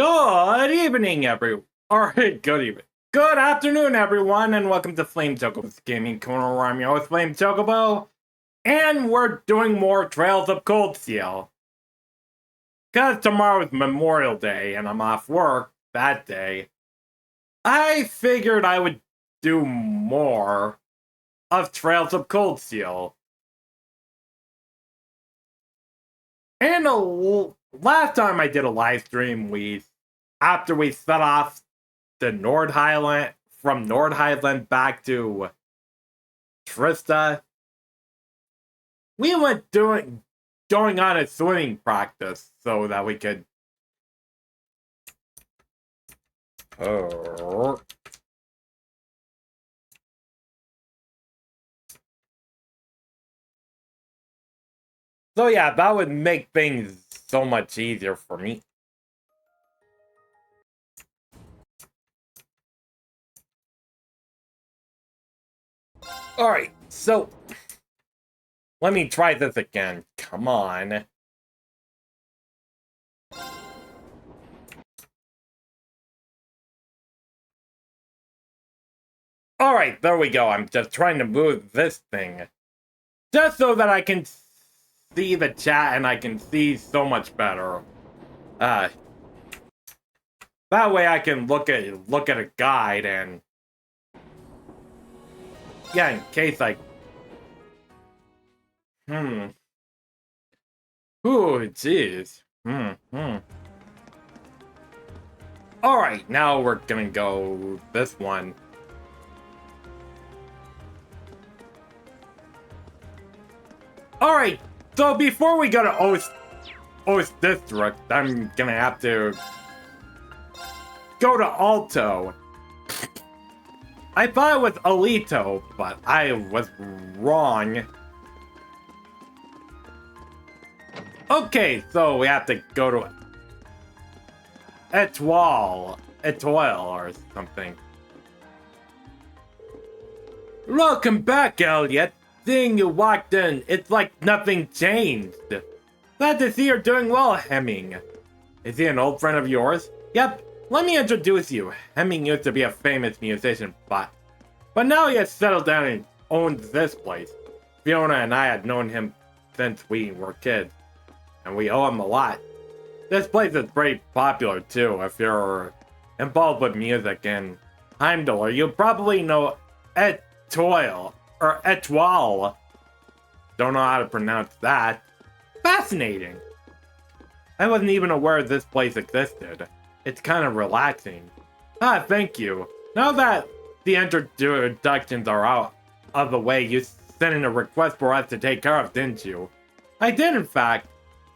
Good evening, good evening. Good afternoon, everyone, and welcome to Flame Chocobo's Gaming Corner, where I'm your host, Flame Chocobo, and we're doing more Trails of Cold Steel. Because tomorrow's Memorial Day, and I'm off work that day, I figured I would do more of Trails of Cold Steel. And last time I did a live stream, after we set off the Nordhighland, from Nordhighland back to Trista, we went going on a swimming practice so that we could so yeah, that would make things so much easier for me. Alright, so let me try this again. Come on. Alright, there we go. I'm just trying to move this thing. Just so that I can see the chat and I can see so much better. That way I can look at a guide and yeah, in case I Ooh, jeez. Alright, now we're gonna go this one. Alright, so before we go to Ost District, I'm gonna have to go to Alto. I thought it was Alito, but I was wrong. Okay, so we have to go to Etoile or something. Welcome back, Elliot. Seeing you walked in, it's like nothing changed. Glad to see you're doing well, Hemming. Is he an old friend of yours? Yep, let me introduce you. Hemming used to be a famous musician, but now he has settled down and owns this place. Fiona and I had known him since we were kids, and we owe him a lot. This place is pretty popular too. If you're involved with music in Heimdall, you probably know Etoile. Or Etoile. Don't know how to pronounce that. Fascinating. I wasn't even aware this place existed. It's kind of relaxing. Ah, thank you. Now that the introductions are out of the way, you sent in a request for us to take care of, didn't you? I did, in fact.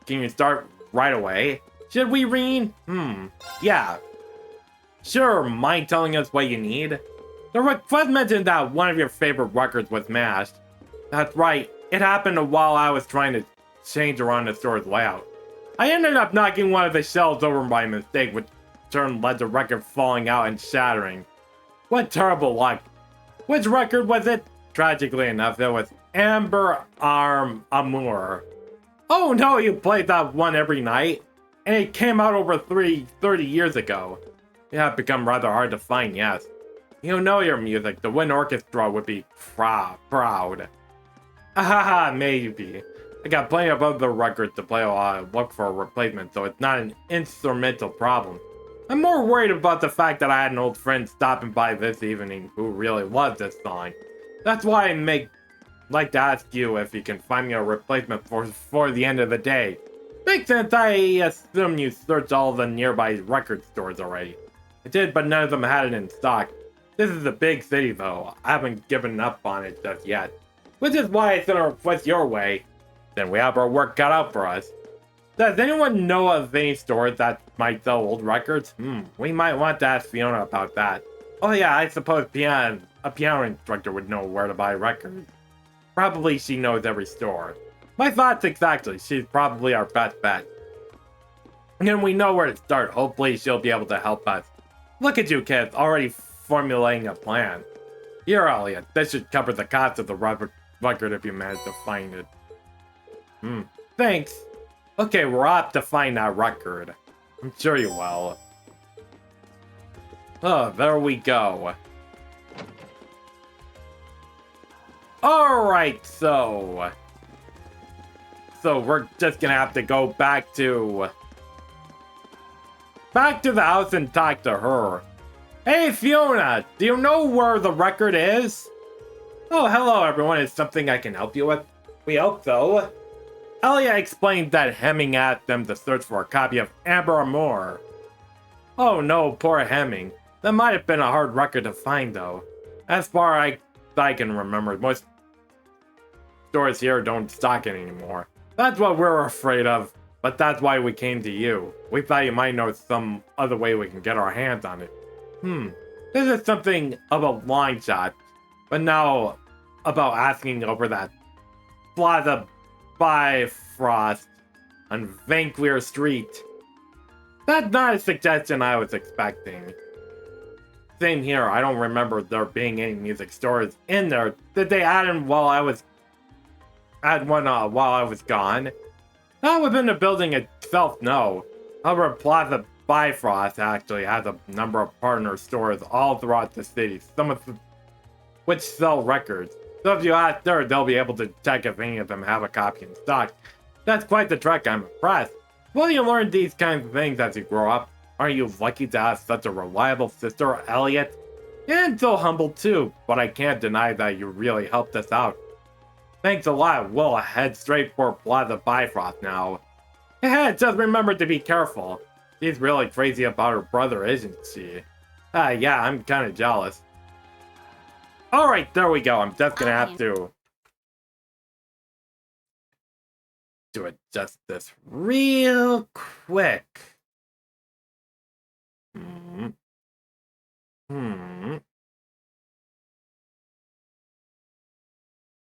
Can you start right away? Should we read? Yeah. Sure, mind telling us what you need? The request mentioned that one of your favorite records was mashed. That's right, it happened while I was trying to change around the store's layout. I ended up knocking one of the shelves over by mistake, which in turn led to the record falling out and shattering. What terrible luck. Which record was it? Tragically enough, it was Amber Arm Amour. Oh no, you played that one every night? And it came out over 30 years ago. It had become rather hard to find, yes. You know your music, the Wind Orchestra would be proud. Ahaha, maybe. I got plenty of other records to play while I look for a replacement, so it's not an instrumental problem. I'm more worried about the fact that I had an old friend stopping by this evening who really loves this song. That's why I like to ask you if you can find me a replacement for the end of the day. Makes sense, I assume you searched all the nearby record stores already. I did, but none of them had it in stock. This is a big city, though. I haven't given up on it just yet. Which is why I sent a request your way. Then we have our work cut out for us. Does anyone know of any stores that might sell old records? We might want to ask Fiona about that. Oh yeah, I suppose a piano instructor would know where to buy records. Probably she knows every store. My thoughts exactly. She's probably our best bet. And we know where to start. Hopefully she'll be able to help us. Look at you kids, already formulating a plan. Here, Elliot, this should cover the cost of the record if you manage to find it. Thanks. Okay, we're off to find that record. I'm sure you will. Oh, there we go. Alright, so we're just gonna have to go back to the house and talk to her. Hey Fiona, do you know where the record is? Oh, hello everyone, is something I can help you with? We hope so. Elliot explained that Hemming asked them to search for a copy of Amber Amour. Oh no, poor Hemming. That might have been a hard record to find though. As far as I can remember, most stores here don't stock it anymore. That's what we're afraid of, but that's why we came to you. We thought you might know some other way we can get our hands on it. This is something of a long shot, but now about asking over that Plaza Bifrost on Vanquier Street. That's not a suggestion I was expecting. Same here, I don't remember there being any music stores in there. Did they add in while I was while I was gone? Not within the building itself, no. However, Plaza Bifrost actually has a number of partner stores all throughout the city, some of which sell records. So if you ask there, they'll be able to check if any of them have a copy in stock. That's quite the trek, I'm impressed. Will you learn these kinds of things as you grow up? Aren't you lucky to have such a reliable sister, Elliot? And so humble too, but I can't deny that you really helped us out. Thanks a lot, we'll head straight for Plaza Bifrost now. Just remember to be careful. She's really crazy about her brother, isn't she? Yeah, I'm kinda jealous. Alright, there we go, I'm just gonna have to adjust this real quick.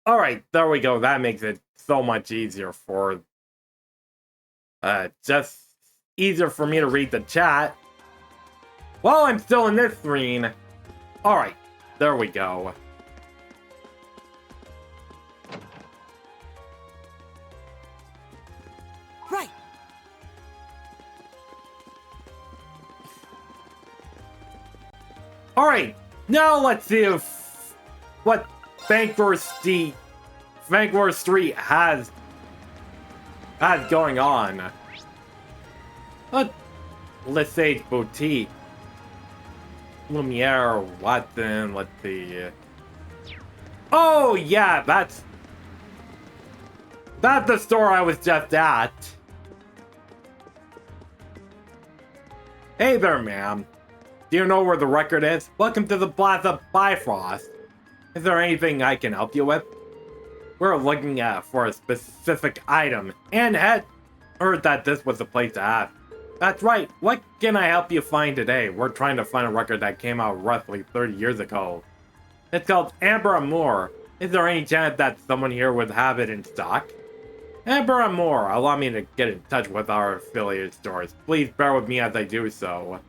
Alright, there we go. That makes it so much easier for just easier for me to read the chat while I'm still in this screen. Alright, there we go. Right. Alright, now let's see what Vanquier Street has going on. Lesage Boutique. Lumiere, Watson, let's see. Oh yeah, that's the store I was just at. Hey there, ma'am. Do you know where the record is? Welcome to the Plaza Bifrost. Is there anything I can help you with? We're looking for a specific item, and had heard that this was the place to ask. That's right, what can I help you find today? We're trying to find a record that came out roughly 30 years ago. It's called Amber Amour. Is there any chance that someone here would have it in stock? Amber Amour, allow me to get in touch with our affiliate stores. Please bear with me as I do so.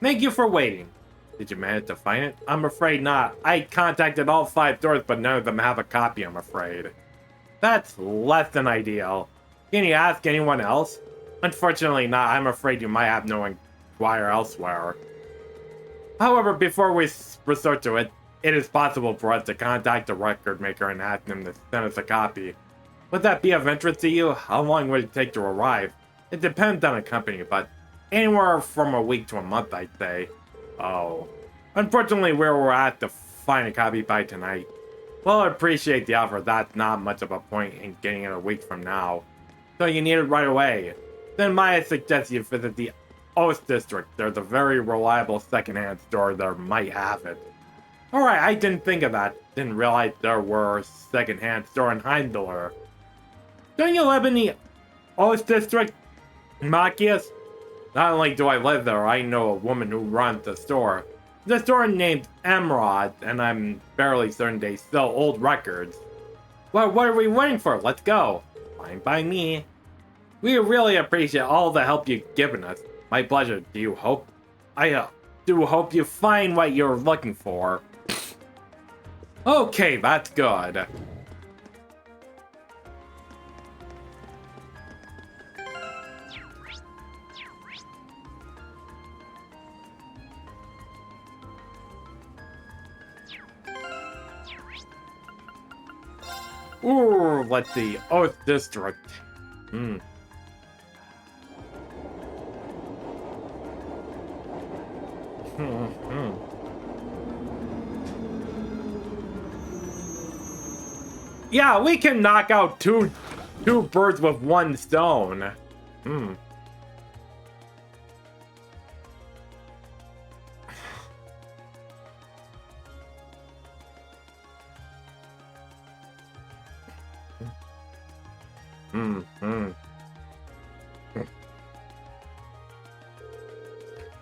Thank you for waiting. Did you manage to find it? I'm afraid not. I contacted all 5 stores, but none of them have a copy, I'm afraid. That's less than ideal. Can you ask anyone else? Unfortunately not. I'm afraid you might have no inquire elsewhere. However, before we resort to it, it is possible for us to contact the record maker and ask them to send us a copy. Would that be of interest to you? How long would it take to arrive? It depends on the company, but anywhere from a week to a month, I'd say. Oh. Unfortunately, we're at to find a copy by tonight. Well, I appreciate the offer. That's not much of a point in getting it a week from now. So you need it right away. Then might I suggest you visit the Oast District. There's a very reliable secondhand store that might have it. Alright, I didn't think of that. Didn't realize there were a secondhand store in Heimdallr. Don't you live in the Oast District, Machias? Not only do I live there, I know a woman who runs the store. The store named Emerald, and I'm barely certain they sell old records. Well, what are we waiting for? Let's go. Fine by me. We really appreciate all the help you've given us. My pleasure. I do hope you find what you're looking for. Okay, that's good. Ooh, let's see. Oath District. Hmm. Yeah, we can knock out two birds with one stone. Hmm.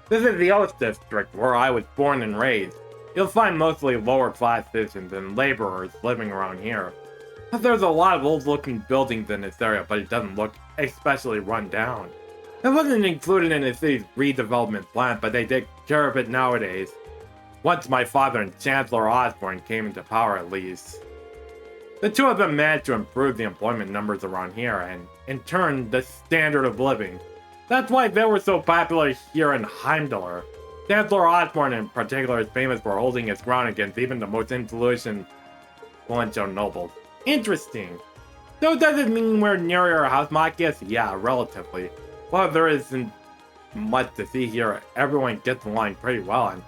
This is the Oath District, where I was born and raised. You'll find mostly lower-class citizens and laborers living around here. There's a lot of old-looking buildings in this area, but it doesn't look especially run down. It wasn't included in the city's redevelopment plan, but they take care of it nowadays. Once my father and Chancellor Osborne came into power, at least. The two of them managed to improve the employment numbers around here, and, in turn, the standard of living. That's why they were so popular here in Heimdallr. Chancellor Osborne in particular is famous for holding his ground against even the most influential nobles. Interesting. So does it mean we're near your house, Machias? Yeah, relatively. Well, there isn't much to see here. Everyone gets along pretty well, and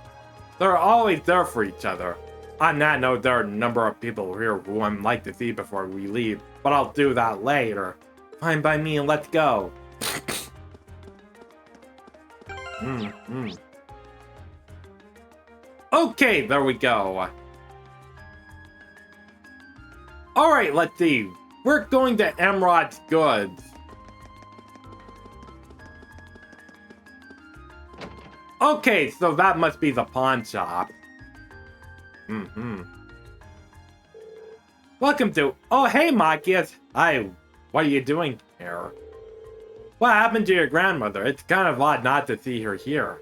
they're always there for each other. On that note, there are a number of people here who I'd like to see before we leave, but I'll do that later. Fine by me, let's go. Okay, there we go. Alright, let's see. We're going to Emerald's Goods. Okay, so that must be the pawn shop. Welcome to... Oh, hey, Machias. Hi, what are you doing here? What happened to your grandmother? It's kind of odd not to see her here.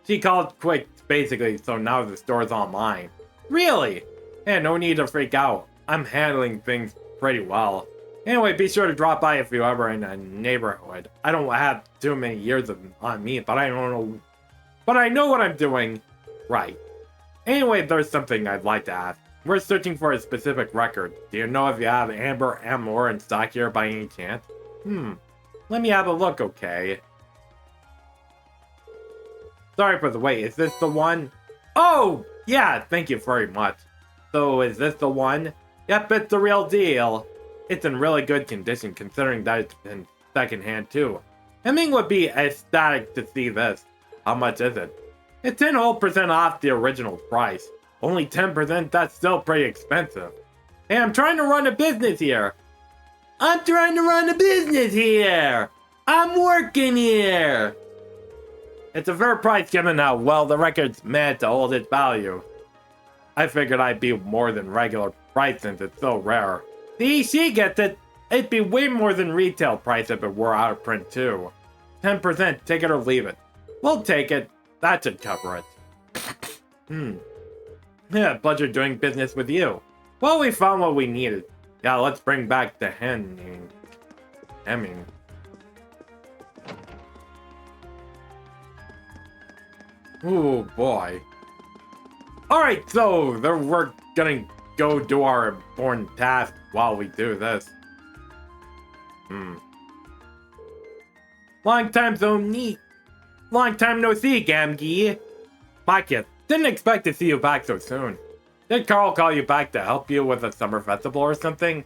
She called quick, basically, so now the store's all mine. Really? Hey, no need to freak out. I'm handling things pretty well. Anyway, be sure to drop by if you're ever in a neighborhood. I don't have too many years on me, but I don't know... But I know what I'm doing. Right. Anyway, there's something I'd like to ask. We're searching for a specific record. Do you know if you have Amber M ore in stock here by any chance? Let me have a look, okay? Sorry for the wait, is this the one? Oh! Yeah, thank you very much. So, is this the one? Yep, it's the real deal. It's in really good condition, considering that it's in secondhand, too. Hemming would be ecstatic to see this. How much is it? It's 10% off the original price. Only 10%, that's still pretty expensive. Hey, I'm trying to run a business here. I'm working here. It's a fair price given how well the record's meant to hold its value. I figured I'd be more than regular price since it's so rare. See, she gets it. It'd be way more than retail price if it were out of print too. 10%, take it or leave it. We'll take it. That should cover it. Yeah, pleasure doing business with you. Well, we found what we needed. Yeah, let's bring back the hemming. Ooh, boy. Alright, so we're gonna go do our important task while we do this. Long time no see, Gamgee. Machias, didn't expect to see you back so soon. Did Carl call you back to help you with a summer festival or something?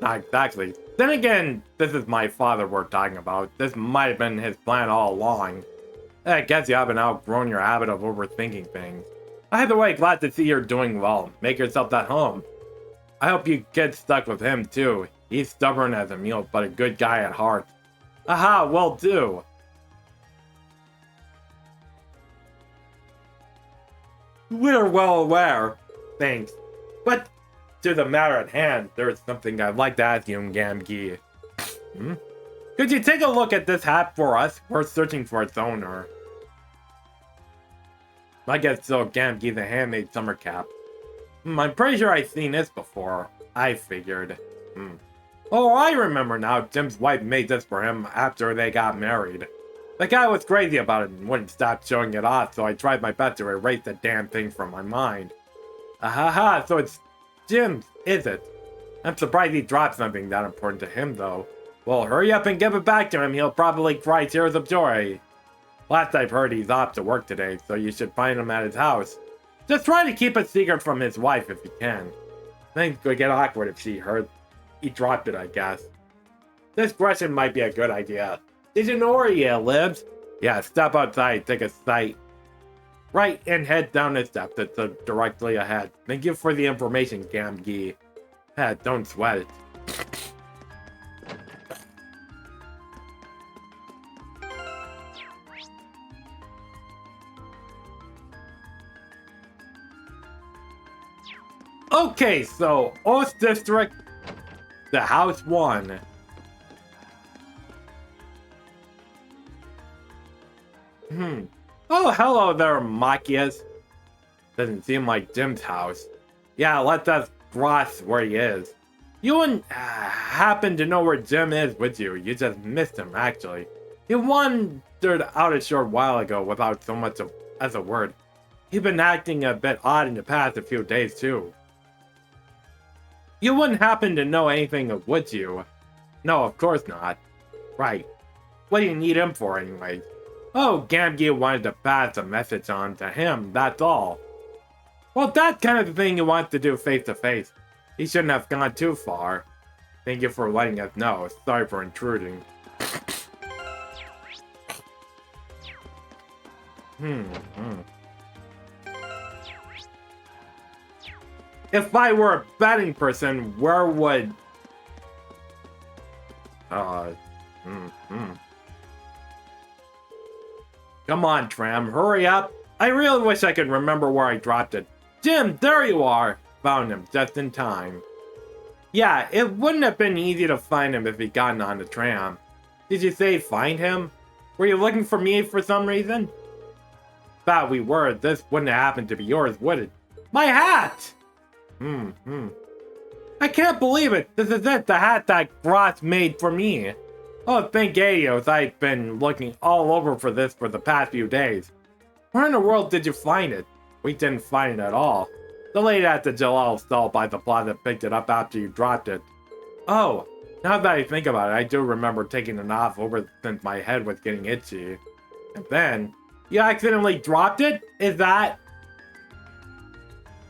Not exactly. Then again, this is my father we're talking about. This might have been his plan all along. I guess you haven't outgrown your habit of overthinking things. Either way, glad to see you're doing well. Make yourself at home. I hope you get stuck with him too. He's stubborn as a mule, but a good guy at heart. Aha, will do. We're well aware. Thanks. But to the matter at hand, there's something I'd like to ask you, Gamgee. Could you take a look at this hat for us? We're searching for its owner. I guess so, Gamgee, the handmade summer cap. I'm pretty sure I've seen this before. I figured. Oh, I remember now. Jim's wife made this for him after they got married. The guy was crazy about it and wouldn't stop showing it off, so I tried my best to erase the damn thing from my mind. Ahaha, so it's Jim's, is it? I'm surprised he dropped something that important to him, though. Well, hurry up and give it back to him. He'll probably cry tears of joy. Last I've heard, he's off to work today, so you should find him at his house. Just try to keep it secret from his wife if you can. Things could get awkward if she heard he dropped it, I guess. Discretion might be a good idea. Did you know where he lives? Yeah, step outside, take a sight. Right, and head down the steps that's directly ahead. Thank you for the information, Gamgee. Don't sweat it. Okay, so Ost District, the House 1. Oh, hello there, Machias. Doesn't seem like Jim's house. Yeah, let us cross where he is. You wouldn't happen to know where Jim is, would you? You just missed him, actually. He wandered out a short while ago without so much as a word. He's been acting a bit odd in the past few days, too. You wouldn't happen to know anything, would you? No, of course not. Right. What do you need him for, anyways? Oh, Gamgee wanted to pass a message on to him, that's all. Well, that's kind of the thing you want to do face to face. He shouldn't have gone too far. Thank you for letting us know. Sorry for intruding. If I were a betting person, where would... Come on, Tram, hurry up. I really wish I could remember where I dropped it. Jim, there you are. Found him just in time. Yeah, it wouldn't have been easy to find him if he'd gotten on the tram. Did you say find him? Were you looking for me for some reason? Thought we were. This wouldn't have happened to be yours, would it? My hat! I can't believe it. This is it, the hat that Ross made for me. Oh, thank Adios. I've been looking all over for this for the past few days. Where in the world did you find it? We didn't find it at all. The lady at the Jalal stall by the plaza picked it up after you dropped it. Oh, now that I think about it, I do remember taking it off over since my head was getting itchy. And then, you accidentally dropped it? Is that...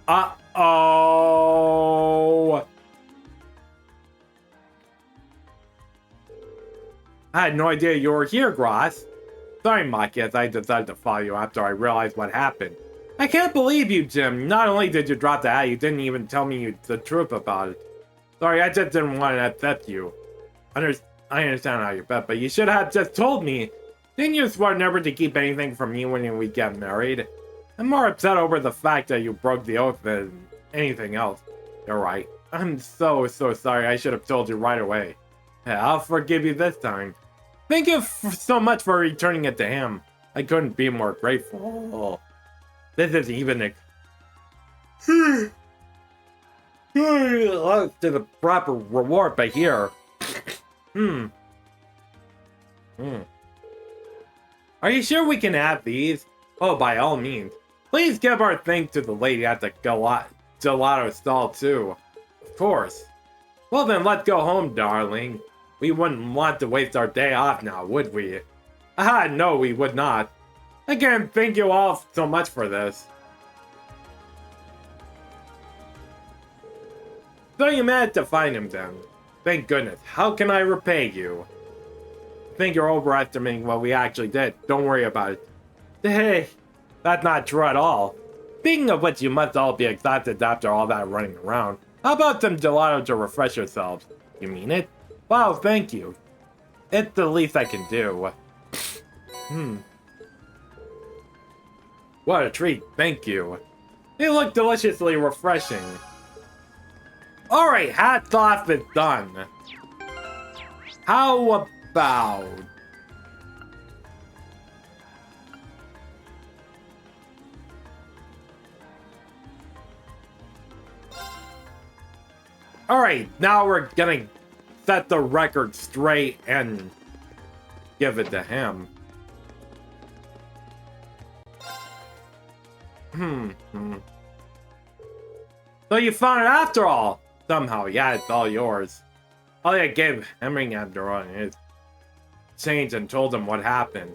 Uh-oh... I had no idea you were here, Gross. Sorry, Machias, I decided to follow you after I realized what happened. I can't believe you, Jim. Not only did you drop the hat, you didn't even tell me the truth about it. Sorry, I just didn't want to upset you. I understand how you bet, but you should have just told me. Didn't you swear never to keep anything from me when we get married? I'm more upset over the fact that you broke the oath than anything else. You're right. I'm so sorry. I should have told you right away. Yeah, I'll forgive you this time. Thank you so much for returning it to him. I couldn't be more grateful. This is even to the proper reward, but here. Are you sure we can have these? Oh, by all means. Please give our thanks to the lady at the gelato stall, too. Of course. Well then, let's go home, darling. We wouldn't want to waste our day off now, would we? No, we would not. Again, thank you all so much for this. So you managed to find him then. Thank goodness. How can I repay you? I think you're overestimating what we actually did. Don't worry about it. Hey, that's not true at all. Speaking of which, you must all be exhausted after all that running around. How about some gelato to refresh yourselves? You mean it? Wow, thank you. It's the least I can do. What a treat, thank you. They look deliciously refreshing. Alright, hats off, it's done. How about... Alright, now we're gonna set the record straight and give it to him. So you found it after all. somehow. Yeah, it's all yours. Elliot gave Hemingway his change and told him what happened.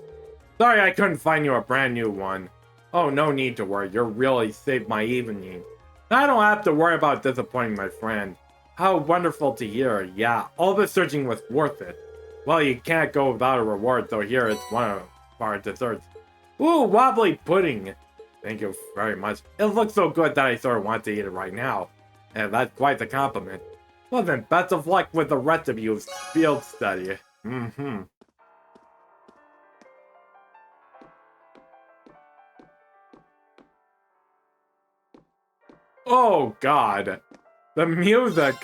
Sorry I couldn't find you a brand new one. Oh, no need to worry. You really saved my evening. I don't have to worry about disappointing my friend. How wonderful to hear. Yeah, all the searching was worth it. Well, you can't go without a reward, so here it's one of our desserts. Ooh, wobbly pudding. Thank you very much. It looks so good that I sort of want to eat it right now. And that's quite the compliment. Well then, best of luck with the rest of you's field study. Oh god. The music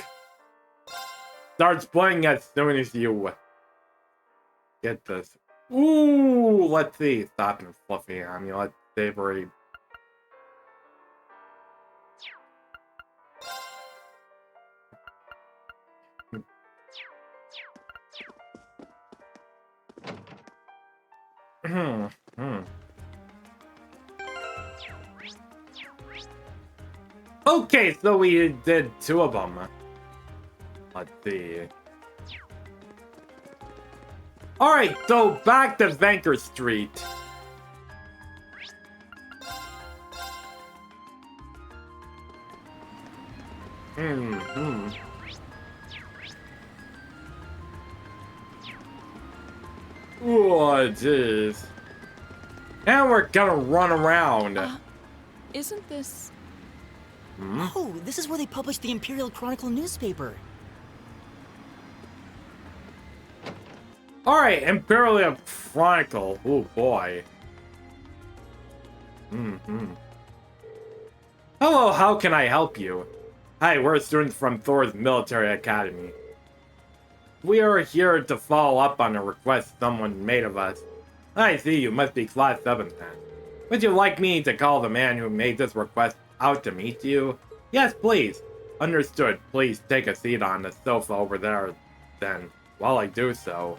starts playing as soon as you get this. Ooh, let's see. Stop and fluffy amulet. Savory. Okay, so we did 2 of them. Let's see. Alright, so back to Vanker Street. Oh, jeez. And we're gonna run around. Isn't this... Oh, this is where they published the Imperial Chronicle newspaper. Alright, Imperial Chronicle. Oh boy. Hello, how can I help you? Hi, we're students from Thor's Military Academy. We are here to follow up on a request someone made of us. I see, you must be Class 7 then. Would you like me to call the man who made this request out to meet you? Yes, please. Understood. Please take a seat on the sofa over there, then, while I do so.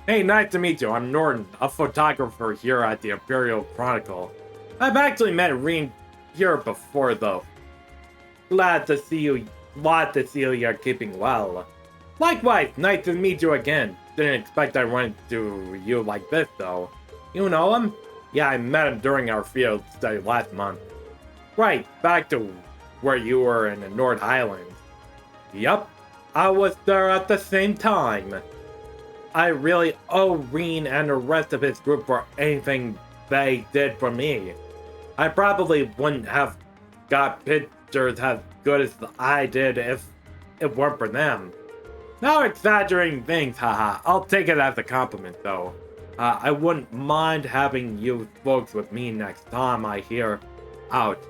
Hey, nice to meet you. I'm Norton, a photographer here at the Imperial Chronicle. I've actually met Reen here before, though. Glad to see you you're keeping well. Likewise, nice to meet you again. Didn't expect I run into you like this, though. You know him? Yeah, I met him during our field study last month. Right, back to where you were in the North Highlands. Yup, I was there at the same time. I really owe Reen and the rest of his group for anything they did for me. I probably wouldn't have got pictures as good as I did if it weren't for them. Now exaggerating things, haha. I'll take it as a compliment, though. I wouldn't mind having you folks with me next time I hear out.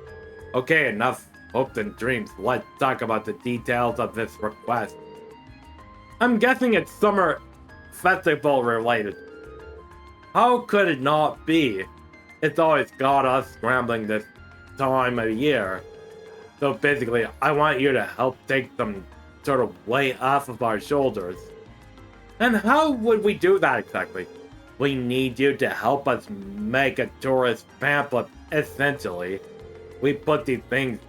Okay, enough hopes and dreams. Let's talk about the details of this request. I'm guessing it's summer festival related. How could it not be? It's always got us scrambling this time of year. So basically, I want you to help take some sort of weight off of our shoulders. And how would we do that exactly? We need you to help us make a tourist pamphlet, essentially. We put these things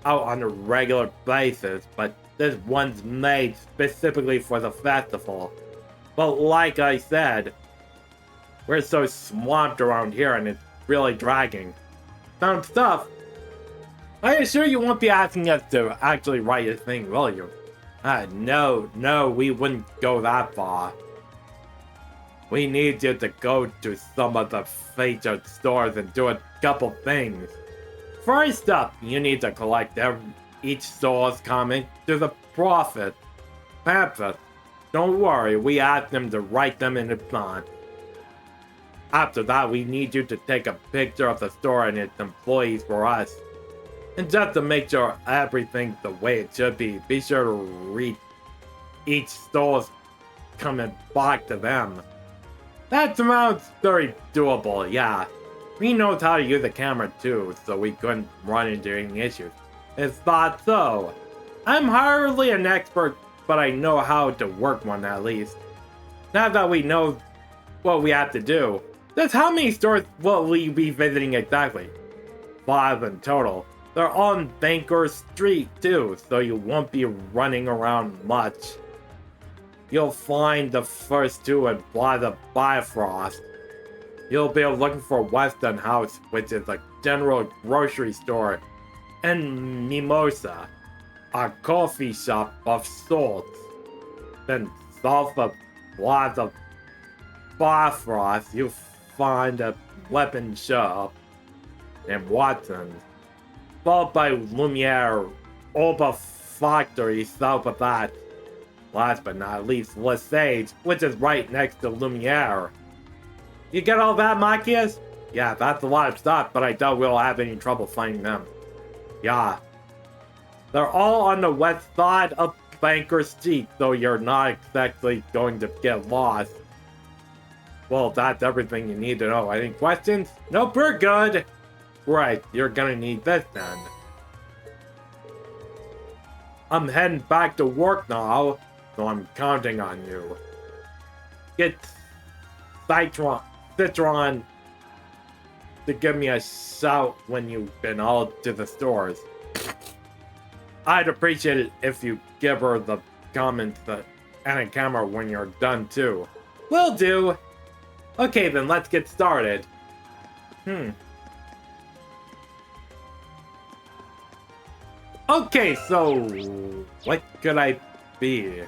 out on a regular basis, but this one's made specifically for the festival. But like I said, we're so swamped around here and it's really dragging. Sounds tough. I assure you won't be asking us to actually write a thing, will you? No, we wouldn't go that far. We need you to go to some of the featured stores and do a couple things. First up, you need to collect each store's comment to the profit pamphlet. Don't worry, we asked them to write them in advance. After that, we need you to take a picture of the store and its employees for us. And just to make sure everything's the way it should be sure to read each store's comment back to them. That sounds very doable, yeah. We knows how to use a camera too, so we couldn't run into any issues. It's thought so. I'm hardly an expert, but I know how to work one at least. Now that we know what we have to do, Just how many stores will we be visiting exactly? 5 in total. They're on Banker Street too, so you won't be running around much. You'll find the first 2 in Plaza Bifrost. You'll be looking for Weston House, which is a general grocery store, and Mimosa, a coffee shop of sorts. Then south of Plaza Bifrost, you'll find a weapon shop and Watson's, followed by Lumiere Oba Factory south of that. Last but not least, Lesage, which is right next to Lumiere. You get all that, Machias? Yeah, that's a lot of stuff, but I doubt we'll have any trouble finding them. Yeah. They're all on the west side of Banker Street, so you're not exactly going to get lost. Well, that's everything you need to know. Any questions? Nope, we're good. Right, you're gonna need this then. I'm heading back to work now, so I'm counting on you. Get Citron to give me a shout when you've been all to the stores. I'd appreciate it if you give her the comments and a camera when you're done too. Will do. Okay, then let's get started. Okay, so what could I be?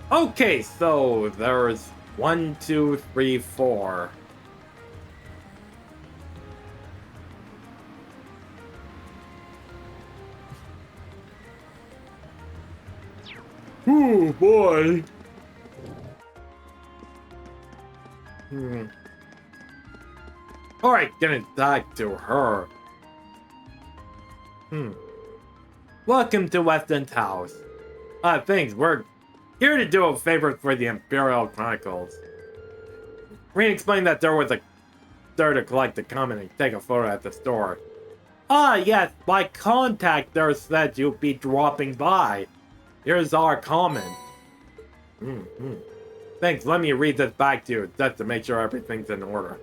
Okay, so there's 1, 2, 3, 4. Oh boy. Alright, gonna talk to her. Welcome to Weston's house. Thanks, we're here to do a favor for the Imperial Chronicles. Reen explained that there was a there to collect the comment and take a photo at the store. Yes, my contact there said you'd be dropping by. Here's our comment. Thanks, let me read this back to you, just to make sure everything's in order.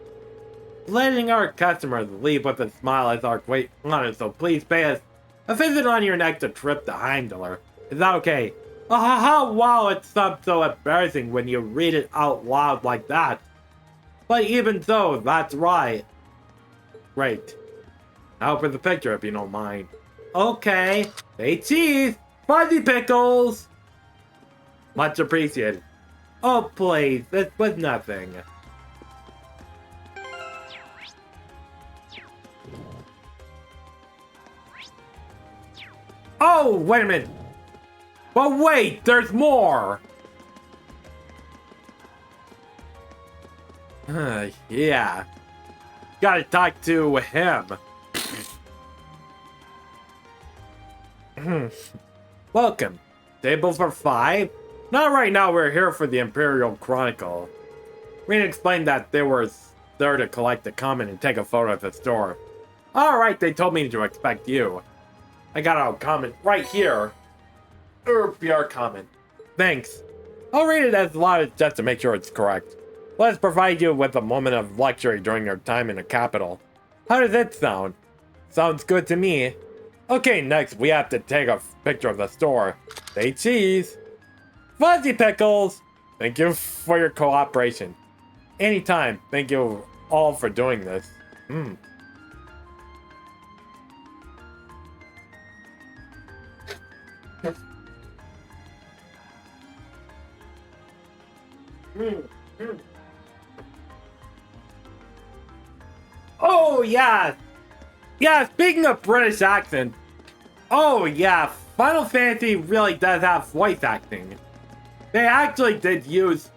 Letting our customers leave with a smile is our great honor, so please pay us a visit on your next trip to Heimdallr. Is that okay? Wow, it sounds so embarrassing when you read it out loud like that. But even so, that's right. Great. Now for the picture, if you don't mind. Okay. Say cheese! Fuzzy pickles! Much appreciated. Oh, please, this was nothing. Oh, wait a minute. But wait, there's more! Yeah. Gotta talk to him. Welcome. Table for 5? Not right now, we're here for the Imperial Chronicle. Reen explained that they were there to collect the comment and take a photo at the store. Alright, they told me to expect you. I got a comment right here. PR comment. Thanks. I'll read it as loud just to make sure it's correct. Let's provide you with a moment of luxury during your time in the capital. How does it sound? Sounds good to me. Okay, next we have to take a picture of the store. Say cheese. Fuzzy pickles! Thank you for your cooperation. Anytime. Thank you all for doing this. Oh, yeah! Yeah, speaking of British accent. Oh, yeah, Final Fantasy really does have voice acting. They actually did use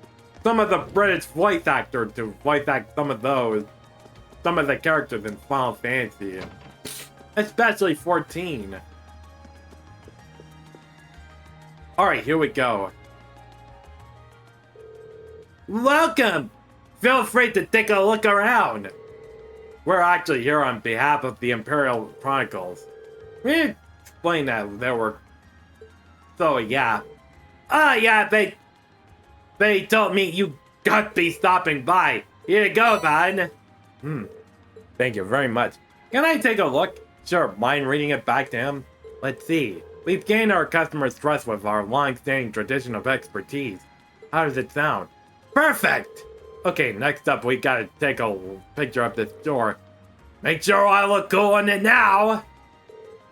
some of the British voice actor to voice act some of the characters in Final Fantasy. Especially 14. Alright, here we go. Welcome! Feel free to take a look around. We're actually here on behalf of the Imperial Chronicles. We explain that there were... So, yeah. Yeah, they told me you got to be stopping by. Here you go, then. Thank you very much. Can I take a look? Sure, mind reading it back to him? Let's see. We've gained our customers' trust with our long-standing tradition of expertise. How does it sound? Perfect! Okay, next up we gotta take a picture of this store. Make sure I look cool in it now!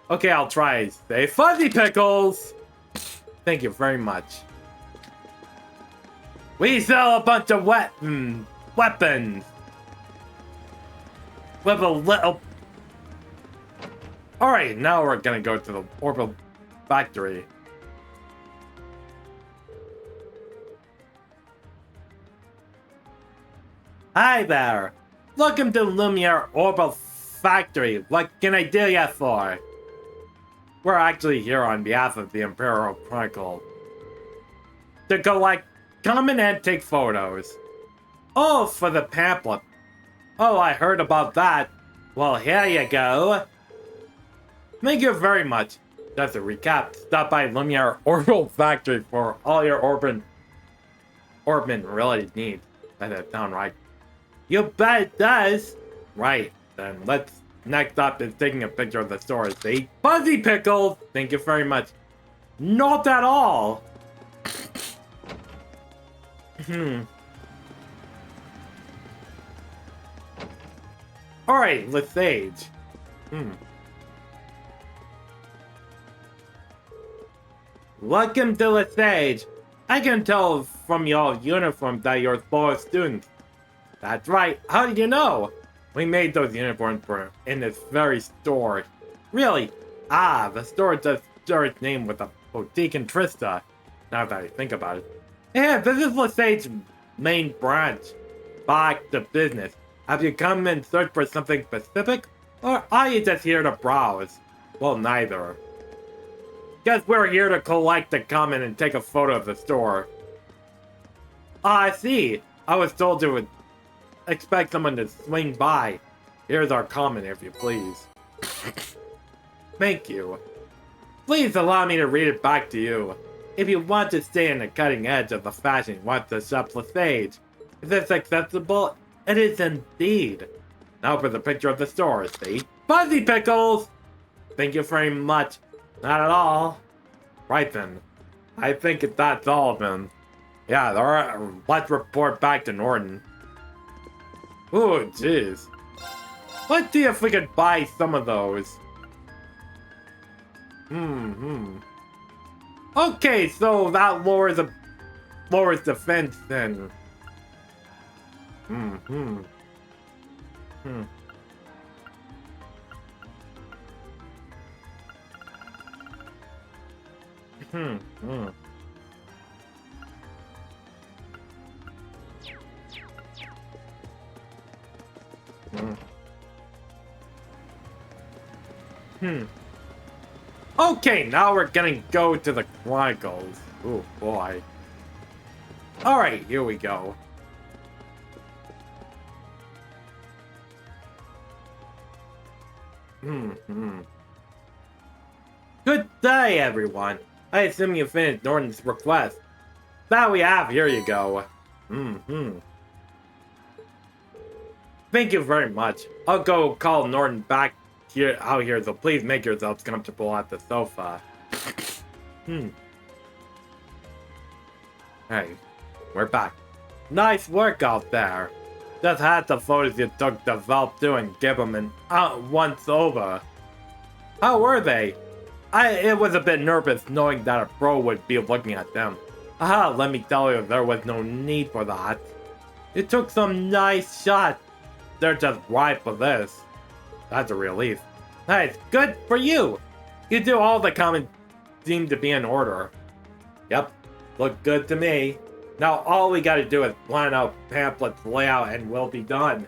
Okay, I'll try. Say Fuzzy Pickles! Thank you very much. We sell a bunch of weapons. With a little... Alright, now we're gonna go to the Orbital Factory. Hi there! Welcome to Lumiere Orbital Factory. What can I do you for? We're actually here on behalf of the Imperial Chronicle to collect common antique photos. Oh, for the pamphlet. Oh, I heard about that. Well, here you go. Thank you very much. Just a recap, stop by Lumiere Orbital Factory for all your Orbital-related needs. Does that sound right? You bet it does! Right, then next up is taking a picture of the store. See? Fuzzy Pickles! Thank you very much. Not at all! Alright, let's age. Welcome to the stage. I can tell from your uniform that you're Florida students. That's right. How did you know? We made those uniforms in this very store. Really? Ah, the store does share its name with a boutique in Trista. Now that I think about it. Yeah, this is Lesage's main branch. Back to business. Have you come in search for something specific? Or are you just here to browse? Well, neither. Guess we're here to collect the comment and take a photo of the store. Ah, I see. I was told to expect someone to swing by. Here's our comment, if you please. Thank you. Please allow me to read it back to you. If you want to stay on the cutting edge of the fashion, want to shop Lesage. Is this accessible? It is indeed. Now for the picture of the store, see? Fuzzy Pickles! Thank you very much. Not at all. Right then. I think that's all of them. Yeah, let's report back to Norton. Ooh, jeez. Let's see if we could buy some of those. Okay, so that lowers defense then. Okay, now we're gonna go to the Chronicles. Oh boy. Alright, here we go. Good day, everyone. I assume you finished Norton's request. That we have, here you go. Thank you very much. I'll go call Norton back out here, so please make yourselves comfortable at the sofa. Hey, we're back. Nice work out there. Just had the photos you took to Vtuber and give them an once over. How were they? It was a bit nervous knowing that a pro would be looking at them. Let me tell you, there was no need for that. You took some nice shots. They're just right for this. That's a relief. Nice, good for you. You do all the comments seem to be in order. Yep, look good to me. Now all we gotta do is plan out pamphlets layout and we'll be done.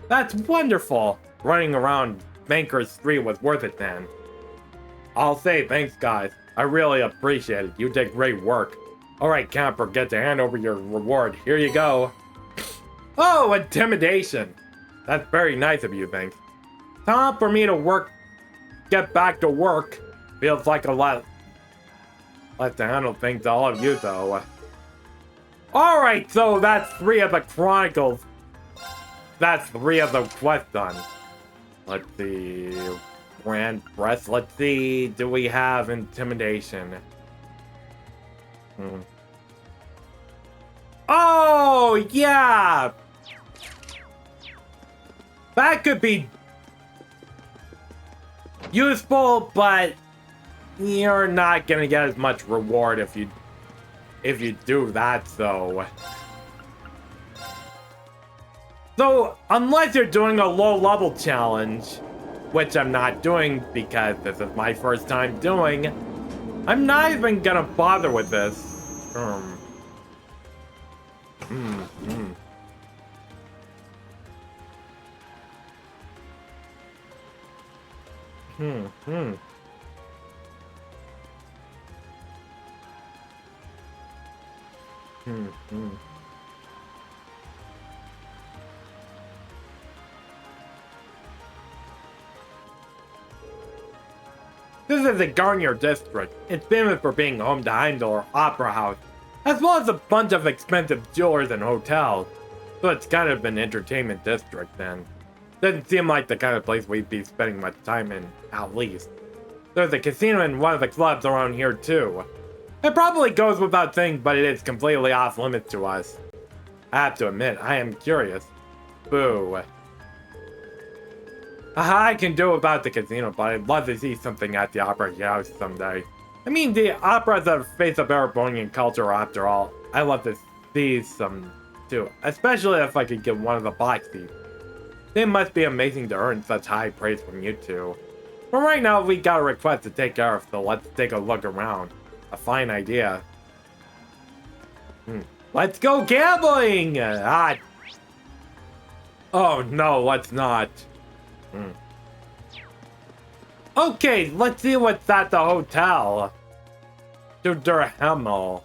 That's wonderful. Running around Banker's Street was worth it then. I'll say thanks guys. I really appreciate it. You did great work. Alright, can't forget to hand over your reward. Here you go. Oh, intimidation. That's very nice of you, thanks. Time for me to get back to work. Feels like a lot less to handle things to all of you, though. Alright, so that's 3 of the Chronicles. That's 3 of the quests done. Let's see. Grand Press. Let's see. Do we have Intimidation? Oh, yeah! That could be useful, but you're not gonna get as much reward if you do that, so. So, unless you're doing a low-level challenge, which I'm not doing because this is my first time doing, I'm not even gonna bother with this. This is the Garnier district. It's famous for being home to Heimdall Opera House, as well as a bunch of expensive jewelers and hotels. So it's kind of an entertainment district then. Doesn't seem like the kind of place we'd be spending much time in, at least. There's a casino and one of the clubs around here too. It probably goes without saying, but it is completely off limits to us. I have to admit, I am curious. Boo. I can do about the casino, but I'd love to see something at the opera house someday. I mean, the opera's the face of Erebonian culture after all. I love to see some too, especially if I could get one of the box seats. They must be amazing to earn such high praise from you two. But right now, we got a request to take care of, so let's take a look around. A fine idea. Let's go gambling! Oh no, let's not. Okay, let's see what's at the hotel. To Durhamel.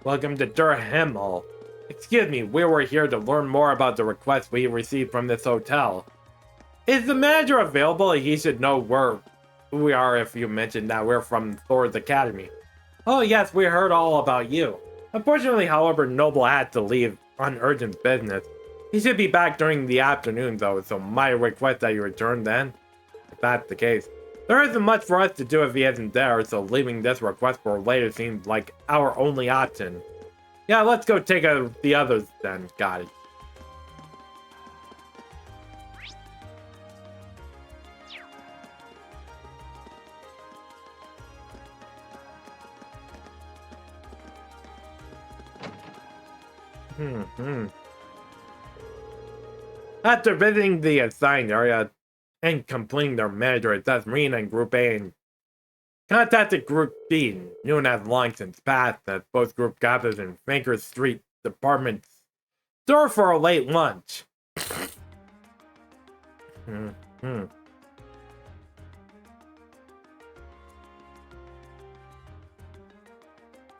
Welcome to Durhamel. Excuse me, we were here to learn more about the request we received from this hotel. Is the manager available? He should know who we are if you mentioned that we're from Thor's Academy. Oh yes, we heard all about you. Unfortunately, however, Noble had to leave on urgent business. He should be back during the afternoon though, so my request that you return then? If that's the case. There isn't much for us to do if he isn't there, so leaving this request for later seems like our only option. Yeah, let's go take the others then. Got it. After visiting the assigned area and completing their mandatory test, Marina and Group A and contacted Group B, known as long since passed, as both group gathered in Baker Street Department's store for a late lunch.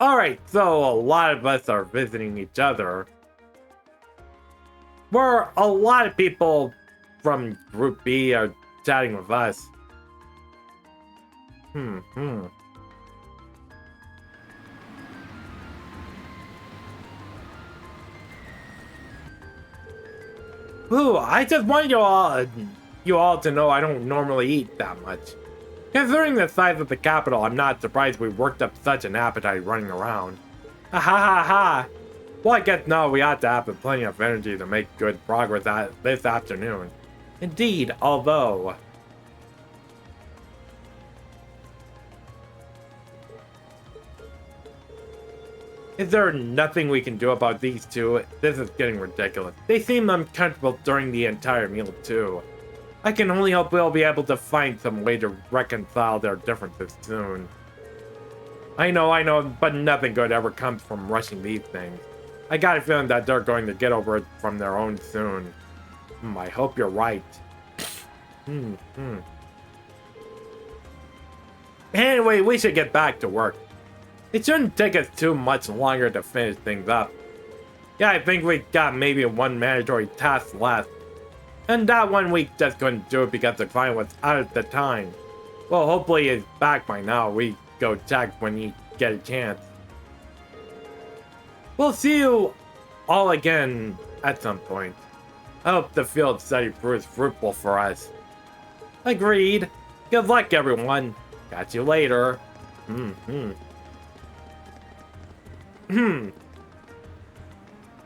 Alright, so a lot of us are visiting each other. Where a lot of people from Group B are chatting with us. Ooh, I just want you all to know I don't normally eat that much. Considering the size of the capital, I'm not surprised we worked up such an appetite running around. Ha ha ha! Well, I guess now we ought to have plenty of energy to make good progress this afternoon. Indeed, although... Is there nothing we can do about these two? This is getting ridiculous. They seem uncomfortable during the entire meal, too. I can only hope we'll be able to find some way to reconcile their differences soon. I know, but nothing good ever comes from rushing these things. I got a feeling that they're going to get over it from their own soon. I hope you're right. Anyway, we should get back to work. It shouldn't take us too much longer to finish things up. Yeah, I think we got maybe one mandatory task left. And that one we just couldn't do it because the client was out at the time. Well, hopefully he's back by now. We go check when you get a chance. We'll see you all again at some point. I hope the field study proves fruitful for us. Agreed. Good luck, everyone. Catch you later.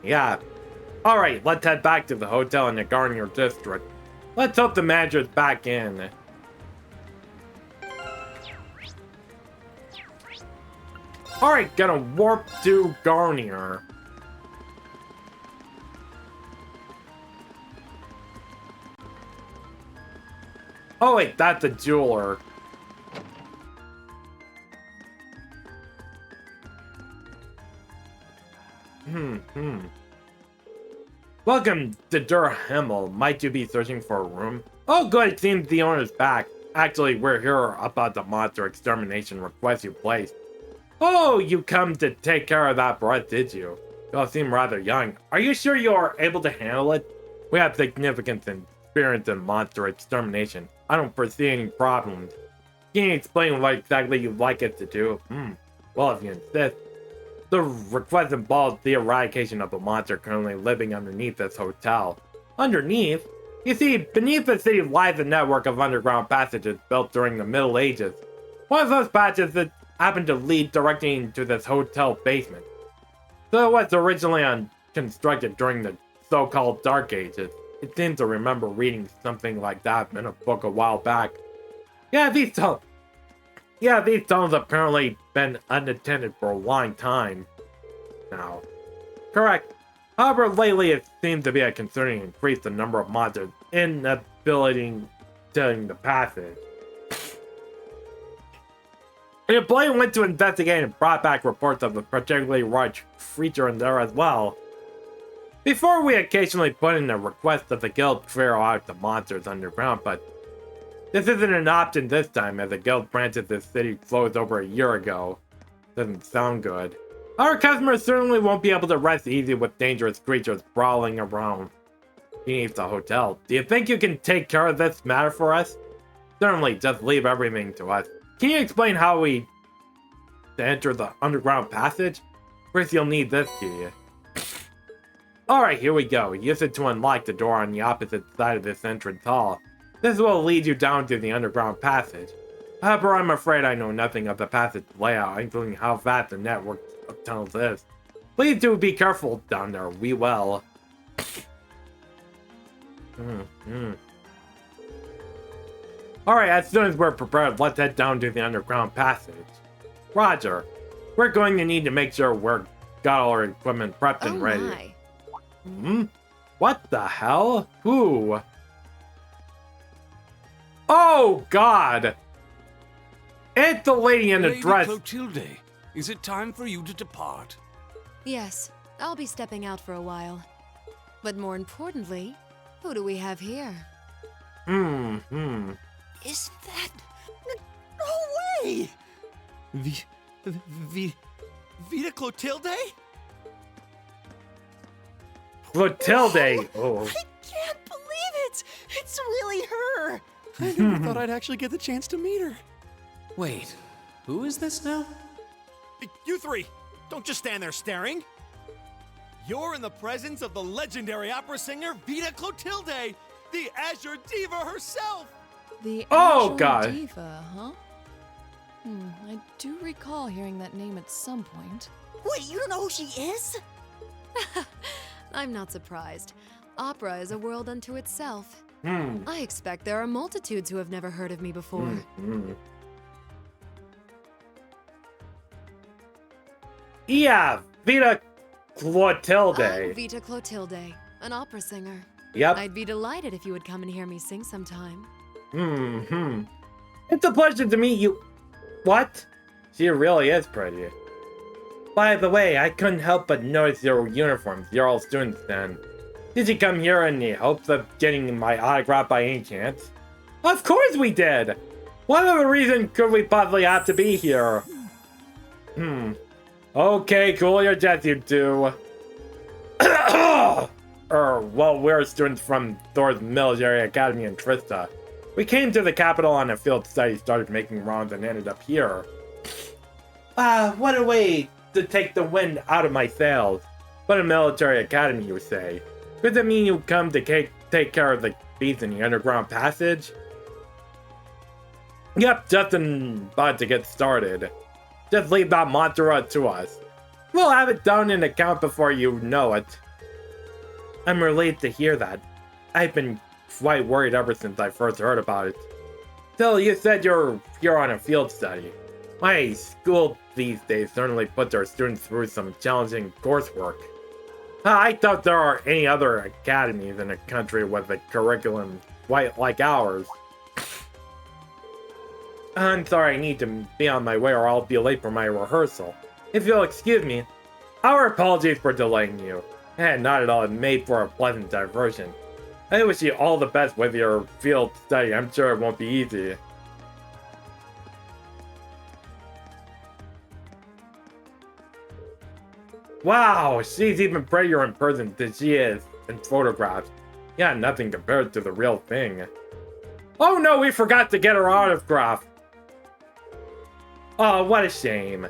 Yeah. Alright, let's head back to the hotel in the Garnier district. Let's hope the manager's back in. Alright, gonna warp to Garnier. Oh wait, that's a jeweler. Welcome to Der Himmel. Might you be searching for a room? Oh good, it seems the owner's back. Actually, we're here about the monster extermination request you placed. Oh, you come to take care of that breath, did you? You all seem rather young. Are you sure you are able to handle it? We have significant experience in monster extermination. I don't foresee any problems. Can you explain what exactly you'd like us to do? Well, if you insist. The request involves the eradication of a monster currently living underneath this hotel. Underneath? You see, beneath the city lies a network of underground passages built during the Middle Ages. One of those passages happened to lead directly into this hotel basement. So it was originally constructed during the so-called Dark Ages. It seems to remember reading something like that in a book a while back. These tunnels apparently been unattended for a long time now. Correct. However, lately it seems to be a concerning increase in the number of monsters inhabiting the passage. An employee went to investigate and brought back reports of a particularly large creature in there as well. Before we occasionally put in a request that the guild clear out the monsters underground, but this isn't an option this time, as the guild branch of this city closed over a year ago. Doesn't sound good. Our customers certainly won't be able to rest easy with dangerous creatures prowling around beneath the hotel. Do you think you can take care of this matter for us? Certainly, just leave everything to us. Can you explain how to enter the underground passage? First, you'll need this key. Alright, here we go. Use it to unlock the door on the opposite side of this entrance hall. This will lead you down to the underground passage. However, I'm afraid I know nothing of the passage layout, including how vast the network of tunnels is. Please do be careful down there. We will. Alright, as soon as we're prepared, let's head down to the underground passage. Roger. We're going to need to make sure we've got all our equipment prepped and ready. My. What the hell? Who? Oh, God! It's the lady in the dress. Lady Clotilde, is it time for you to depart? Yes, I'll be stepping out for a while. But more importantly, who do we have here? Is that... No way! Vita Clotilde? Clotilde! Oh. I can't believe it! It's really her! I never thought I'd actually get the chance to meet her. Wait, who is this now? You three, don't just stand there staring. You're in the presence of the legendary opera singer Vita Clotilde, the Azure Diva herself. The Oh, Azure God. Diva, huh? I do recall hearing that name at some point. Wait, you don't know who she is? I'm not surprised. Opera is a world unto itself. I expect there are multitudes who have never heard of me before. Yeah, Vita Clotilde. I'm Vita Clotilde, an opera singer. Yep. I'd be delighted if you would come and hear me sing sometime. It's a pleasure to meet you. What? She really is pretty. By the way, I couldn't help but notice your uniforms. You're all students then. Did you come here in the hopes of getting my autograph by any chance? Of course we did! What other reason could we possibly have to be here? Okay, cool your jets, you two. Well, we're students from Thor's Military Academy in Trista. We came to the capital on a field study, started making rounds, and ended up here. What a way to take the wind out of my sails. What a military academy, you say? Does it mean you come to take care of the beasts in the underground passage? Yep, just about to get started. Just leave that mantra to us. We'll have it down in the count before you know it. I'm relieved to hear that. I've been quite worried ever since I first heard about it. Still, you said you're here on a field study. My school these days certainly put their students through some challenging coursework. I doubt there are any other academies in the country with a curriculum quite like ours. I'm sorry, I need to be on my way or I'll be late for my rehearsal. If you'll excuse me, our apologies for delaying you. Not at all, it made for a pleasant diversion. I wish you all the best with your field study. I'm sure it won't be easy. Wow, she's even prettier in person than she is in photographs. Yeah, nothing compared to the real thing. Oh no, we forgot to get her autograph. Oh, what a shame.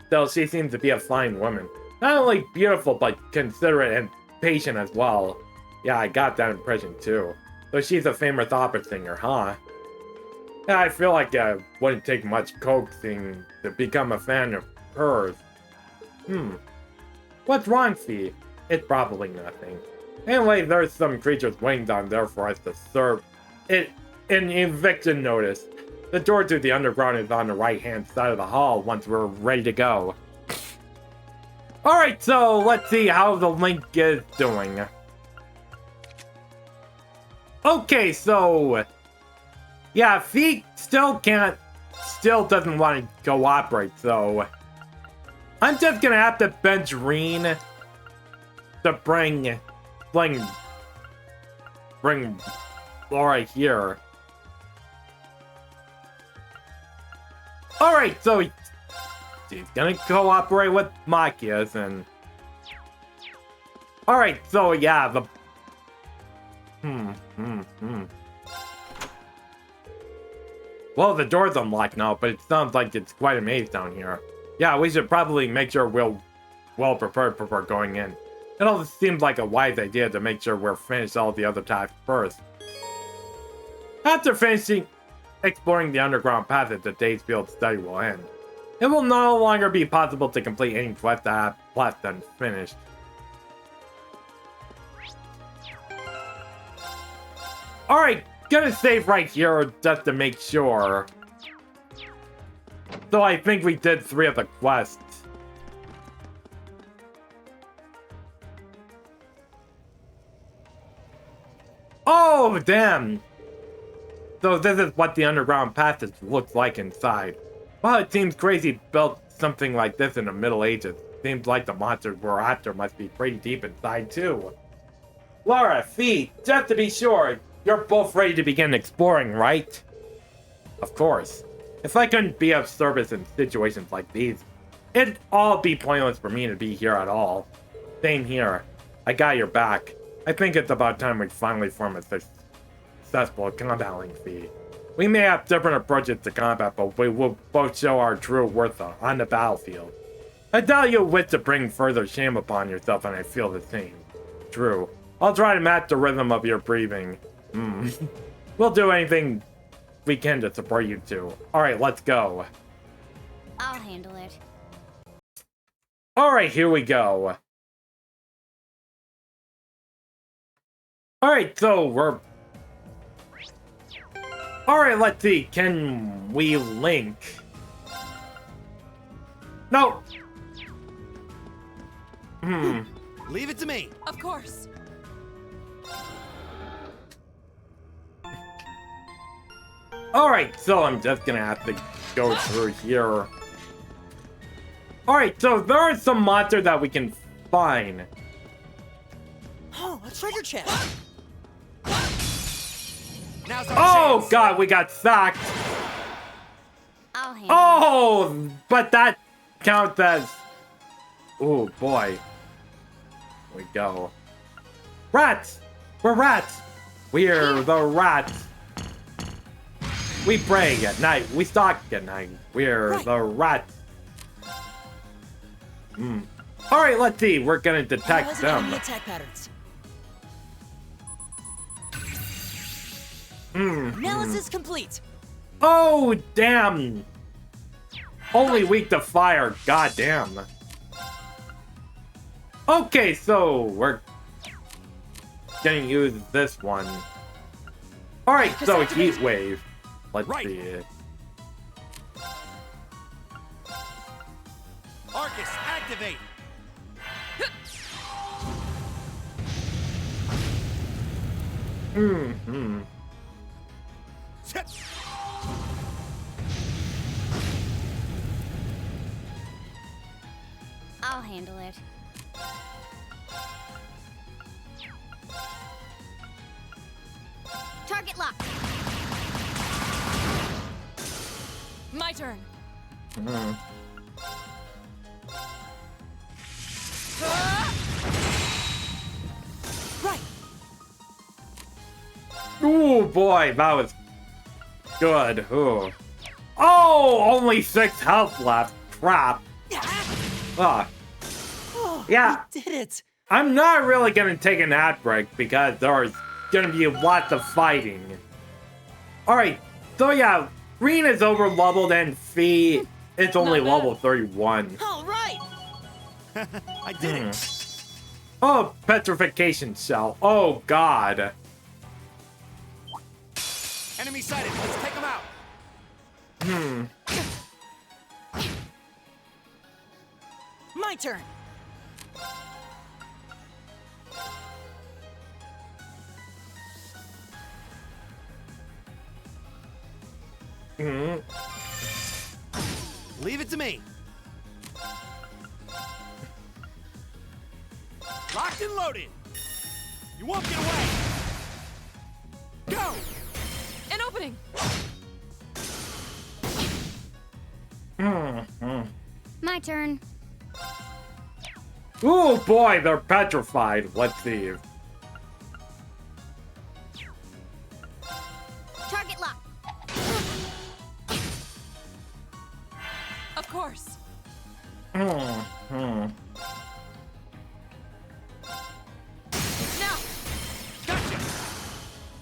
Though she seems to be a fine woman. Not only beautiful, but considerate and patient as well. Yeah, I got that impression too. So she's a famous opera singer, huh? Yeah, I feel like it wouldn't take much coaxing to become a fan of hers. What's wrong, Fee? It's probably nothing. Anyway, there's some creatures waiting down there for us to serve it an eviction notice. The door to the underground is on the right-hand side of the hall once we're ready to go. Alright, so let's see how the Link is doing. Okay, so... yeah, Fee still doesn't want to cooperate, so... I'm just gonna have to bench Reen to bring Laura here. Alright, so he's gonna cooperate with Machias and... alright, so yeah, the... Well, the door's unlocked now, but it sounds like it's quite a maze down here. Yeah, we should probably make sure we're well prepared before going in. It all seems like a wise idea to make sure we're finished all the other tasks first. After finishing exploring the underground passage, the day's field study will end. It will no longer be possible to complete any quest that have left unfinished. Alright, gonna save right here just to make sure. So I think we did 3 of the quests. Oh, damn! So this is what the underground passage looks like inside. Well, it seems crazy built something like this in the Middle Ages. Seems like the monsters we're after must be pretty deep inside too. Laura, Fee, just to be sure, you're both ready to begin exploring, right? Of course. If I couldn't be of service in situations like these, it'd all be pointless for me to be here at all. Same here. I got your back. I think it's about time we finally form a successful combating Fee. We may have different approaches to combat, but we will both show our true worth on the battlefield. I doubt you'll wish to bring further shame upon yourself, and I feel the same. True. I'll try to match the rhythm of your breathing. We'll do anything we can to support you two. Alright, let's go. I'll handle it. Alright, here we go. Alright, so we're... alright, let's see. Can we link? No! Leave it to me. Of course. Alright, so I'm just gonna have to go through here. Alright, so there are some monsters that we can find. Oh, a treasure chest. Now's our Oh chance. god, we got sacked. I'll handle it. Oh, but that counts as... oh boy. we go. Rats! We're rats! We're the rats! We pray at night. We stalk at night. We're the rats. Alright, let's see. We're gonna detect Analyzing them. enemy attack patterns. Analysis complete. Oh, damn! Only weak to fire. God damn. Okay, so we're gonna use this one. Alright, so heat wave. Let's see it. Arcus, activate. I'll handle it. Target locked. My turn. Right. Ooh, boy, that was good. Ooh. Oh, only 6 health left. Crap. Ah. Oh, Yeah. we did it. I'm not really gonna take an ad break because there's gonna be lots of fighting. Alright, so yeah, Green is over leveled and Fee is only Not bad. level 31. All right. I did it. Oh, petrification cell. Oh god. Enemy sighted. Let's take them out. My turn. Leave it to me. Locked and loaded. You won't get away. Go. An opening. My turn. Ooh boy, they're petrified. Let's see. Target locked. Of course. Now. Gotcha.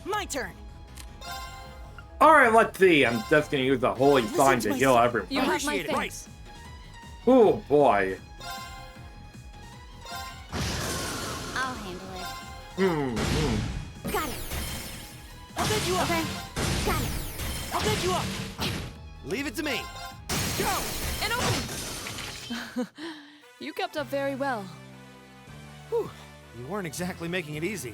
My turn. Alright, let's see. I'm just gonna use the holy Listen sign to to my heal son. everyone. You have my Appreciate it. thanks. Ooh boy. I'll handle it. Got it. I'll bed you up. Okay. Got it. I'll bed you up. Leave it to me. Go. An opening. You kept up very well. Whew. You weren't exactly making it easy.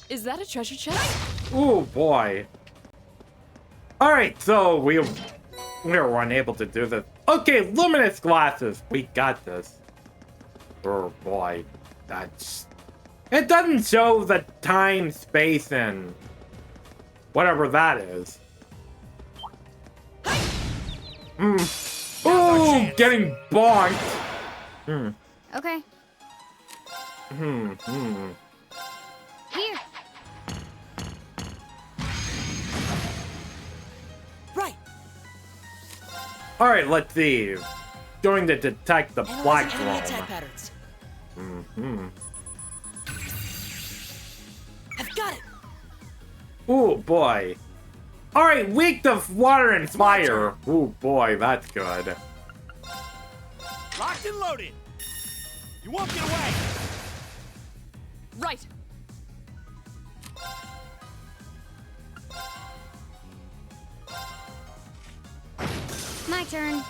Is that a treasure chest? Ooh boy. Alright, so we were unable to do this. Okay, luminous glasses. We got this. Oh boy. That's... It doesn't show the time, space, and whatever that is. Ooh, getting bonked. Okay. Here. Right. Alright, let's see. Going to detect the black Analyzing enemy attack drone. patterns. I've got it. Ooh boy. Alright, weak to water and fire. Ooh boy, that's good. Locked and loaded. You won't get away. Right. My turn.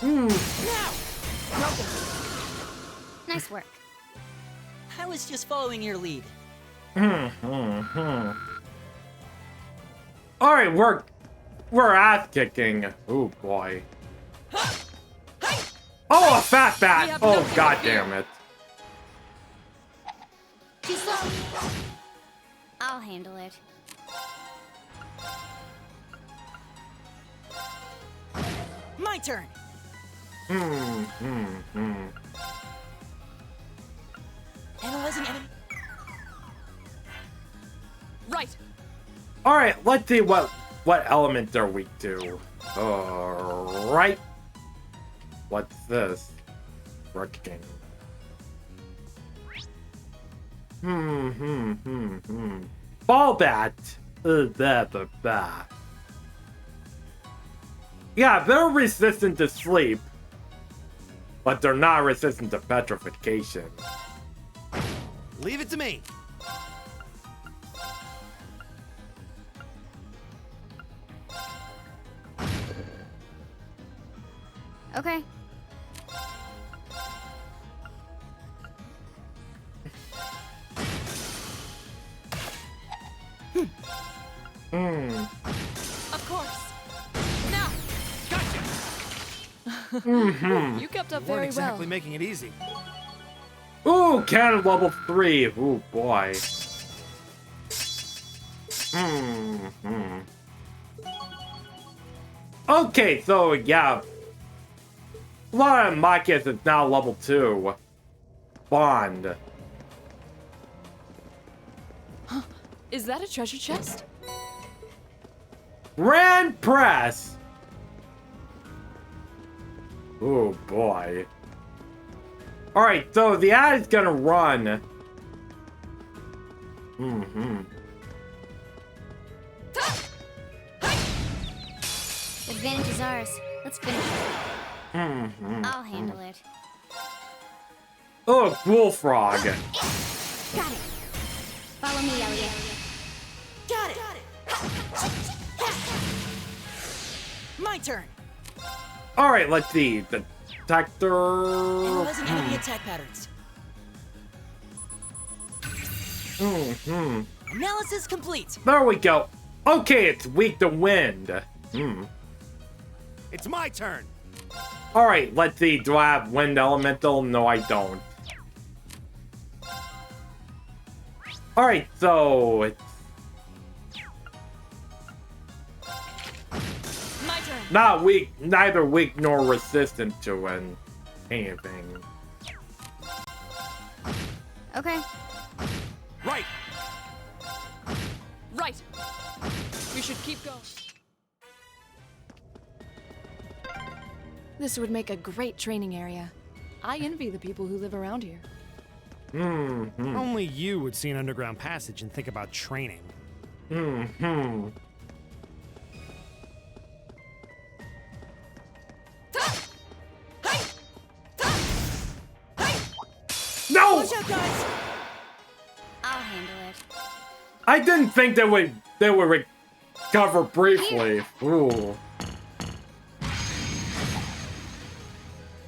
Now. Nice work. I was just following your lead. Alright, we're ass kicking. Ooh boy. Oh, a fat We bat! have Oh nothing god to fear. damn it. Too slow. I'll handle it. My turn. Analyzing enemy. Right. All right, let's see what element they're weak to. All right. What's this? Working. Ball bat. Yeah, they're resistant to sleep, but they're not resistant to petrification. Leave it to me. Okay. Of course. Now. Gotcha. You kept up You weren't very exactly well. making it easy. Ooh, cannon level 3. Ooh, boy. Okay, so yeah. A lot of Machias is now level 2. Bond. Is that a treasure chest? Grand Press! Oh boy. Alright, so the ad is gonna run. Advantage is ours. Let's finish it. I'll handle it. Oh, bullfrog. Got it. Follow me, Elliot. Got it. My turn. Alright, let's see. The detector. Analyzing enemy attack patterns. Analysis complete. There we go. Okay, it's weak to wind. It's my turn. Alright, let's see. Do I have wind elemental? No, I don't. Alright, so it's My turn. not weak, neither weak nor resistant to anything. Okay. Right. Right. We should keep going. This would make a great training area. I envy the people who live around here. Only you would see an underground passage and think about training. No! Watch out, guys. I'll handle it. I didn't think they would recover briefly. Ooh.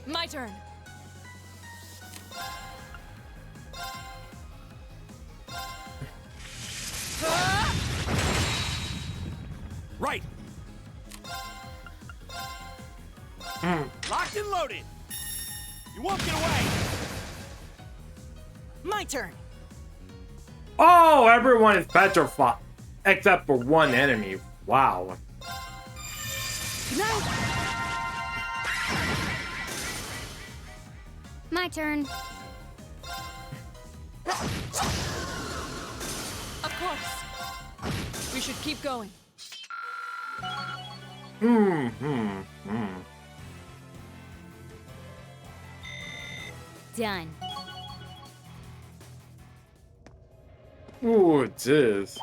My turn. Right. Locked and loaded. You won't get away. My turn. Oh, everyone is petrified except for one enemy. Wow. Good night. My turn. Of course. We should keep going. Done. Ooh, it is.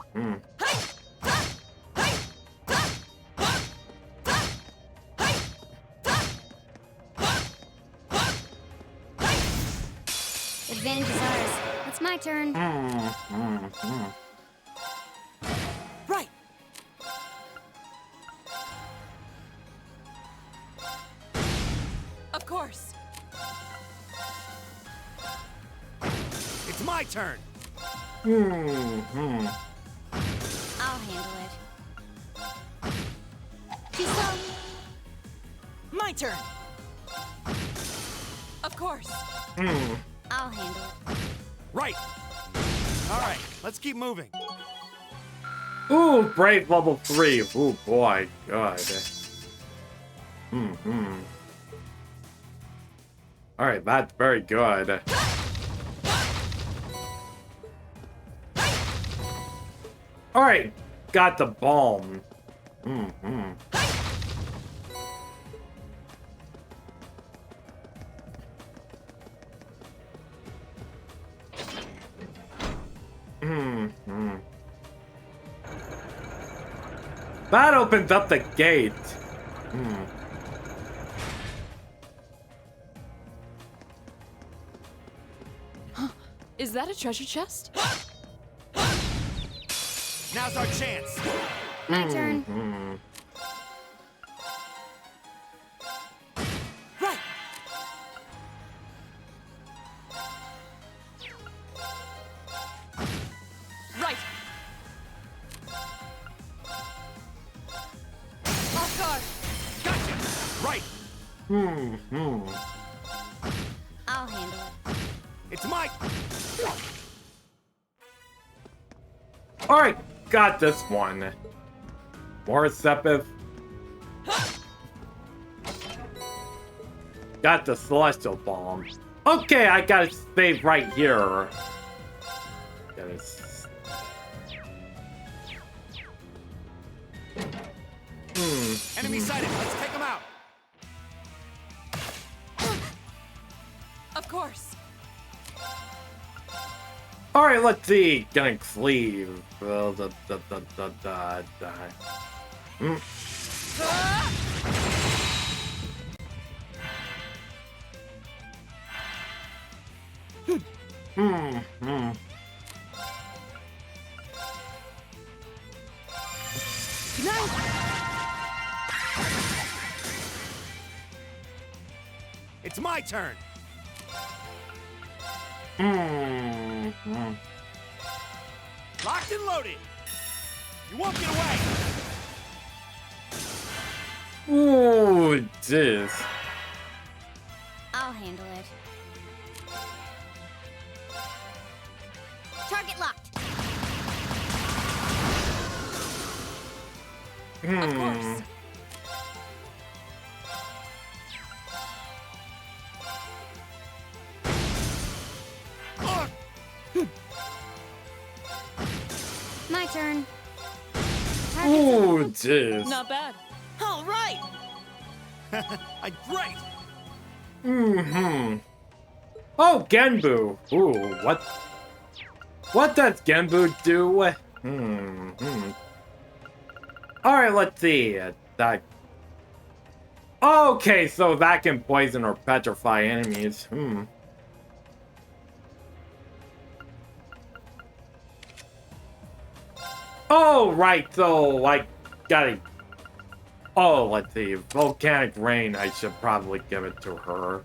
Advantage is ours. It's my turn. Right. Of course. It's my turn. I'll handle it. Too slow. My turn. Of course. I'll handle it. Right. All right, let's keep moving. Ooh, brave level 3. Ooh, boy. God. Alright, that's very good. Alright, got the bomb. That opens up the gate. Is that a treasure chest? Now's our chance. My turn. Right. Right. Off guard. Gotcha. Right. I'll handle it. It's my. Alright, got this one. More receptive. Got the celestial bomb. Okay, I gotta stay right here. Enemy sighted. Let's take him out. Of course. Alright, let's see. Gonna cleave. It's my turn. Locked and loaded. You won't get away. Ooh, jeez. I'll handle it. Target locked. Of course. My turn. Ooh, jeez. Not bad. All right. Great. Oh, Genbu. Ooh, what? What does Genbu do? Alright, let's see. That. Okay, so that can poison or petrify enemies. Oh, right, so I gotta. Oh, let's see. Volcanic Rain, I should probably give it to her.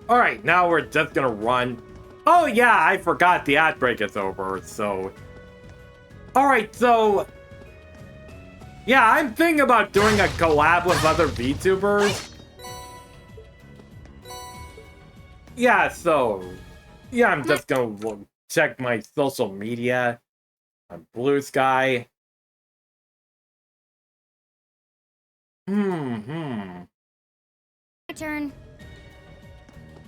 Alright, now we're just gonna run. Oh yeah, I forgot the outbreak is over, so... Alright, so... Yeah, I'm thinking about doing a collab with other VTubers. Yeah, so... Yeah, I'm just gonna check my social media on Blue Sky. My turn.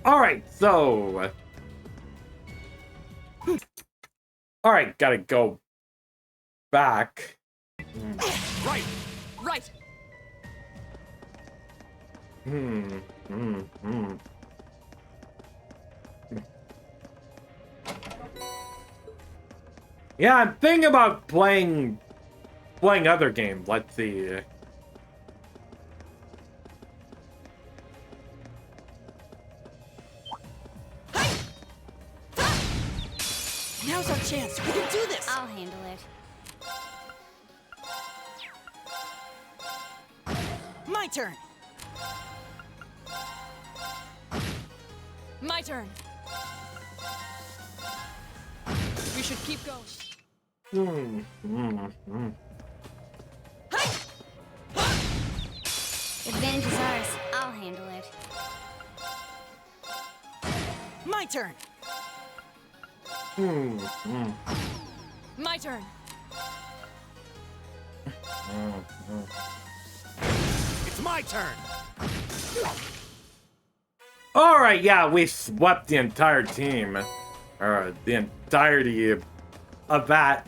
Alright, so... Alright, gotta go back. Right. Right. Yeah, I'm thinking about playing other games. Let's see. Now's our chance. We can do this. I'll handle it. My turn. My turn. We should keep going. Advantage is ours. I'll handle it. My turn. My turn. It's my turn. Alright, yeah, we swept the entire team. Or the entirety of that.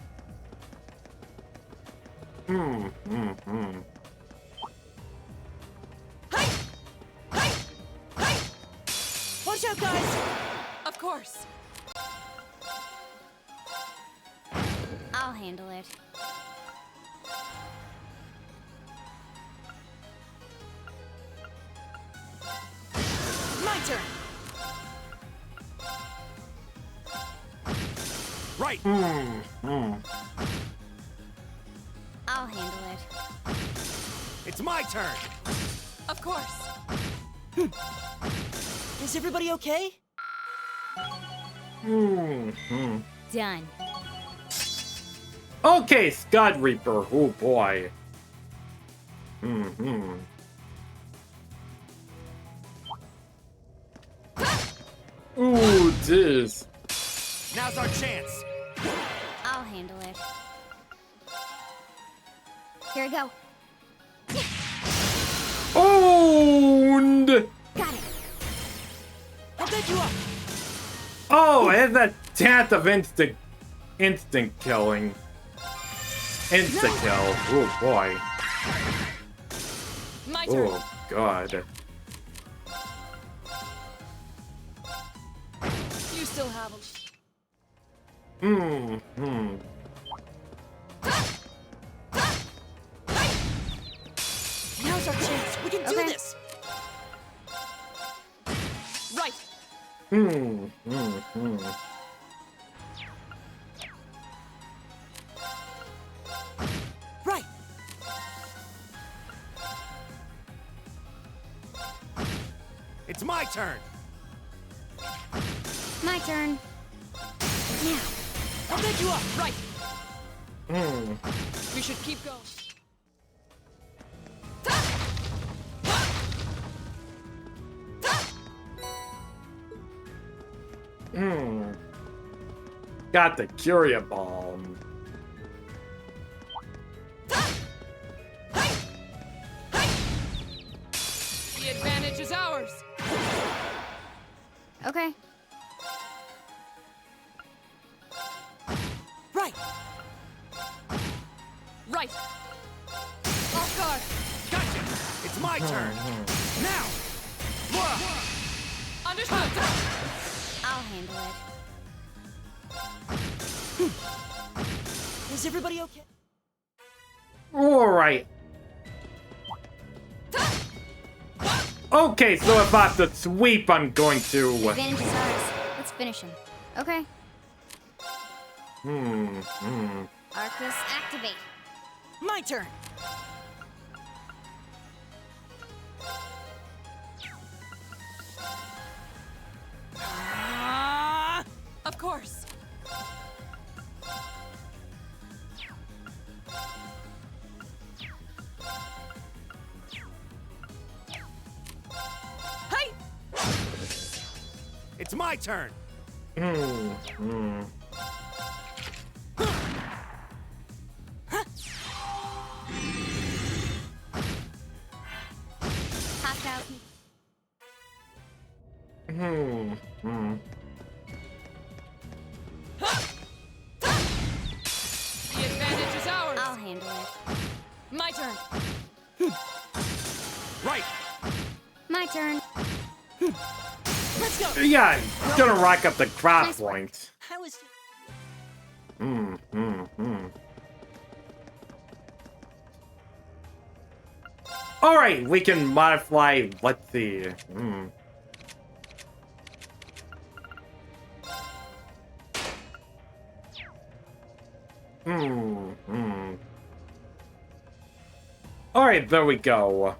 Watch out, guys. Of course. I'll handle it. My turn. Right. I'll handle it. It's my turn. Of course. Is everybody okay? Done. Okay, Scud Reaper. Oh boy. Ooh, jeez. Now's our chance. I'll handle it. Here we go. Owned! Got it. I'll pick you up. Oh, and the chance of instant killing. Insta kill. Oh boy. My turn. Oh god. You still have them. Now's our chance. We can do Okay. this. Right. Right. It's my turn. My turn. Now. I'll pick you up. Right. We should keep going. Got the Curia Bomb. The advantage is ours. Okay. Right. Right. Off guard. Gotcha. It's my turn. Now. Understood. I'll handle it. Is everybody okay? Alright. Okay, so if I have to sweep, I'm going to... Advantage is ours. Let's finish him. Okay. Arcus, activate. My turn. Of course. Hey! It's my turn. Hostile. The advantage is ours. I'll handle it. My turn. Right. My turn. Let's go. Yeah, I'm gonna rack up the crop Nice work. points. How is Alright, we can modify, let's see. Alright, there we go.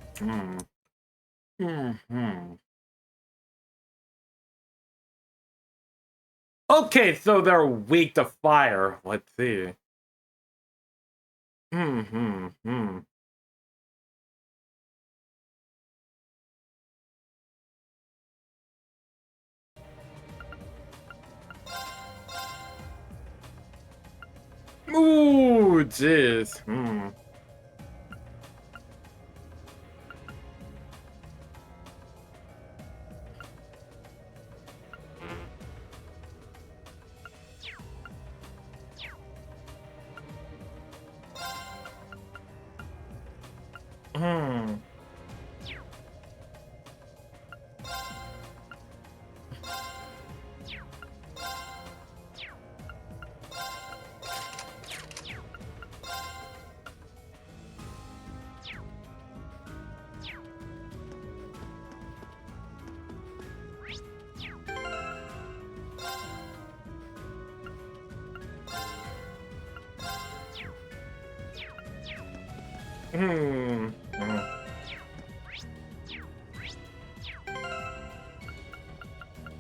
Okay, so they're weak to fire. Let's see. Ooh, jeez.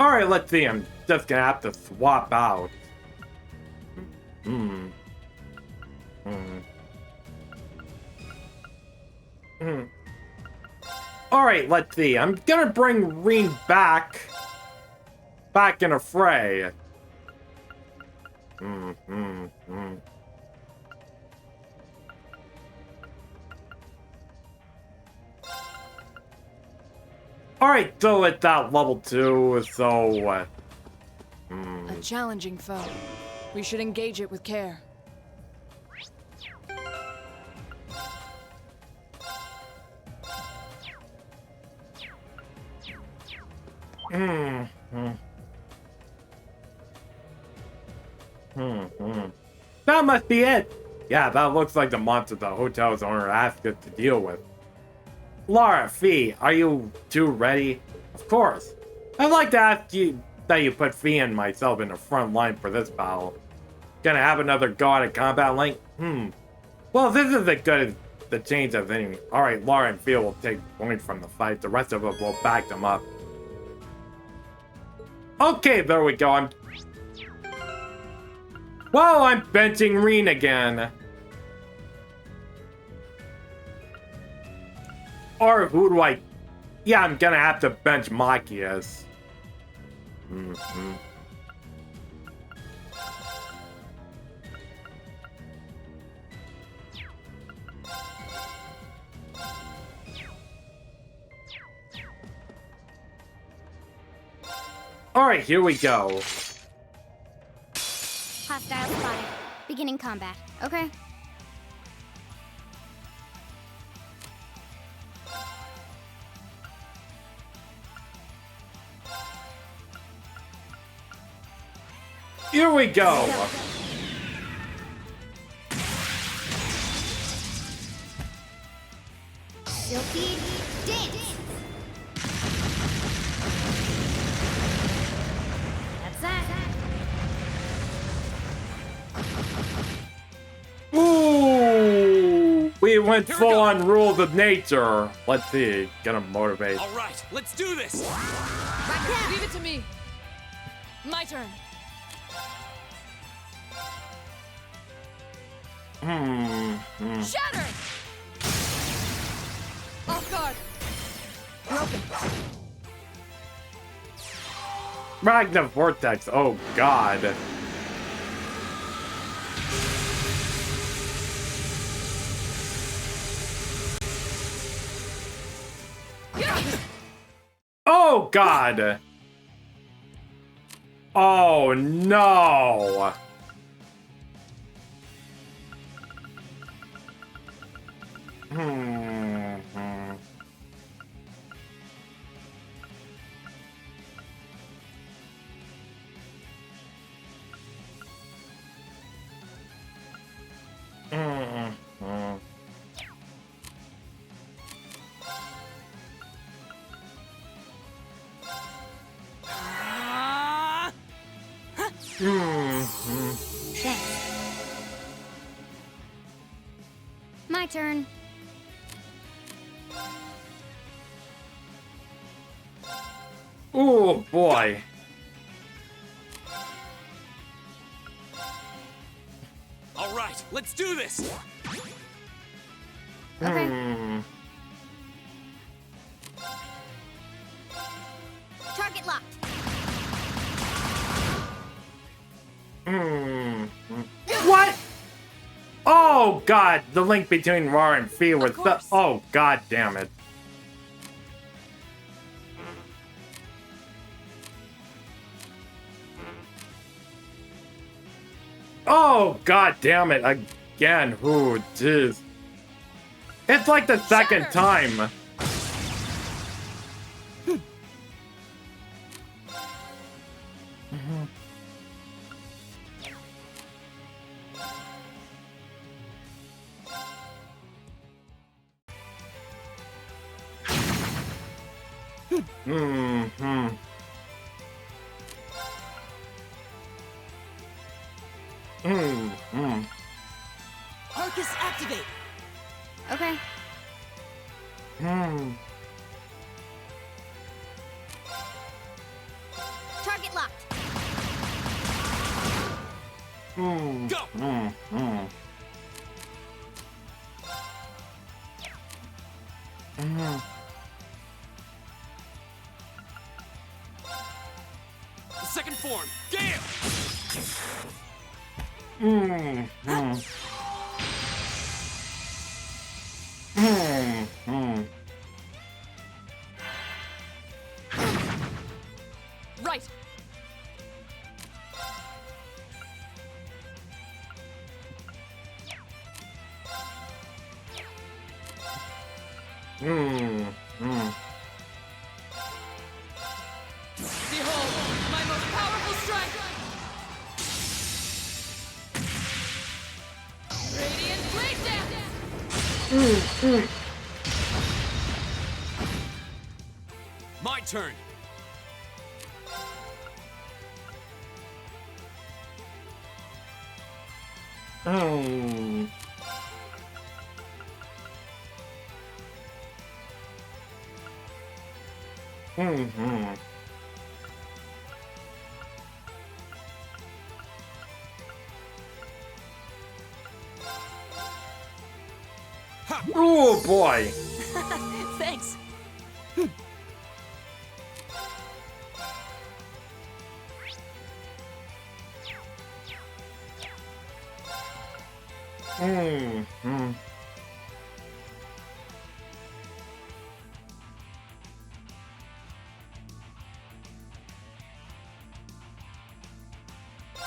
Alright, let's see. I'm just gonna have to swap out. Alright, let's see. I'm gonna bring Reen back in a fray. Alright, so it's at level 2, so... A challenging foe. We should engage it with care. That must be it. Yeah, that looks like the monster the hotel's owner asked us to deal with. Laura, Fee, are you two ready? Of course. I'd like to ask you that you put Fee and myself in the front line for this battle. Gonna have another go at a combat link? Well, this is as good as the change of any. Alright, Laura and Fee will take point from the fight. The rest of us will back them up. Okay, there we go. I'm benching Reen again. Or who do I... Yeah, I'm gonna have to bench Machias. Alright, here we go. Hostile spotted. Beginning combat. Okay. Here we go. Silky dance. That's that. Ooh! We went full on rules of nature. Let's see. Gonna motivate. All right, let's do this. Leave it to me. My turn. Shatter! Off guard. Broken. Magna Vortex. Oh, God. Oh, God. Oh, no. Thanks. My turn. Oh boy. All right, let's do this. Okay. Target locked. What? Oh god, the link between Raw and Fee was the. Oh god damn it. Oh god damn it again. Ooh, jeez. It's like the second time. Arcus activate. Okay. Target locked. Go. Second form, Gale. Right. Behold, my most powerful strike! Radiant blade dance! My turn. Oh boy. Thanks.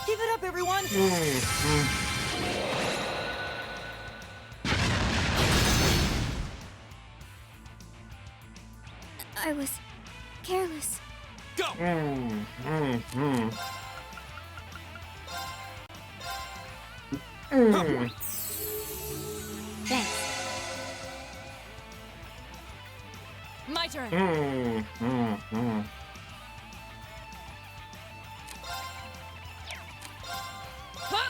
Give it up, everyone! I was careless. Go. Thanks. My turn. Huh?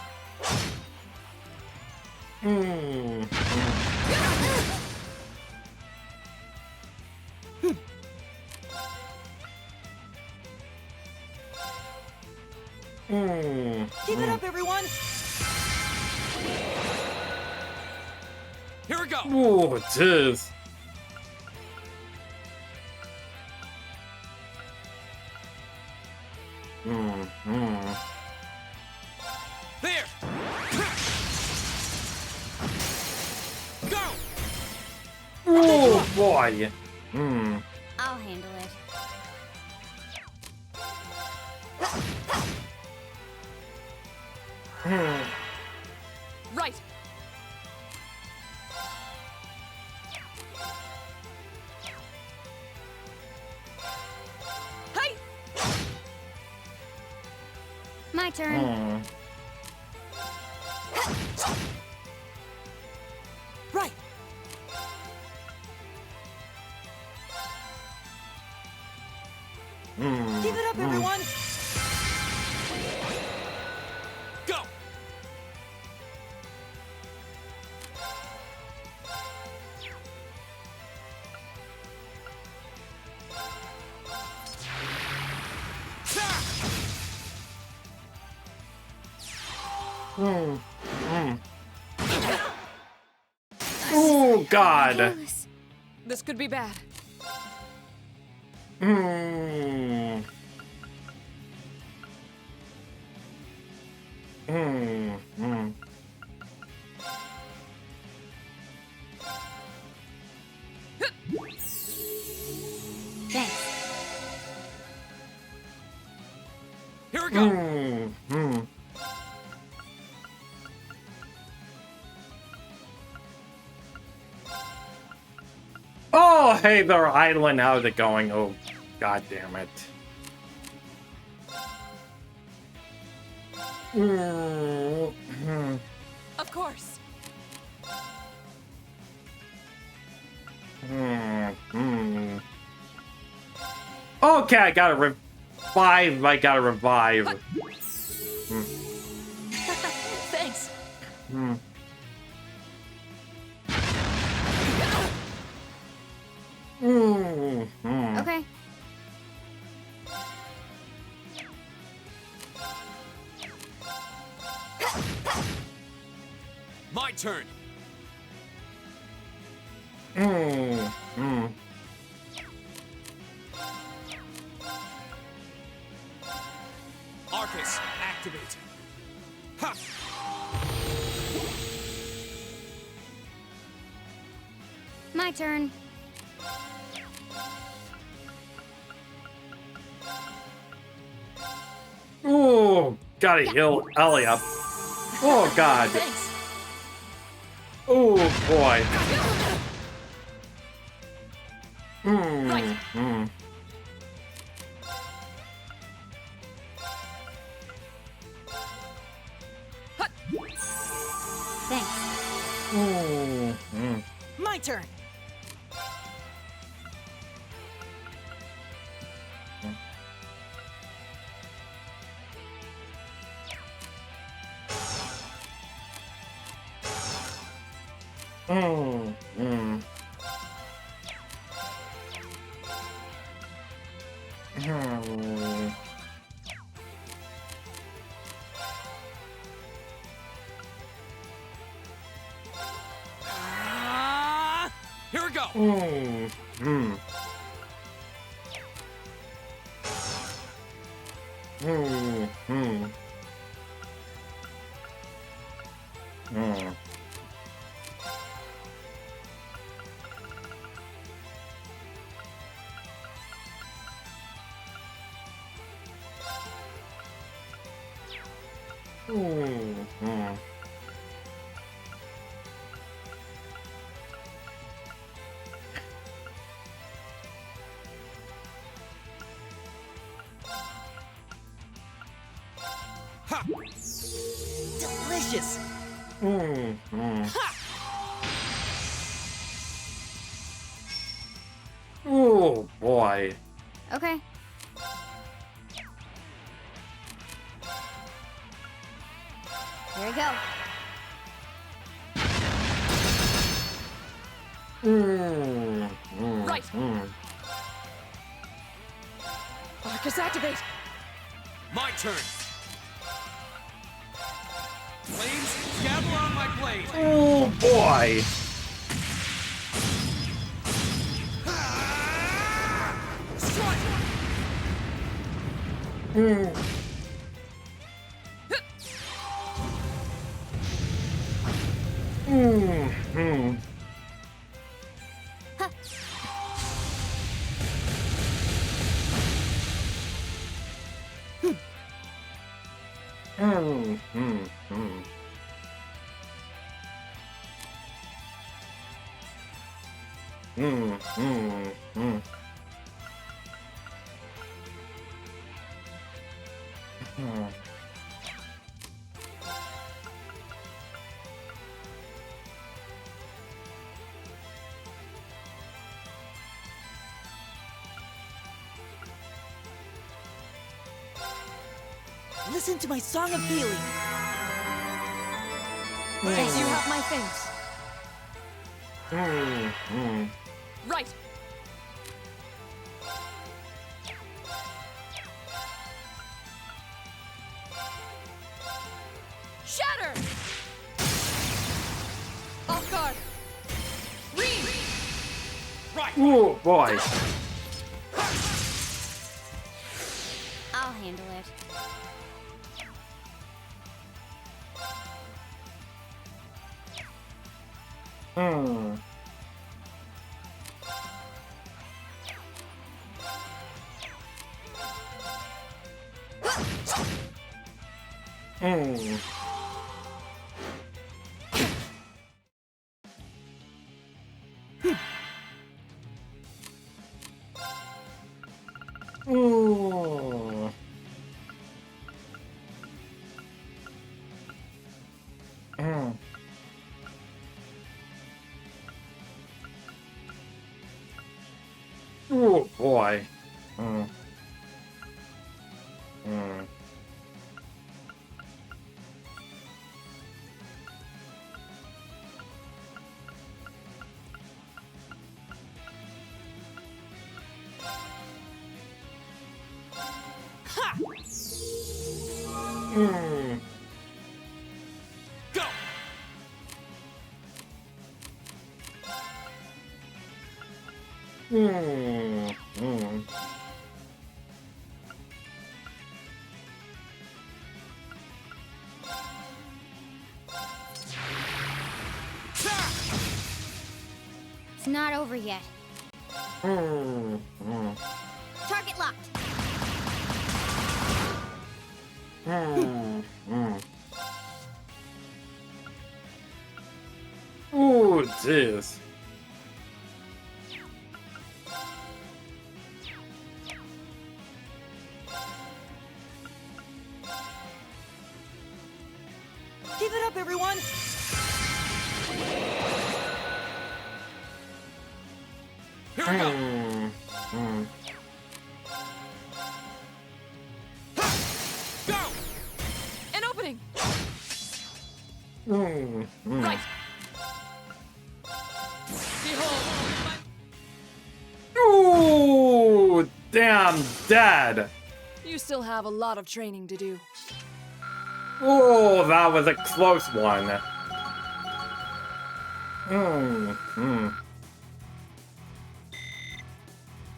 Give it up, everyone! Here we go. Oh, jeez. There. Go. Oh boy. I'll handle it. Right. Hey! My turn. Right. Give it up, everyone! Go. Oh, God. Careless. This could be bad. Hmm. Hmm. Hmm. Thanks. Here we go. Hmm. Oh, hey there, Island. How's it going? Oh, God damn it. Hmm. Of course. Hmm. Okay, I gotta revive. I gotta revive. Thanks. Hmm. Hmm. Okay. My turn. Hmm. Arcus, activate. Ha! My turn. Oh, gotta heal Ellie up. Oh, God. Thanks. Oh, boy. Right. Hmm. Thanks. Hmm. My turn. Hmm. Here we go. Hmm. Ha! Delicious. Oh, boy. Okay. Here we go. Right. Arcus, activate. My turn. Flames, gather on my blade. Oh, boy. Strike! Listen to my song of healing. Thanks. You have my thanks. Right. Shatter. Ooh, boy. I'll handle it. Hmm. Hmm. Ooh. Hmm. Ooh, boy. Hmm. Hmm. Hmm. Go! Hmm. Hmm. It's not over yet. Hmm. Hmm. Target locked. Hmm. Hmm. Ooh, jeez. Give it up, everyone! Here we go! Hmm. Hmm. Go! An opening! Hmm. Hmm. Right! Behold, Ooh, damn, dead. You still have a lot of training to do. Oh, that was a close one. Hmm. Hmm.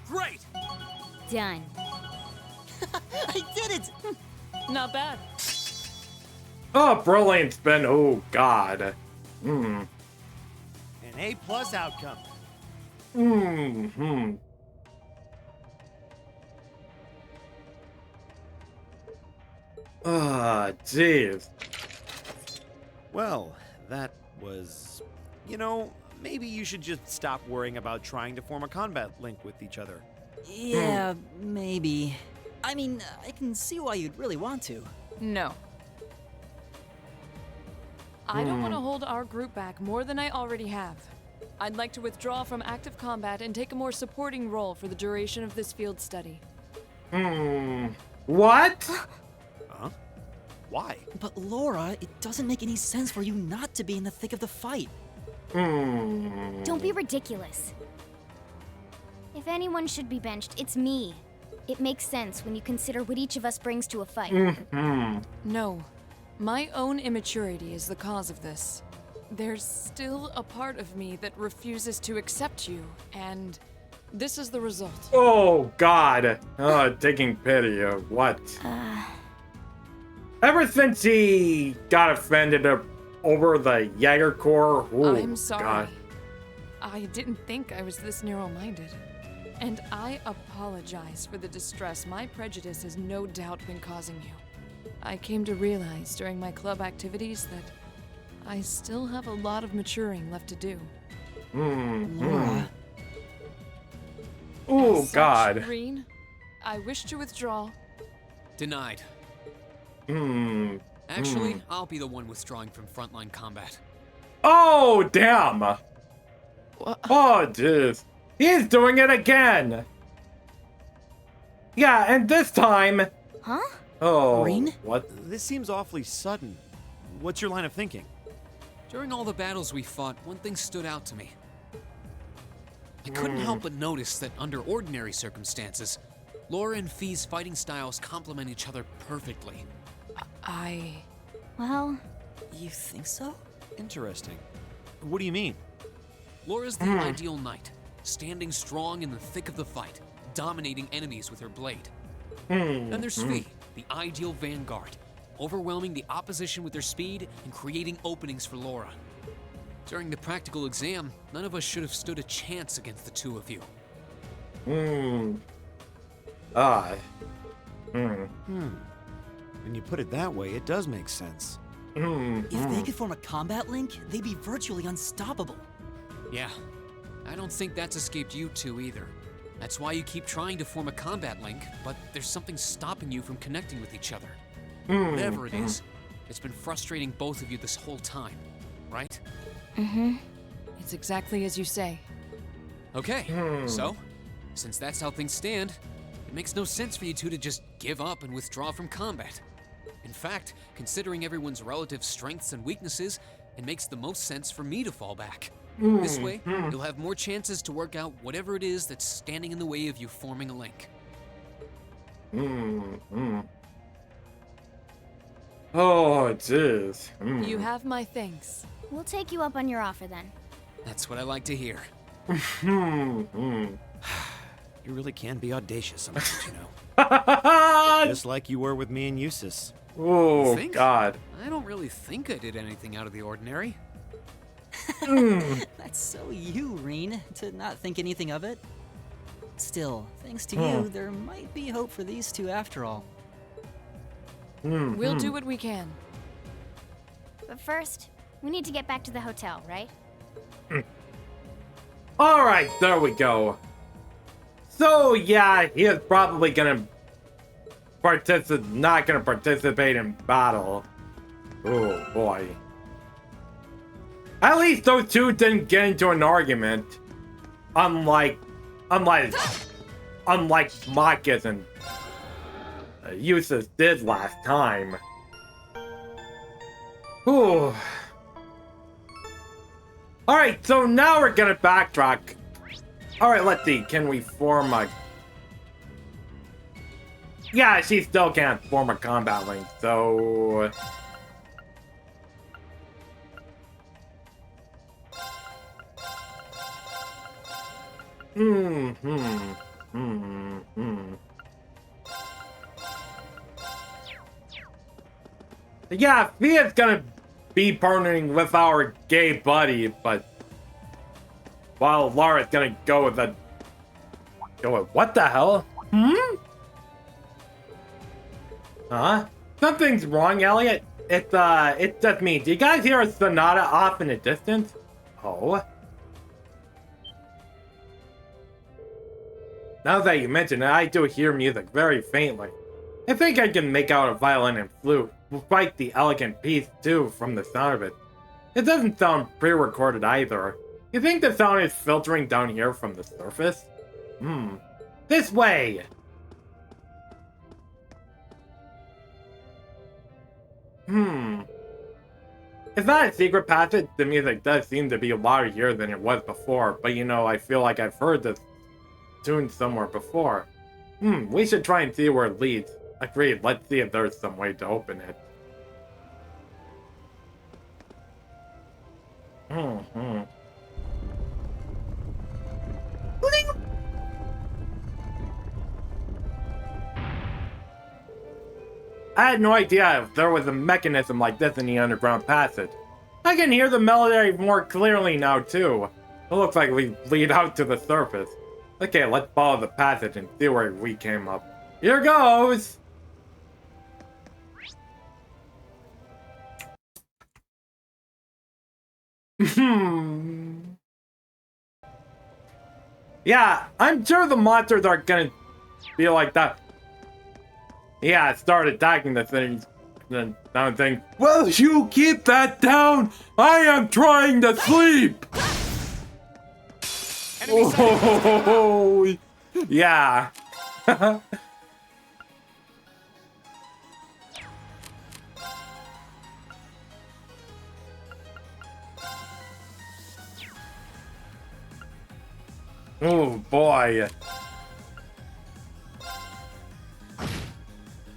Great! Done. I did it! Not bad. Oh, brilliant spin. Oh, God. Hmm. An A+ outcome. Hmm. Hmm. Ah, jeez. Well, that was... You know, maybe you should just stop worrying about trying to form a combat link with each other. Yeah, maybe. I mean, I can see why you'd really want to. No. I don't want to hold our group back more than I already have. I'd like to withdraw from active combat and take a more supporting role for the duration of this field study. Hmm. What? Huh? Why? But Laura, it doesn't make any sense for you not to be in the thick of the fight. Hmm. Don't be ridiculous. If anyone should be benched, it's me. It makes sense when you consider what each of us brings to a fight. Hmm. No. My own immaturity is the cause of this. There's still a part of me that refuses to accept you, and this is the result. Oh, God. Oh, taking pity of what? Ever since he got offended over the Jaeger Corps, ooh, I'm sorry. God. I didn't think I was this narrow-minded. And I apologize for the distress my prejudice has no doubt been causing you. I came to realize during my club activities that I still have a lot of maturing left to do. Laura, Oh, As such, God. Green, I wish to withdraw. Denied. Hmm. Actually, I'll be the one withdrawing from frontline combat. Oh, damn. Oh, jeez. He's doing it again. Yeah, and this time... Huh? Oh, Green? what? This seems awfully sudden. What's your line of thinking? During all the battles we fought, one thing stood out to me. I couldn't help but notice that under ordinary circumstances, Laura and Fee's fighting styles complement each other perfectly. Well, you think so? Interesting. What do you mean? Laura's the ideal knight, standing strong in the thick of the fight, dominating enemies with her blade. Then there's Svi, the ideal vanguard, overwhelming the opposition with her speed and creating openings for Laura. During the practical exam, none of us should have stood a chance against the two of you. When you put it that way, it does make sense. If they could form a combat link, they'd be virtually unstoppable. Yeah, I don't think that's escaped you two either. That's why you keep trying to form a combat link, but there's something stopping you from connecting with each other. Whatever it is, it's been frustrating both of you this whole time, right? It's exactly as you say. Okay, so, since that's how things stand, it makes no sense for you two to just give up and withdraw from combat. In fact, considering everyone's relative strengths and weaknesses, it makes the most sense for me to fall back. This way, you'll have more chances to work out whatever it is that's standing in the way of you forming a link. Oh, jeez. You have my thanks. We'll take you up on your offer then. That's what I like to hear. You really can be audacious sometimes, you know. Just like you were with me and Eustace. Oh, Think? God. I don't really think I did anything out of the ordinary. That's so you, Reen, to not think anything of it. Still, thanks to you, there might be hope for these two after all. We'll do what we can. But first, we need to get back to the hotel, right? All right, there we go. So yeah, he is probably gonna not gonna participate in battle. Oh boy. At least those two didn't get into an argument. Unlike Marcus and Eustace did last time. Ooh. Alright, so now we're gonna backtrack. Alright, let's see. Can we form a... Yeah, she still can't form a combat link, so... Yeah, Fia's gonna be partnering with our gay buddy, but... While Laura's gonna go with a... what the hell? Huh? Something's wrong, Elliot. It's just me. Do you guys hear a sonata off in the distance? Oh? Now that you mention it, I do hear music very faintly. I think I can make out a violin and flute, quite the elegant piece too from the sound of it. It doesn't sound pre-recorded either. You think the sound is filtering down here from the surface? This way! Is that a secret passage? The music does seem to be louder here than it was before, but you know, I feel like I've heard this tune somewhere before. We should try and see where it leads. Agreed, let's see if there's some way to open it. I had no idea if there was a mechanism like this in the underground passage. I can hear the melody more clearly now too. It looks like we lead out to the surface. Okay, let's follow the passage and see where we came up. Here goes! Yeah, I'm sure the monsters are gonna be like that. Yeah, start attacking the things. Then down thing. Well, you keep that down! I am trying to sleep! Oh, yeah. Oh boy.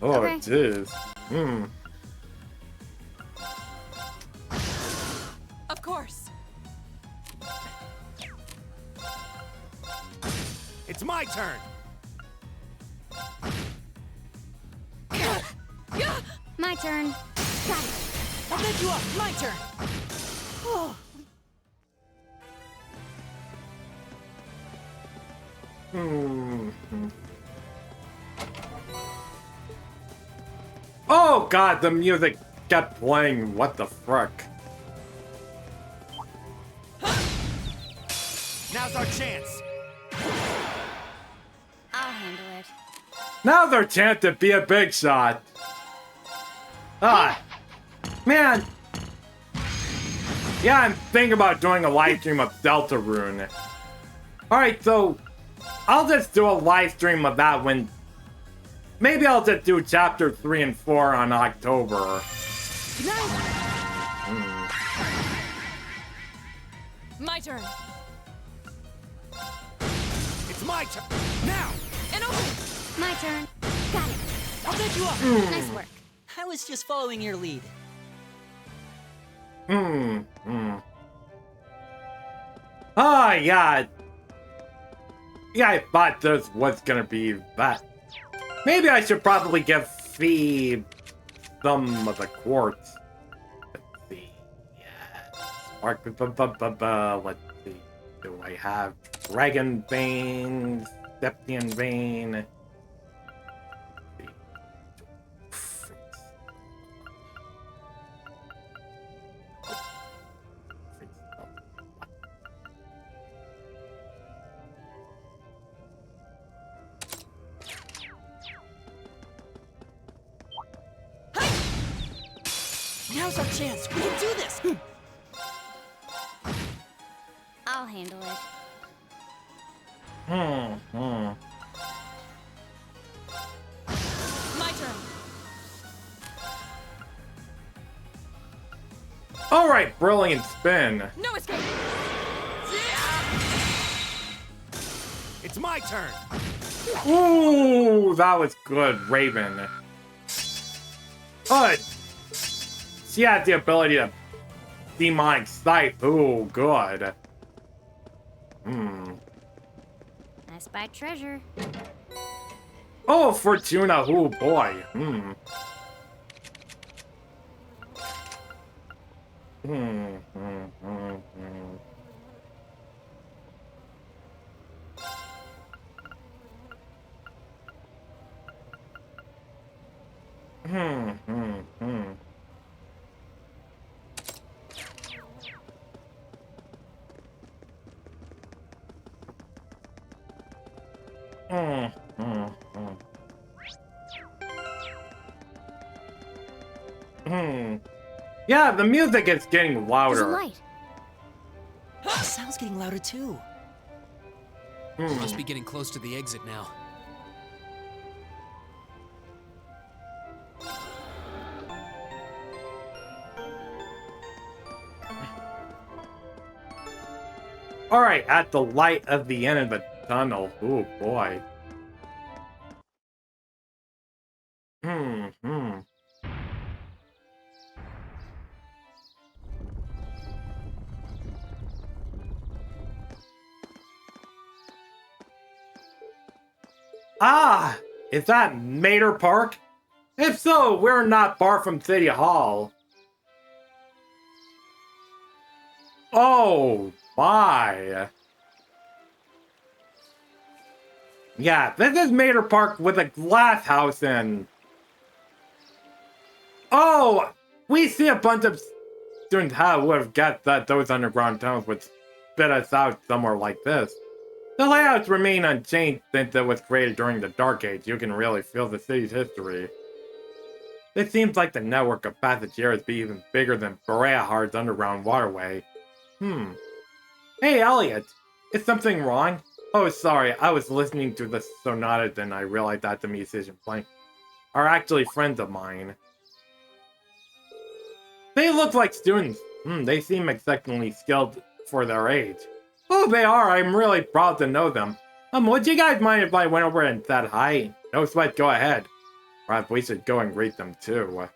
Oh, Okay. jeez. Of course. It's my turn. My turn. Got it. I'll make you up. My turn. Oh, Oh god, the music kept playing. What the frick? Now's our chance. I'll handle it. Now's their chance to be a big shot. Ah, man. Yeah, I'm thinking about doing a live stream of Deltarune. Alright, so I'll just do a live stream of that when... Maybe I'll just do chapter 3 and 4 on October. My turn. It's my turn. Now! And open. My turn. Got it. I'll make you up. Nice work. I was just following your lead. Ah, yeah. Yeah, I thought this was gonna be that. Maybe I should probably give Fee some of the quartz. Let's see. Yes. Let's see. Do I have Dragon Vein, Septian Vein? Let's see. Now's our chance. We can do this. I'll handle it. My turn. Alright, brilliant spin. No escape. It's my turn. Ooh, that was good, Raven. Good. She has the ability to demonic scythe. Ooh, good. I spy treasure. Oh, Fortuna. Ooh, boy. Yeah, the music is getting There's a louder. light. The sound's getting louder too. Must be getting close to the exit now. Alright, at the light of the end of the tunnel. Ooh, boy. Ah! Is that Mater Park? If so, we're not far from City Hall. Oh, my. Yeah, this is Mater Park with a glass house in. Oh, we see a bunch of students who would have guessed that those underground tunnels would spit us out somewhere like this. The layouts remain unchanged since it was created during the Dark Age. You can really feel the city's history. It seems like the network of passageers be even bigger than Berea-Hard's underground waterway. Hey, Elliot. Is something wrong? Oh, sorry. I was listening to the sonatas and I realized that the musicians playing are actually friends of mine. They look like students. They seem exceptionally skilled for their age. Oh, they are. I'm really proud to know them. Would you guys mind if I went over and said hi? No sweat, go ahead. Perhaps we should go and greet them too.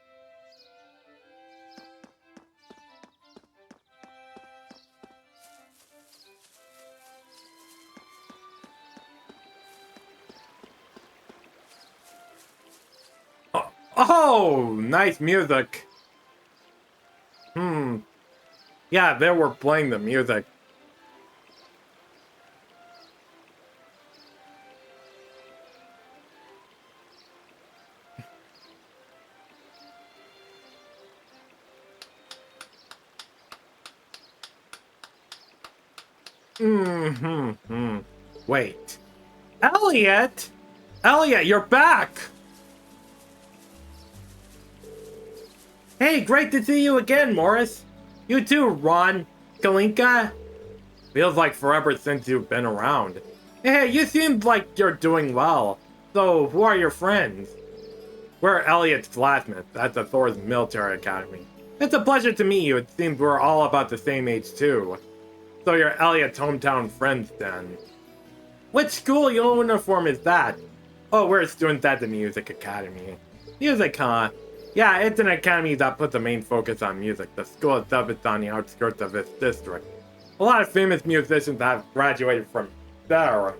Oh, nice music. Yeah, they were playing the music. Wait. Elliot? Elliot, you're back! Hey, great to see you again, Morris. You too, Ron. Kalinka. Feels like forever since you've been around. Hey, you seem like you're doing well. So, who are your friends? We're Elliot's classmates at the Thor's Military Academy. It's a pleasure to meet you. It seems we're all about the same age, too. So you're Elliot's hometown friends, then. Which school uniform is that? Oh, we're students at the Music Academy. Music, huh? Yeah, it's an academy that puts a main focus on music. The school itself is on the outskirts of its district. A lot of famous musicians have graduated from there.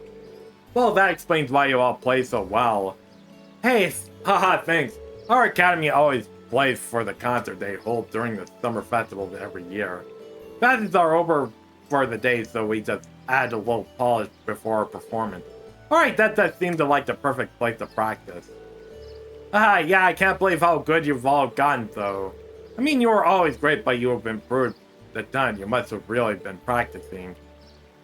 Well, that explains why you all play so well. Hey, haha, thanks. Our academy always plays for the concert they hold during the summer festivals every year. Classes are over for the day, so we just add a little polish before our performance. Alright, that does seem to like the perfect place to practice. Yeah, I can't believe how good you've all gotten, though. I mean, you were always great, but you have improved a ton. You must have really been practicing.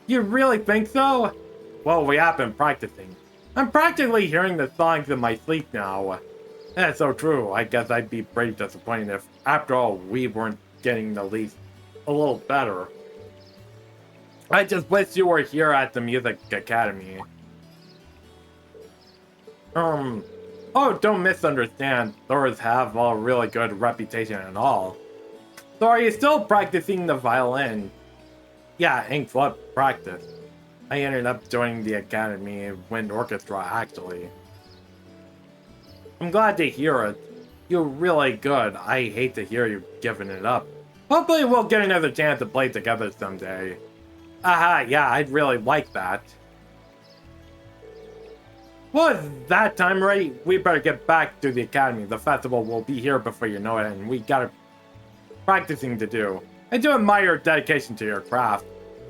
You really think so? Well, we have been practicing. I'm practically hearing the songs in my sleep now. That's so true. I guess I'd be pretty disappointed if, after all, we weren't getting at least a little better. I just wish you were here at the Music Academy. Oh, don't misunderstand. Thors have a really good reputation and all. So are you still practicing the violin? Yeah, in club practice. I ended up joining the Academy Wind Orchestra, actually. I'm glad to hear it. You're really good. I hate to hear you giving it up. Hopefully we'll get another chance to play together someday. Yeah, I'd really like that. Well, it's that time, right? We better get back to the academy. The festival will be here before you know it, and we got practicing to do. I do admire your dedication to your craft.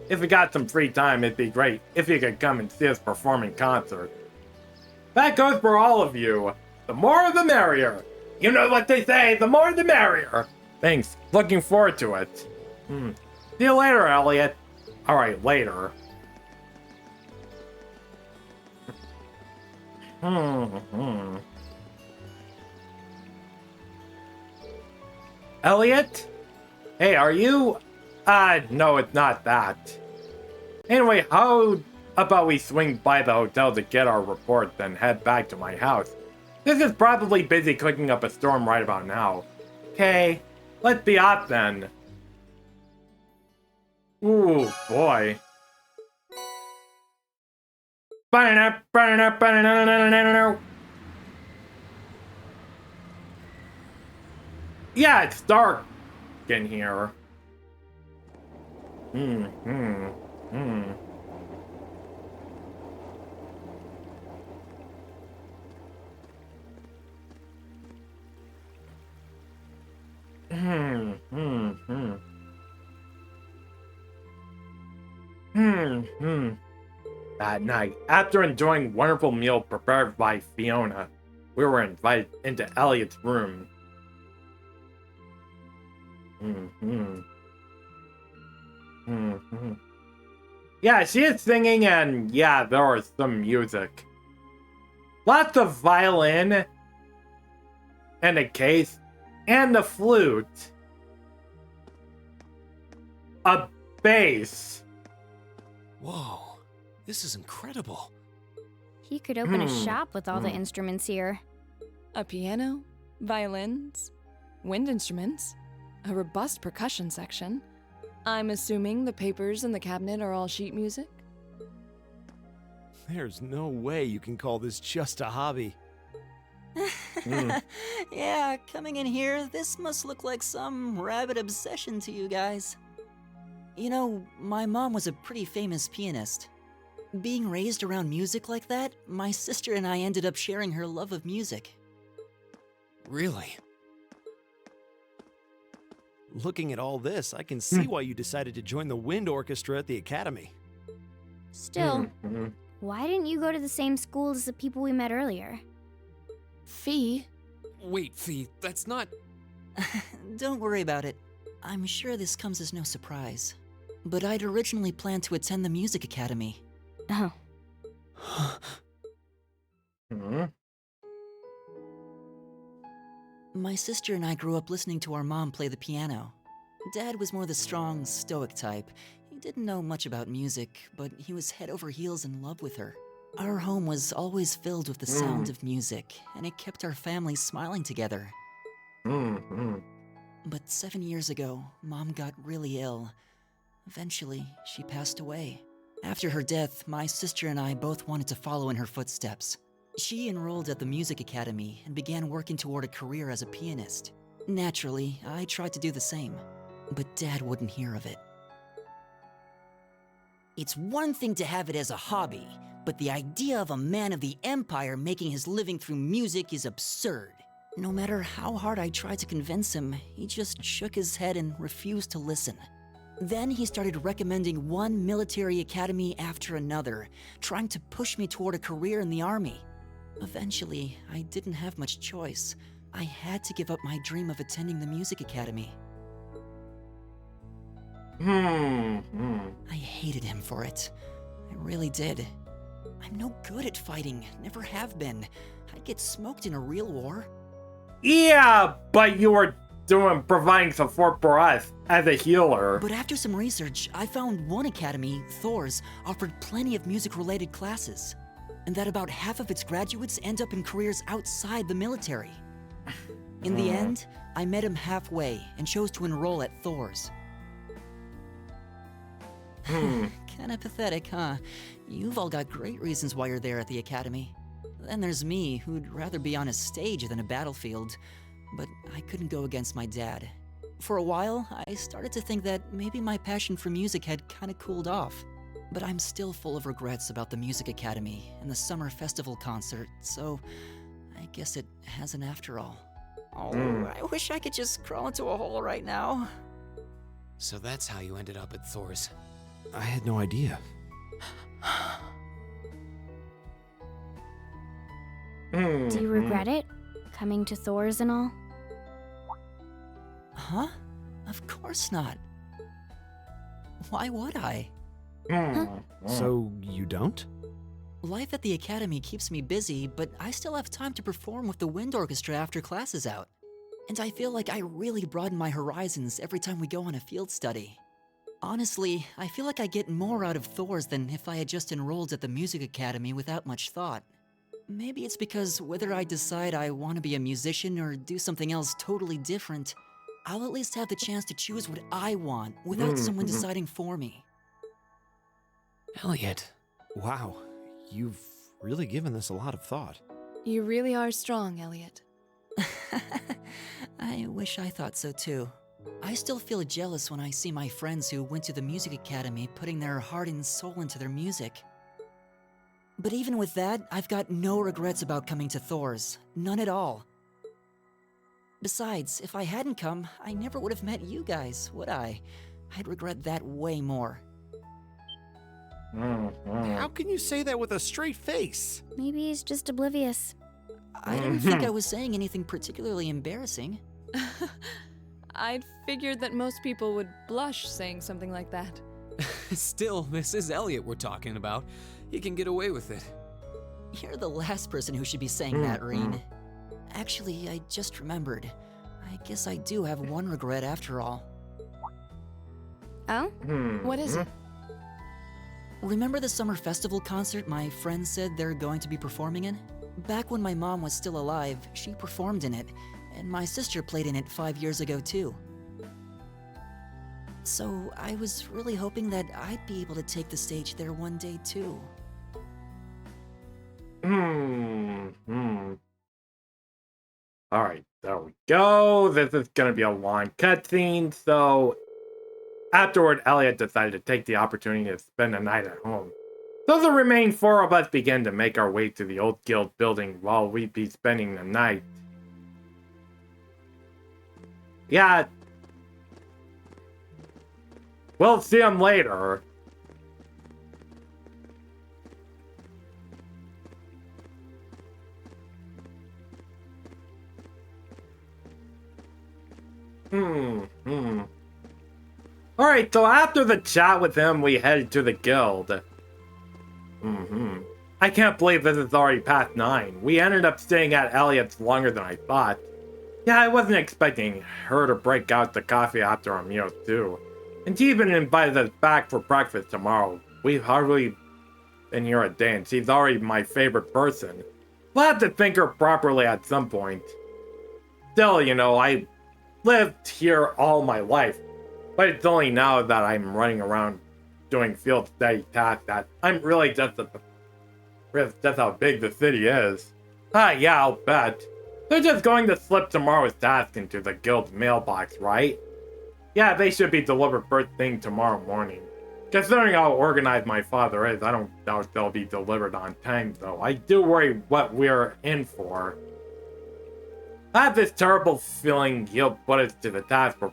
If we got some free time, it'd be great if you could come and see us perform in concert. That goes for all of you. The more the merrier. You know what they say, the more the merrier. Thanks. Looking forward to it. See you later, Elliot. Alright, later. Elliot? Hey, are you... no, it's not that. Anyway, how about we swing by the hotel to get our report, then head back to my house? This is probably busy cooking up a storm right about now. Okay, let's be off then. Ooh, boy. Yeah, it's dark in here. That night, after enjoying a wonderful meal prepared by Fiona, we were invited into Elliot's room. Yeah, she is singing, and yeah, there was some music. Lots of violin, and a case, and a flute. A bass. Whoa, this is incredible. He could open a shop with all the instruments here. A piano, violins, wind instruments, a robust percussion section. I'm assuming the papers in the cabinet are all sheet music? There's no way you can call this just a hobby. Yeah, coming in here, this must look like some rabid obsession to you guys. You know, my mom was a pretty famous pianist. Being raised around music like that, my sister and I ended up sharing her love of music. Really? Looking at all this, I can see why you decided to join the wind orchestra at the academy. Still, Mm-hmm. why didn't you go to the same school as the people we met earlier? Fee? Wait, Fee, that's not... Don't worry about it. I'm sure this comes as no surprise. But I'd originally planned to attend the music academy. Oh. Mm-hmm. My sister and I grew up listening to our mom play the piano. Dad was more the strong, stoic type. He didn't know much about music, but he was head over heels in love with her. Our home was always filled with the sound of music, and it kept our family smiling together. Mm-hmm. But 7 years ago, Mom got really ill. Eventually, she passed away. After her death, my sister and I both wanted to follow in her footsteps. She enrolled at the music academy and began working toward a career as a pianist. Naturally, I tried to do the same, but Dad wouldn't hear of it. It's one thing to have it as a hobby, but the idea of a man of the Empire making his living through music is absurd. No matter how hard I tried to convince him, he just shook his head and refused to listen. Then he started recommending one military academy after another, trying to push me toward a career in the army. Eventually, I didn't have much choice. I had to give up my dream of attending the music academy. I hated him for it. I really did. I'm no good at fighting, never have been. I'd get smoked in a real war. Yeah, but you were providing support for us as a healer. But after some research, I found one academy, Thor's, offered plenty of music-related classes, and that about half of its graduates end up in careers outside the military. In the end, I met him halfway and chose to enroll at Thor's. Kinda pathetic, huh? You've all got great reasons why you're there at the academy. Then there's me, who'd rather be on a stage than a battlefield. But I couldn't go against my dad. For a while, I started to think that maybe my passion for music had kinda cooled off. But I'm still full of regrets about the music academy and the summer festival concert, so I guess it hasn't after all. Oh, I wish I could just crawl into a hole right now. So that's how you ended up at Thor's. I had no idea. Do you regret it? Coming to Thor's and all? Huh? Of course not. Why would I? So, you don't? Life at the academy keeps me busy, but I still have time to perform with the wind orchestra after class is out. And I feel like I really broaden my horizons every time we go on a field study. Honestly, I feel like I get more out of Thor's than if I had just enrolled at the music academy without much thought. Maybe it's because whether I decide I want to be a musician or do something else totally different, I'll at least have the chance to choose what I want without someone deciding for me. Elliot. Wow, you've really given this a lot of thought. You really are strong, Elliot. I wish I thought so too. I still feel jealous when I see my friends who went to the music academy putting their heart and soul into their music. But even with that, I've got no regrets about coming to Thor's. None at all. Besides, if I hadn't come, I never would have met you guys, would I? I'd regret that way more. How can you say that with a straight face? Maybe he's just oblivious. I didn't think I was saying anything particularly embarrassing. I'd figured that most people would blush saying something like that. Still, this is Elliot we're talking about. He can get away with it. You're the last person who should be saying that, Reen. Actually, I just remembered. I guess I do have one regret after all. Oh? What is it? Remember the summer festival concert my friends said they're going to be performing in? Back when my mom was still alive, she performed in it, and my sister played in it 5 years ago too. So I was really hoping that I'd be able to take the stage there one day too. Alright, there we go. This is gonna be a long cutscene, so afterward, Elliot decided to take the opportunity to spend the night at home. So the remaining four of us began to make our way to the old guild building while we'd be spending the night. Yeah. We'll see him later. Alright, so after the chat with him, we headed to the guild. I can't believe this is already past 9. We ended up staying at Elliot's longer than I thought. Yeah, I wasn't expecting her to break out the coffee after our meal too. And she even invited us back for breakfast tomorrow. We've hardly been here a day and she's already my favorite person. We'll have to thank her properly at some point. Still, you know, I lived here all my life. But it's only now that I'm running around doing field study tasks that I'm really just how big the city is. Yeah, I'll bet. They're just going to slip tomorrow's task into the guild's mailbox, right? Yeah, they should be delivered first thing tomorrow morning. Considering how organized my father is, I don't doubt they'll be delivered on time, though. I do worry what we're in for. I have this terrible feeling he'll put us to the task for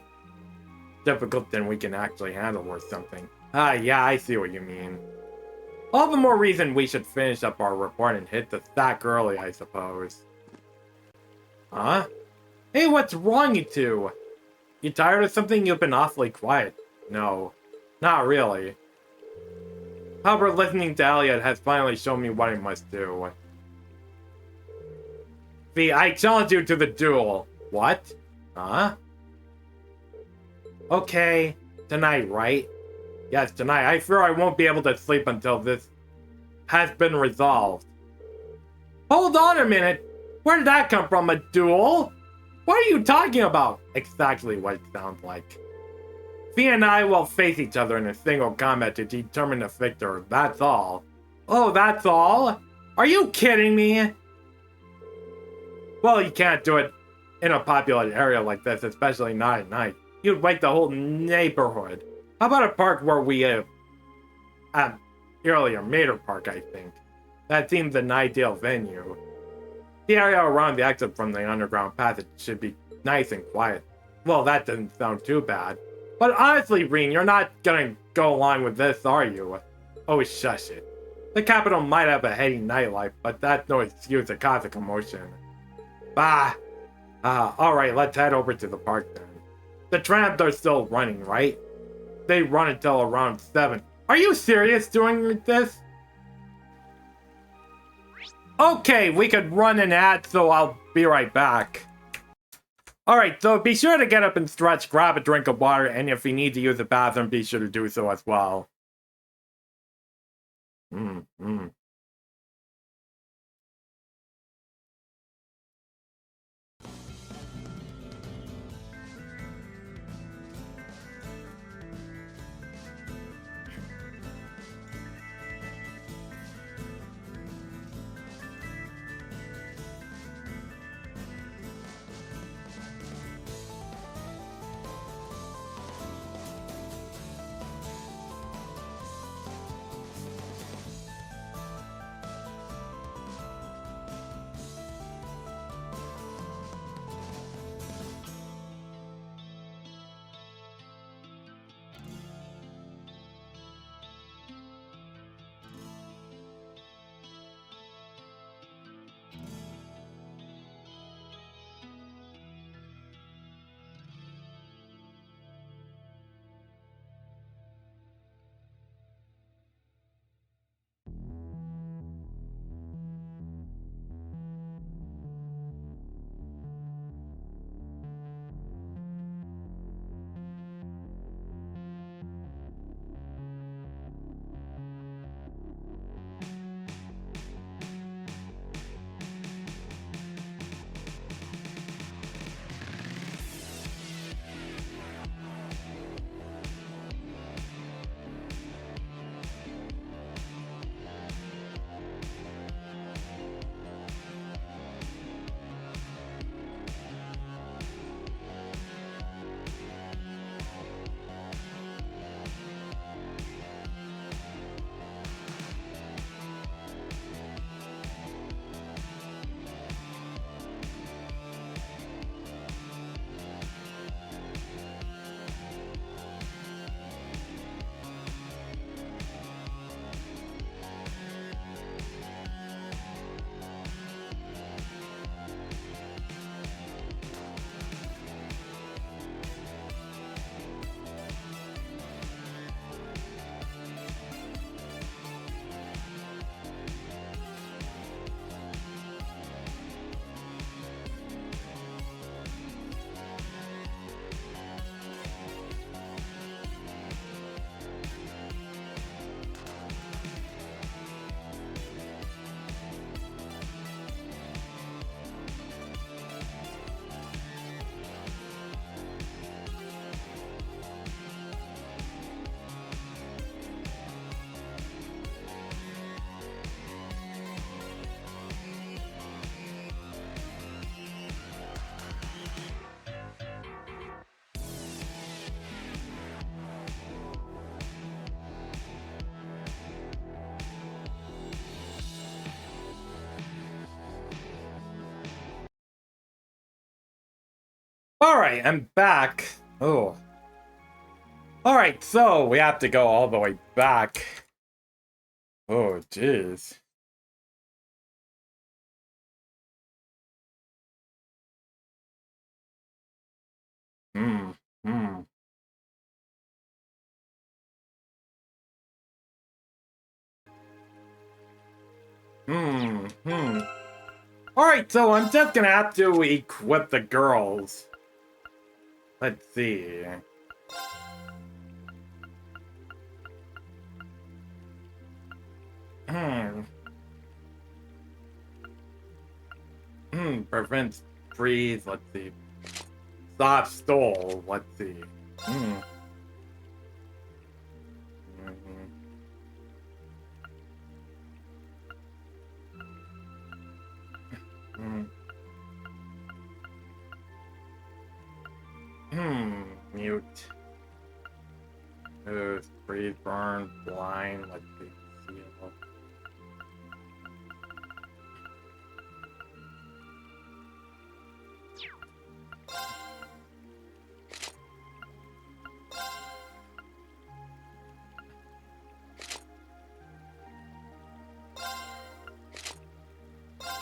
difficult than we can actually handle or something. Yeah, I see what you mean. All the more reason we should finish up our report and hit the stack early, I suppose. Huh? Hey, what's wrong, you two? You tired of something? You've been awfully quiet. No, not really. However, listening to Elliot has finally shown me what I must do. V, I challenge you to the duel. What? Huh? Okay, tonight, right? Yes, tonight. I fear I won't be able to sleep until this has been resolved. Hold on a minute! Where did that come from? A duel? What are you talking about? Exactly what it sounds like. V and I will face each other in a single combat to determine the victor, that's all. Oh, that's all? Are you kidding me? Well, you can't do it in a populated area like this, especially not at night. You'd wake the whole neighborhood. How about a park where we earlier, Mater Park, I think. That seems an ideal venue. The area around the exit from the underground passage should be nice and quiet. Well, that doesn't sound too bad. But honestly, Reen, you're not gonna go along with this, are you? Oh, shush it. The capital might have a heady nightlife, but that's no excuse to cause a commotion. Bah! Alright, let's head over to the park then. The trams are still running, right? They run until around 7. Are you serious doing this? Okay, we could run an ad, so I'll be right back. Alright, so be sure to get up and stretch, grab a drink of water, and if you need to use the bathroom, be sure to do so as well. Alright, I'm back. Oh. Alright, so we have to go all the way back. Oh, jeez. Hmm. Hmm. Hmm. Hmm. Alright, so I'm just gonna have to equip the girls. Let's see. Hmm. Prevents freeze. Let's see. Stop stole. Let's see. Hmm. Hmm. Mute. Freeze, burn, blind. Let's see. Seal.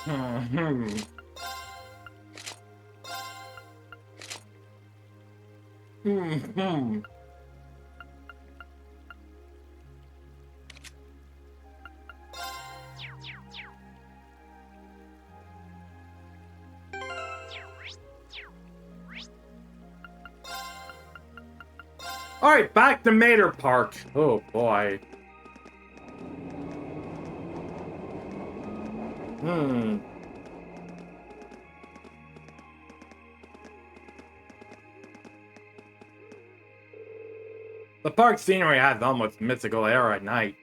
Hmm. Hmm. Alright, back to Mater Park. Oh boy. Hmm. The park scenery has almost mystical air at night.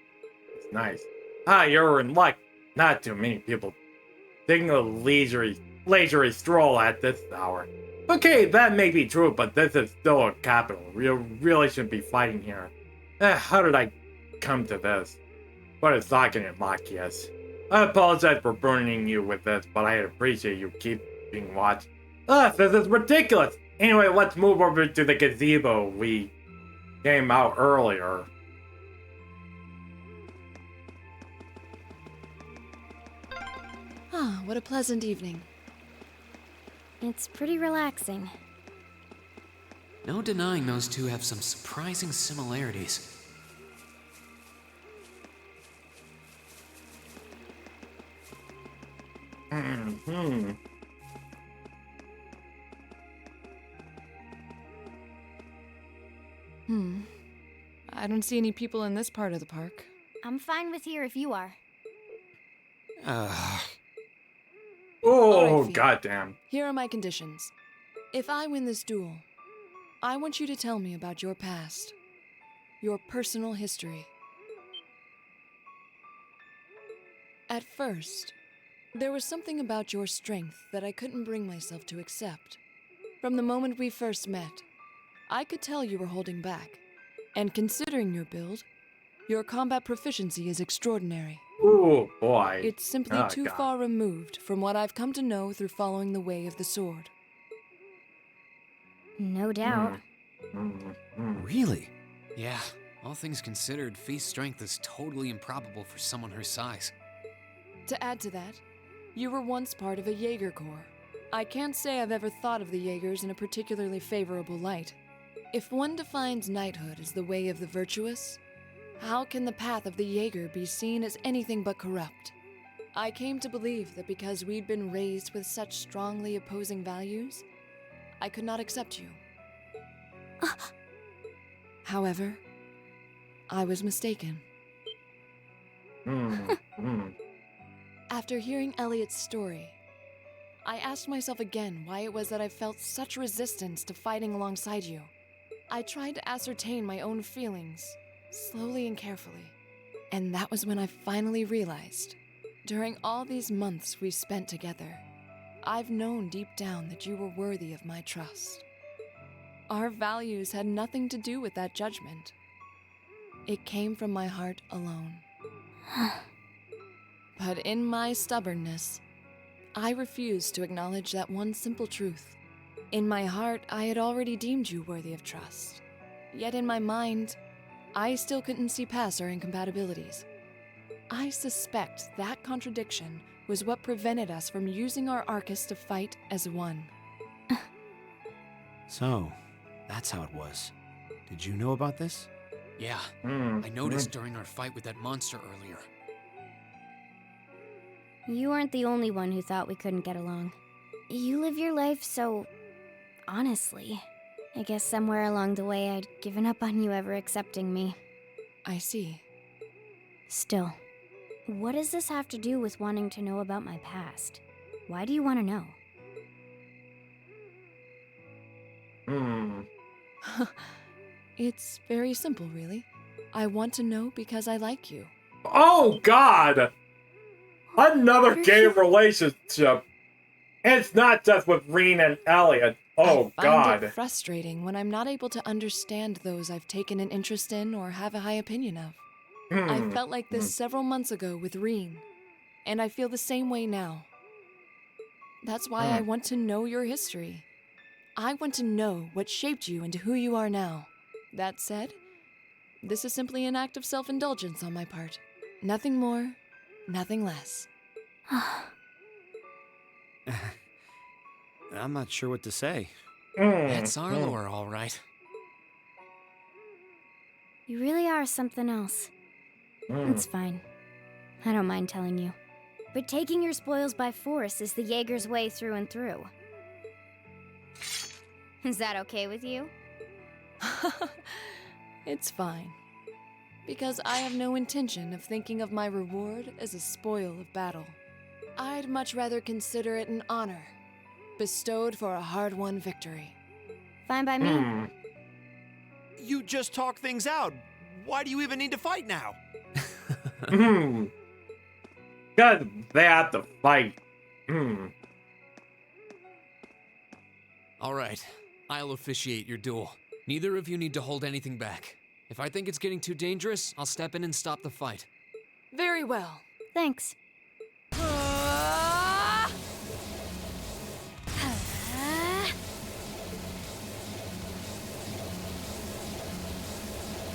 It's nice. Ah, you're in luck. Not too many people taking a leisurely stroll at this hour. Okay, that may be true, but this is still a capital. We really shouldn't be fighting here. How did I come to this? What a socket in Machias. I apologize for burdening you with this, but I appreciate you keeping watch. This is ridiculous! Anyway, let's move over to the gazebo we came out earlier. Ah, what a pleasant evening. It's pretty relaxing. No denying those two have some surprising similarities. Hmm. I don't see any people in this part of the park. I'm fine with here if you are. Oh, All right, Fee. goddamn. Here are my conditions. If I win this duel, I want you to tell me about your past, your personal history. At first, there was something about your strength that I couldn't bring myself to accept. From the moment we first met, I could tell you were holding back. And considering your build, your combat proficiency is extraordinary. Oh boy. It's simply Oh, too God. far removed from what I've come to know through following the way of the sword. No doubt. Really? Yeah, all things considered, Fee's strength is totally improbable for someone her size. To add to that, you were once part of a Jaeger Corps. I can't say I've ever thought of the Jaegers in a particularly favorable light. If one defines knighthood as the way of the virtuous, how can the path of the Jaeger be seen as anything but corrupt? I came to believe that because we'd been raised with such strongly opposing values, I could not accept you. However, I was mistaken. After hearing Elliot's story, I asked myself again why it was that I felt such resistance to fighting alongside you. I tried to ascertain my own feelings, slowly and carefully. And that was when I finally realized, during all these months we've spent together, I've known deep down that you were worthy of my trust. Our values had nothing to do with that judgment. It came from my heart alone. But in my stubbornness, I refused to acknowledge that one simple truth. In my heart, I had already deemed you worthy of trust. Yet in my mind, I still couldn't see past our incompatibilities. I suspect that contradiction was what prevented us from using our Arcus to fight as one. So, that's how it was. Did you know about this? Yeah, I noticed during our fight with that monster earlier. You weren't the only one who thought we couldn't get along. You live your life so honestly. I guess somewhere along the way I'd given up on you ever accepting me. I see. Still, what does this have to do with wanting to know about my past? Why do you want to know? It's very simple, really. I want to know because I like you. Oh God! Another gay relationship. It's not just with Reen and Elliot. Oh I find God. it frustrating when I'm not able to understand those I've taken an interest in or have a high opinion of. I felt like this several months ago with Reen, and I feel the same way now. That's why I want to know your history. I want to know what shaped you into who you are now. That said, this is simply an act of self-indulgence on my part. Nothing more, nothing less. I'm not sure what to say. That's our lore, all right. You really are something else. It's fine. I don't mind telling you. But taking your spoils by force is the Jaeger's way through and through. Is that okay with you? It's fine. Because I have no intention of thinking of my reward as a spoil of battle. I'd much rather consider it an honor, bestowed for a hard-won victory. Fine by me. You just talk things out. Why do you even need to fight now? Because they have to fight. All right, I'll officiate your duel. Neither of you need to hold anything back. If I think it's getting too dangerous, I'll step in and stop the fight. Very well. Thanks.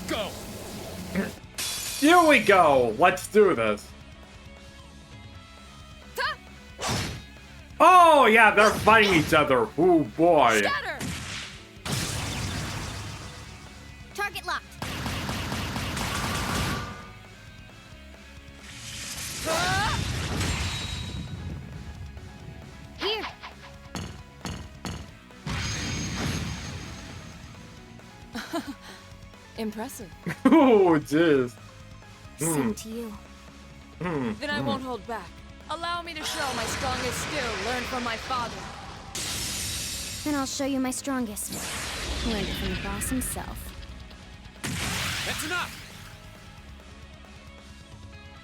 Go! Here we go. Let's do this. Oh yeah, they're fighting each other. Oh boy. Shatter! Target locked. Here. Impressive. Oh jeez. Same to you. Then I won't hold back. Allow me to show my strongest skill learned from my father. Then I'll show you my strongest. Learned it from the boss himself. That's enough!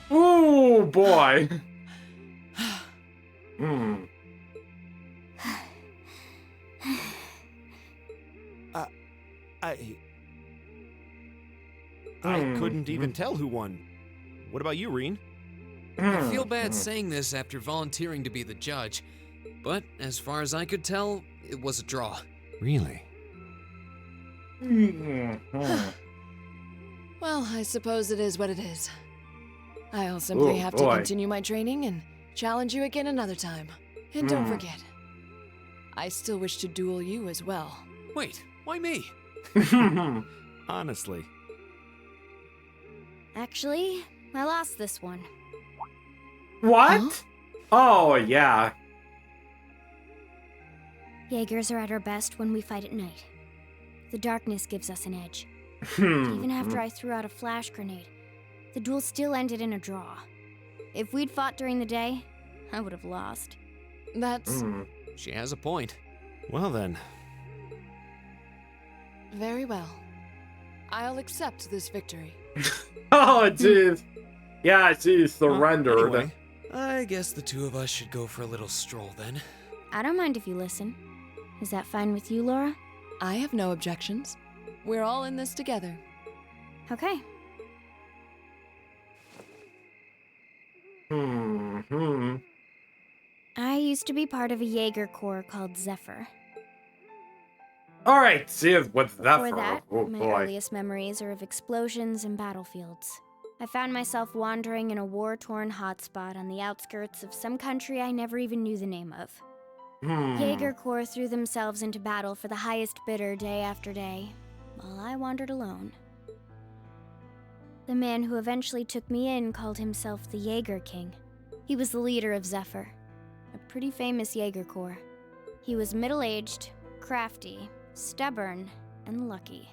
Oh boy. I couldn't even tell who won. What about you, Reen? I feel bad saying this after volunteering to be the judge, but as far as I could tell, it was a draw. Really? Well, I suppose it is what it is. I'll simply have to continue my training and challenge you again another time. And don't forget, I still wish to duel you as well. Wait, why me? Honestly. Actually, I lost this one. What? Huh? Oh yeah. Jaegers are at our best when we fight at night. The darkness gives us an edge. Even after I threw out a flash grenade, the duel still ended in a draw. If we'd fought during the day, I would have lost. That's She has a point. Well then. very well. I'll accept this victory. Oh jeez. Yeah, she surrendered. Anyway, I guess the two of us should go for a little stroll then. I don't mind if you listen. Is that fine with you, Laura? I have no objections. We're all in this together. Okay. I used to be part of a Jaeger corps called Zephyr. Alright, see us what's that Before for? that, Oh my boy. earliest memories are of explosions and battlefields. I found myself wandering in a war-torn hotspot on the outskirts of some country I never even knew the name of. Jaeger Corps threw themselves into battle for the highest bidder day after day, while I wandered alone. The man who eventually took me in called himself the Jaeger King. He was the leader of Zephyr, a pretty famous Jaeger Corps. He was middle-aged, crafty, stubborn, and lucky.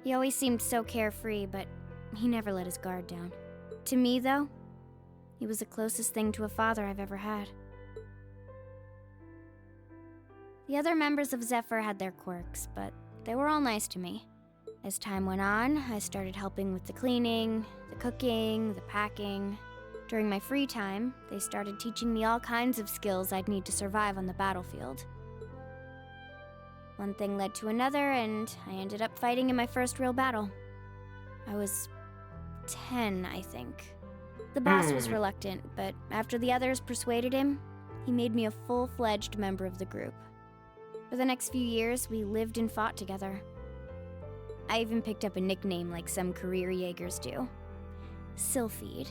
He always seemed so carefree, but he never let his guard down. To me, though, he was the closest thing to a father I've ever had. The other members of Zephyr had their quirks, but they were all nice to me. As time went on, I started helping with the cleaning, the cooking, the packing. During my free time, they started teaching me all kinds of skills I'd need to survive on the battlefield. One thing led to another, and I ended up fighting in my first real battle. I was 10, I think. The boss was reluctant, but after the others persuaded him, he made me a full-fledged member of the group. For the next few years, we lived and fought together. I even picked up a nickname like some career Jaegers do. Sylphide.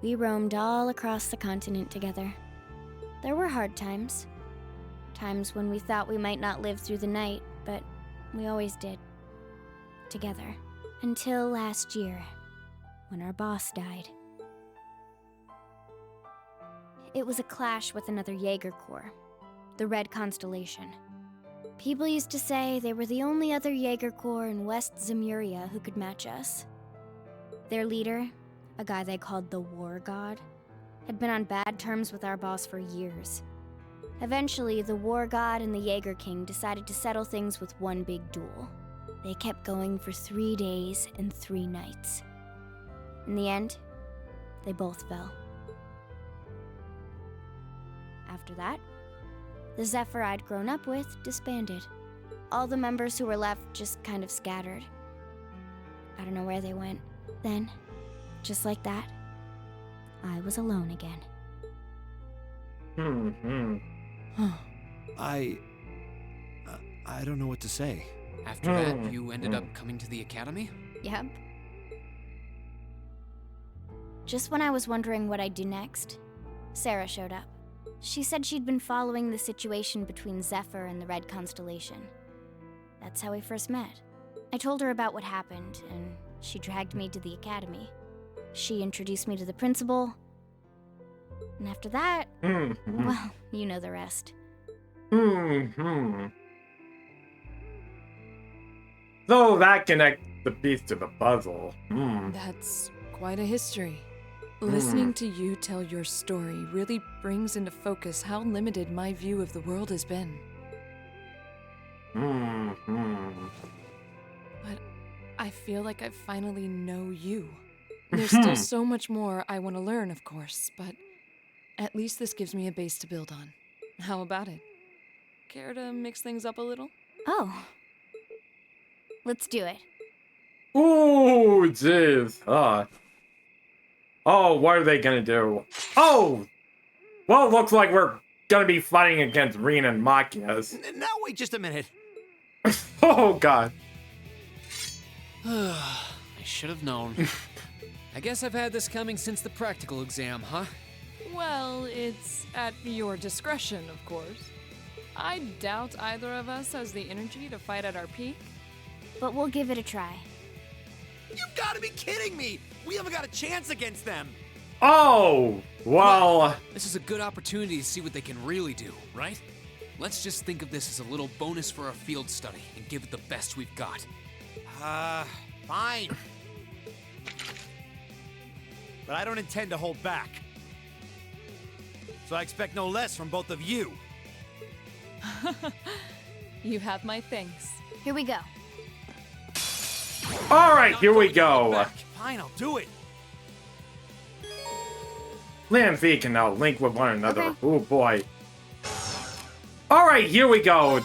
We roamed all across the continent together. There were hard times. Times when we thought we might not live through the night, but we always did. Together. Until last year, when our boss died. It was a clash with another Jaeger Corps, the Red Constellation. People used to say they were the only other Jaeger Corps in West Zemuria who could match us. Their leader, a guy they called the War God, had been on bad terms with our boss for years. Eventually, the War God and the Jaeger King decided to settle things with one big duel. They kept going for 3 days and 3 nights. In the end, they both fell. After that, the Zephyr I'd grown up with disbanded. All the members who were left just kind of scattered. I don't know where they went. Then, just like that, I was alone again. I don't know what to say. After that, you ended up coming to the academy? Yep. Just when I was wondering what I'd do next, Sarah showed up. She said she'd been following the situation between Zephyr and the Red Constellation. That's how we first met. I told her about what happened, and she dragged me to the academy. She introduced me to the principal, and after that, well, you know the rest. So that connects the piece to the puzzle. That's quite a history. Listening to you tell your story really brings into focus how limited my view of the world has been. But I feel like I finally know you. There's still so much more I want to learn, of course, but at least this gives me a base to build on. How about it? Care to mix things up a little? Oh. Let's do it. Ooh, jeez. Oh, what are they gonna do? Oh! Well, it looks like we're gonna be fighting against Reen and Machias. Now wait just a minute. Oh, God. I should have known. I guess I've had this coming since the practical exam, huh? Well, it's at your discretion, of course. I doubt either of us has the energy to fight at our peak. But we'll give it a try. You've got to be kidding me! We haven't got a chance against them! Oh! Well... This is a good opportunity to see what they can really do, right? Let's just think of this as a little bonus for our field study and give it the best we've got. Fine. But I don't intend to hold back. So I expect no less from both of you. You have my thanks. Here we go. Alright, here we go. Fine, I'll do it. Lee and V can now link with one another. Okay. Oh, boy. Alright, here we go.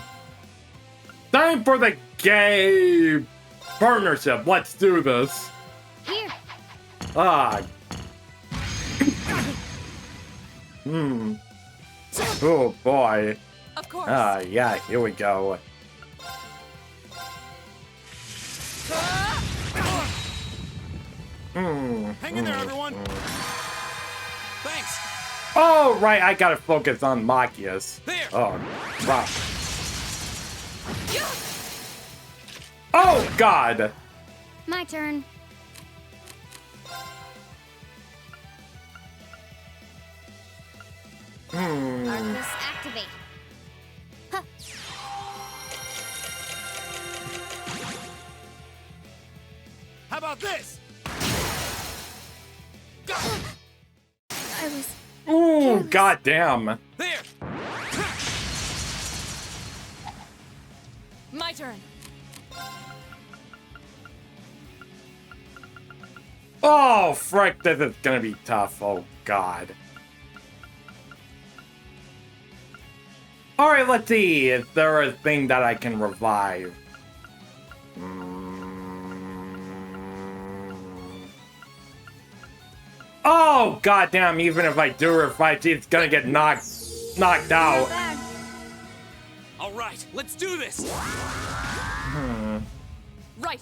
Time for the gay partnership. Let's do this. Here. Ah. Oh, boy. Of Of course. Yeah, here we go. Hang in there, everyone. Thanks. Oh, right, I gotta focus on Machias. There. Oh, wow. Oh, God! My turn. Arcus, activate. Huh. How about this? I was. Ooh, goddamn. There. My turn. Oh, frick, this is gonna be tough. Oh, God. Alright, let's see. Is there a thing that I can revive? Oh, goddamn, even if I do revive, it's gonna get knocked Not out. bad. All right, let's do this. Right.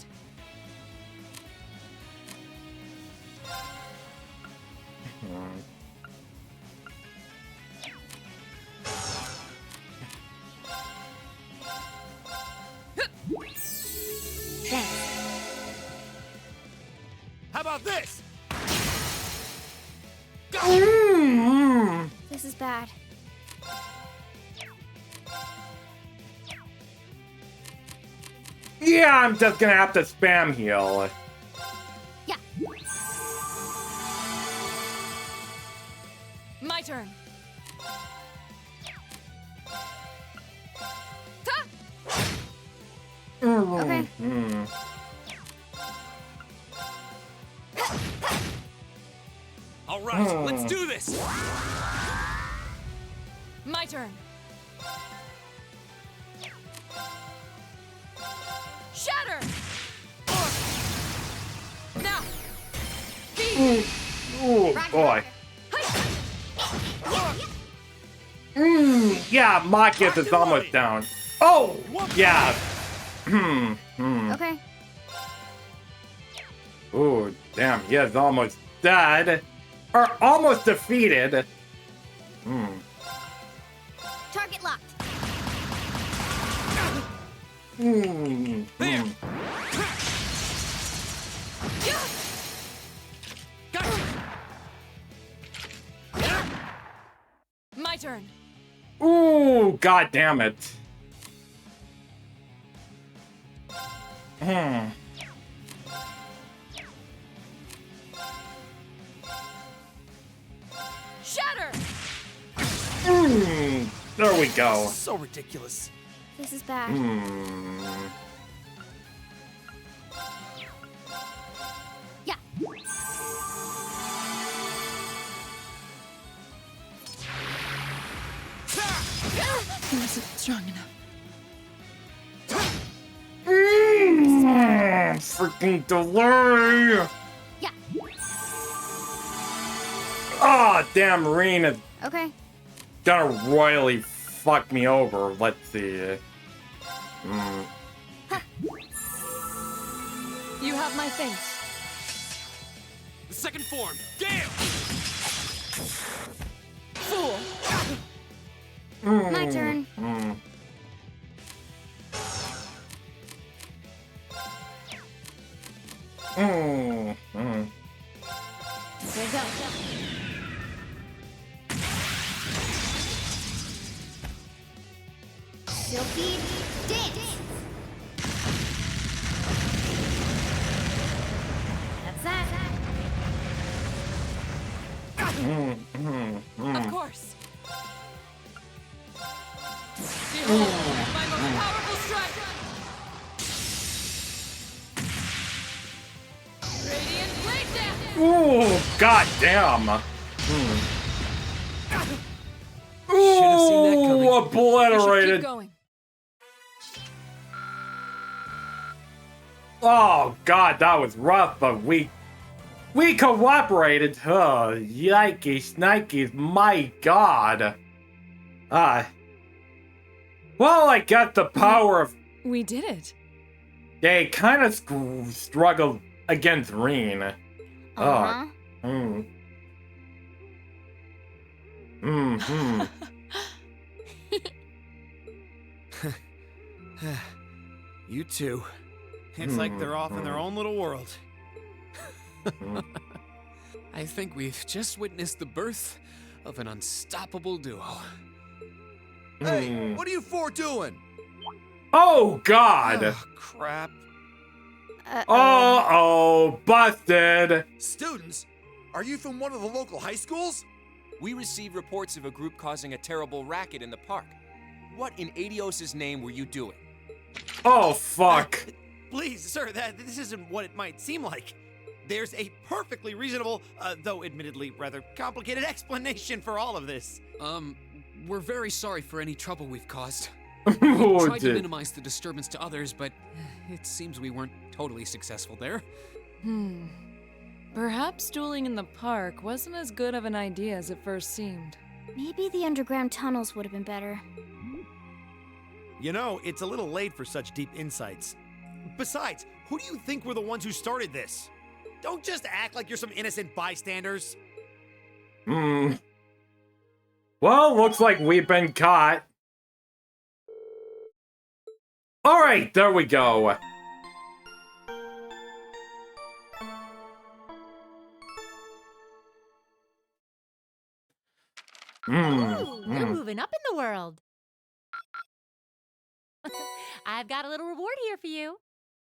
Thanks. How about this? This is bad. Yeah, I'm just gonna have to spam heal. Yeah. My turn. Okay. All right, let's do this. My turn. Shatter. Now. Ooh, boy. Yeah, Machias is almost down. Oh, yeah. Okay. Ooh, damn, he is almost dead. Or almost defeated. Target locked. There. My turn. Ooh, god damn it. Shatter. There we go. So ridiculous. This is bad. Yeah. He wasn't strong enough. Freaking delay. Yeah. Oh, damn, Marine is Okay. gonna royally fuck me over. Let's see. You have my thanks. The second form, Gale. Fool. My turn. There you go. Silky dance. That's that. Of course. Behold, my most powerful strike. Radiant blade dance. Ooh, god damn. Should have seen that coming. Ooh, We should keep obliterated. going. Oh god, that was rough, but we cooperated. Oh, yikes, nikes, my god. Well, I got the power of... We did it. They kind of struggled against Reen. Uh-huh. You two. It's like they're off in their own little world. I think we've just witnessed the birth of an unstoppable duo. Hey, what are you four doing? Oh, God! Oh, crap. Uh-oh, busted! Students, are you from one of the local high schools? We received reports of a group causing a terrible racket in the park. What in Adios' name were you doing? Oh, fuck. Please, sir, this isn't what it might seem like. There's a perfectly reasonable, though admittedly rather complicated explanation for all of this. We're very sorry for any trouble we've caused. Oh, Tried to dude. minimize the disturbance to others, but it seems we weren't totally successful there. Perhaps dueling in the park wasn't as good of an idea as it first seemed. Maybe the underground tunnels would have been better. You know, it's a little late for such deep insights. Besides, who do you think were the ones who started this? Don't just act like you're some innocent bystanders. Well, looks like we've been caught. Alright, there we go. Ooh, you're moving up in the world. I've got a little reward here for you.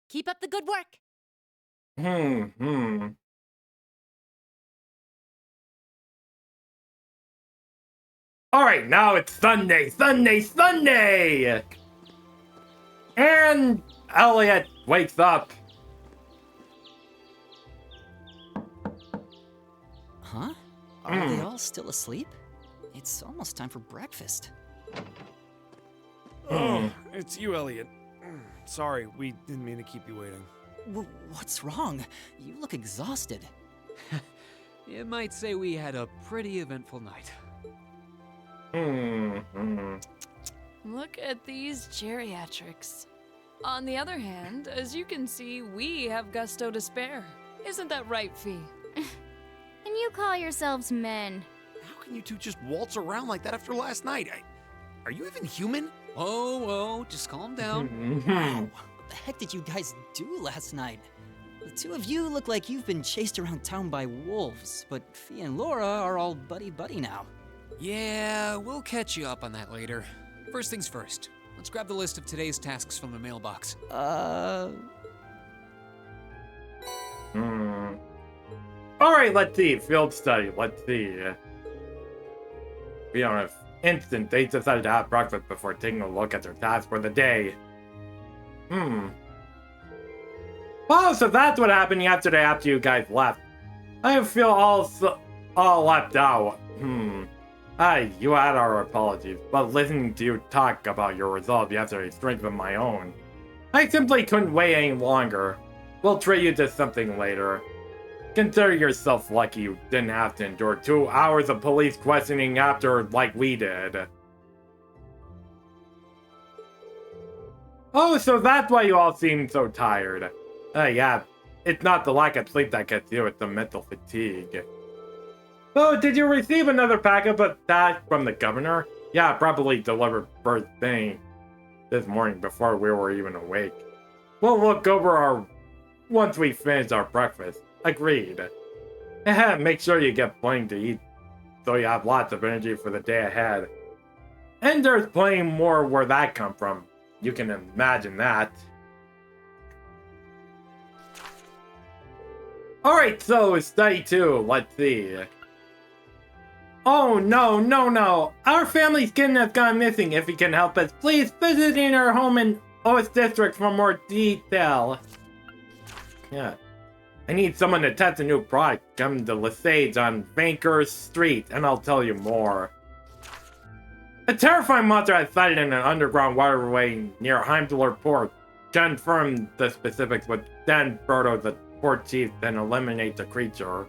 Keep up the good work. Alright, now it's Sunday, Sunday! And Elliot wakes up. Huh? Are they all still asleep? It's almost time for breakfast. Oh, it's you, Elliot. Sorry, we didn't mean to keep you waiting. What's wrong? You look exhausted. You might say we had a pretty eventful night. Look at these geriatrics. On the other hand, as you can see, we have gusto to spare. Isn't that right, Fee? And you call yourselves men. How can you two just waltz around like that after last night? Are you even human? Oh, just calm down. Wow, what the heck did you guys do last night? The two of you look like you've been chased around town by wolves, but Fee and Laura are all buddy-buddy now. Yeah, we'll catch you up on that later. First things first, let's grab the list of today's tasks from the mailbox. Alright, let's see. Field study, let's see. We on an instant, they decided to have breakfast before taking a look at their tasks for the day. Oh, so that's what happened yesterday after you guys left. I feel all left out. You had our apologies, but listening to you talk about your resolve yesterday strengthened my own. I simply couldn't wait any longer. We'll treat you to something later. Consider yourself lucky you didn't have to endure 2 hours of police questioning after like we did. Oh, so that's why you all seem so tired. Yeah, it's not the lack of sleep that gets you, it's the mental fatigue. Oh, did you receive another packet of that from the governor? Yeah, probably delivered first thing this morning before we were even awake. We'll look over once we finish our breakfast. Agreed. Make sure you get plenty to eat so you have lots of energy for the day ahead. And there's plenty more where that come from. You can imagine that. Alright, so study 2, let's see. Oh no. Our family's kitten has gone missing. If you can help us, please visit in our home in OS District for more detail. Yeah. I need someone to test a new product. Come to Lesage on Banker Street, and I'll tell you more. A terrifying monster has sighted in an underground waterway near Heimdallr Port. Confirm the specifics with Dan Berto, the port chief, then eliminate the creature.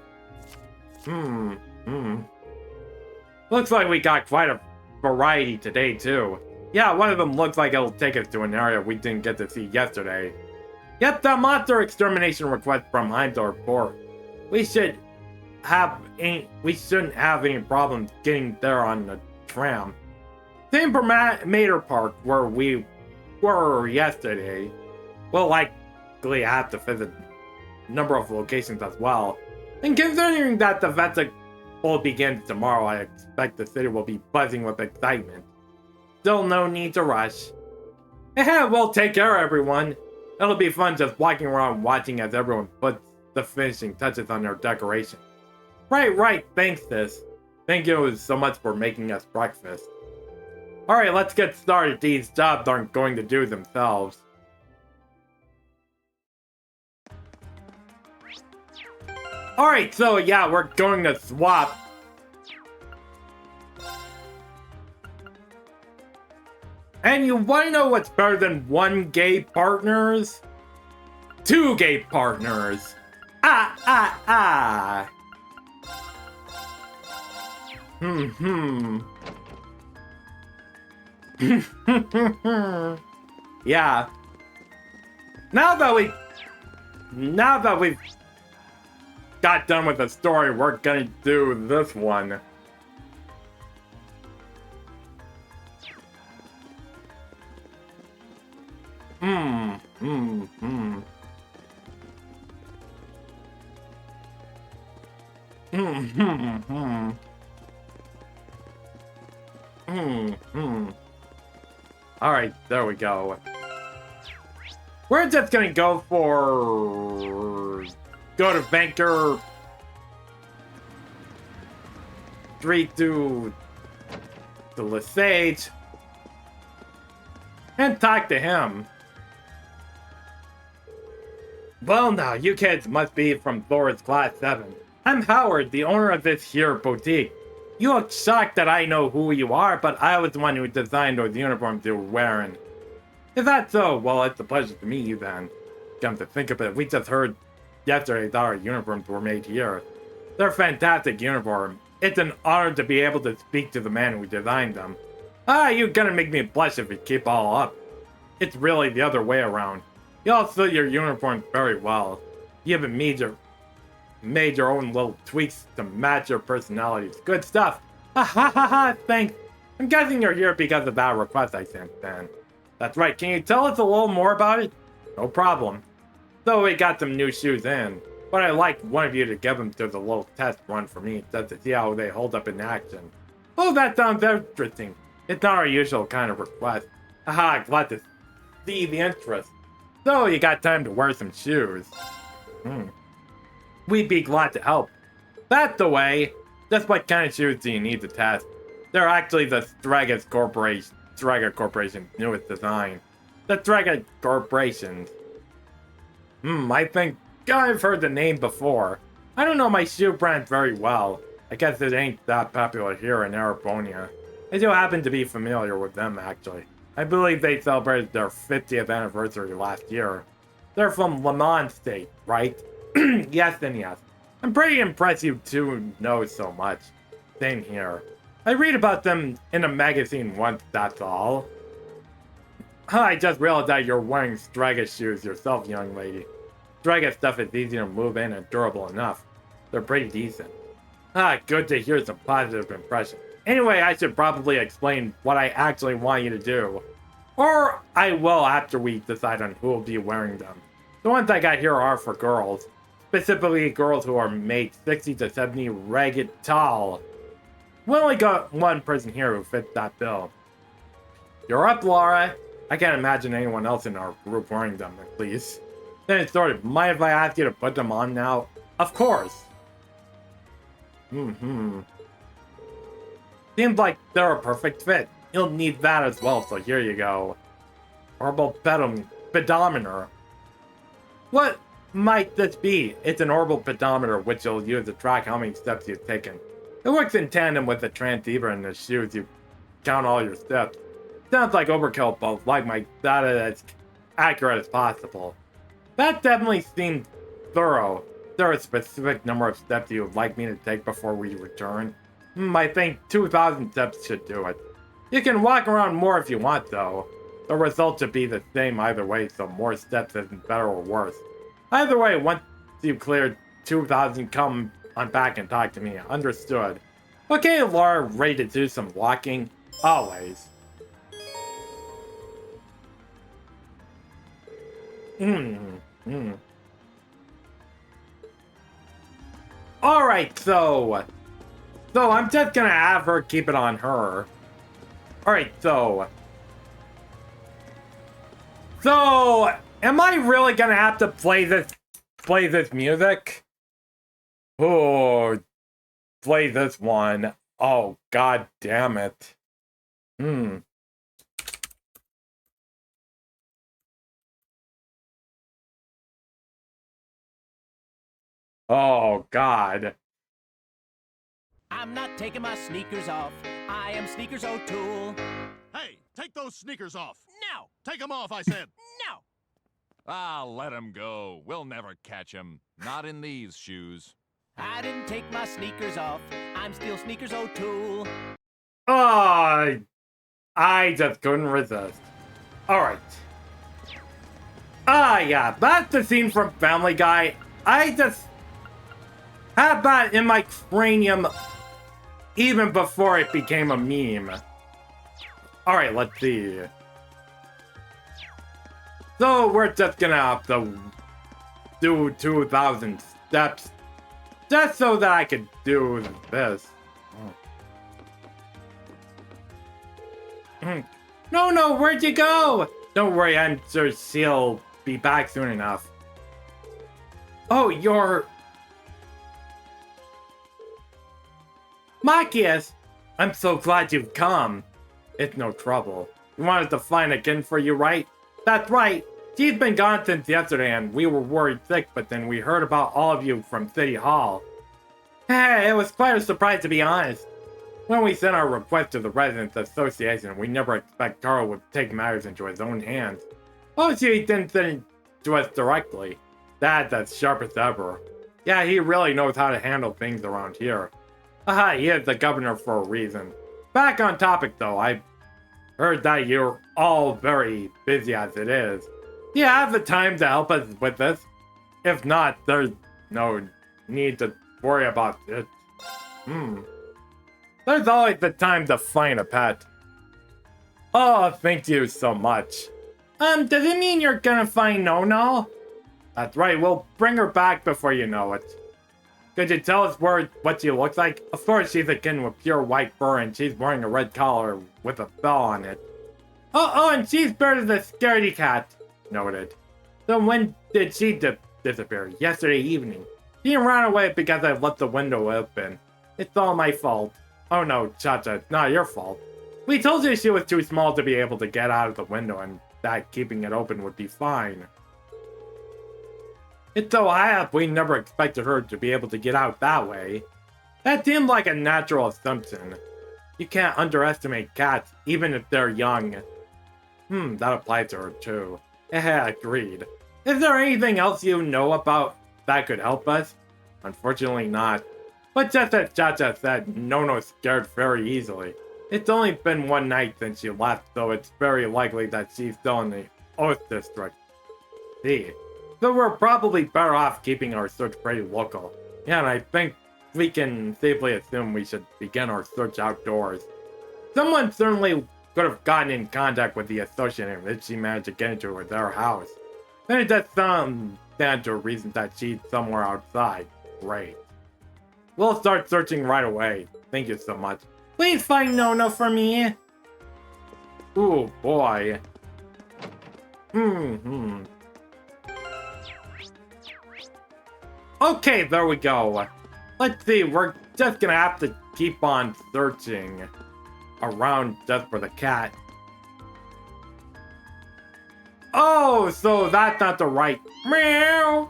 Looks like we got quite a variety today, too. Yeah, one of them looks like it'll take us to an area we didn't get to see yesterday. Yep, that monster extermination request from Heimdall report. We shouldn't have any problems getting there on the tram. Same for Mater Park where we were yesterday. We'll likely have to visit a number of locations as well. And considering that the festival begins tomorrow, I expect the city will be buzzing with excitement. Still no need to rush. We'll take care, everyone. It'll be fun just walking around watching as everyone puts the finishing touches on their decoration. Right, thanks, sis. Thank you so much for making us breakfast. Alright, let's get started. These jobs aren't going to do themselves. Alright, so yeah, we're going to swap. And you wanna know what's better than 1 gay partners? 2 gay partners. Yeah. Now that we've got done with the story, we're gonna do this one. Alright, there we go. We're just gonna go to Banker Street to Lesage and talk to him. Well now, you kids must be from Thor's Class 7. I'm Howard, the owner of this here boutique. You look shocked that I know who you are, but I was the one who designed those uniforms you're wearing. Is that so? Well, it's a pleasure to meet you then. Come to think of it, we just heard yesterday that our uniforms were made here. They're fantastic uniforms. It's an honor to be able to speak to the man who designed them. You're gonna make me blush if you keep all up. It's really the other way around. You all suit your uniforms very well. You even made your own little tweaks to match your personalities. Good stuff. Thanks. I'm guessing you're here because of that request I sent then. That's right, can you tell us a little more about it? No problem. So we got some new shoes in, but I'd like one of you to give them to the little test run for me just to see how they hold up in action. Oh, that sounds interesting. It's not our usual kind of request. Glad to see the interest. So you got time to wear some shoes. We'd be glad to help. That's the way. Just what kind of shoes do you need to test? They're actually the Strega Corporation's newest design. The Strega Corporation. I think I've heard the name before. I don't know my shoe brand very well. I guess it ain't that popular here in Arabonia. I do happen to be familiar with them, actually. I believe they celebrated their 50th anniversary last year. They're from Le Mans State, right? Yes and yes. I'm pretty impressed you two know so much. Same here. I read about them in a magazine once, that's all. I just realized that you're wearing Strega shoes yourself, young lady. Strega stuff is easy to move in and durable enough. They're pretty decent. Good to hear some positive impressions. Anyway, I should probably explain what I actually want you to do. Or I will after we decide on who will be wearing them. The ones I got here are for girls. Specifically girls who are made 60 to 70 ragged tall. We only got one person here who fits that bill. You're up, Laura. I can't imagine anyone else in our group wearing them, at least. Then it's sort of, mind if I ask you to put them on now? Of course. Seems like they're a perfect fit. You'll need that as well, so here you go. Orbital pedometer. What might this be? It's an orbital pedometer which you'll use to track how many steps you've taken. It works in tandem with the transceiver in the shoes. You count all your steps. Sounds like overkill, but like my data as accurate as possible. That definitely seems thorough. Is there a specific number of steps you would like me to take before we return? I think 2,000 steps should do it. You can walk around more if you want, though. The result should be the same either way, so more steps isn't better or worse. Either way, once you clear 2,000, come on back and talk to me. Understood. Okay, Laura, ready to do some walking? Always. Alright, so I'm just gonna have her keep it on her. Alright, so am I really gonna have to play this music? Oh, play this one. Oh, god damn it. Oh, god. I'm not taking my sneakers off. I am Sneakers O'Toole. Hey, take those sneakers off. No! Take them off, I said. No! Ah, let him go. We'll never catch him. Not in these shoes. I didn't take my sneakers off. I'm still Sneakers O'Toole. Oh, I just couldn't resist. Alright. Ah, yeah, that's the scene from Family Guy. I just had that in my cranium even before it became a meme. Alright, let's see. So we're just gonna have to do 2,000 steps just so that I could do this. No, where'd you go? Don't worry, I'm sure she'll be back soon enough. Oh, you're... Machias! I'm so glad you've come. It's no trouble. We wanted to find a kin for you, right? That's right. She's been gone since yesterday and we were worried sick, but then we heard about all of you from City Hall. Hey, it was quite a surprise to be honest. When we sent our request to the Residents Association, we never expect Carl would take matters into his own hands. Oh, she didn't send it to us directly. That's as sharp as ever. Yeah, he really knows how to handle things around here. Haha, he is the governor for a reason. Back on topic though, I heard that you're all very busy as it is. Do you have the time to help us with this? If not, there's no need to worry about it. There's always the time to find a pet. Oh, thank you so much. Does it mean you're gonna find No-No? That's right, we'll bring her back before you know it. Could you tell us what she looks like? Of course she's a kitten with pure white fur and she's wearing a red collar with a bell on it. Oh, and she's better than a scaredy cat. Noted. So when did she disappear? Yesterday evening. She ran away because I left the window open. It's all my fault. Oh no, Cha-Cha, it's not your fault. We told you she was too small to be able to get out of the window and that keeping it open would be fine. It's so high up, we never expected her to be able to get out that way. That seemed like a natural assumption. You can't underestimate cats, even if they're young. That applies to her too. Agreed. Is there anything else you know about that could help us? Unfortunately not. But just as Cha-Cha said, No-No's scared very easily. It's only been one night since she left, so it's very likely that she's still in the Oath District. See. So we're probably better off keeping our search pretty local. Yeah, and I think we can safely assume we should begin our search outdoors. Someone certainly could have gotten in contact with the Association if she managed to get into their house. Then it does stand to a reason that she's somewhere outside. Great. We'll start searching right away. Thank you so much. Please find No-No for me. Ooh, boy. Okay, there we go. Let's see, we're just gonna have to keep on searching around just for the cat. Oh, so that's not the right meow.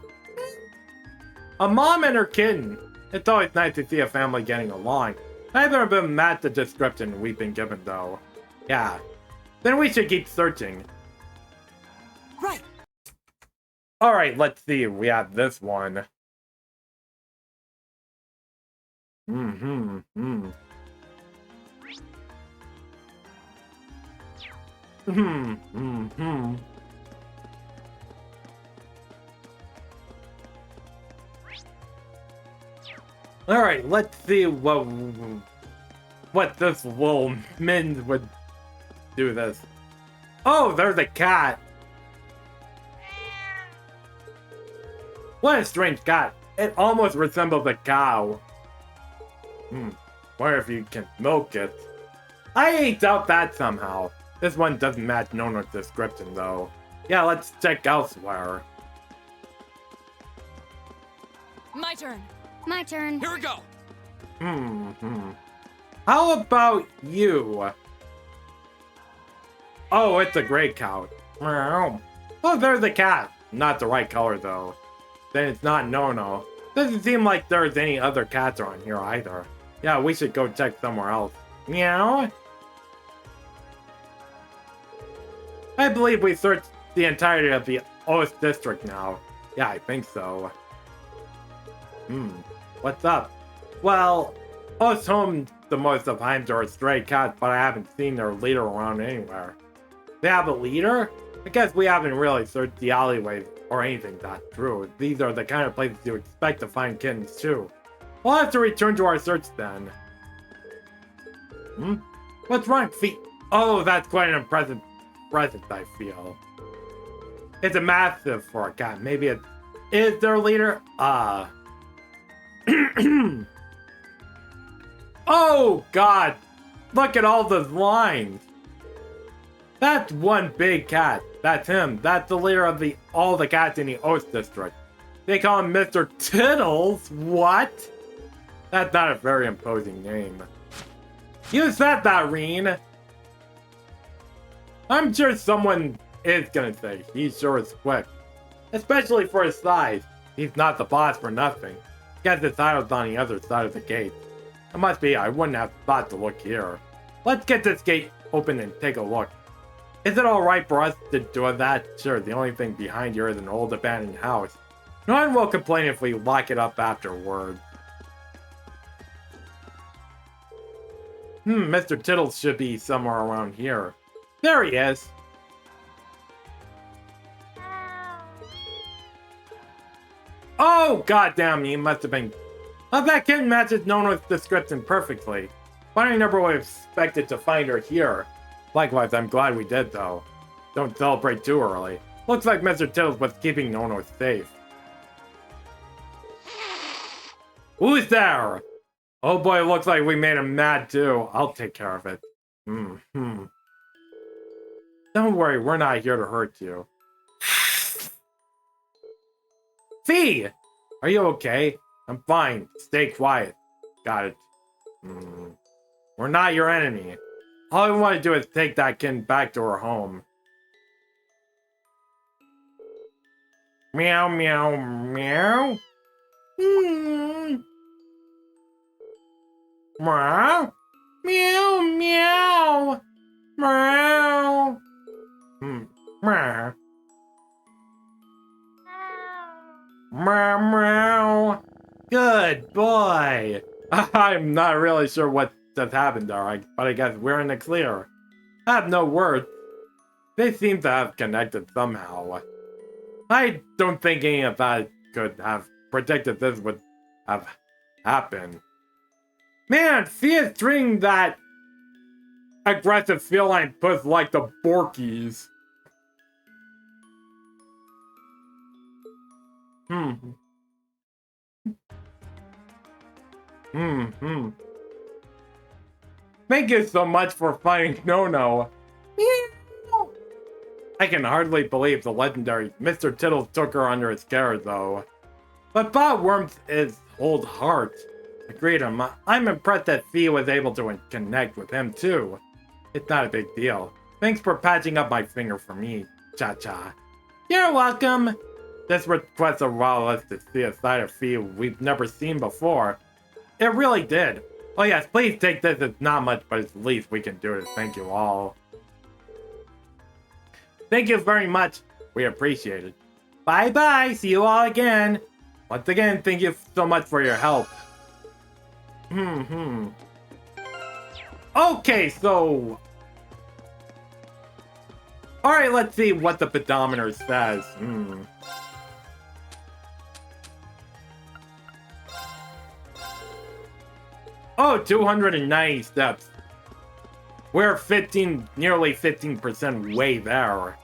A mom and her kitten. It's always nice to see a family getting along. Neither of them match the description we've been given, though. Yeah. Then we should keep searching. Right. Alright, let's see. We have this one. Alright, let's see what this little min would do this. Oh, there's a cat. What a strange cat. It almost resembles a cow. Wonder if you can milk it. I doubt that somehow. This one doesn't match Nono's description though. Yeah, let's check elsewhere. My turn. My turn. Here we go. How about you? Oh, it's a gray cow. Oh, there's a cat. Not the right color though. Then it's not Nono. Doesn't seem like there's any other cats around here either. Yeah, we should go check somewhere else. Meow. I believe we searched the entirety of the Oast District now. Yeah, I think so. What's up? Well, Oast home the most of times are stray cats, but I haven't seen their leader around anywhere. They have a leader? I guess we haven't really searched the alleyways or anything that's true. These are the kind of places you expect to find kittens too. We'll have to return to our search then. What's wrong, feet? Oh, that's quite an impressive presence, I feel. It's a massive for a cat. Maybe it is their leader? Oh, God! Look at all those lines! That's one big cat. That's him. That's the leader of all the cats in the Oast District. They call him Mr. Tittles? What? That's not a very imposing name. You said that, Reen! I'm sure someone is gonna say he sure is quick. Especially for his size. He's not the boss for nothing. Guess his title's on the other side of the gate. It must be, I wouldn't have thought to look here. Let's get this gate open and take a look. Is it alright for us to do that? Sure, the only thing behind here is an old abandoned house. No one will complain if we lock it up afterward. Mr. Tittles should be somewhere around here. There he is. Oh, goddamn, he must have been... Oh, that kitten matches Nono's description perfectly. But I never would have expected to find her here. Likewise, I'm glad we did, though. Don't celebrate too early. Looks like Mr. Tittles was keeping Nono safe. Who's there? Oh boy, looks like we made him mad too. I'll take care of it. Don't worry, we're not here to hurt you. Fee! Are you okay? I'm fine. Stay quiet. Got it. We're not your enemy. All we want to do is take that kitten back to her home. Meow, meow, meow. Meow. Meow, meow. Meow. Meow. Meow, meow. Good boy. I'm not really sure what just happened there, but I guess we're in the clear. I have no words. They seem to have connected somehow. I don't think any of that could have predicted this would have happened. Man, Fia's treating that aggressive feline puss like the Borkies. Thank you so much for finding Nono. Meow. I can hardly believe the legendary Mr. Tittles took her under his care, though. But Bob Worms is old heart. Agreed, I'm impressed that Fee was able to connect with him, too. It's not a big deal. Thanks for patching up my finger for me, Cha-Cha. You're welcome. This request allowed us to see a side of Fee we've never seen before. It really did. Oh yes, please take this. It's not much, but it's the least we can do to thank you all. Thank you very much. We appreciate it. Bye-bye. See you all again. Once again, thank you so much for your help. Okay, so... Alright, let's see what the pedometer says. Oh, 290 steps. We're nearly 15% way there.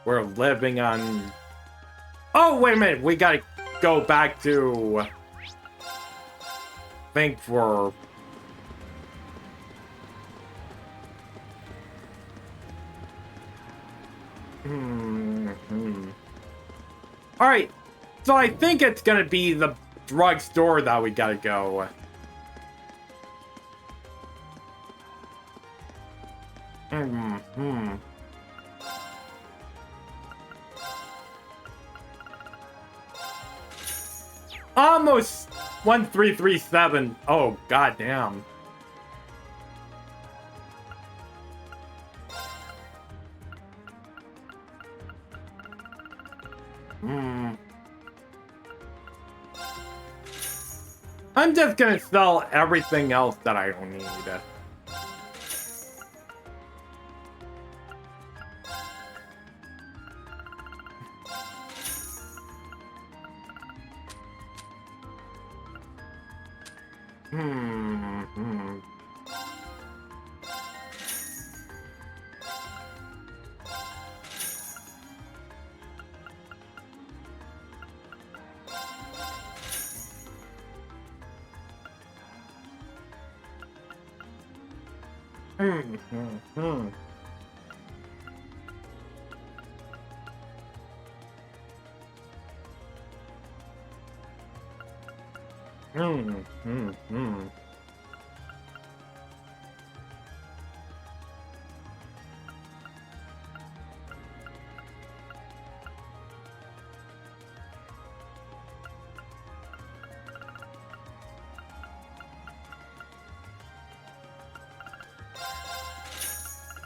We're living on... Oh, wait a minute, we gotta go back to... think for... Alright, so I think it's gonna be the drugstore that we gotta go. Almost 1337. Oh, goddamn. I'm just gonna sell everything else that I don't need.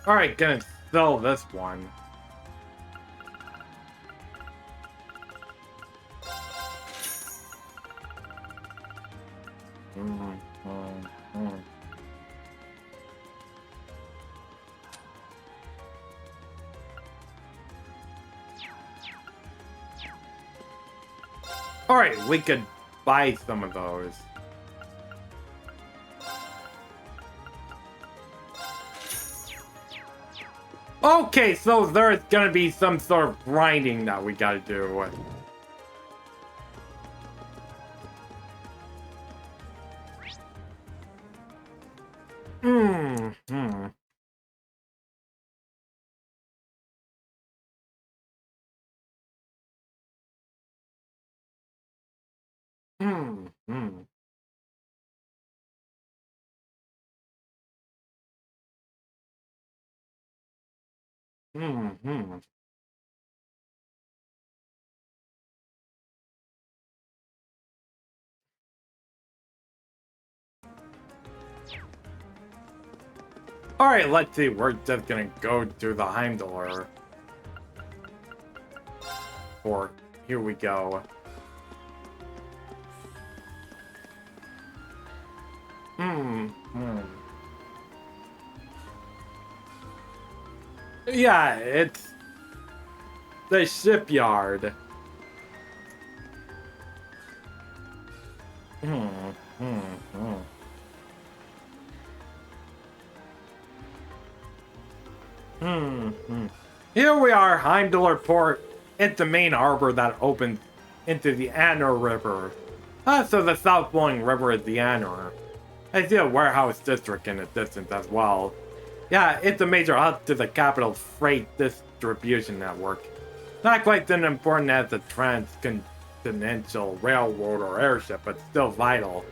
Alright, gonna sell this one. Alright, we could buy some of those. Okay, so there's gonna be some sort of grinding that we gotta do. Alright, let's see. We're just gonna go to the Heimdallr. Or, here we go. Yeah, it's the shipyard. Here we are, Heimdallr Port. It's the main harbor that opens into the Anor River. So the south-flowing river is the Anor. I see a warehouse district in the distance as well. Yeah, it's a major hub to the capital's freight distribution network. Not quite as important as the transcontinental railroad or airship, but still vital.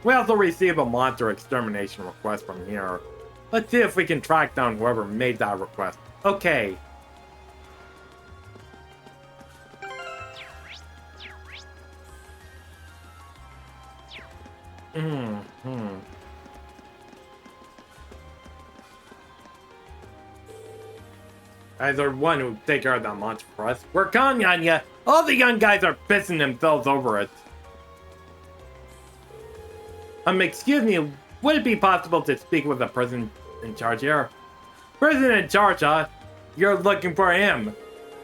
We also receive a monster extermination request from here. Let's see if we can track down whoever made that request. Okay. Either one who take care of that monster for us. We're counting on ya. All the young guys are pissing themselves over it. Excuse me, would it be possible to speak with the person in charge here? Person in charge, huh? You're looking for him.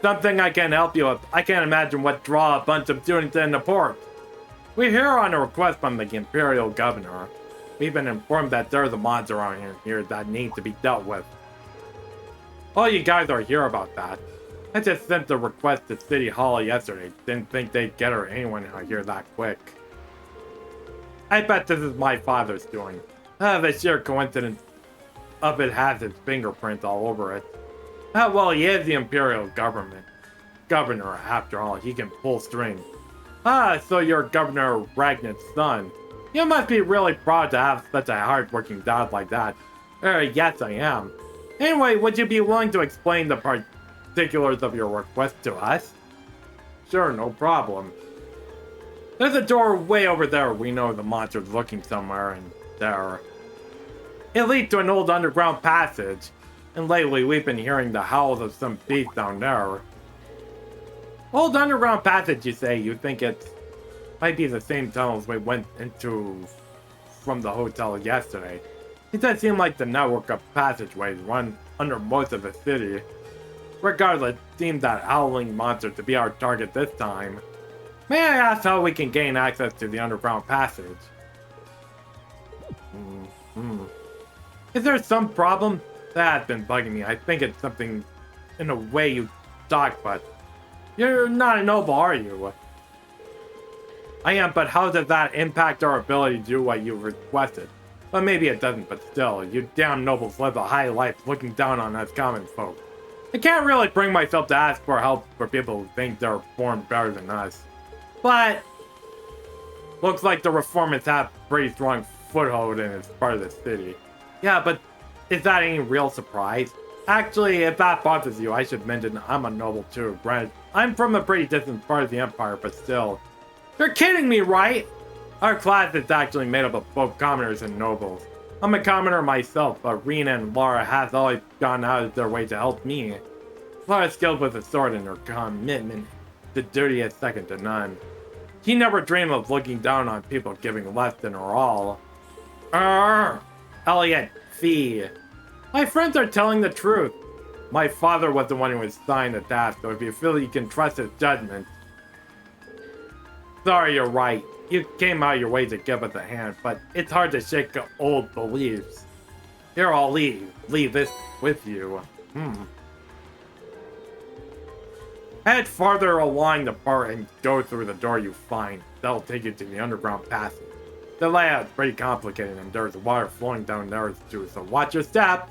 Something I can help you with. I can't imagine what draw a bunch of students in the port. We're here on a request from the Imperial Governor. We've been informed that there's a monster around here that needs to be dealt with. All you guys are here about that. I just sent the request to City Hall yesterday. Didn't think they'd get her anyone out here that quick. I bet this is my father's doing. The sheer coincidence of it has his fingerprints all over it. Well, he is the Imperial Governor, after all. He can pull strings. So you're Governor Ragnar's son. You must be really proud to have such a hard-working dad like that. Yes, I am. Anyway, would you be willing to explain the particulars of your request to us? Sure, no problem. There's a door way over there. We know the monster's looking somewhere in there. It leads to an old underground passage, and lately we've been hearing the howls of some beast down there. Old underground passage, you say? You think it might be the same tunnels we went into from the hotel yesterday? It does seem like the network of passageways run under most of the city. Regardless, it seems that howling monster to be our target this time. May I ask how we can gain access to the underground passage? Is there some problem? That's been bugging me. I think it's something in the way you talk, but you're not a noble, are you? I am, but how does that impact our ability to do what you requested? Well, maybe it doesn't, but still, you damn nobles live a high life looking down on us common folk. I can't really bring myself to ask for help for people who think they're born better than us. But looks like the reformers have pretty strong foothold in this part of the city. Yeah, but is that any real surprise? Actually, if that bothers you, I should mention I'm a noble too. Granted, I'm from a pretty distant part of the Empire, but still. You're kidding me, right? Our class is actually made up of both commoners and nobles. I'm a commoner myself, but Rena and Laura have always gone out of their way to help me. Laura's skilled with a sword and her commitment to duty is second to none. She never dreamed of looking down on people giving less than her all. Elliot, Fee. My friends are telling the truth. My father was the one who assigned the task, so if you feel you can trust his judgment. Sorry, you're right. You came out of your way to give us a hand, but it's hard to shake old beliefs. Here, I'll leave this with you. Head farther along the part and go through the door you find. That'll take you to the underground passage. The layout's pretty complicated and there's water flowing down there too, so watch your step.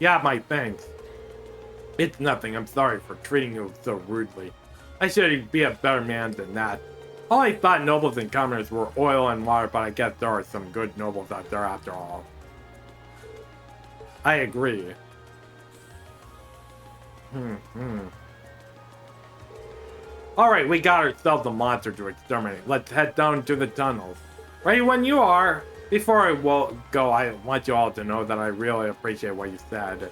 Yeah, my thanks. It's nothing, I'm sorry for treating you so rudely. I should be a better man than that. All I thought nobles and commoners were oil and water, but I guess there are some good nobles out there after all. I agree. Alright, we got ourselves a monster to exterminate. Let's head down to the tunnels. Ready when you are. Before I go, I want you all to know that I really appreciate what you said.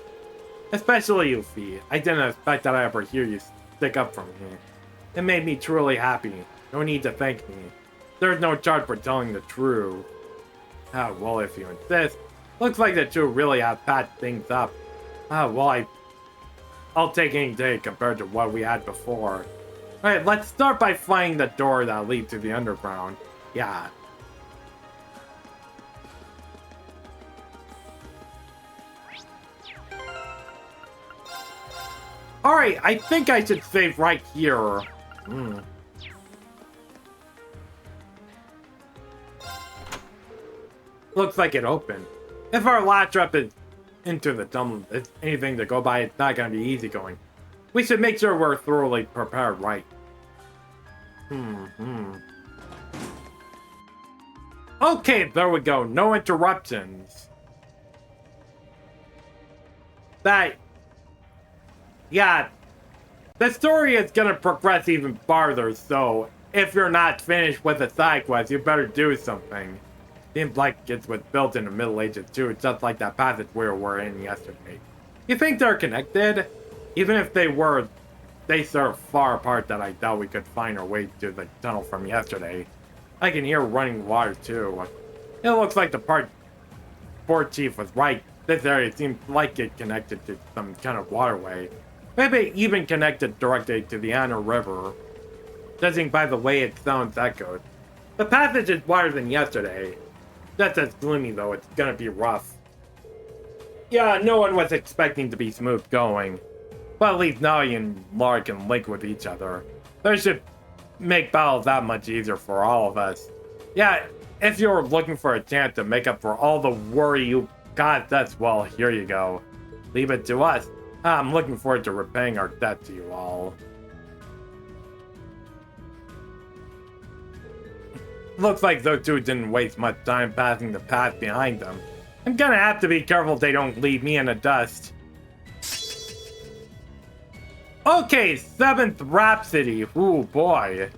Especially you, Fee. I didn't expect that I ever hear you stick up for me. It made me truly happy. No need to thank me. There's no charge for telling the truth. Well, if you insist. Looks like the two really have patched things up. Well, I'll take any day compared to what we had before. Alright, let's start by finding the door that leads to the underground. Yeah. Alright, I think I should save right here. Looks like it opened. If our last trip is into the tunnel, it's anything to go by, it's not gonna be easy going. We should make sure we're thoroughly prepared, right? Okay, there we go. No interruptions. Yeah. The story is gonna progress even farther, so if you're not finished with the side quest, you better do something. Seems like it was built in the Middle Ages too, just like that passage we were in yesterday. You think they're connected? Even if they were, they so far apart that I doubt we could find our way to the tunnel from yesterday. I can hear running water too. It looks like the port chief was right. This area seems like it connected to some kind of waterway. Maybe even connected directly to the Anna River. Judging by the way it sounds echoed. The passage is wider than yesterday. That's as gloomy though, it's gonna be rough. Yeah, no one was expecting to be smooth going. But at least now you and Laura can link with each other. That should make battle that much easier for all of us. Yeah, if you're looking for a chance to make up for all the worry you got, that's well, here you go. Leave it to us. I'm looking forward to repaying our debt to you all. Looks like those two didn't waste much time passing the path behind them. I'm gonna have to be careful they don't leave me in the dust. Okay, 7th Rhapsody. Ooh, boy.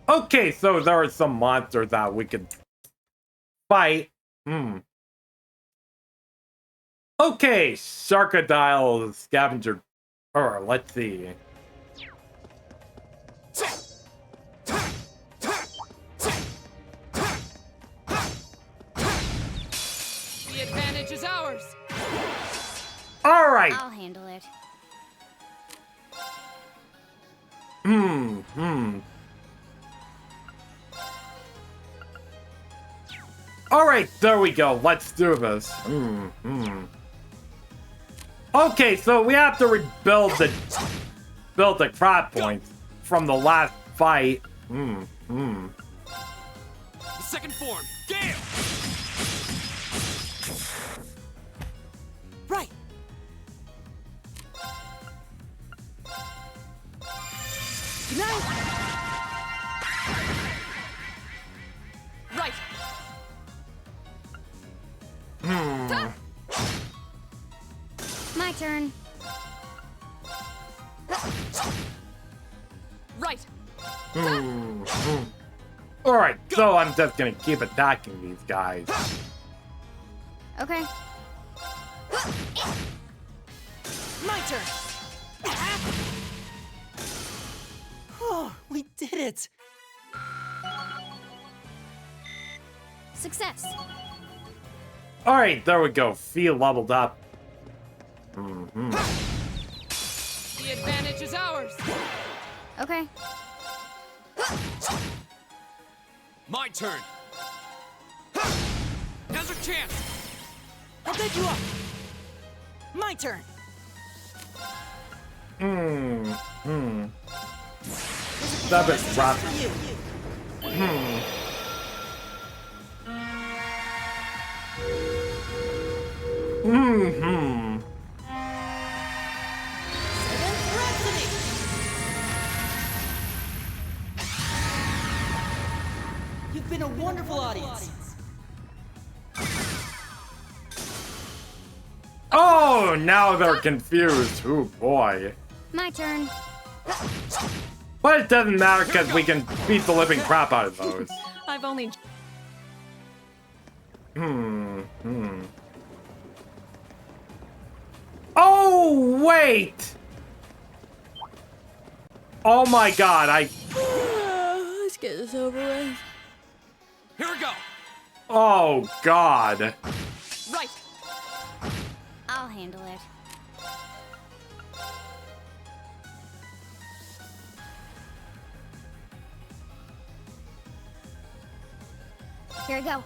Okay, so there are some monsters that we could fight. Okay, Sharkadile Scavenger. Or let's see. The advantage is ours. All right. I'll handle it. All right, there we go. Let's do this. Okay, so we have to rebuild the crop points from the last fight. The second form, Gale! Right. Right. My turn. Right. Alright, so I'm just gonna keep attacking these guys. Okay. My turn. Oh, we did it. Success. Alright, there we go. Feel leveled up. The advantage is ours. Okay. My turn. Now's our chance. I'll pick you up. My turn. Stop it, Rob. For you. You've been a wonderful audience. Oh, now they're confused. Oh boy. My turn. But it doesn't matter because we can beat the living crap out of those. I've only. Oh, wait! Oh my god, Let's get this over with. Here we go. Oh god. Right. I'll handle it. Here we go.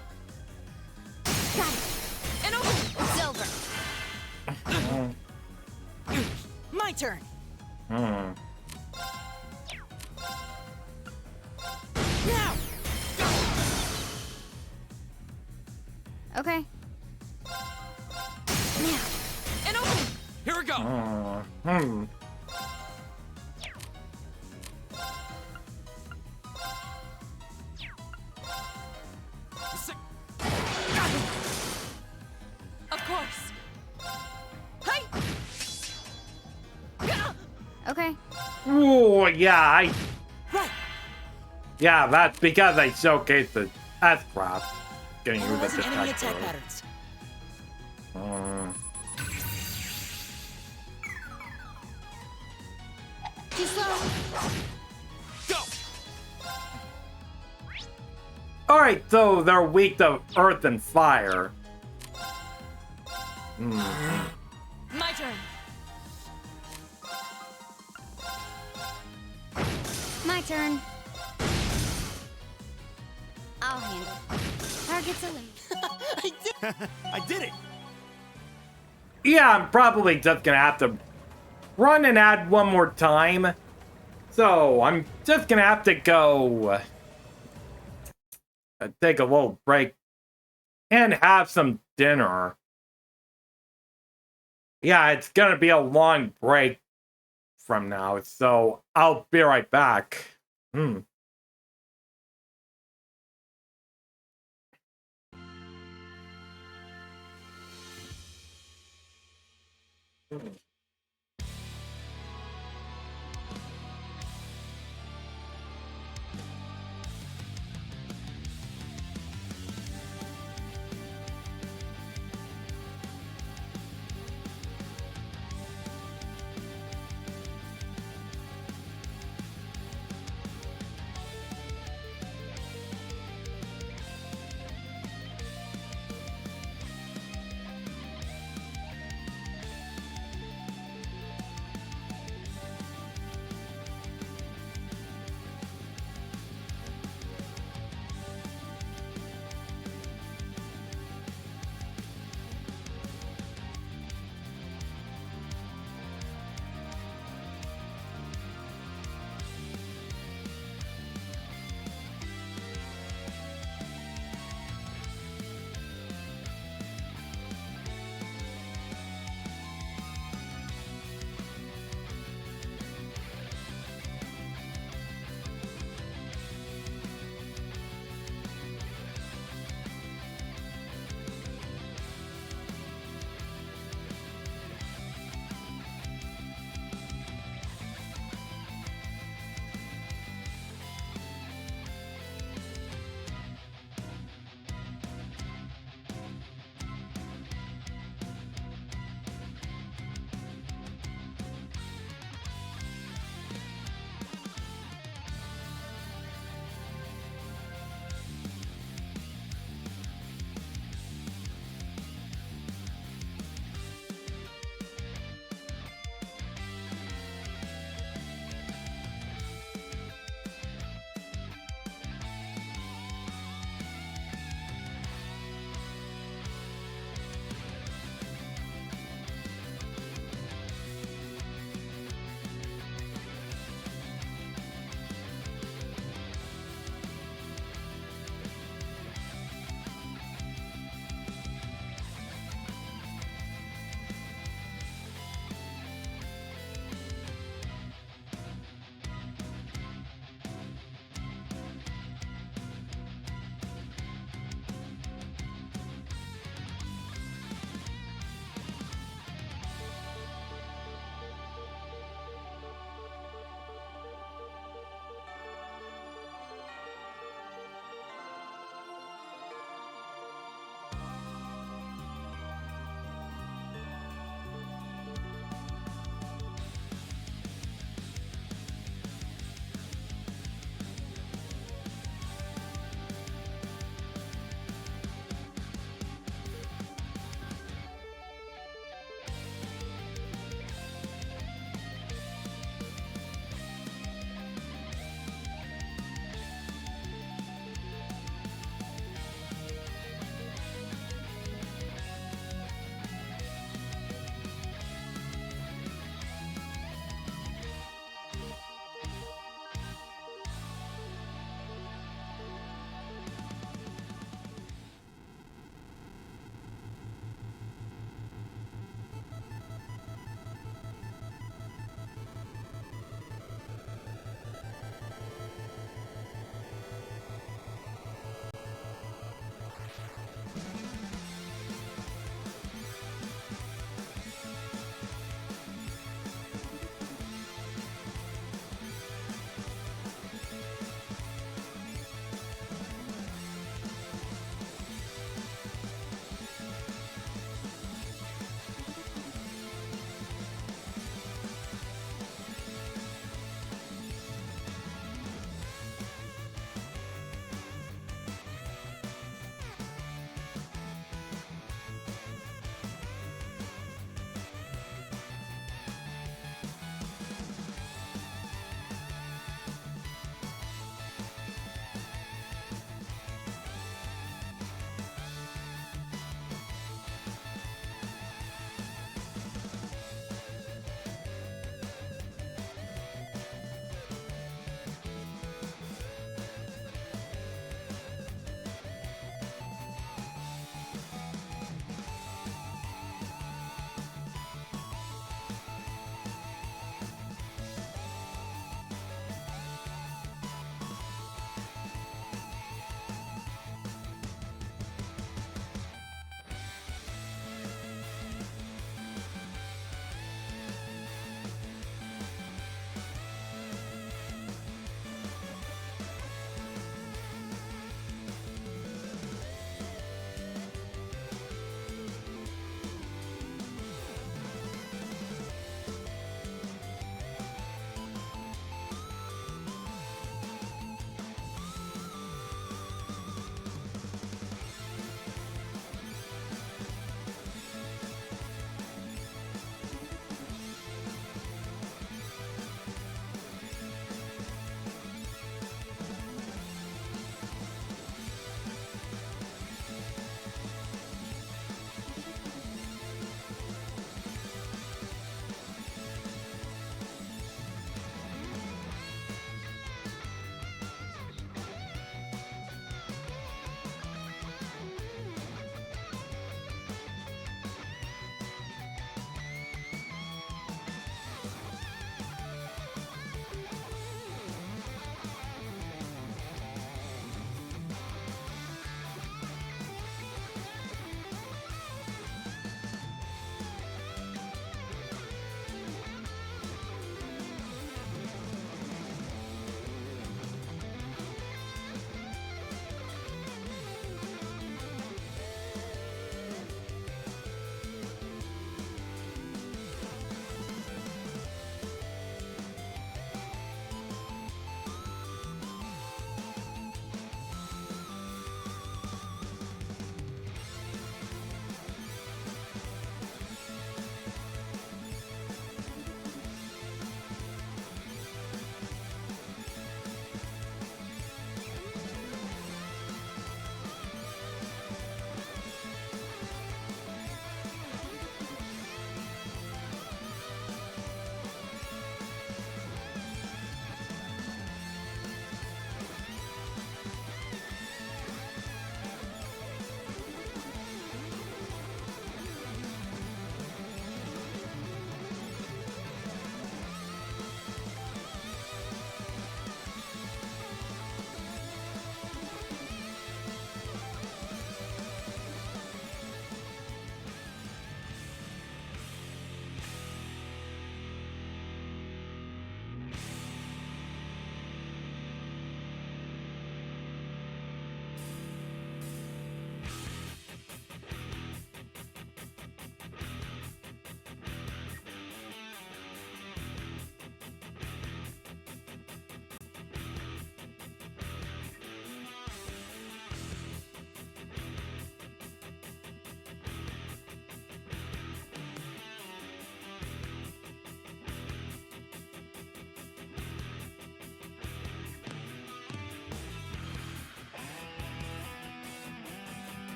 Got it. And open. It's over. My turn. Now. Okay. Now. And open. Here we go. Of course. Hey. Okay. Oh yeah, Right. yeah, that's because I showcased the S-Craft. Getting rid of Analyzing the enemy detector. attack patterns. Alright, so they're weak to earth and fire. My turn. My turn. I'll handle. Target's a lady. I did it! Yeah, I'm probably just gonna have to run and add one more time. So, I'm just gonna have to go take a little break and have some dinner. Yeah, it's gonna be a long break from now, so I'll be right back.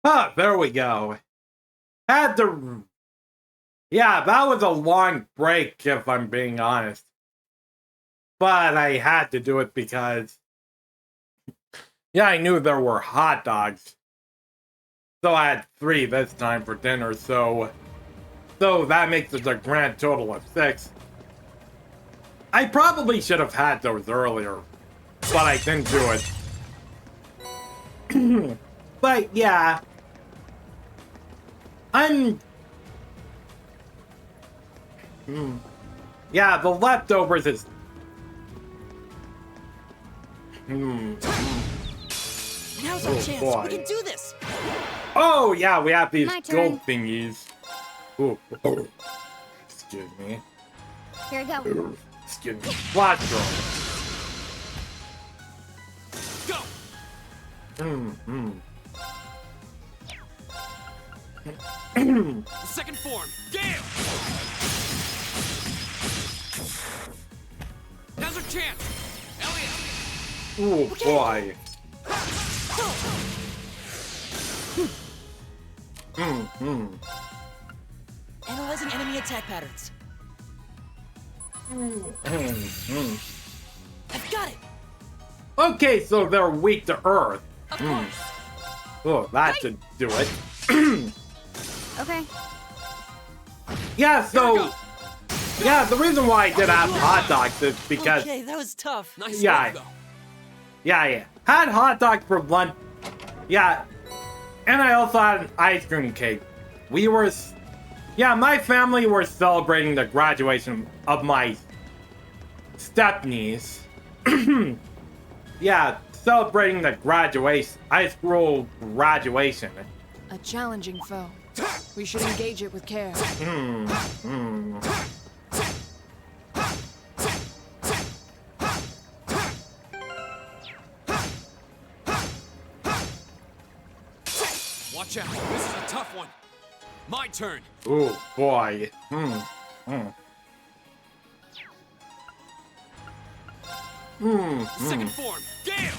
Huh, there we go. Had to... Yeah, that was a long break, if I'm being honest. But I had to do it because... Yeah, I knew there were hot dogs. So I had 3 this time for dinner, so that makes it a grand total of 6. I probably should have had those earlier, but I didn't do it. But yeah, yeah, the leftovers is... Now's our chance. Boy. We can do this. Oh yeah, we have these My turn. gold thingies. Ooh. Excuse me. Here we go. Excuse me. Watch girl. Go! Second form, Gale! Now's our chance! Elliot! Ooh, boy. Analyzing enemy attack patterns. I've got it. Okay, so they're weak to earth. Of course. Oh, that should do it. Okay. Yeah, so... Yeah, the reason why I did have hot dogs is because... Okay, that was tough. Nice Yeah. work, though. Yeah. Had hot dogs for lunch. Yeah. And I also had an ice cream cake. We were... Yeah, my family were celebrating the graduation of my step-niece. Yeah, celebrating the high school graduation. A challenging foe. We should engage it with care. Watch out, this is a tough one. My turn. Ooh, boy. Second form, Gale!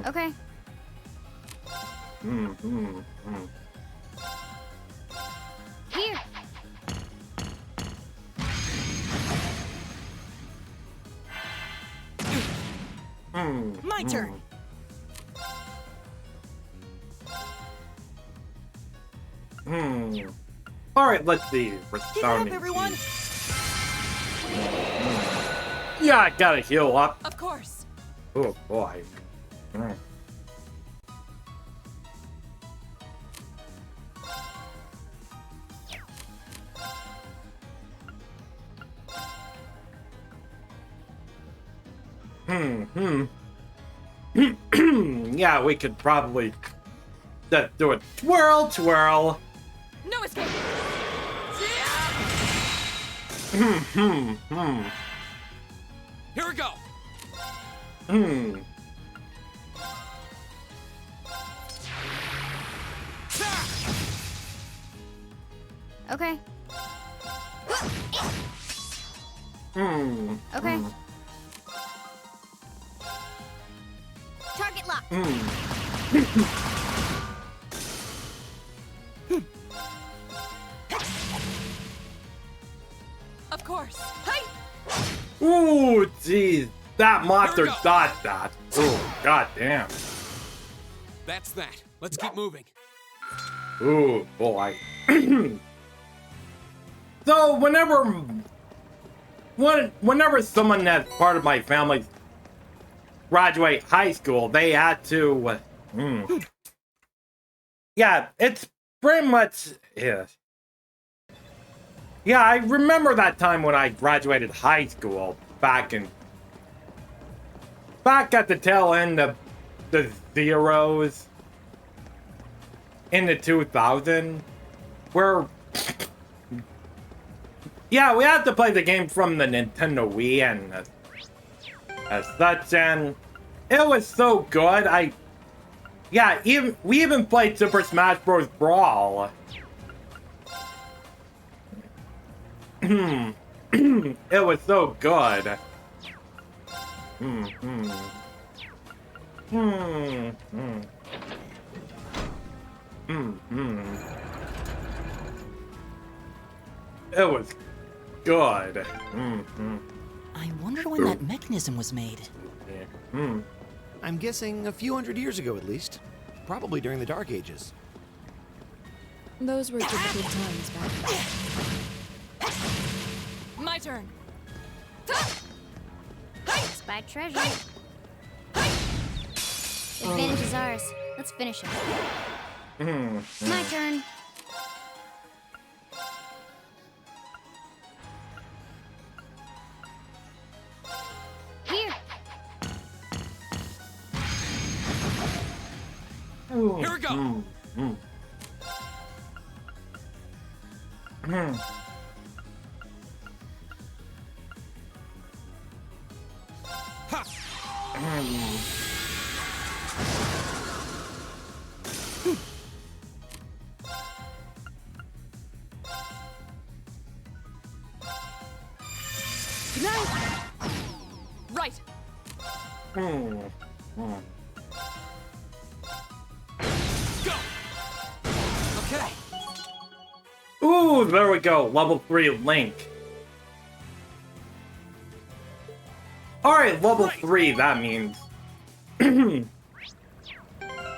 Okay. Here. My turn. Alright, let's see. Give it up, Resounding everyone. Yeah, I gotta heal up. Of course. Oh boy. Yeah, we could probably just do a twirl, twirl. No escape. Here we go. Okay. Okay. Target lock. Of course. Hey! Ooh, jeez. That monster Here we go. dodged that. Ooh, goddamn. That's that. Let's keep moving. Ooh, boy. So, whenever someone that's part of my family graduate high school, they had to... Yeah, it's pretty much... Yeah, I remember that time when I graduated high school back at the tail end of the zeros in the 2000s, where yeah, we had to play the game from the Nintendo Wii and as such, and it was so good. We even played Super Smash Bros. Brawl. It was so good. It was good. I wonder when that mechanism was made. I'm guessing a few hundred years ago at least. Probably during the Dark Ages. Those were good times back then. My turn. Spy treasure. Advantage is ours. Let's finish it. My turn. Here. Here we go. Right. Go. Okay. Ooh, there we go. Level 3 Link. Alright, level 3, that means. Alright,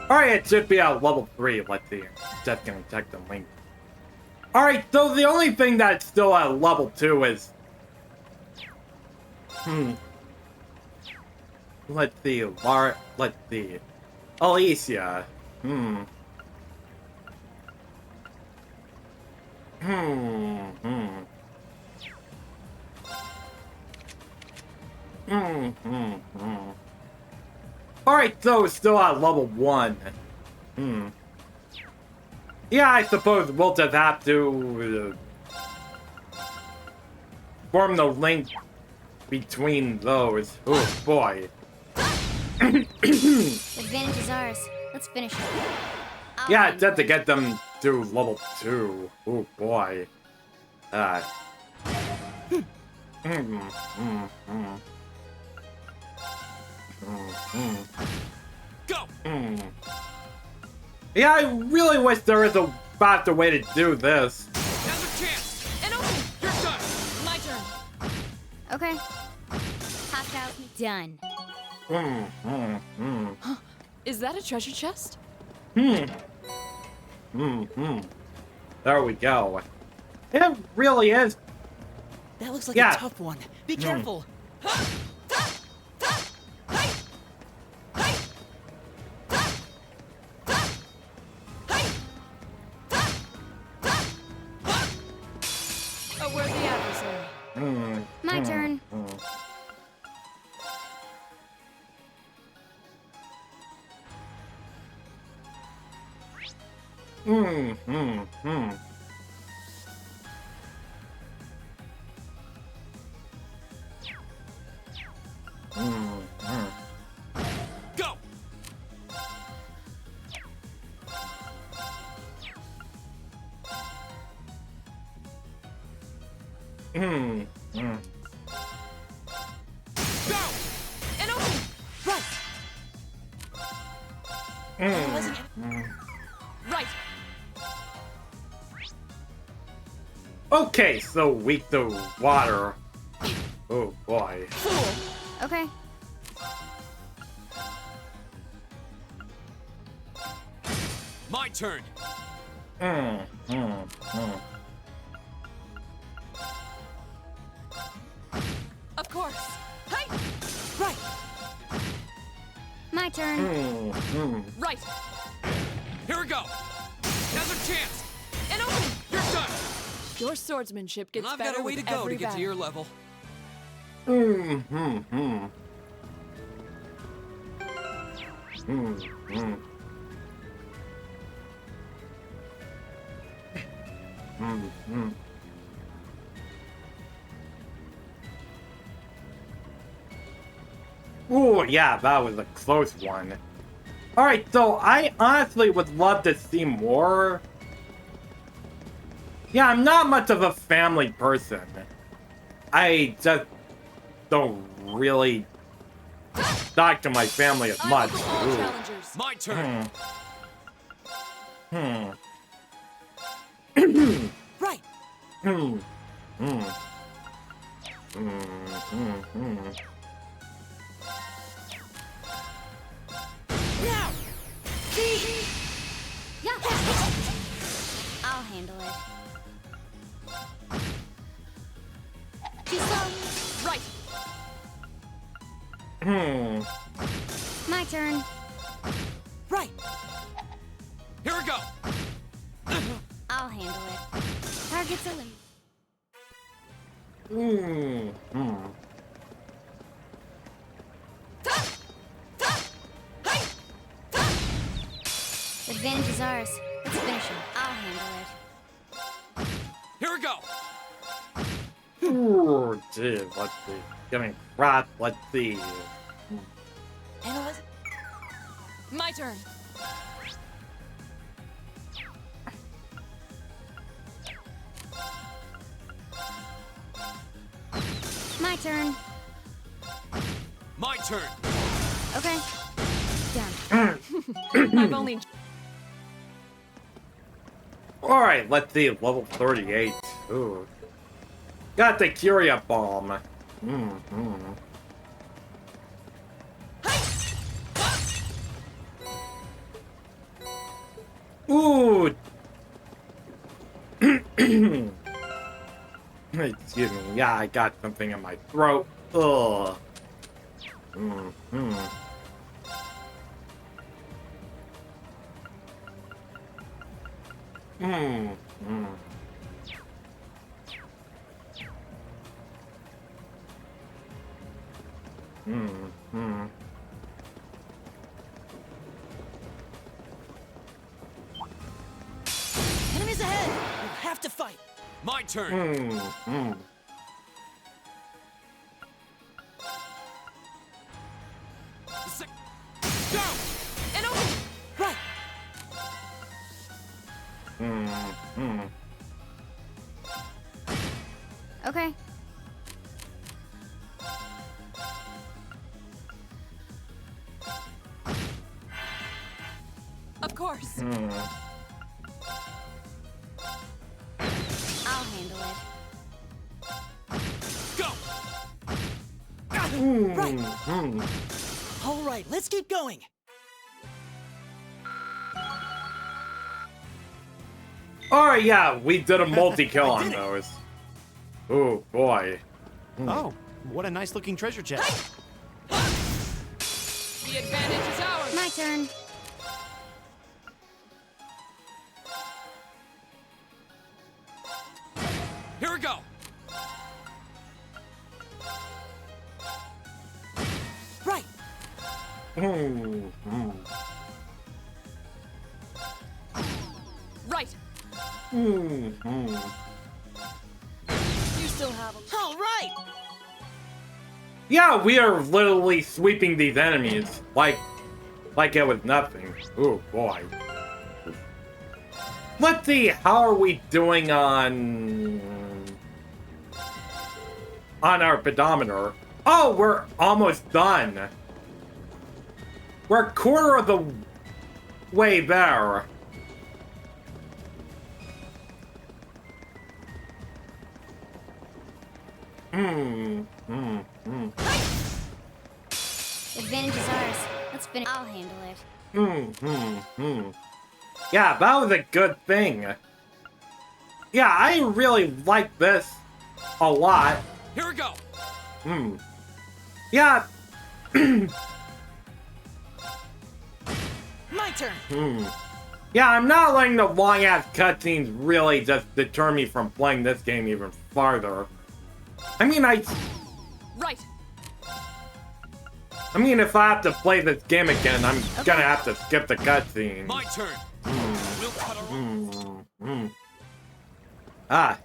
it should be at level 3. Let's see. Just gonna check the link. Alright, so the only thing that's still at level 2 is... Let's see, let's see. Alicia. Alright, so it's still at level 1. Yeah, I suppose we'll just have to form the link between those. Oh boy. Advantage is ours. Let's finish it. Yeah, it's just to get them to level 2. Oh boy. Go. Yeah, I really wish there was a faster way to do this. Now's your chance. And open. You're done. My turn. Okay. Hostile done. Is that a treasure chest? There we go. It really is. That looks like a tough one. Be careful. A worthy adversary. My turn. Go. Go. And open. Right. Right. Okay, so weak to water. Oh boy. Okay. My turn. Of course. Hey. Right. My turn. Right. Here we go. Now's our chance. And open. You're done. Your swordsmanship gets And I've better got a way to with go every to get to battle. your level. Ooh, yeah, that was a close one. Alright, so I honestly would love to see more. Yeah, I'm not much of a family person. I just don't really die to my family as much. All Ooh. challengers. My turn. Right. Now. Yeah. I'll handle it. Right. My turn. Right. Here we go. I'll handle it. Target's eliminated. The advantage is ours. Let's finish him. I'll handle it. Here we go. Ooh, gee, let's see. Getting crap, let's see. Analyze. My turn. My turn. My turn. Okay. Done. I've only. Alright, let's see. Level 38. Ooh. Got the Curia Bomb. Ooh. Excuse me. Yeah, I got something in my throat. Ugh. Enemies ahead. We'll have to fight. My turn. Go. And over. Right. Okay. Of course. I'll handle it. Go. Right. All right, let's keep going. Alright, yeah, we did a multi-kill I on did it. those. Oh, boy. Oh, what a nice looking treasure chest. The advantage is ours. My turn. Here we go. Right. Right. Hmm. You still have them. All right. Yeah, we are literally sweeping these enemies like it was nothing. Oh boy. Let's see, how are we doing on our pedometer? Oh, we're almost done. We're a quarter of the way there. Advantage is ours. Let's finish. I'll handle it. Yeah, that was a good thing. Yeah, I really like this a lot. Here we go. Yeah. My turn. Yeah, I'm not letting the long-ass cutscenes really just deter me from playing this game even farther. I mean, Right. if I have to play this game again, I'm gonna have to skip the cutscene. My turn. We'll cut her off. Ah.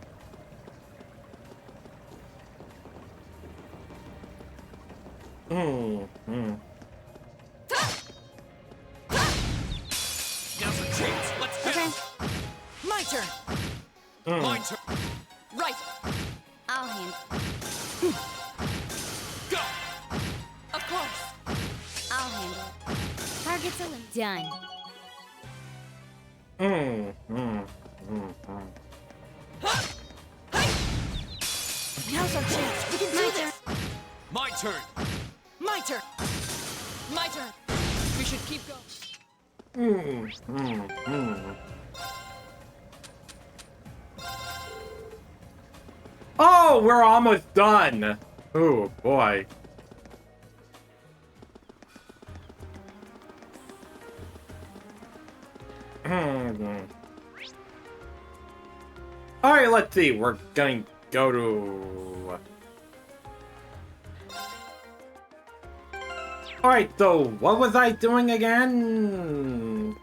Now's our chance. Let's get it. My turn. My turn. Right. I'll handle. Go. Of course. Done. Now's our chance. We can do this. My turn. My turn. My turn. We should keep going. Oh, we're almost done. Oh boy. All right, let's see. We're gonna go to. All right, so what was I doing again?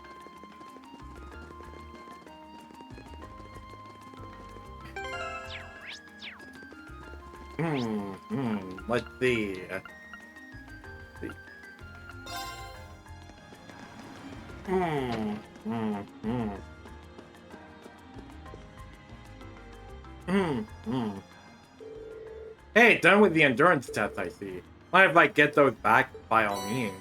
Let's see. Hey, done with the endurance test, I see. Mind if I get those back by all means?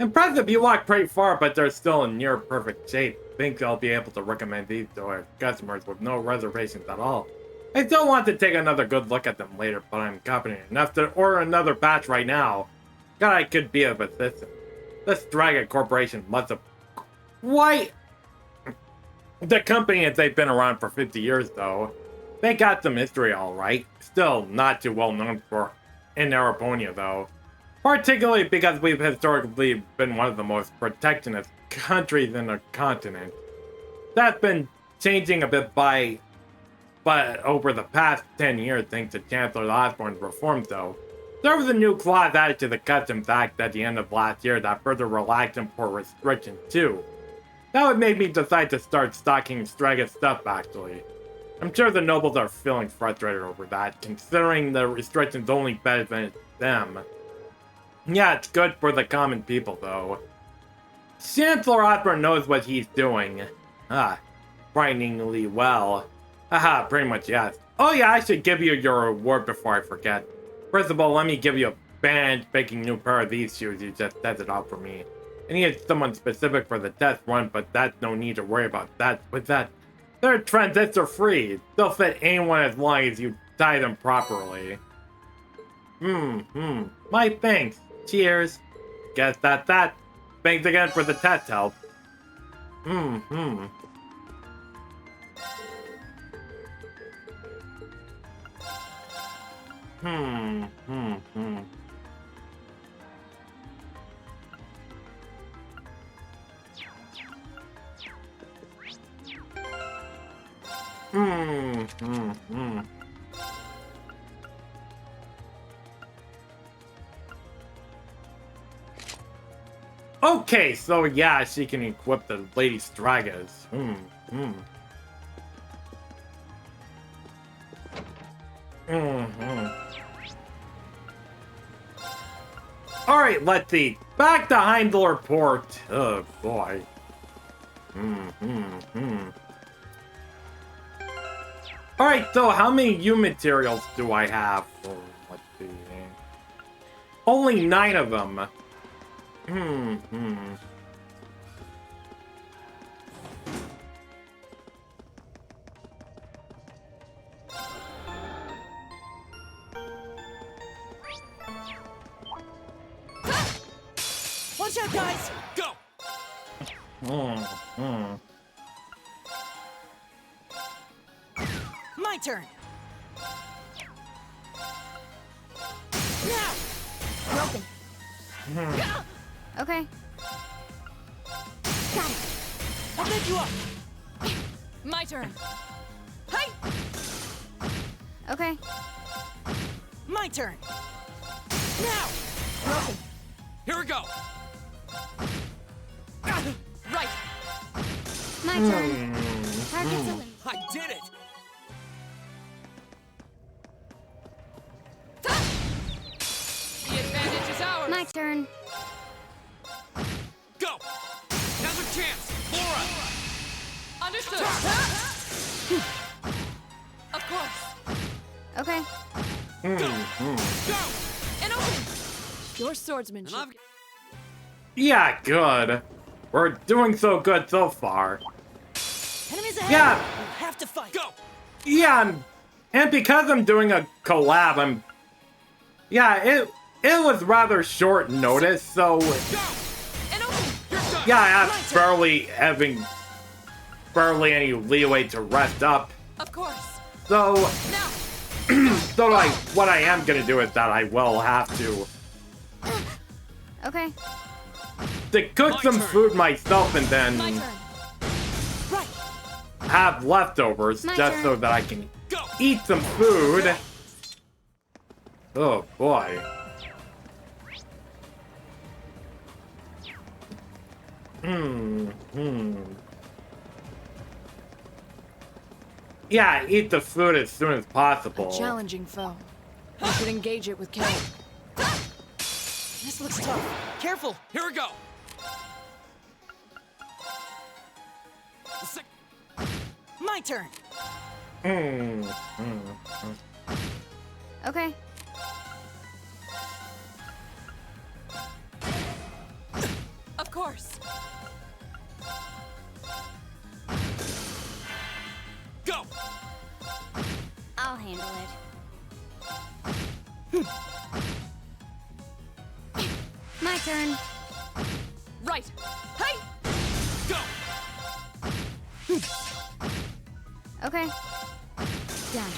Impressive, you walked pretty far, but they're still in near perfect shape. Think I'll be able to recommend these to our customers with no reservations at all. I still want to take another good look at them later, but I'm confident enough to order another batch right now. God, I could be of assistance. This Dragon Corporation must have quite the company as they've been around for 50 years, though. They got some history, all right. Still not too well known for in Araponia, though. Particularly because we've historically been one of the most protectionist countries in the continent. That's been changing a bit but over the past 10 years thanks to Chancellor Osborne's reforms, though. There was a new clause added to the Customs Act at the end of last year that further relaxed import restrictions, too. That would make me decide to start stocking Straga's stuff, actually. I'm sure the nobles are feeling frustrated over that, considering the restrictions only benefit them. Yeah, it's good for the common people, though. Chancellor Osborne knows what he's doing. Frighteningly well. Haha, pretty much yes. Oh yeah, I should give you your reward before I forget. First of all, let me give you a band-spanking new pair of these shoes you just tested out for me. I needed someone specific for the test run, but that's no need to worry about that. With that, they're transistor-free. They'll fit anyone as long as you tie them properly. My thanks. Cheers. Guess that's that. Thanks again for the test help. Okay, so yeah, she can equip the Lady Stragas. Alright, let's see. Back to Heimdallr Port. Oh boy. Alright, so how many U materials do I have? Oh, let's see. Only 9 of them. Watch out, guys! Go! My turn. Now! Broken. Okay. Got it. I'll pick you up. My turn. Hey! Okay. My turn. Now! Broken. Here we go! Right. My turn. Target's eliminated. I did it! The advantage is ours. My turn. Go! Now's our chance! Laura! Understood. Of course. Okay. Go! An opening. Your swordsmanship. And Yeah, good. We're doing so good so far. Enemies ahead! Yeah. We'll have to fight! Go! Yeah, and because I'm doing a collab, it was rather short notice, so yeah, I have barely any leeway to rest up. Of course. So, Now. so like, what I am gonna do is that I will have to Okay. cook My some turn. food myself and My then turn. Right! have leftovers My just turn. so that I can Go! eat some food. Oh boy. Yeah, eat the food as soon as possible. A challenging foe. I should engage it with care. This looks tough. Careful! Here we go! My turn! Okay. Of course. Go! I'll handle it. My turn. Right. Hey! Go! Okay. Done.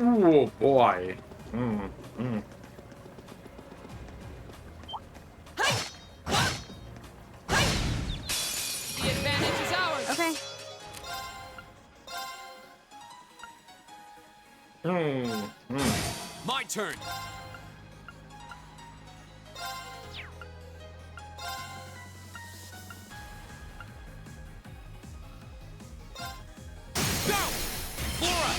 Oh boy. The advantage is ours. Okay. My turn! Go! Laura!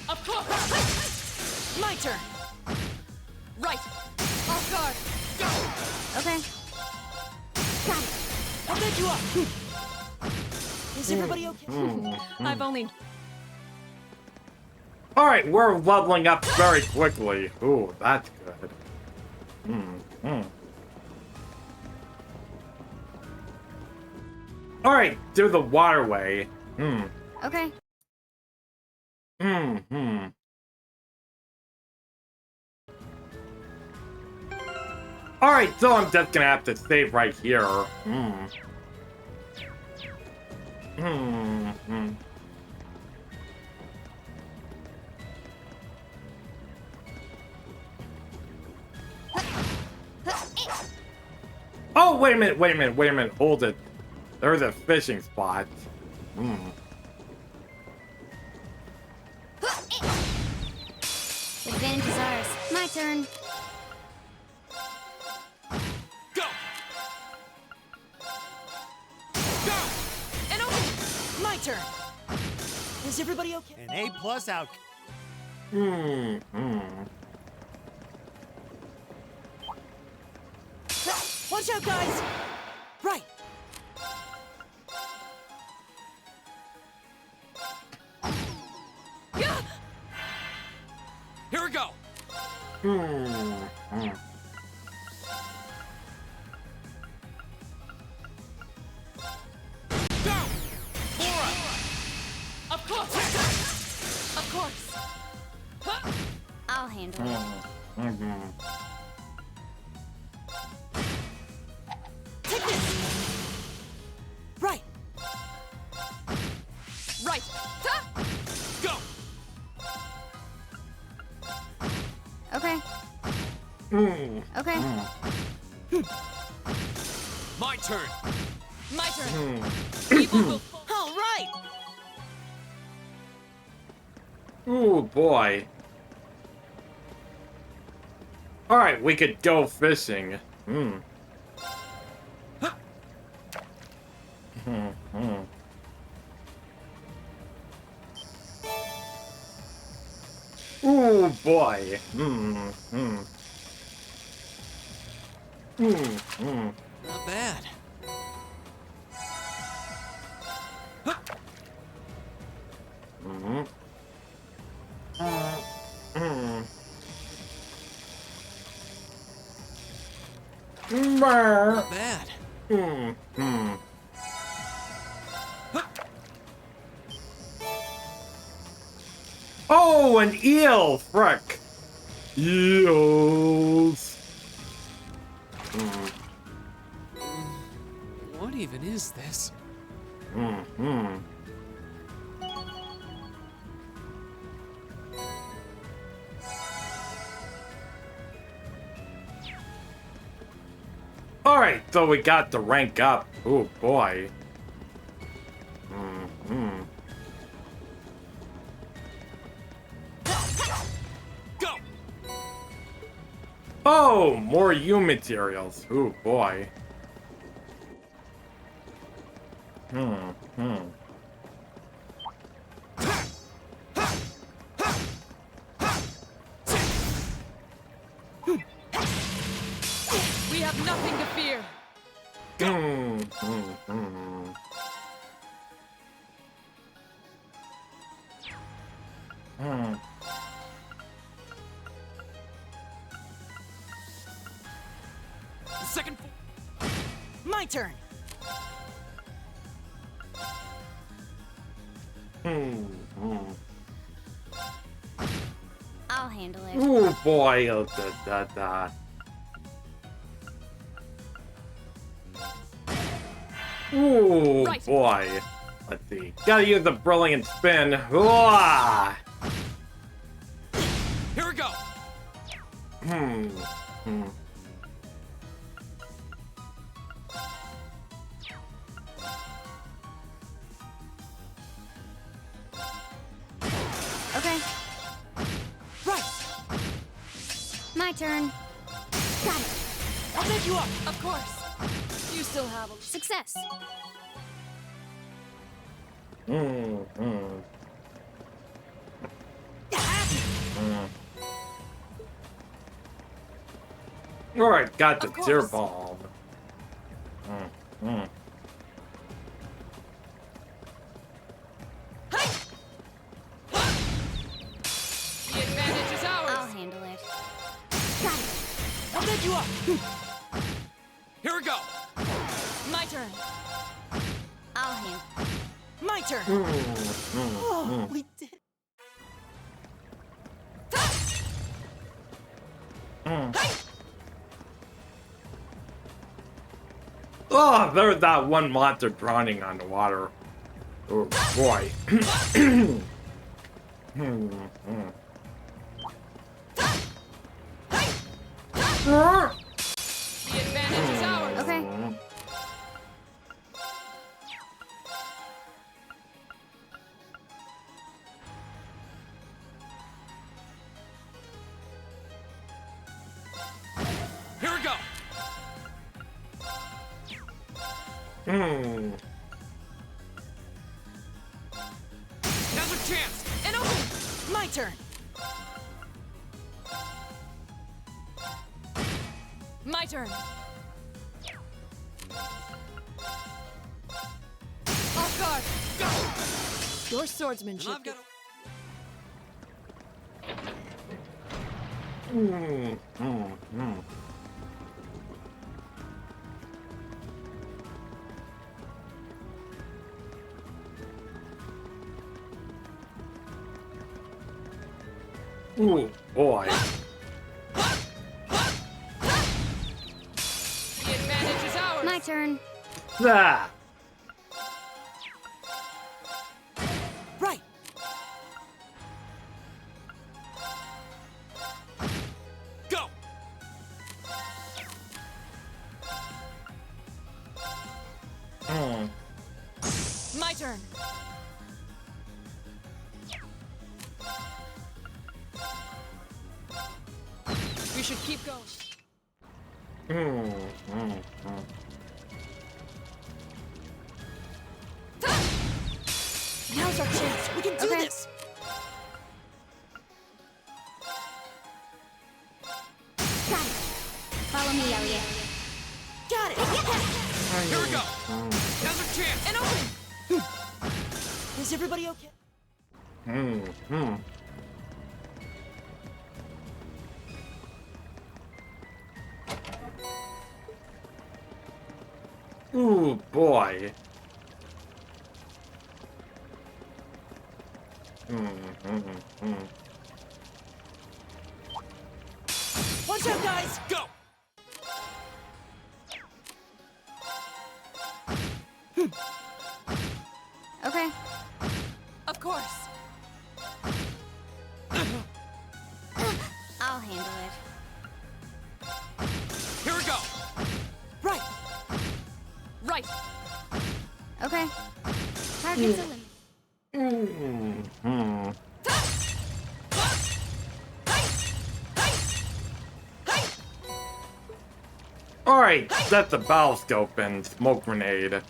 Of course. My turn! Right. Off guard. Okay. Got it! I'll get you up! Is everybody okay? I've only. All right, we're leveling up very quickly. Ooh, that's good. All right, do the waterway. Okay. All right, so I'm just gonna have to save right here. Oh, wait a minute, hold it. There's a fishing spot. The advantage is ours. My turn. Go! Go! And open. My turn! Is everybody okay? An A+ out. Watch out, guys! Right! Yeah. Here we go! Go! Laura! Of course. Of course. Huh. I'll handle it. Take this! Right! Right. Huh. Go! Okay. Okay. My turn! My turn. Evil will fall. All right! Ooh, boy. All right, we could go fishing. Ooh, boy. Not bad. Not bad. Oh, an eel! Frick. Eels. What even is this? Alright, so we got the rank up. Oh boy. Go! Oh, more U materials. Oh boy. We have nothing to fear. Second. My turn. I'll handle it. Oh boy. Oh, da. Oh Right. boy. Let's see. Gotta use the brilliant spin. Hooah! Here we go. Okay, Right. my turn. Got it. I'll take you up. Of course. You still have a Success. Alright, got the Of course. tear bomb. The advantage is ours. I'll handle it. Got it. I'll take you up. Here we go. My turn. I'll handle. My turn. Oh, we did. Oh, there's that one monster drowning on the water. Oh boy. The advantage is ours. Okay. Here we go. Now's our chance. And open. My turn. My turn. Off guard. Go. Your And swordsmanship. I've got. Oh boy. The advantage is ours. My turn. Ah. Right. Go. My turn. We should keep going. Now's our chance. We can do Okay. this. Got it. Follow me, Elliot. Got it. Here we go. Now's our chance. And open. Is everybody okay? Ooh, boy. Watch out, guys! Go! Okay. Of course. I'll handle it. Here we go. Right! Right. Okay. Target's eliminated. Alright, that's a battle scope and smoke grenade.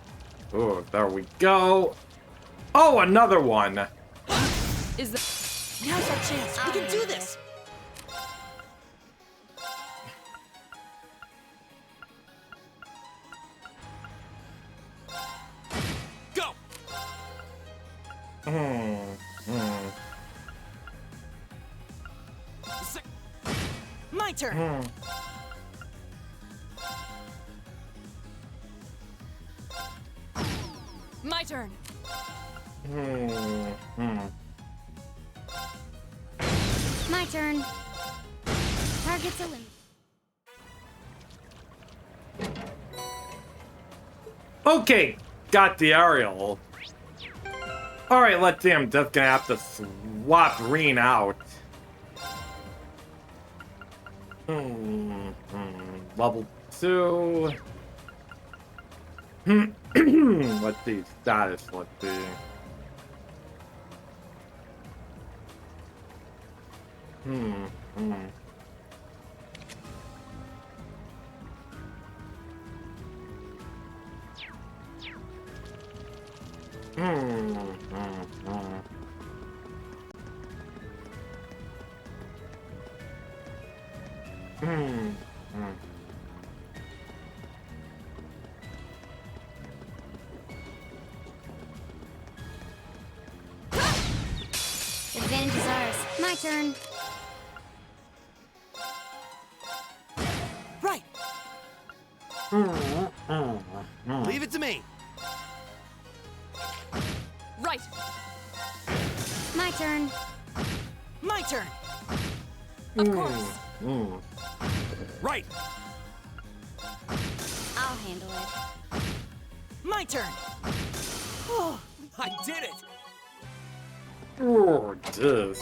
Ooh, there we go. Oh, another one. Is that... Now's our chance. We can do this. Go! My turn. My turn. My turn. Target's eliminated. Okay, got the aerial. Alright, let's see. I'm just gonna have to swap Reen out. Level 2. Let's see. Status, let's see. Advantage is ours. My turn. Right! Leave it to me. Right. My turn. My turn! Of course. Right! I'll handle it. My turn! Oh, I did it! Oh, jeez.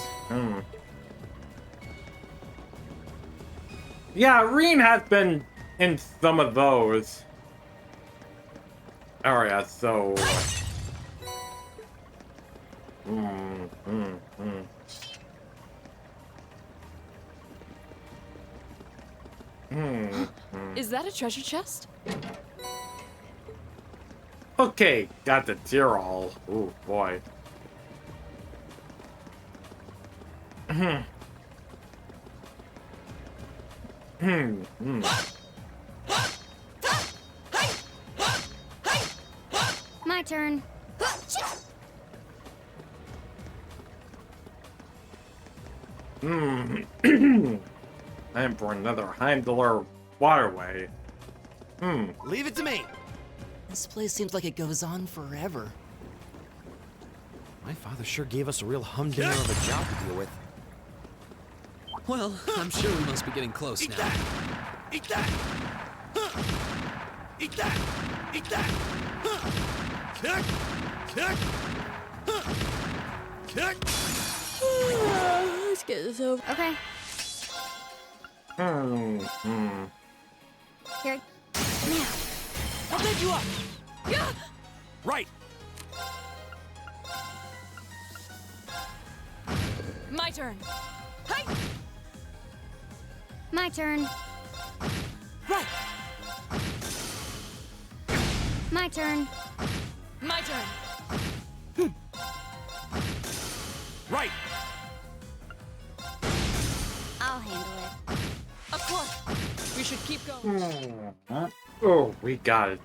Yeah, Reen has been in some of those areas, so. Is that a treasure chest? Okay, got the Tyrol. Oh boy. My turn. I am for another Heimdallr waterway. Leave it to me. This place seems like it goes on forever. my father sure gave us a real humdinger of a job to deal with. Well, I'm sure we must be getting close Eat now. that! Eat that! Huh. Eat that! Eat that! Huh. Kick! Kick! Huh. Kick! Let's get this over. Okay. Here. Now. I'll pick you up! Yeah. Right! My turn. Hi. My turn. Right! My turn. My turn. Right! I'll handle it. Of course. We should keep going. Oh, we got it.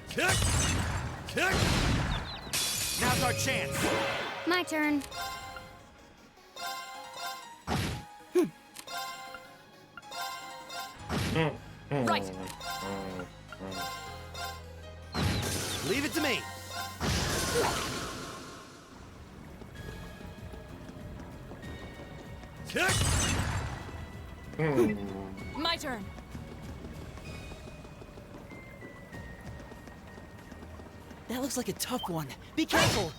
Kick! Kick! Now's our chance. My turn. Right. Leave it to me. My turn. That looks like a tough one. Be careful!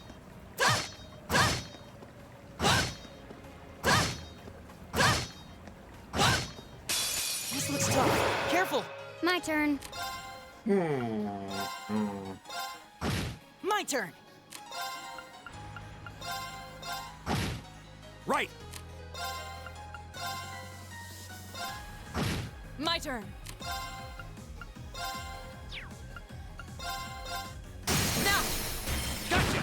This looks tough. Careful! My turn. My turn! Right. My turn. Now. Gotcha.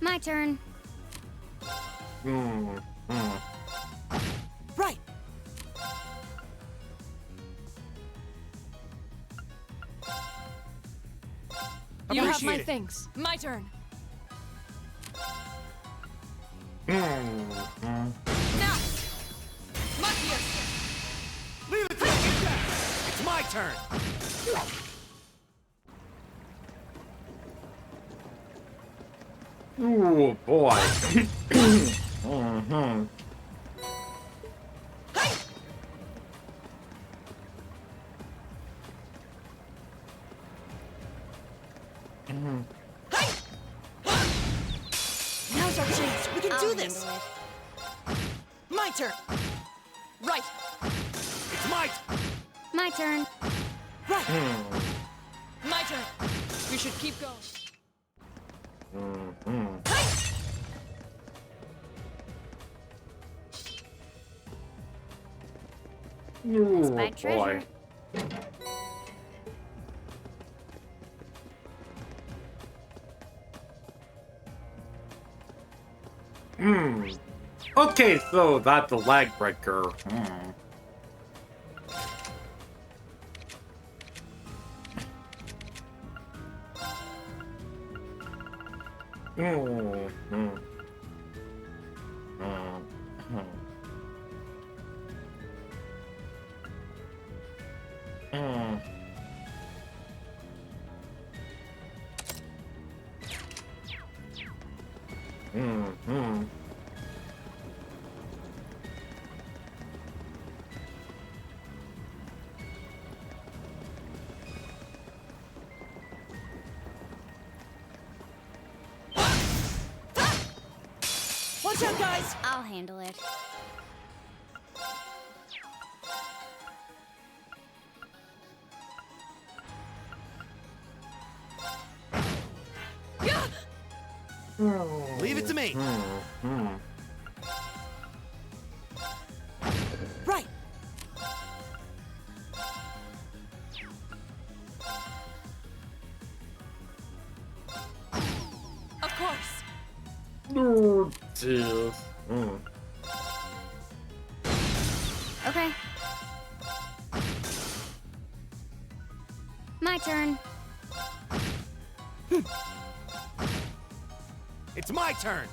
My turn. Right! You have my Appreciate it. things. My turn. Now. Matthias. Leave it to me. It's my turn. Ooh, boy. Mhm. Now's our chance. We can I'll do this. handle it. My turn. Right. It's my turn. My turn. Right. My turn. We should keep going. Ooh, Spy boy. treasure. Okay, so that's a lag breaker. Watch out, guys! I'll handle it. Leave it to me. Right! Of course. Oh, jeez. Okay. My turn. It's my turn.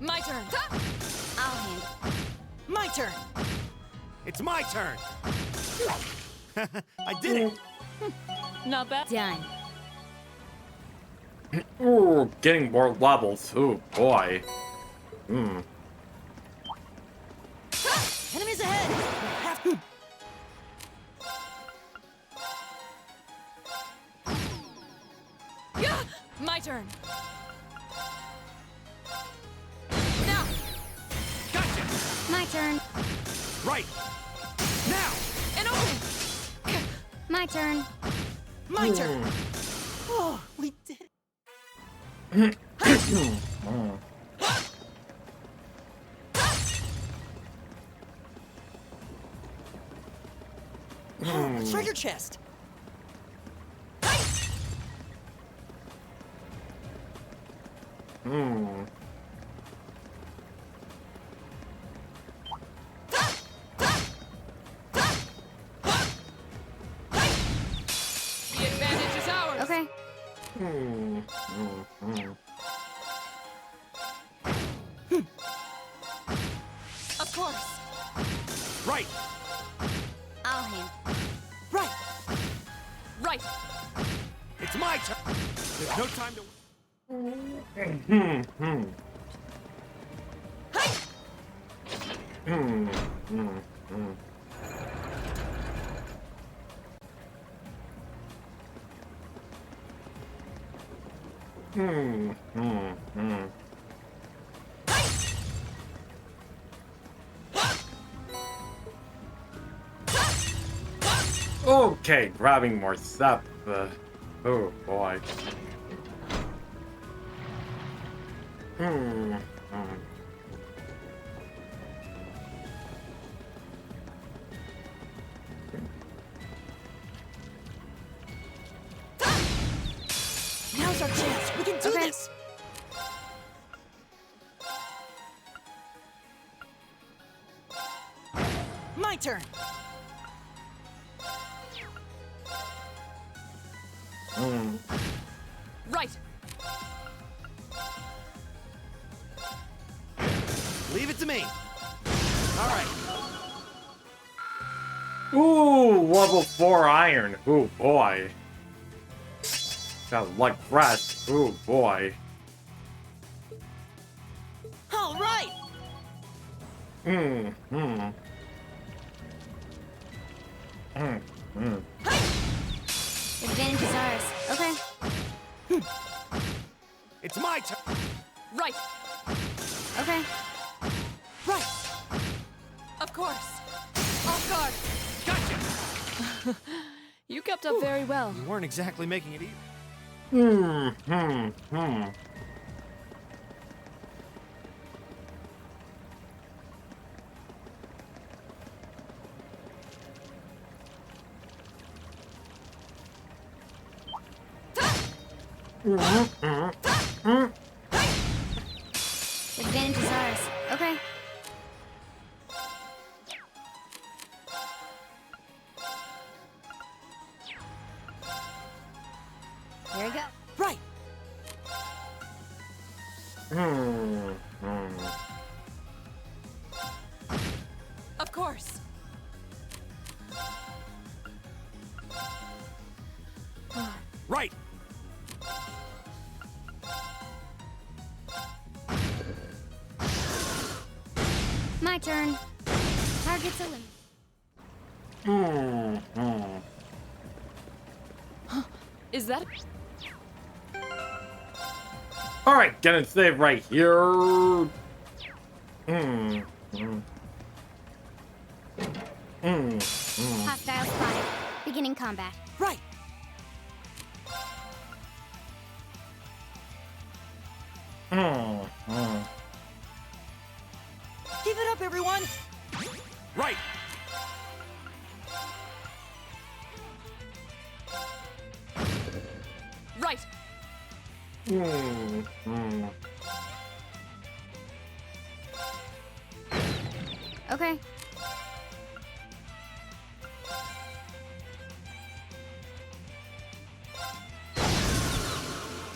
My turn. I'll handle it. My turn! It's my turn. I did it. Not bad. Done. Ooh, getting more levels. Ooh, boy. Enemies ahead! Have to... My turn. Now. Gotcha. My turn. Right. Now. An opening. My turn. My turn! Oh, we did it. Oh, a treasure chest! The advantage is ours. Okay. Of course. Right. I'll hand. Right. Right. It's my turn. There's no time to. Okay, grabbing more stuff. Oh boy. Now's our chance. We can do Okay. this. My turn. Right. Leave it to me. All right. Ooh, level 4 iron. Ooh boy. Got luck rest. Ooh boy. All right. Advantage is ours. Okay. It's my turn. Right. Okay. Right. Of course. Off guard. Gotcha. You kept up very well. You weren't exactly making it easy. Advantage is ours. Okay. Here we go. Right. Of course. Right. My turn. Target's eliminated. Is that? Alright, gonna save right here. Hostile spotted. Beginning combat. Right. Give it up, everyone. Right. Right. Okay.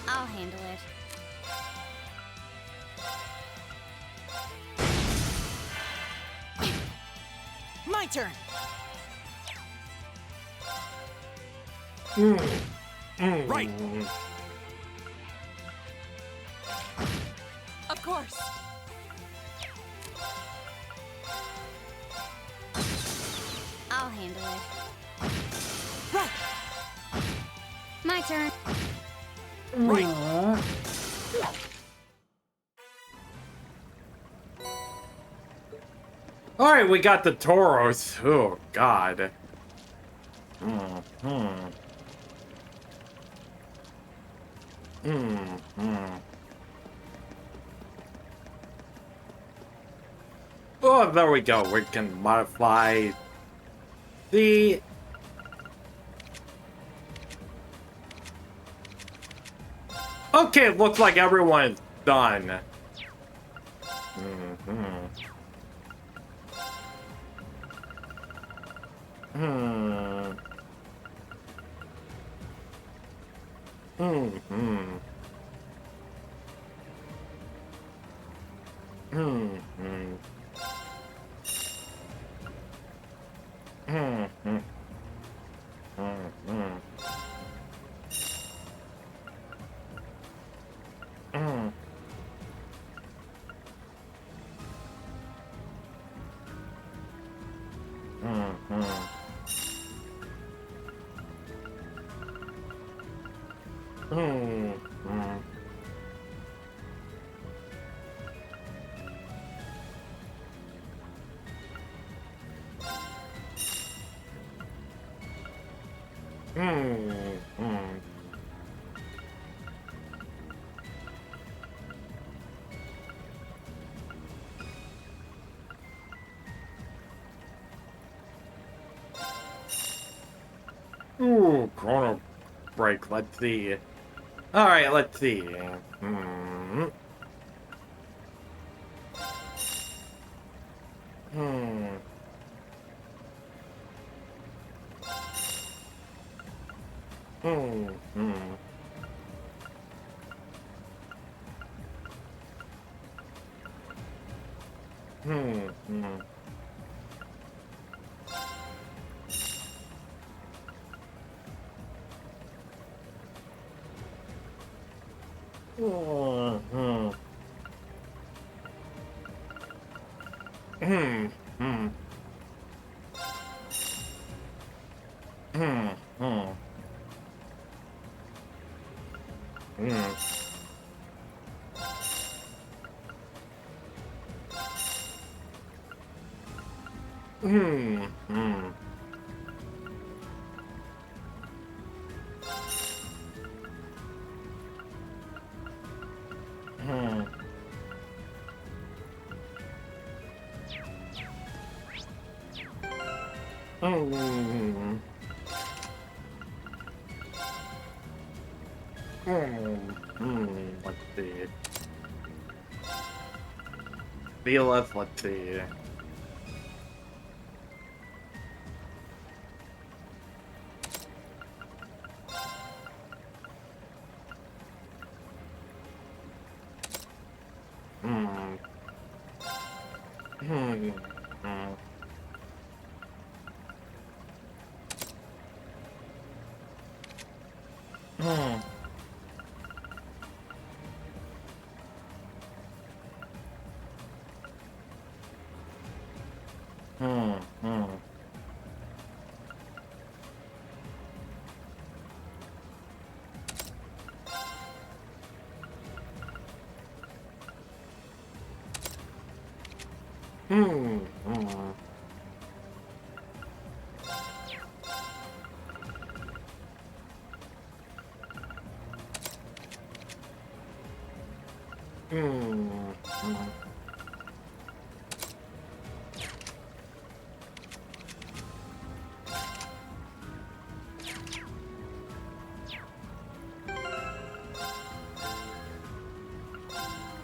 I'll handle it. My turn. Right. Of course. I'll handle it. Right. My turn. Right. Alright, we got the Tauros. Oh, God. Oh, there we go. We can modify the... Okay, looks like everyone's done. Mm-hmm. Mm-hmm. Mm-hmm. Mm-hmm. Mm. Mm-hmm. Mm-hmm. Mm-hmm. Ooh, chrono break. Let's see. All right, let's see. Hmm. Hmm. Hmm. Hmm. Hmm. Hmm. Hmm. Hmm. Hmm. Hmm. Hmm. Hmm. Hmm. Hmm. Hmm. Hmm. Let's see. Fearless, let's see. Hmm. Hmm. Hmm. Hmm. Hmm. Hmm. Hmm. Hmm. Hmm. Hmm.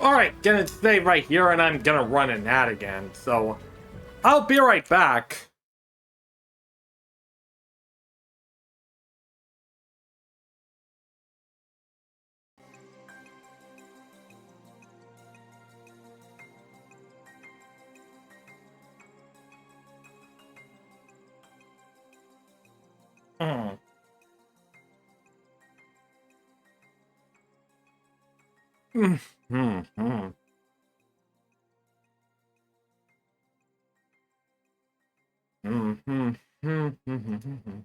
Alright, gonna stay right here and I'm gonna run an ad again, so I'll be right back. Hmm. Hmm. Hmm. Hmm. Hmm. Hmm. Hmm. Hmm. Hmm.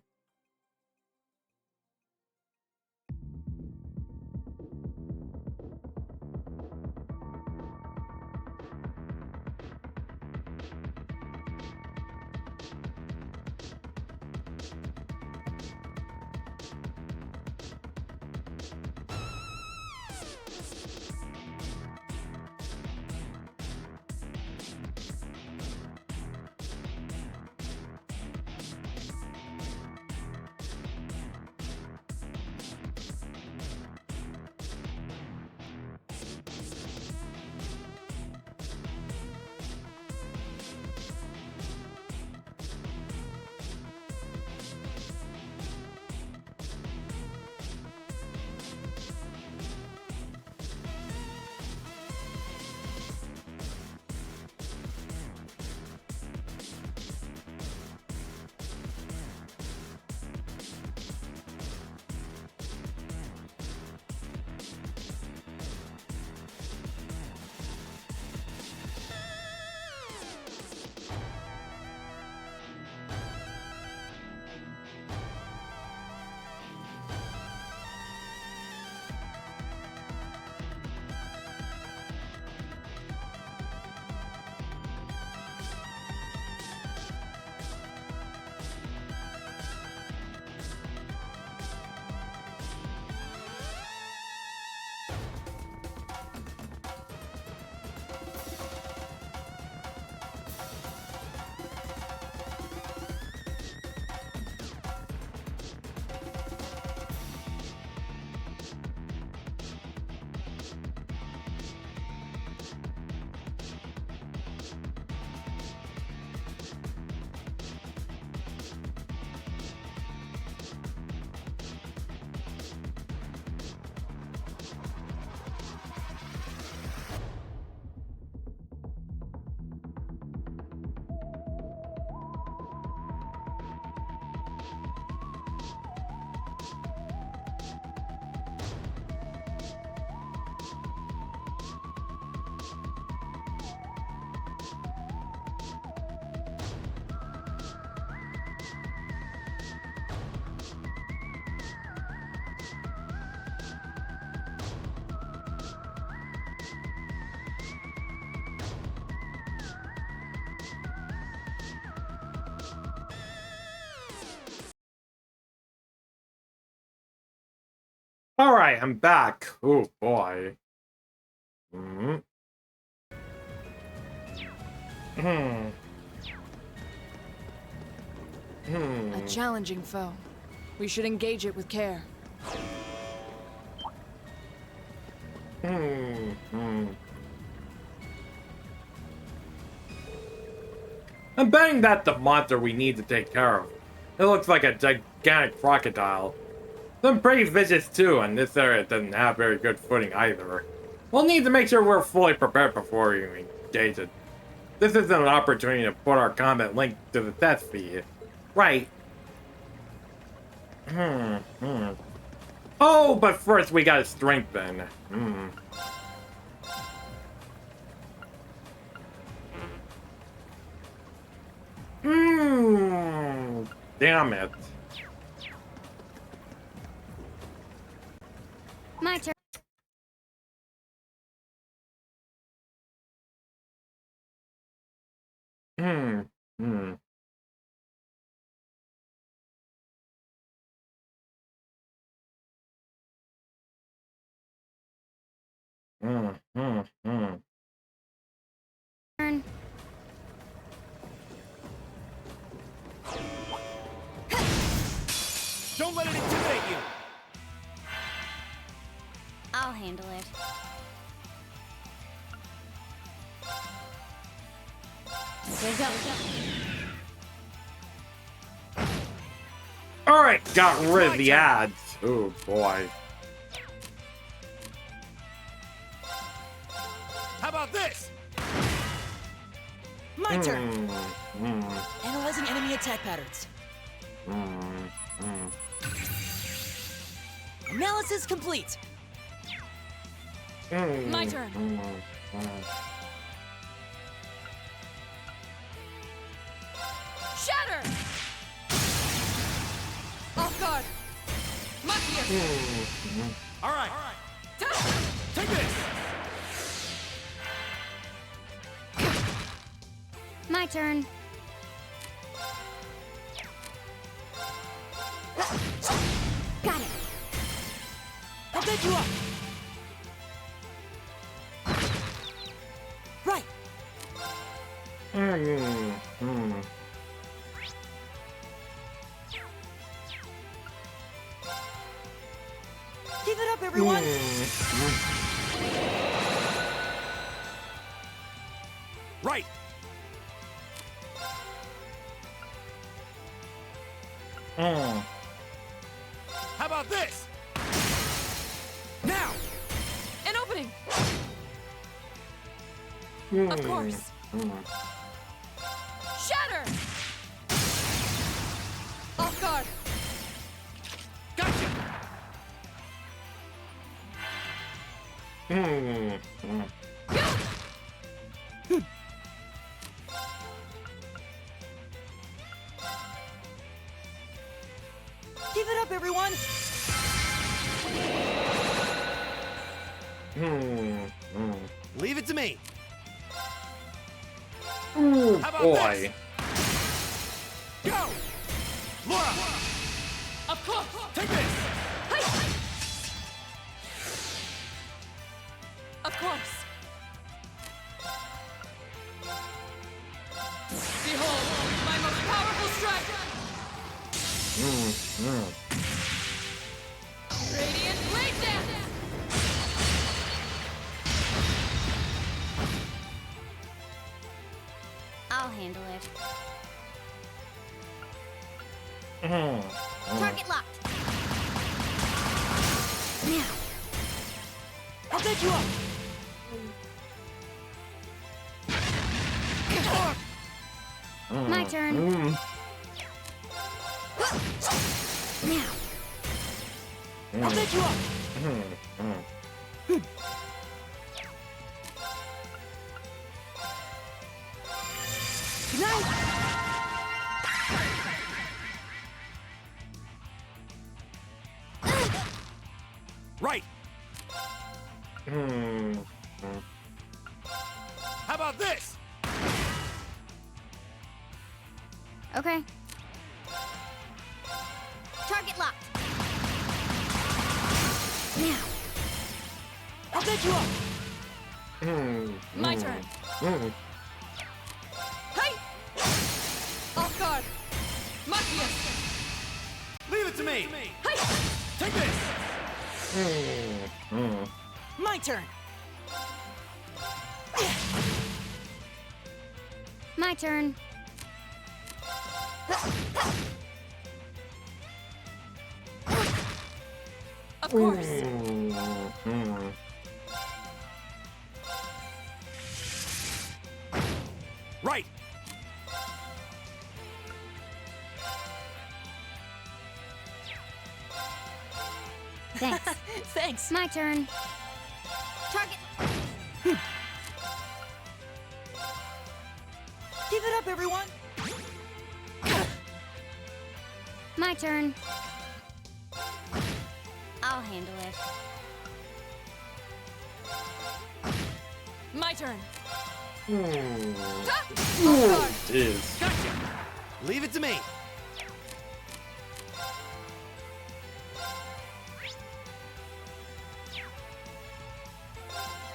Alright, I'm back. Oh boy. Hmm. Hmm. A challenging foe. We should engage it with care. I'm betting that's the monster we need to take care of. It looks like a gigantic crocodile. Some pretty vicious too, and this area doesn't have very good footing either. We'll need to make sure we're fully prepared before we engage it. This isn't an opportunity to put our combat link to the test feed. Right. Oh, but first we gotta strengthen. Damn it. My turn. Turn. Don't let it intimidate you. I'll handle it. Here we go. Alright, got rid of the ads. Oh boy. How about this? My turn. Analyzing enemy attack patterns. Analysis complete. My turn. Shatter! Off guard! Muck All right. Take this. My turn. Got it. I'll pick you up. Right. Keep it up, everyone. Right. How about this? Now. An opening! Of course. Shatter! Off guard! Gotcha. Keep it up, everyone. Leave it to me. Oh How about boy. this? Go. Laura, Of course! take this. Of course! Behold, my most powerful strike! Radiant Blade Dance! I'll handle it. Target locked. Now. I'll pick you up. My turn. Now. I'll pick you up. Good night. Right. How about this? Okay. Target locked. get you up. My turn. Hey! Off guard. Machias. Leave it to me. Hey! Take this. My turn. My turn. Of course. Right. Thanks. Thanks. My turn. Target. Give it up, everyone. My turn. I'll handle it. My turn. Jeez. Gotcha. Leave it to me.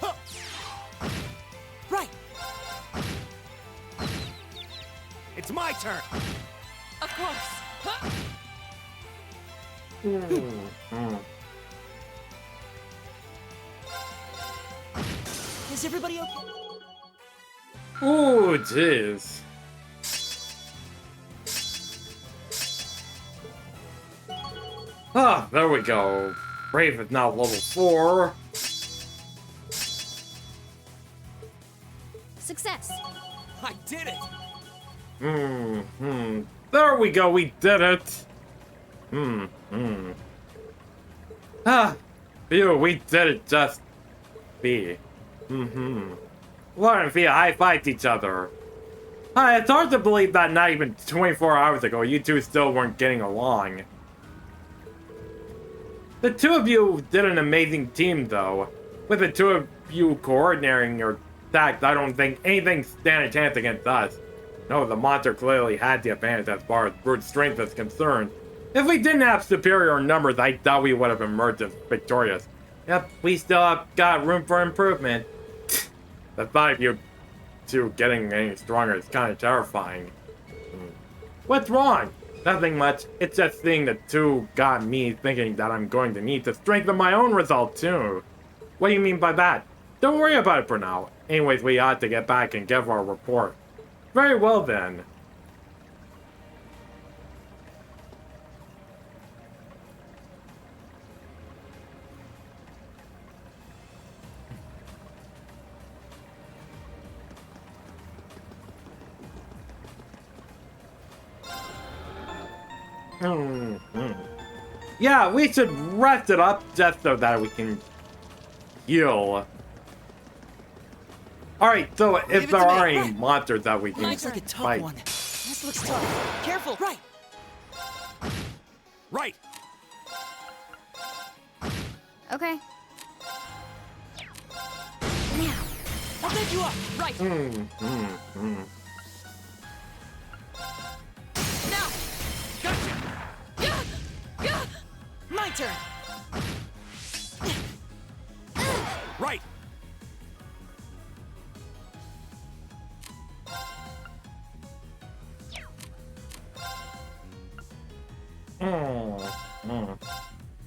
Huh. Right. It's my turn. Of course. Huh? Is everybody okay? Ooh, jeez. Ah, there we go. Brave is now level 4. Success. I did it. There we go, we did it. Ah, phew, we did it just. B. Lauren and Fia high-fived each other. It's hard to believe that not even 24 hours ago, you two still weren't getting along. The two of you did an amazing team, though. With the two of you coordinating your attacks, I don't think anything stand a chance against us. No, the monster clearly had the advantage as far as brute strength is concerned. If we didn't have superior numbers, I doubt we would have emerged as victorious. Yep, we still have got room for improvement. The thought of you two getting any stronger is kind of terrifying. What's wrong? Nothing much. It's just seeing the two got me thinking that I'm going to need to strengthen my own result too. What do you mean by that? Don't worry about it for now. Anyways, we ought to get back and give our report. Very well then. Yeah, we should rest it up just so that we can heal. Alright, so if there are any monsters that we can Looks like a tough fight. one. This looks tough. Careful. Right. Right. Okay. Now. I'll get you up. Right. Now. Gotcha. Yeah. Yeah. My turn. Right.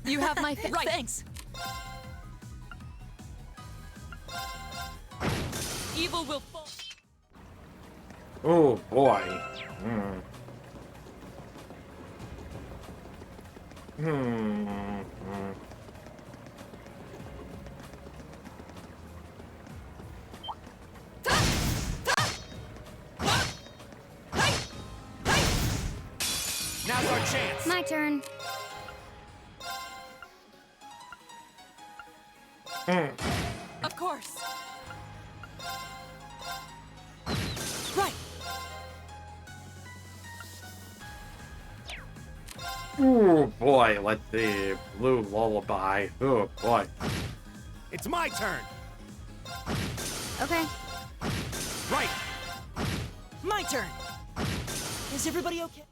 You have my right. Thanks. Evil will fall. Oh boy. Now's our chance. My turn. Of course. Right. Oh boy, let's see. Blue lullaby. Oh boy. It's my turn. Okay. Right. My turn. Is everybody okay?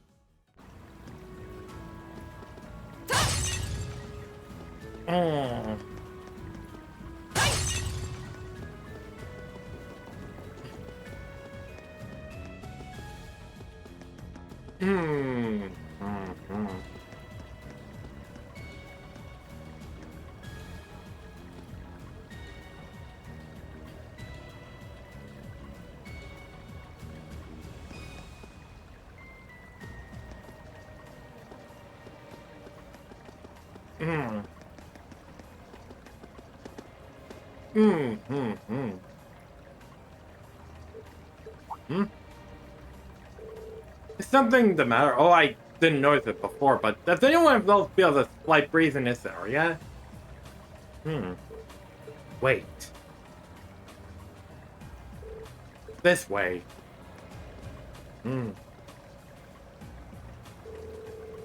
Hmm. Hmm. Hmm. Hmm. Hmm. Hmm. Hmm. Is something the matter? Oh, I didn't notice it before, but does anyone else feel a slight breeze in this area? Hmm. Wait. This way. Hmm.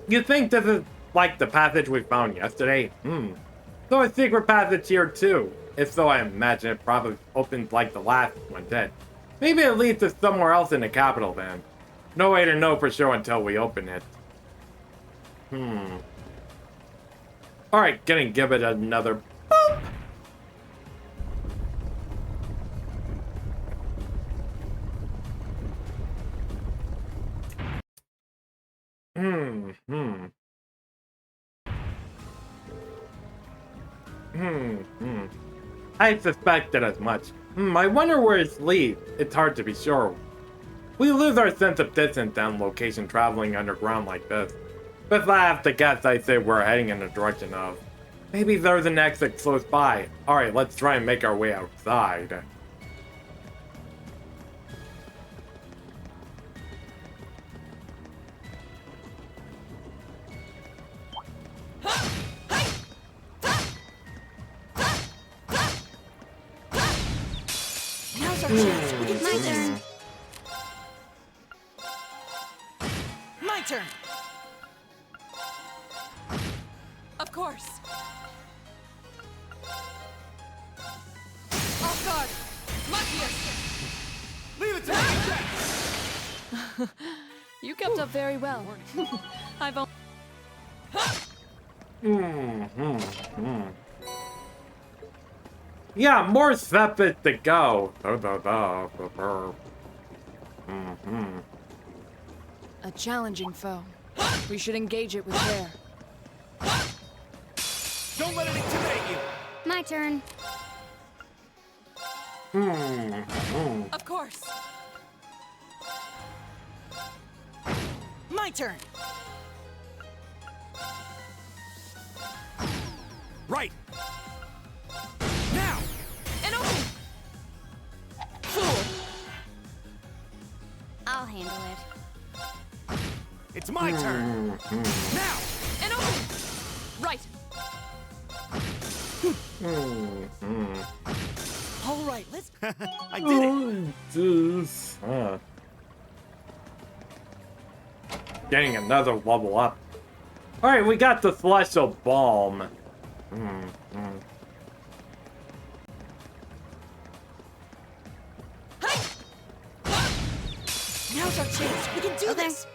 You think this is like the passage we found yesterday? Hmm. So a secret passage here too. If so, I imagine it probably opened like the last one did. Maybe it leads to somewhere else in the capital then. No way to know for sure until we open it. Hmm. Alright, gonna give it another boop. Hmm. Hmm. Hmm. I suspected as much. I wonder where it's leads. It's hard to be sure. We lose our sense of distance down location traveling underground like this. But if I have to guess, I'd say we're heading in the direction of. Maybe there's an exit close by. Alright, let's try and make our way outside. Now's our chance. We can do this. My turn. Of course. Off guard. Luckiest. Leave it to me! You kept up very well. I've only... Yeah, more steps to go. A challenging foe. We should engage it with care. Don't let it intimidate you! My turn. Of course. My turn. Right! Now! And open! Fool! I'll handle it. It's my turn! Now! And open! Right! All right, let's. I did it! Jeez. Getting another level up. Alright, we got the Celestial Balm. Now's our chance. We can do this.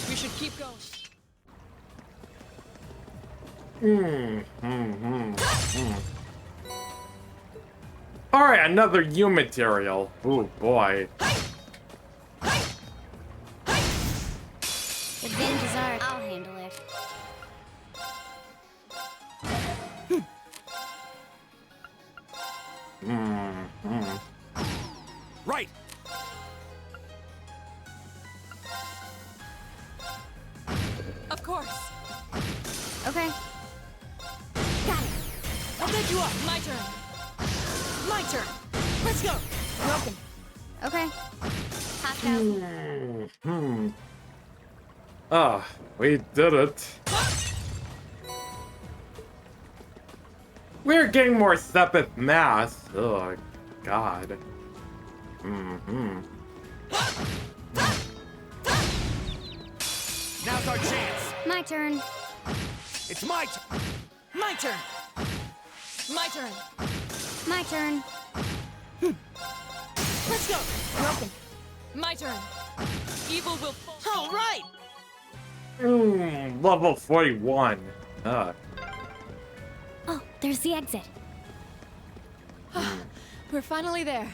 We should keep going. Alright, another U material. Oh boy. Advantage is ours. I'll handle it. Right! Of course. Okay. Got it. I'll take you up. My turn. My turn. Let's go. We're open. Okay. Hop out. Ah, we did it. We're getting more Sepith mass. Oh, God. Now's our chance! My turn. It's my turn! My turn. My turn. My turn. Let's go. We're open. My turn. Evil will fall. All right! Level 41. Oh, there's the exit. We're finally there.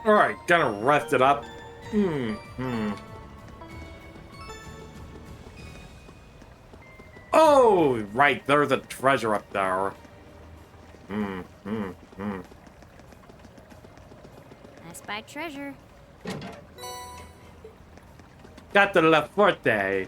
Alright, gonna rest it up. Oh, right, there's a treasure up there. I spy treasure. Got the La Forte.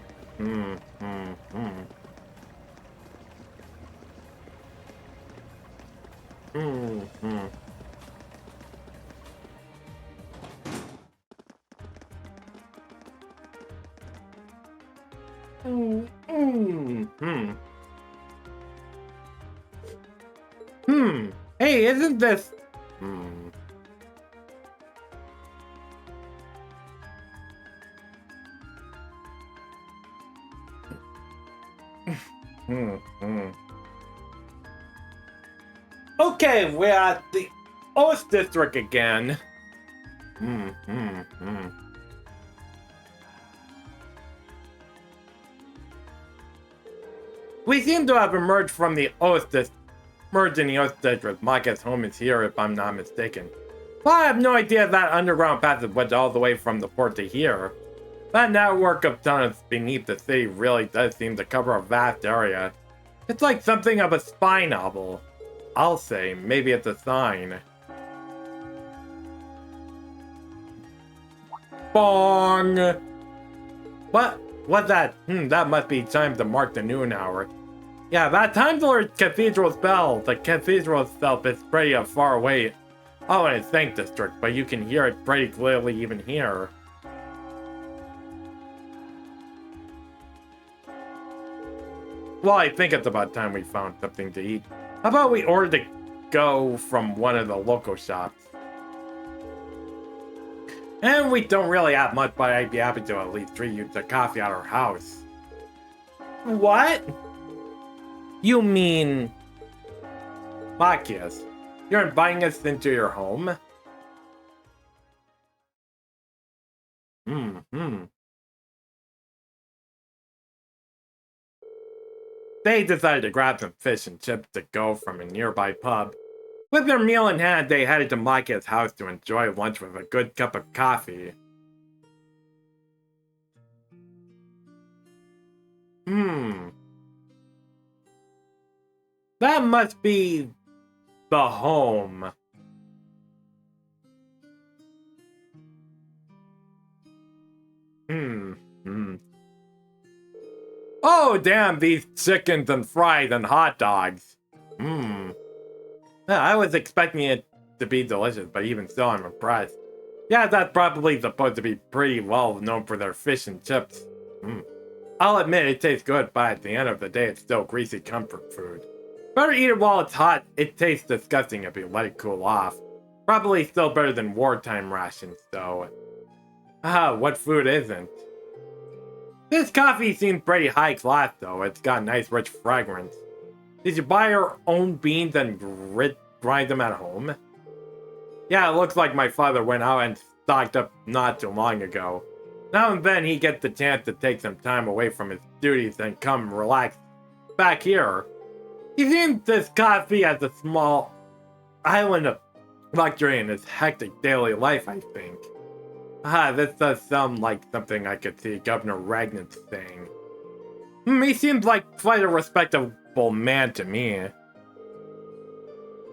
Hey, isn't this... Okay, we're at the Oast District again. We seem to have emerged from the Oast District. Merged in the Oast District. Micah's home is here, if I'm not mistaken. Well, I have no idea that underground passage went all the way from the port to here. That network of tunnels beneath the city really does seem to cover a vast area. It's like something of a spy novel. I'll say, maybe it's a sign. Bong! What? What's that? That must be time to mark the noon hour. Yeah, that Time Lord Cathedral's bell. The cathedral itself is pretty far away. Oh, in its Saint District, but you can hear it pretty clearly even here. Well, I think it's about time we found something to eat. How about we order to go from one of the local shops? And we don't really have much, but I'd be happy to at least treat you to coffee at our house. What? You mean... Machias, you're inviting us into your home? They decided to grab some fish and chips to go from a nearby pub. With their meal in hand, they headed to Machia's house to enjoy lunch with a good cup of coffee. That must be... the home. Oh, damn, these chickens and fries and hot dogs. Yeah, I was expecting it to be delicious, but even still, I'm impressed. Yeah, that's probably supposed to be pretty well known for their fish and chips. I'll admit it tastes good, but at the end of the day, it's still greasy comfort food. Better eat it while it's hot. It tastes disgusting if you let it cool off. Probably still better than wartime rations, though. What food isn't? This coffee seems pretty high class, though. It's got nice rich fragrance. Did you buy your own beans and grind them at home? Yeah, it looks like my father went out and stocked up not too long ago. Now and then he gets the chance to take some time away from his duties and come relax back here. He seems this coffee as a small island of luxury in his hectic daily life, I think. This does sound like something I could see Governor Ragnar saying. He seems like quite a respectable man to me.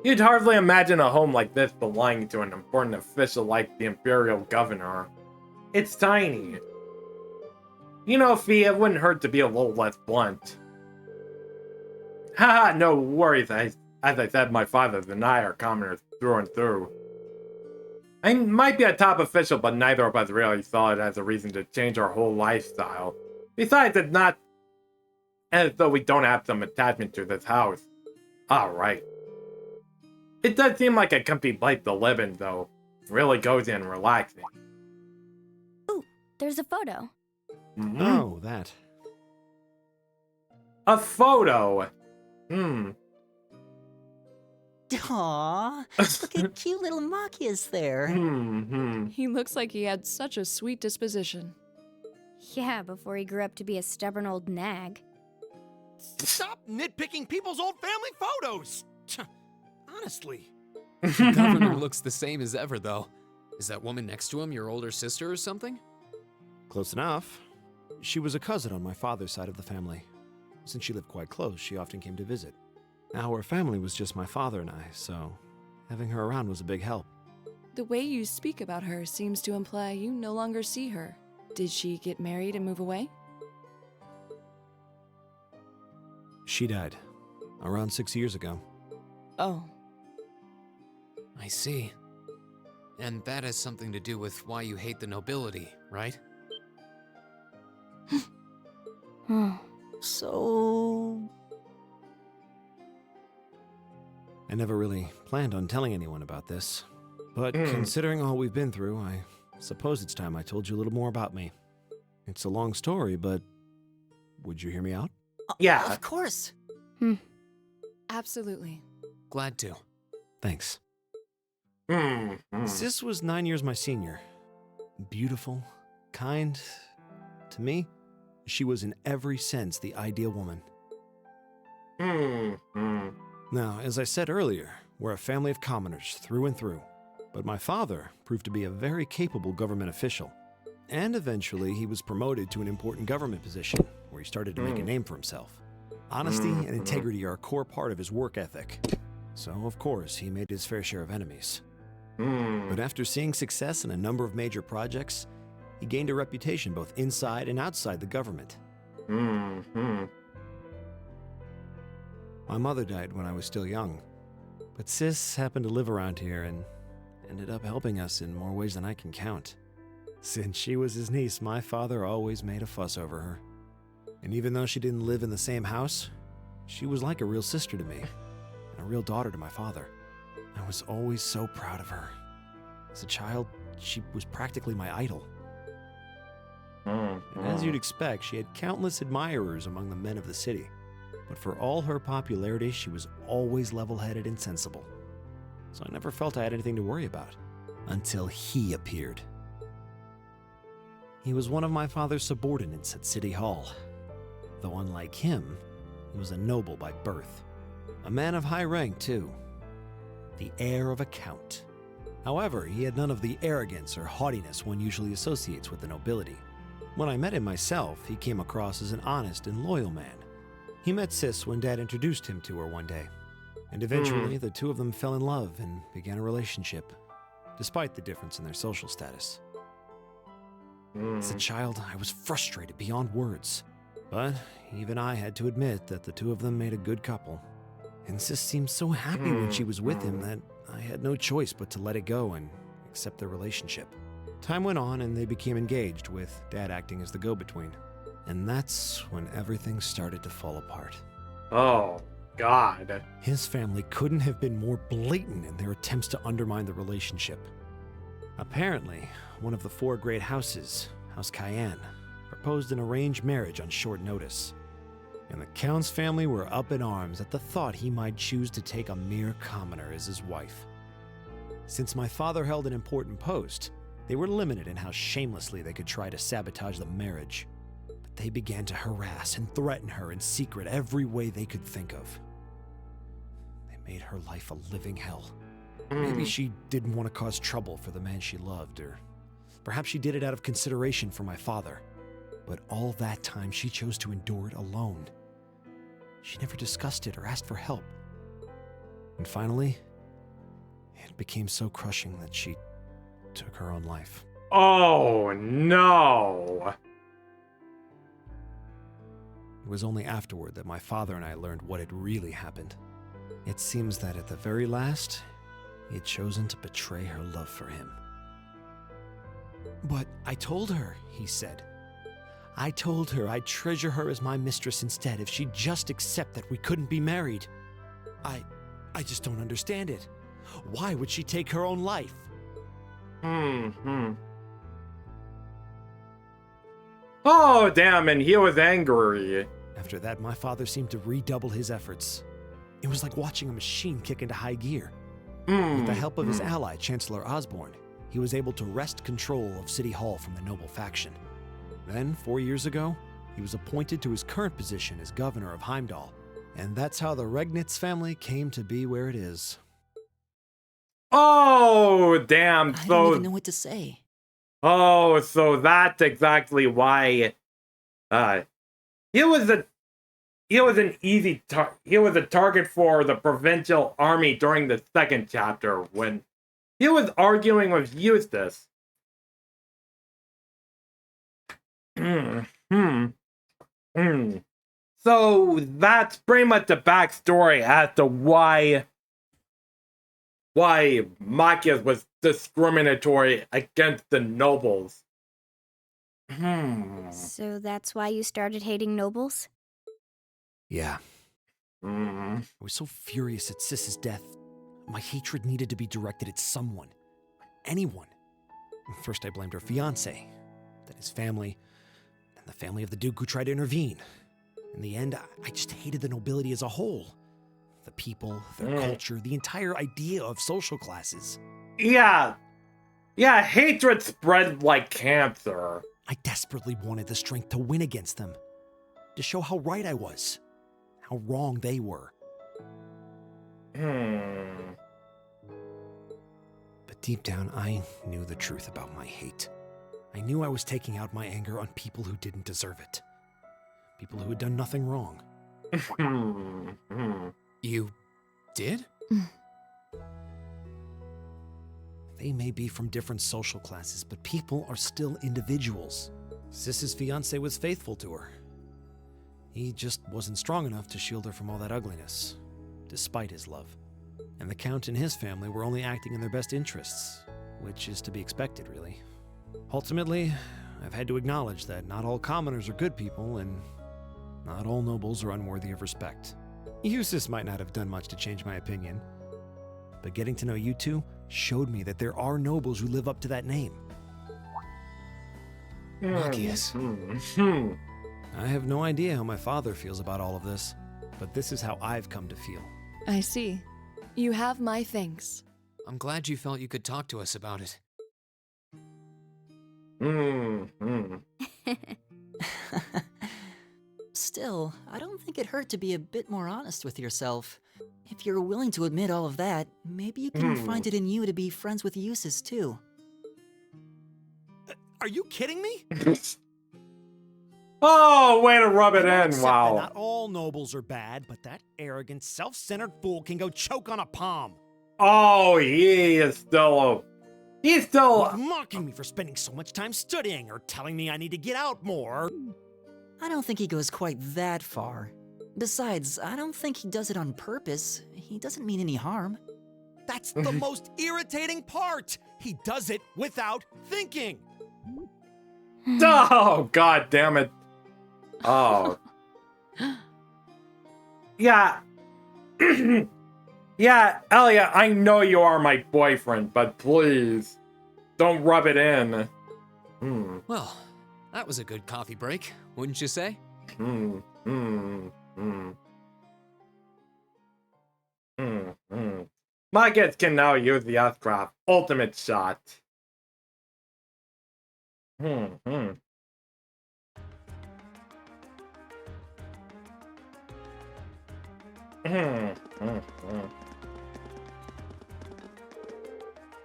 You'd hardly imagine a home like this belonging to an important official like the Imperial Governor. It's tiny. You know, Fee, it wouldn't hurt to be a little less blunt. Haha, no worries. As I said, my father and I are commoners through and through. I might be a top official, but neither of us really saw it as a reason to change our whole lifestyle. Besides, it's not as though we don't have some attachment to this house. Alright. It does seem like a comfy place to live in, though. Really cozy and relaxing. Ooh, there's a photo. Oh, that. A photo! Do Aww, look at cute little Machias there. He looks like he had such a sweet disposition. Yeah, before he grew up to be a stubborn old nag. Stop nitpicking people's old family photos! Honestly. The governor looks the same as ever, though. Is that woman next to him your older sister or something? Close enough. She was a cousin on my father's side of the family. Since she lived quite close, she often came to visit. Our family was just my father and I, so having her around was a big help. The way you speak about her seems to imply you no longer see her. Did she get married and move away? She died around 6 years ago. Oh. I see. And that has something to do with why you hate the nobility, right? So... I never really planned on telling anyone about this, but considering all we've been through, I suppose it's time I told you a little more about me. It's a long story, but would you hear me out? Yeah. Of course. Absolutely. Glad to. Thanks. Sis was 9 years my senior. Beautiful, kind. To me, she was in every sense the ideal woman. Now, as I said earlier, we're a family of commoners through and through. But my father proved to be a very capable government official. And eventually, he was promoted to an important government position, where he started to make a name for himself. Honesty and integrity are a core part of his work ethic. So, of course, he made his fair share of enemies. But after seeing success in a number of major projects, he gained a reputation both inside and outside the government. My mother died when I was still young, but Sis happened to live around here and ended up helping us in more ways than I can count. Since she was his niece, my father always made a fuss over her. And even though she didn't live in the same house, she was like a real sister to me, and a real daughter to my father. I was always so proud of her. As a child, she was practically my idol. And as you'd expect, she had countless admirers among the men of the city. But for all her popularity, she was always level-headed and sensible. So I never felt I had anything to worry about. Until he appeared. He was one of my father's subordinates at City Hall. Though unlike him, he was a noble by birth. A man of high rank, too. The heir of a count. However, he had none of the arrogance or haughtiness one usually associates with the nobility. When I met him myself, he came across as an honest and loyal man. He met Sis when Dad introduced him to her one day, and eventually the two of them fell in love and began a relationship, despite the difference in their social status. As a child, I was frustrated beyond words, but even I had to admit that the two of them made a good couple. And Sis seemed so happy when she was with him that I had no choice but to let it go and accept their relationship. Time went on and they became engaged, with Dad acting as the go-between. And that's when everything started to fall apart. Oh, God. His family couldn't have been more blatant in their attempts to undermine the relationship. Apparently, one of the four great houses, House Cayenne, proposed an arranged marriage on short notice. And the Count's family were up in arms at the thought he might choose to take a mere commoner as his wife. Since my father held an important post, they were limited in how shamelessly they could try to sabotage the marriage. But they began to harass and threaten her in secret every way they could think of. They made her life a living hell. Maybe she didn't want to cause trouble for the man she loved, or perhaps she did it out of consideration for my father. But all that time, she chose to endure it alone. She never discussed it or asked for help. And finally, it became so crushing that she took her own life. Oh, no. It was only afterward that my father and I learned what had really happened. It seems that at the very last, he had chosen to betray her love for him. But I told her, he said. I told her I'd treasure her as my mistress instead if she'd just accept that we couldn't be married. I just don't understand it. Why would she take her own life? Oh, damn, and he was angry. After that, my father seemed to redouble his efforts. It was like watching a machine kick into high gear. With the help of his ally, Chancellor Osborne, he was able to wrest control of City Hall from the noble faction. Then, 4 years ago, he was appointed to his current position as governor of Heimdall. And that's how the Regnitz family came to be where it is. Oh, damn. I don't even know what to say. Oh, so that's exactly why he was a he was a target for the provincial army during the second chapter when he was arguing with Eustace. So that's pretty much the backstory as to why Machias was discriminatory against the nobles. So that's why you started hating nobles? Yeah. I was so furious at Sis's death. My hatred needed to be directed at someone. Anyone. First I blamed her fiancé, then his family, then the family of the Duke who tried to intervene. In the end, I just hated the nobility as a whole. The people, their culture, the entire idea of social classes. Yeah, hatred spread like cancer. I desperately wanted the strength to win against them. To show how right I was. How wrong they were. But deep down, I knew the truth about my hate. I knew I was taking out my anger on people who didn't deserve it. People who had done nothing wrong. You did? They may be from different social classes, but people are still individuals. Sis's fiancé was faithful to her. He just wasn't strong enough to shield her from all that ugliness, despite his love. And the Count and his family were only acting in their best interests, which is to be expected, really. Ultimately, I've had to acknowledge that not all commoners are good people, and not all nobles are unworthy of respect. Eustace might not have done much to change my opinion, but getting to know you two showed me that there are nobles who live up to that name. Machias. I have no idea how my father feels about all of this, but this is how I've come to feel. I see. You have my thanks. I'm glad you felt you could talk to us about it. Still, I don't think it hurt to be a bit more honest with yourself. If you're willing to admit all of that, maybe you can find it in you to be friends with Eustace too. Are you kidding me? Oh, way to rub it in, Accept wow. that not all nobles are bad, but that arrogant, self-centered fool can go choke on a palm. Oh, he's still He's mocking me for spending so much time studying or telling me I need to get out more. I don't think he goes quite that far. Besides, I don't think he does it on purpose. He doesn't mean any harm. That's the most irritating part. He does it without thinking. Oh, god damn it. Oh. Yeah. Yeah, Elliot, I know you are my boyfriend, but please, don't rub it in. Well, that was a good coffee break, wouldn't you say? My kids can now use the Earthcraft Ultimate Shot.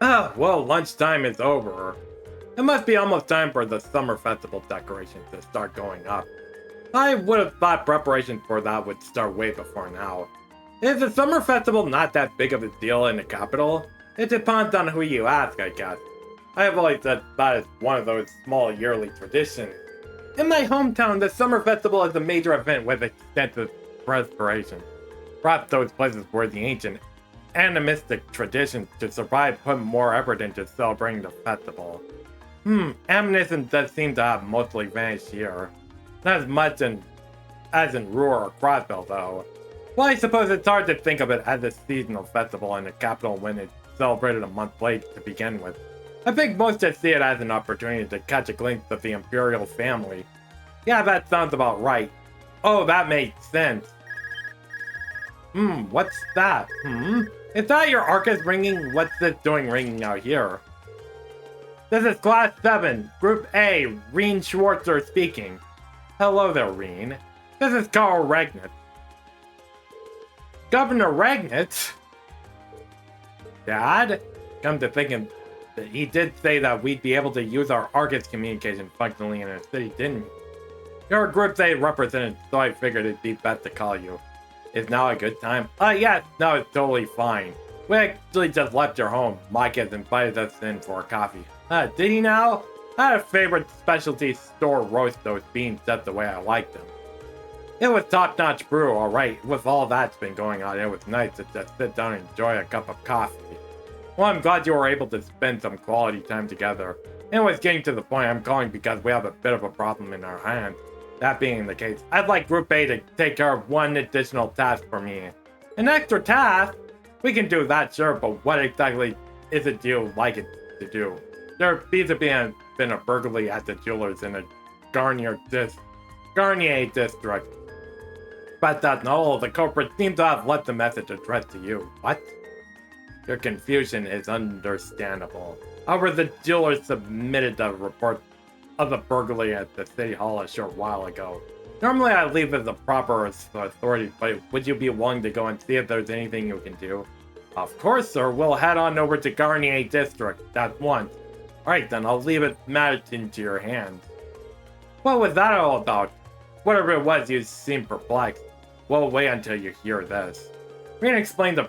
Ah, well, lunchtime is over. It must be almost time for the summer festival decorations to start going up. I would have thought preparation for that would start way before now. Is the summer festival not that big of a deal in the capital? It depends on who you ask, I guess. I have always said that is one of those small yearly traditions. In my hometown, the summer festival is a major event with extensive preparation. Perhaps those places where the ancient animistic traditions to survive put more effort into celebrating the festival. Animism does seem to have mostly vanished here. Not as much as in Ruhr or Crossbell, though. Well, I suppose it's hard to think of it as a seasonal festival in the capital when it's celebrated a month late to begin with. I think most just see it as an opportunity to catch a glimpse of the imperial family. Yeah, that sounds about right. Oh, that makes sense. What's that? Is that your Arcus ringing? What's this doing ringing out here? This is Class 7, Group A, Reen Schwartzer speaking. Hello there, Reen. This is Carl Ragnitz. Governor Ragnitz? Dad? Come to think of it, he did say that we'd be able to use our Arcus communication functionally in our city, didn't he? You're a Group A representative, so I figured it'd be best to call you. Is now a good time? Yeah, no, it's totally fine. We actually just left your home. Mike has invited us in for a coffee. Did he now? I had a favorite specialty store roast those beans just the way I like them. It was top-notch brew, alright. With all that's been going on, it was nice to just sit down and enjoy a cup of coffee. Well, I'm glad you were able to spend some quality time together. Anyways, getting to the point, I'm calling because we have a bit of a problem in our hands. That being the case, I'd like Group A to take care of one additional task for me. An extra task? We can do that, sure, but what exactly is it you'd like it to do? There appears to be been a burglary at the jewelers in the Garnier district. But that's not all. The culprit seems to have left the message addressed to you. What? Your confusion is understandable. However, the jewelers submitted a report of the burglary at the City Hall a short while ago. Normally I leave it the proper authority, but would you be willing to go and see if there's anything you can do? Of course, sir. We'll head on over to Garnier District at once. Alright then, I'll leave it matter into your hands. What was that all about? Whatever it was, you seem perplexed. Well, wait until you hear this. We're gonna explain the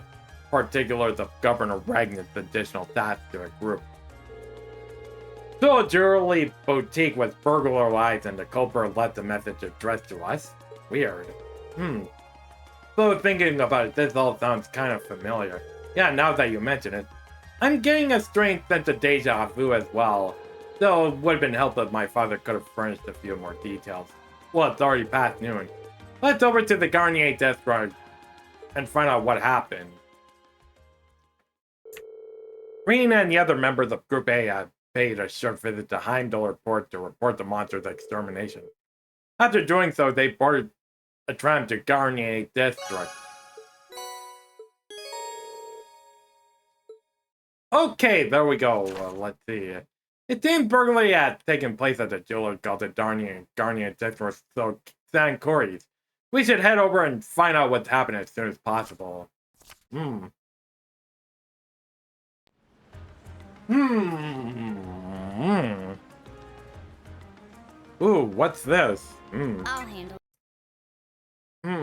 particulars of Governor Ragnar's additional task to a group. So a jewelry boutique was burglarized and the culprit left a message addressed to us? Weird. So thinking about it, this all sounds kind of familiar. Yeah, now that you mention it. I'm getting a strange sense of deja vu as well. Though it would have been helpful if my father could have furnished a few more details. Well, it's already past noon. Let's over to the Garnier desk guard and find out what happened. Reen and the other members of Group A have paid a short visit to Heimdall Report to report the monster's extermination. After doing so, they boarded a tram to Garnier District. Okay, there we go. Let's see. It seems burglary had taken place at the jeweler called the Garnier District, so San Corey's. We should head over and find out what's happening as soon as possible. Ooh, what's this? I'll handle it.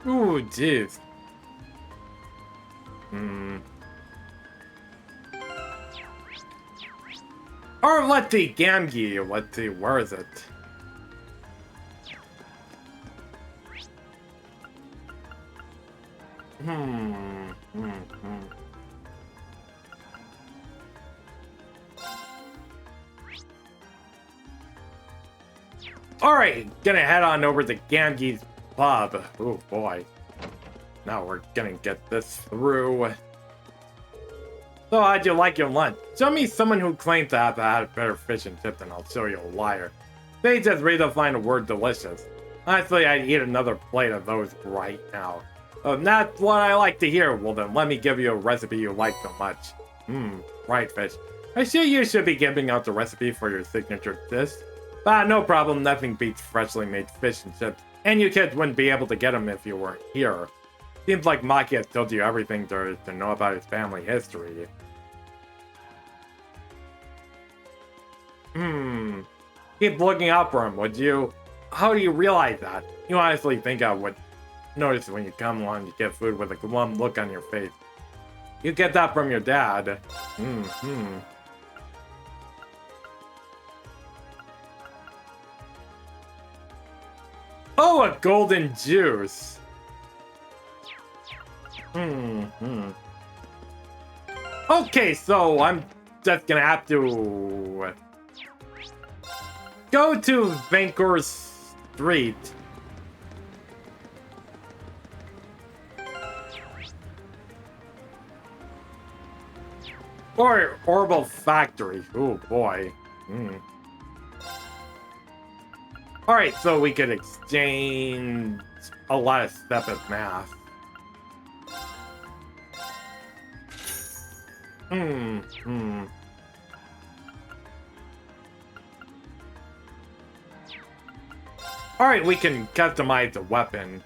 Ooh, jeez. Or let's see, Gamgee. Let's see, where is it? Alright, gonna head on over to Gamgee's pub. Oh boy. Now we're gonna get this through. So how'd you like your lunch? Show me someone who claims to have had better fish and chips and I'll show you a liar. They just redefine the word delicious. Honestly, I'd eat another plate of those right now. That's what I like to hear. Well then, let me give you a recipe you like so much. Right fish. I sure you should be giving out the recipe for your signature dish. But no problem, nothing beats freshly made fish and chips. And you kids wouldn't be able to get them if you weren't here. Seems like Maki has told you everything there is to know about his family history. Keep looking out for him, would you? How do you realize that? You honestly think I would notice when you come along to get food with a glum look on your face. You get that from your dad. Oh, a golden juice. Okay, so I'm just gonna have to go to Vancour's street. Or Orbital Factory. Oh boy. Alright, so we could exchange a lot of step of math. Alright, we can customize the weapon.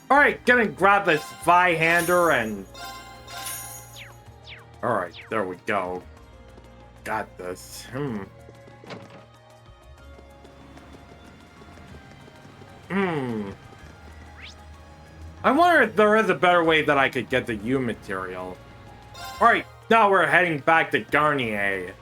Alright, gonna grab this Vi-hander and... Alright, there we go. Got this. I wonder if there is a better way that I could get the U material. Alright, now we're heading back to Garnier.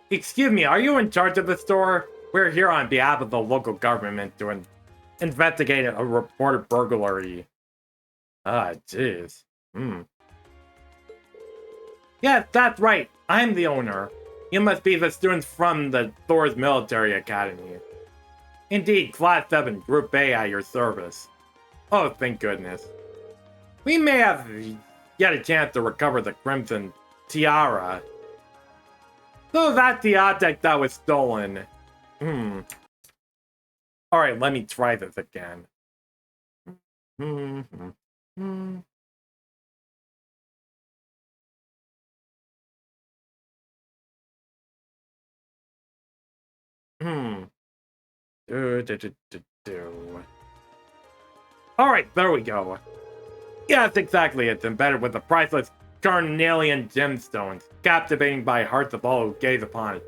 Excuse me, are you in charge of the store? We're here on behalf of the local government to investigate a reported burglary. Ah, jeez. Yes, that's right. I'm the owner. You must be the students from the Thor's Military Academy. Indeed, Class 7, Group A at your service. Oh, thank goodness. We may have yet a chance to recover the Crimson Tiara. So that's the object that was stolen. Alright, let me try this again. Alright, there we go. Yes, exactly. It's embedded with the priceless carnelian gemstones, captivating by hearts of all who gaze upon it.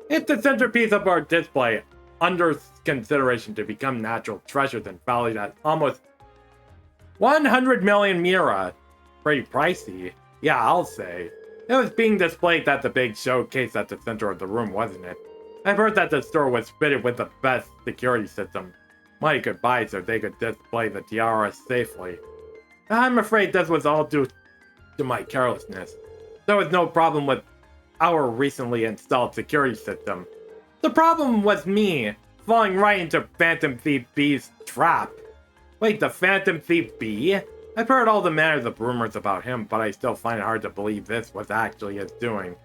It's the centerpiece of our display, under consideration to become natural treasures and valued at almost 100 million mira. Pretty pricey. Yeah, I'll say. It was being displayed at the big showcase at the center of the room, wasn't it? I've heard that the store was fitted with the best security system money could buy so they could display the tiara safely. I'm afraid this was all due to my carelessness. There was no problem with our recently installed security system. The problem was me, falling right into Phantom Thief B's trap. Wait, the Phantom Thief B? I've heard all the manners of rumors about him, but I still find it hard to believe this was actually his doing.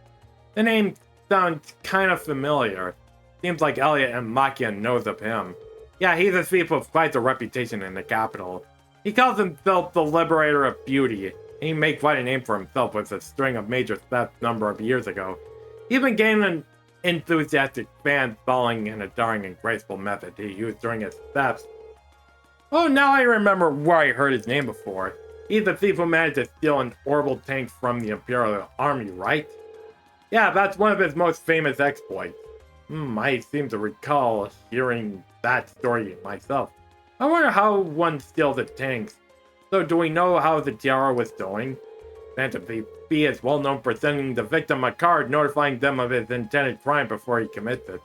The name sounds kind of familiar. Seems like Elliot and Makia knows of him. Yeah, he's a thief with quite a reputation in the capital. He calls himself the Liberator of Beauty, and he made quite a name for himself with a string of major thefts a number of years ago. He even gained an enthusiastic fan following in a daring and graceful method he used during his thefts. Oh, now I remember where I heard his name before. He's the thief who managed to steal an orbital tank from the Imperial Army, right? Yeah, that's one of his most famous exploits. I seem to recall hearing that story myself. I wonder how one steals the tanks. So do we know how the tiara was stolen? Phantom Thief B is well known for sending the victim a card notifying them of his intended crime before he commits it.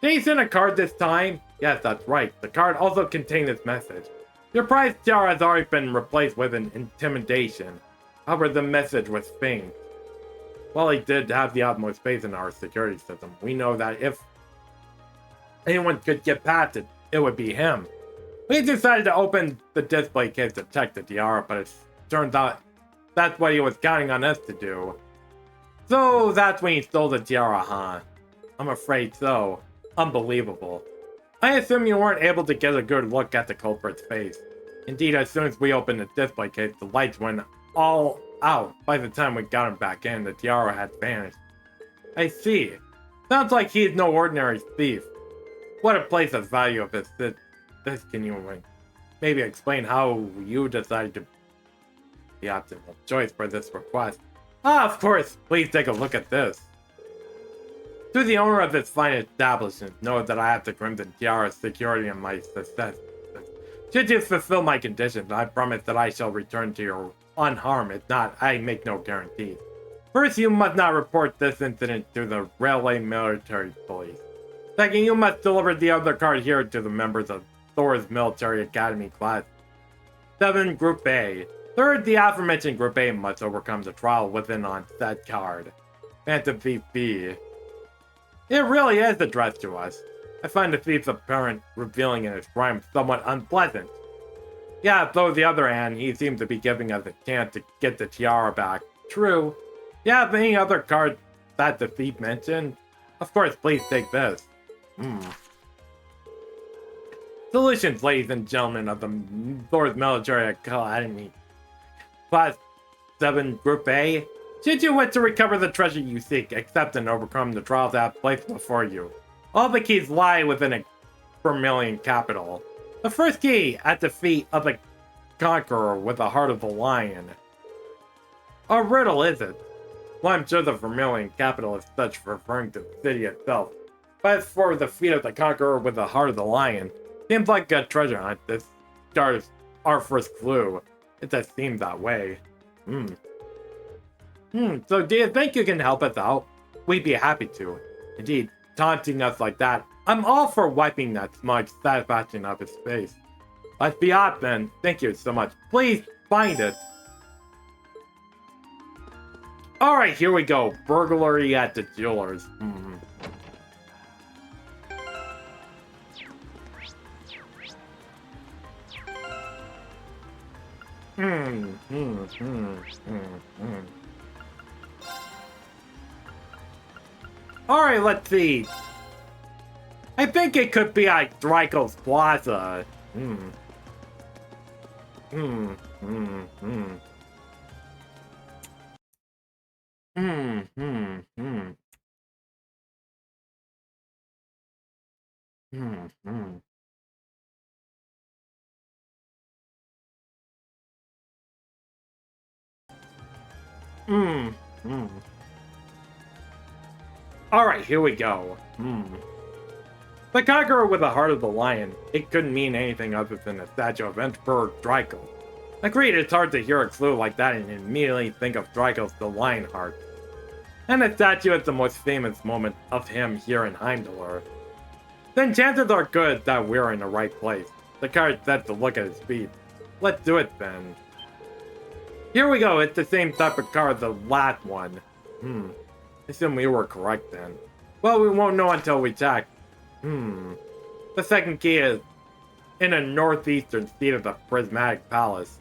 Did he send a card this time? Yes, that's right. The card also contained this message. Your prized tiara has already been replaced with an intimidation. However, the message was faint. While he did have the utmost faith in our security system, we know that if anyone could get past it, it would be him. We decided to open the display case to check the tiara, but it turns out that's what he was counting on us to do. So that's when he stole the tiara, huh? I'm afraid so. Unbelievable. I assume you weren't able to get a good look at the culprit's face. Indeed, as soon as we opened the display case, the lights went all out. By the time we got him back in, the tiara had vanished. I see. Sounds like he's no ordinary thief. What a place of value of this can you maybe explain how you decided to the optimal choice for this request? Ah, of course. Please take a look at this. To the owner of this fine establishment, know that I have the Crimson Tiara's security and my success. Should you fulfill my conditions, I promise that I shall return to you unharmed. If not, I make no guarantees. First, you must not report this incident to the Railway Military Police. Second, you must deliver the other card here to the members of Thor's Military Academy class 7, Group A. Third, the aforementioned Group A must overcome the trial within on said card. Phantom Thief B. It really is addressed to us. I find the thief's apparent revealing in his crime somewhat unpleasant. Yeah, though on the other hand, he seems to be giving us a chance to get the tiara back. True. Yeah, if any other card that the thief mentioned, of course, please take this. Solutions, ladies and gentlemen of the Thor's Military Academy. Class 7, Group A. Should you wish to recover the treasure you seek, accept and overcome the trials that have placed before you. All the keys lie within a vermilion capital. The first key at the feet of the conqueror with the heart of the lion. A riddle, is it? Well, I'm sure the vermilion capital is such, referring to the city itself. But as for the feet of the conqueror with the heart of the lion, seems like a treasure hunt. This starts our first clue. It just seems that way. So do you think you can help us out? We'd be happy to. Indeed, taunting us like that, I'm all for wiping that smug satisfaction off his face. Let's be off then. Thank you so much. Please find it. Alright, here we go. Burglary at the jeweler's. Alright, let's see. I think it could be like Draco's Plaza. Alright, here we go. The conqueror with the heart of the lion. It couldn't mean anything other than a statue of Emperor Draco. Agreed, it's hard to hear a clue like that and immediately think of Draco's the lion heart. And the statue is the most famous moment of him here in Heimdallr. Then chances are good that we're in the right place. The card said to look at his feet. Let's do it then. Here we go, it's the same type of card as the last one. Assume we were correct then. Well, we won't know until we check. The second key is in a northeastern seat of the Prismatic Palace.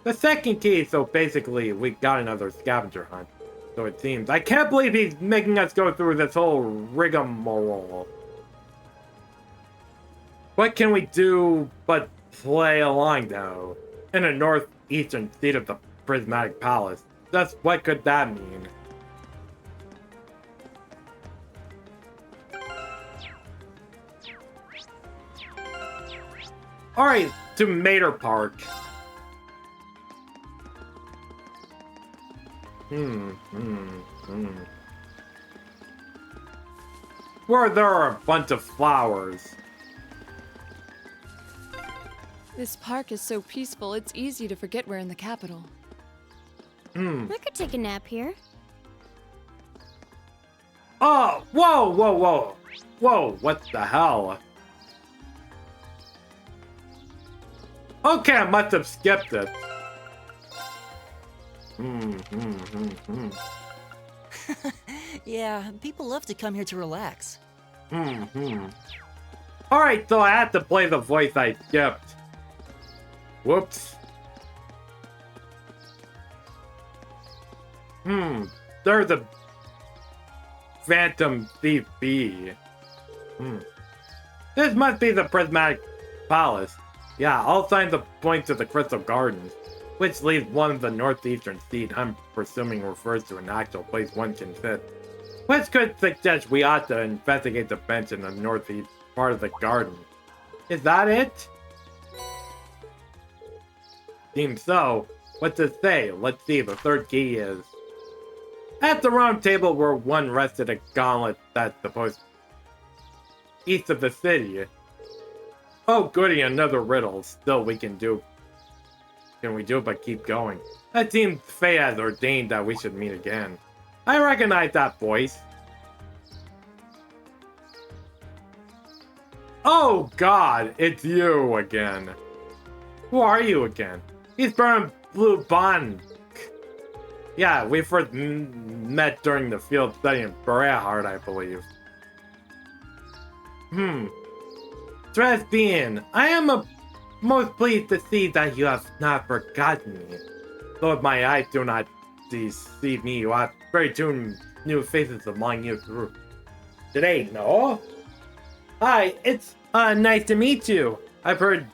The second key, so basically we got another scavenger hunt. So it seems. I can't believe he's making us go through this whole rigmarole. What can we do but play along though? In a northeastern seat of the Prismatic Palace. Just what could that mean? Alright, to Mater Park. Where there are a bunch of flowers. This park is so peaceful, it's easy to forget we're in the capital. I could take a nap here. Oh, whoa, whoa, whoa. Whoa, what the hell? Okay, I must have skipped it. Yeah, people love to come here to relax. Alright, so I had to play the voice I skipped. Whoops. There's a Phantom Thief B. This must be the Prismatic Palace. Yeah, all signs point to the Crystal Gardens, which leaves one of the northeastern seat I'm presuming refers to an actual place one can sit. Which could suggest we ought to investigate the bench in the northeast part of the garden. Is that it? Seems so. What does it say? Let's see, the third key is... At the round table where one rested a gauntlet that's supposed east of the city. Oh goody, another riddle. Still we can do. Can we do but keep going? That seems fate has ordained that we should meet again. I recognize that voice. Oh God, it's you again. Who are you again? He's Baron Blue Bond. Yeah, we first met during the field study in Berehard, I believe. Dresden, I am most pleased to see that you have not forgotten me. Though my eyes do not deceive me, you have very two new faces among you through today, no? Hi, it's nice to meet you. I've heard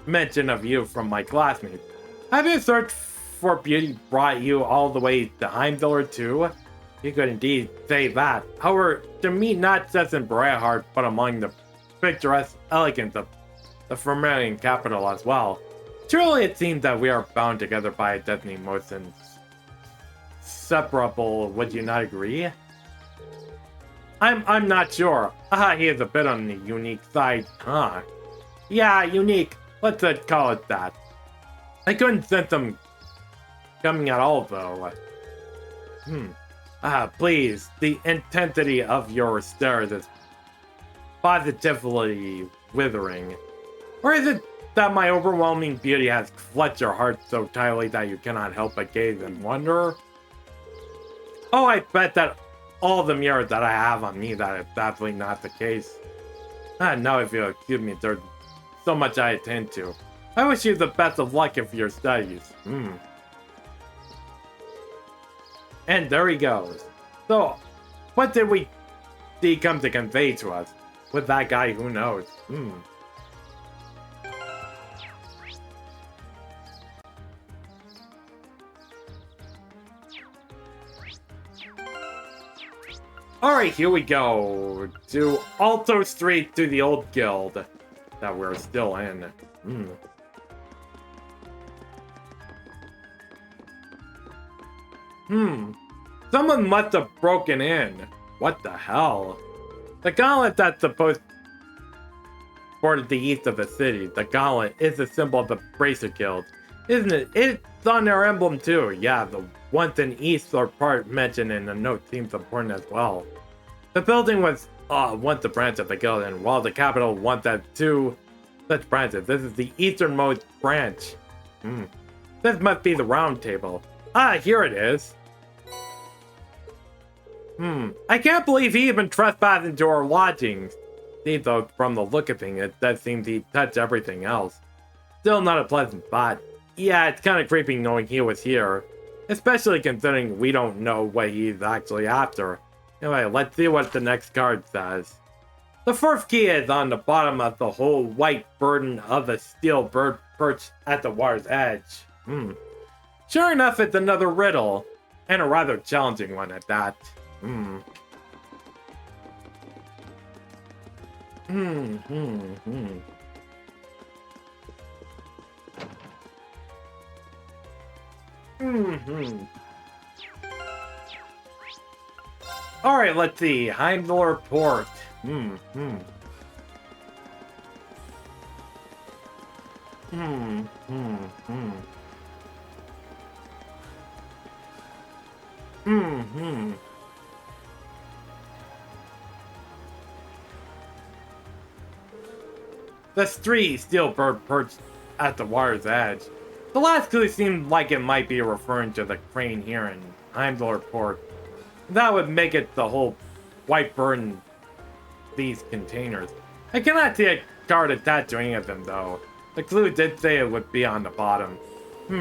mention of you from my classmates. Have your search for beauty brought you all the way to Heimdallr too? You could indeed say that. However, to meet not just in Berehard, but among the picturesque elegance of the Vermilion capital as well. Truly it seems that we are bound together by a destiny most inseparable, would you not agree? I'm not sure. He is a bit on the unique side, huh? Yeah, unique. Let's call it that. I couldn't sense them coming at all, though. Please, the intensity of your stares is positively withering. Or is it that my overwhelming beauty has clutched your heart so tightly that you cannot help but gaze and wonder? Oh, I bet that all the mirrors that I have on me that is definitely not the case. Now if you'll excuse me, there's so much I attend to. I wish you the best of luck for your studies. And there he goes. So, what did he come to convey to us? With that guy, who knows? Alright, here we go. To Alto Street to the old guild that we're still in. Someone must have broken in. What the hell? The gauntlet that's supposed bordered the east of the city. The gauntlet is the symbol of the Bracer Guild, isn't it? It's on their emblem too. Yeah, the once an east or part mentioned in the note seems important as well. The building was once a branch of the guild, and while the capital once had two such branches, this is the easternmost branch. This must be the round table. Here it is. I can't believe he even trespassed into our lodgings. See, though, from the look of things, it does seem he touched everything else. Still not a pleasant spot. Yeah, it's kind of creepy knowing he was here. Especially considering we don't know what he's actually after. Anyway, let's see what the next card says. The fourth key is on the bottom of the whole white burden of a steel bird perched at the water's edge. Sure enough, it's another riddle. And a rather challenging one at that. Alright, let's see. Heimdallr Port. There's three steel bird perched at the water's edge. The last clue seemed like it might be referring to the crane here in Heimdallr Port. That would make it the whole white bird in these containers. I cannot see a card attached to any of them though. The clue did say it would be on the bottom.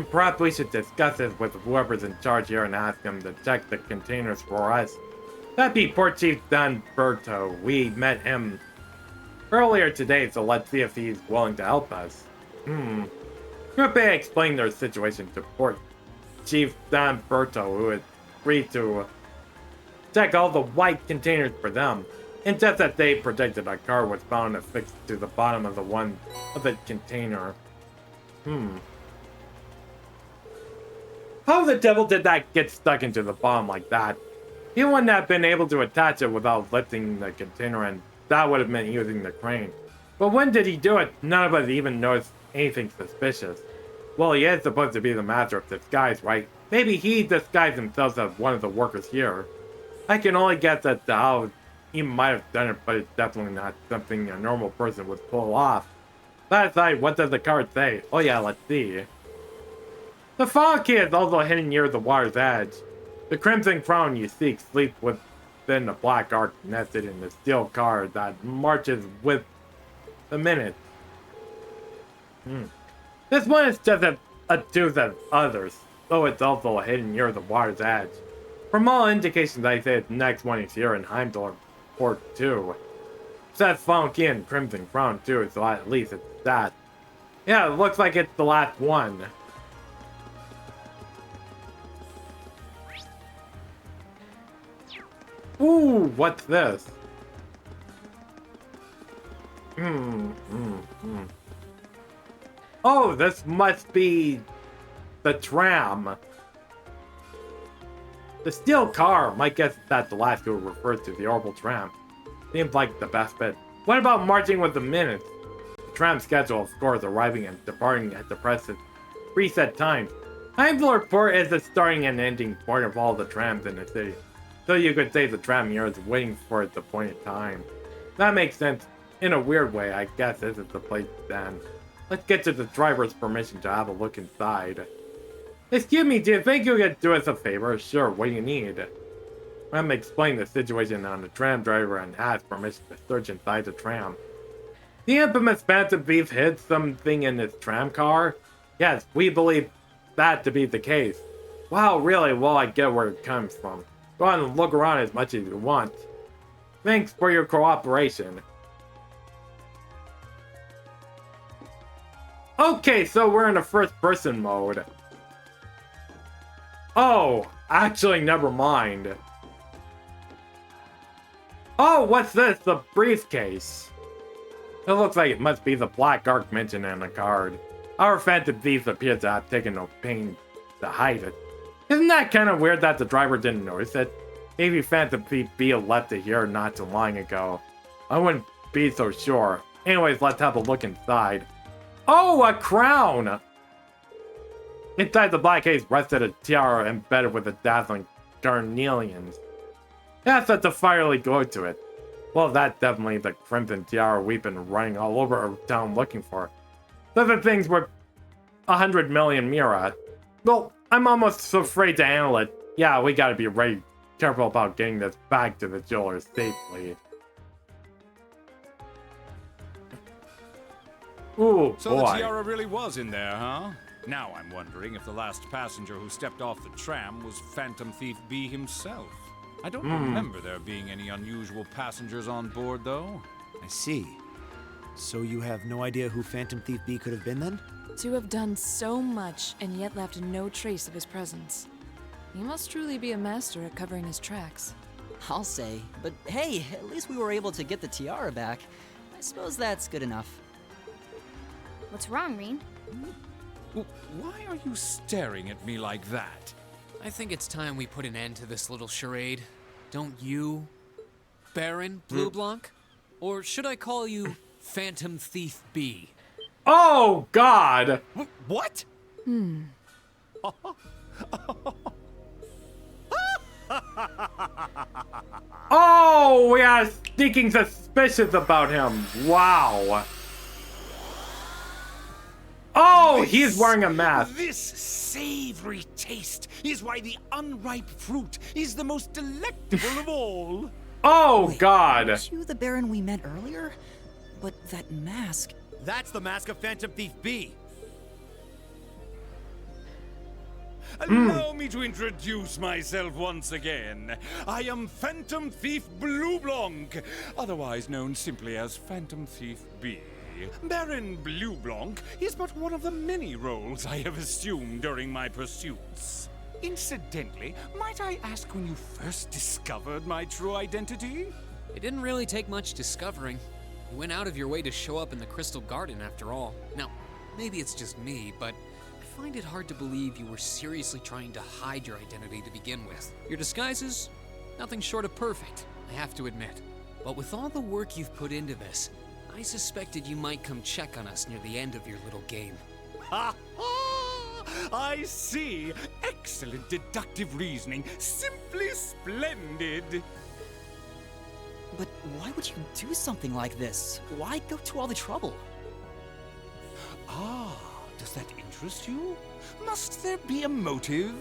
Perhaps we should discuss this with whoever's in charge here and ask him to check the containers for us. That'd be Port Chief Don Berto. We met him earlier today, so let's see if he's willing to help us. Group A explained their situation to Port Chief Don Berto, who had agreed to check all the white containers for them. And just as they predicted, a car was found affixed to the bottom of the container. How the devil did that get stuck into the bottom like that? He wouldn't have been able to attach it without lifting the container, and that would have meant using the crane. But when did he do it? None of us even noticed anything suspicious. Well, he is supposed to be the master of disguise, right? Maybe he disguised himself as one of the workers here. I can only guess at how he might have done it, but it's definitely not something a normal person would pull off. That aside, what does the card say? Oh yeah, let's see. The Fall Key is also hidden near the water's edge. The Crimson Crown you seek sleeps within the black ark nested in the steel card that marches with the minutes. This one is just a deuce of others, though it's also hidden near the water's edge. From all indications, I say the next one is here in Heimdall Port 2. It says Fall Key and Crimson Crown too, so at least it's that. Yeah, it looks like it's the last one. Ooh, what's this? Oh, this must be the tram. The steel car, my guess is that the last two refers to the orbital tram. Seems like the best bet. What about marching with the minutes? The tram schedule, of course, arriving and departing at the preset times. Heimdall Port is the starting and ending point of all the trams in the city. So you could say the tram here is waiting for its appointed time. That makes sense. In a weird way, I guess this is the place then. Let's get to the driver's permission to have a look inside. Excuse me, do you think you could do us a favor? Sure, what do you need? Let me explain the situation on the tram driver and ask permission to search inside the tram. The infamous Phantom Thief hid something in his tram car? Yes, we believe that to be the case. Wow, really? Well, I get where it comes from. Go on and look around as much as you want. Thanks for your cooperation. Okay, so we're in a first-person mode. Oh, actually, never mind. Oh, what's this? The briefcase. It looks like it must be the Black Ark mentioned in the card. Our Phantom Thief appears to have taken no pains to hide it. Isn't that kind of weird that the driver didn't notice it? Maybe Phantom Thief B left it here not too long ago. I wouldn't be so sure. Anyways, let's have a look inside. Oh, a crown! Inside the black case rested a tiara embedded with a dazzling carnelians. Yes, that's a fiery glow to it. Well, that's definitely the crimson tiara we've been running all over our town looking for. So the thing's worth 100 million Mira. Well, I'm almost afraid to handle it. Yeah, we gotta be very careful about getting this back to the jeweler safely. Ooh, so boy. the tiara really was in there, huh? Now I'm wondering if the last passenger who stepped off the tram was Phantom Thief B himself. I don't remember there being any unusual passengers on board, though. I see. So you have no idea who Phantom Thief B could have been then? To have done so much and yet left no trace of his presence. He must truly be a master at covering his tracks. I'll say, but hey, at least we were able to get the tiara back. I suppose that's good enough. What's wrong, Reen? Why are you staring at me like that? I think it's time we put an end to this little charade. Don't you, Baron Blue Blanc? Or should I call you Phantom Thief B? Oh, God! What? Oh, we are sneaking suspicious about him. Wow. Oh, he's wearing a mask. This savory taste is why the unripe fruit is the most delectable of all. Oh, Wait, God. Aren't you the Baron we met earlier? But that mask... That's the mask of Phantom Thief B. Allow me to introduce myself once again. I am Phantom Thief Blue Blanc, otherwise known simply as Phantom Thief B. Baron Blue Blanc is but one of the many roles I have assumed during my pursuits. Incidentally, might I ask when you first discovered my true identity? It didn't really take much discovering. You went out of your way to show up in the Crystal Garden after all. Now, maybe it's just me, but I find it hard to believe you were seriously trying to hide your identity to begin with. Your disguises? Nothing short of perfect, I have to admit. But with all the work you've put into this, I suspected you might come check on us near the end of your little game. Ha ha! I see. Excellent deductive reasoning. Simply splendid. But why would you do something like this? Why go to all the trouble? Ah, does that interest you? Must there be a motive?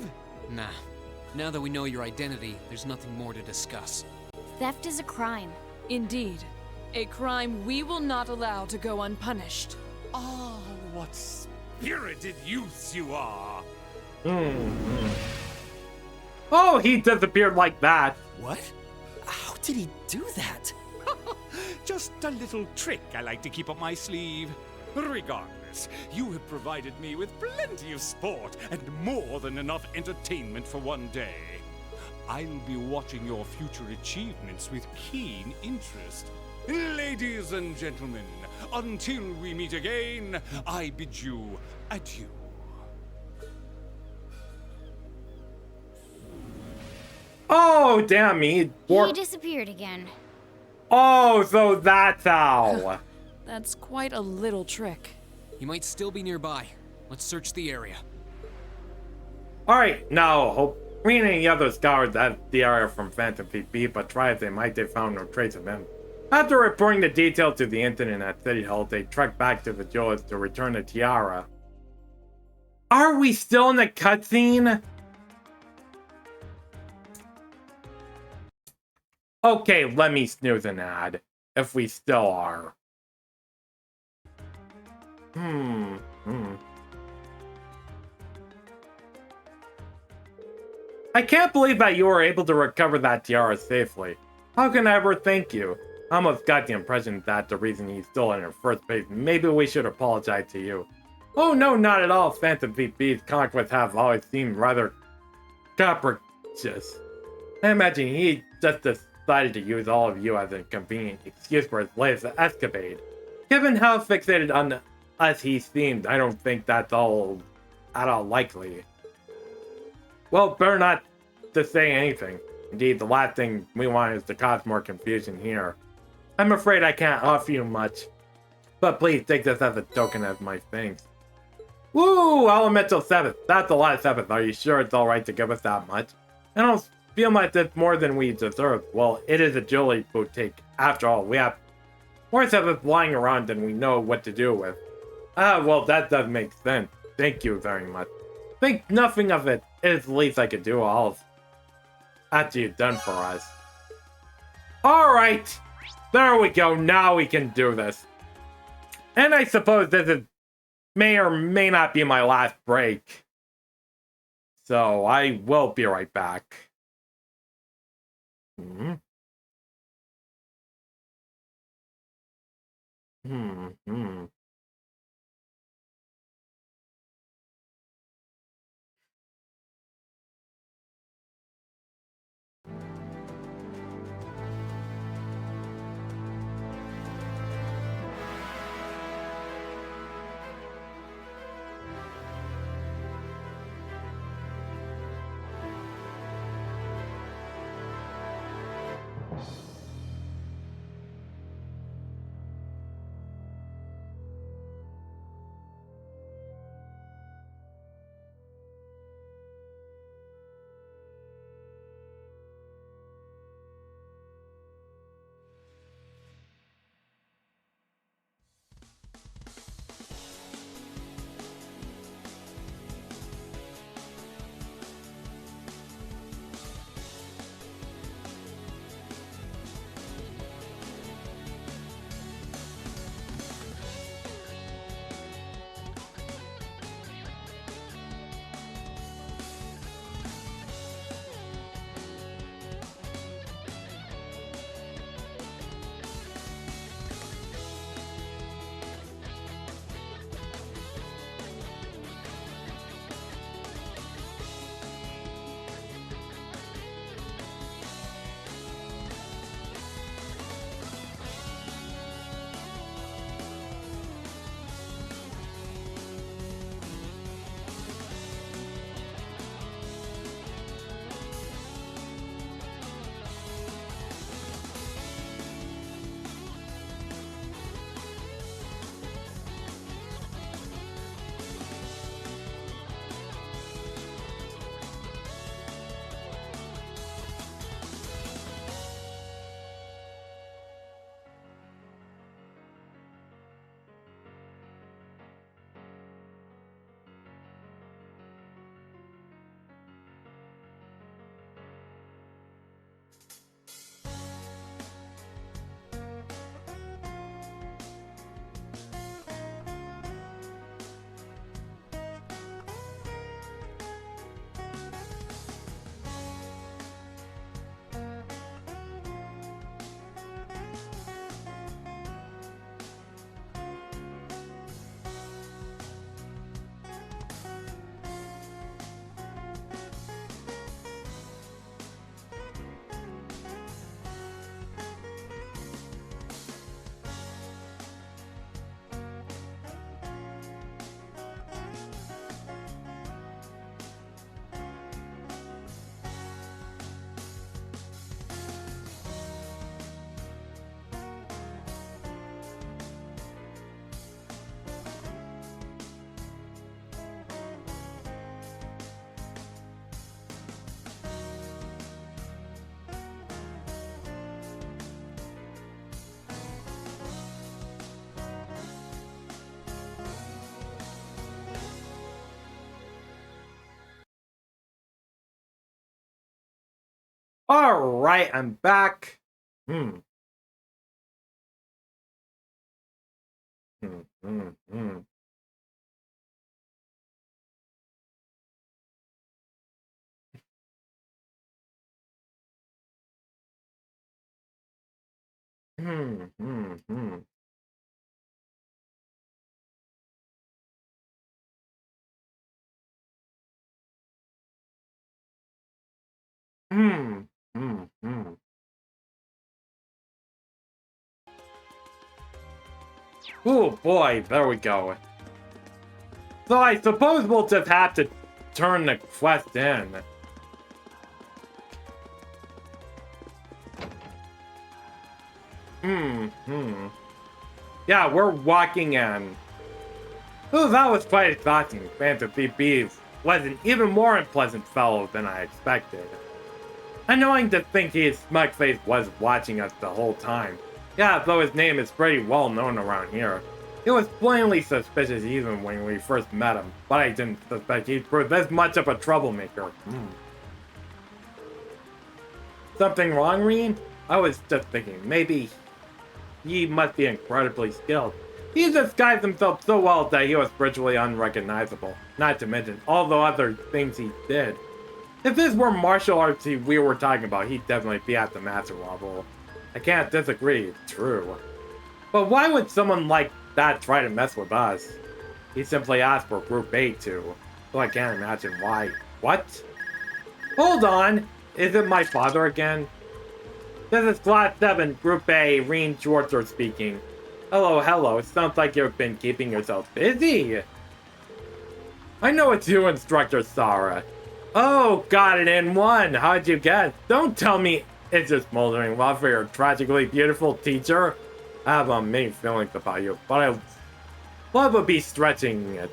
Nah. Now that we know your identity, there's nothing more to discuss. Theft is a crime. Indeed. A crime we will not allow to go unpunished. Ah, what spirited youths you are! Oh, he disappeared like that. What? How did he do that? Just a little trick I like to keep up my sleeve. Regardless, you have provided me with plenty of sport and more than enough entertainment for one day. I'll be watching your future achievements with keen interest. Ladies and gentlemen, until we meet again, I bid you adieu. Oh, damn me. He disappeared again. Oh, so that's how. That's quite a little trick. He might still be nearby. Let's search the area. Alright, now, hope we and any other scoured the area from Phantom Thief B, but try as they might, they found no trace of him. After reporting the details to the incident at City Hall, they trekked back to the jewelers to return the tiara. Are we still in the cutscene? Okay, let me snooze an ad, if we still are. I can't believe that you were able to recover that tiara safely. How can I ever thank you? I almost got the impression that the reason you stole it in the first place, maybe we should apologize to you. Oh no, not at all. Phantom Thief B's conquests have always seemed rather capricious. I imagine he just decided to use all of you as a convenient excuse for his latest escapade. Given how fixated on us he seemed, I don't think that's at all likely. Well, better not to say anything. Indeed, the last thing we want is to cause more confusion here. I'm afraid I can't offer you much, but please take this as a token of my thanks. Woo! Elemental 7th. That's a lot of 7th. Are you sure it's alright to give us that much? I don't feel like it's more than we deserve. Well, it is a jewelry boutique. After all, we have more 7th lying around than we know what to do with. Ah, well, that does make sense. Thank you very much. Think nothing of it. It is the least I could do all after you've done for us. Alright! There we go. Now we can do this. And I suppose this may or may not be my last break. So I will be right back. Alright, I'm back. Hmm. Hmm, hmm, hmm. Hmm, hmm, hmm. Hmm, hmm, hmm. Oh boy, there we go. So I suppose we'll just have to turn the quest in. Hmm. Yeah, we're walking in. Oh, that was quite exhausting. Fantasy Beast was an even more unpleasant fellow than I expected. Annoying to think his smug face was watching us the whole time. Yeah, though his name is pretty well known around here. He was plainly suspicious even when we first met him, but I didn't suspect he'd prove this much of a troublemaker. Something wrong, Reen? I was just thinking, maybe he must be incredibly skilled. He disguised himself so well that he was virtually unrecognizable, not to mention all the other things he did. If this were martial arts we were talking about, he'd definitely be at the master level. I can't disagree, true. But why would someone like that try to mess with us? He simply asked for Group A to, so I can't imagine why. What? Hold on! Is it my father again? This is Class 7, Group A, Reen Schwartzer speaking. Hello, hello. Sounds like you've been keeping yourself busy. I know it's you, Instructor Sarah. Oh, got it in one. How'd you guess? Don't tell me it's just smoldering love for your tragically beautiful teacher. I have many feelings about you, but love would be stretching it.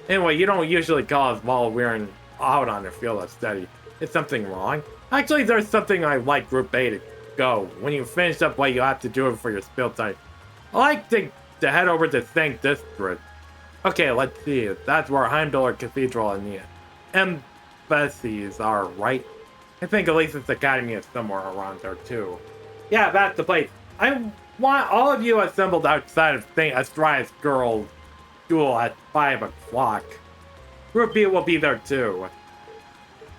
Anyway, you don't usually call us while we're out on the field of study. Is something wrong? Actually, there's something I like Group A to go. When you finish up what you have to do for your spill time, I like to head over to Thank District. Okay, let's see. That's where Heimdallr Cathedral and the embassies are, right? I think Elisa's Academy is somewhere around there, too. Yeah, that's the place. I want all of you assembled outside of St. Astrias Girls' School at 5 o'clock. Group B will be there, too.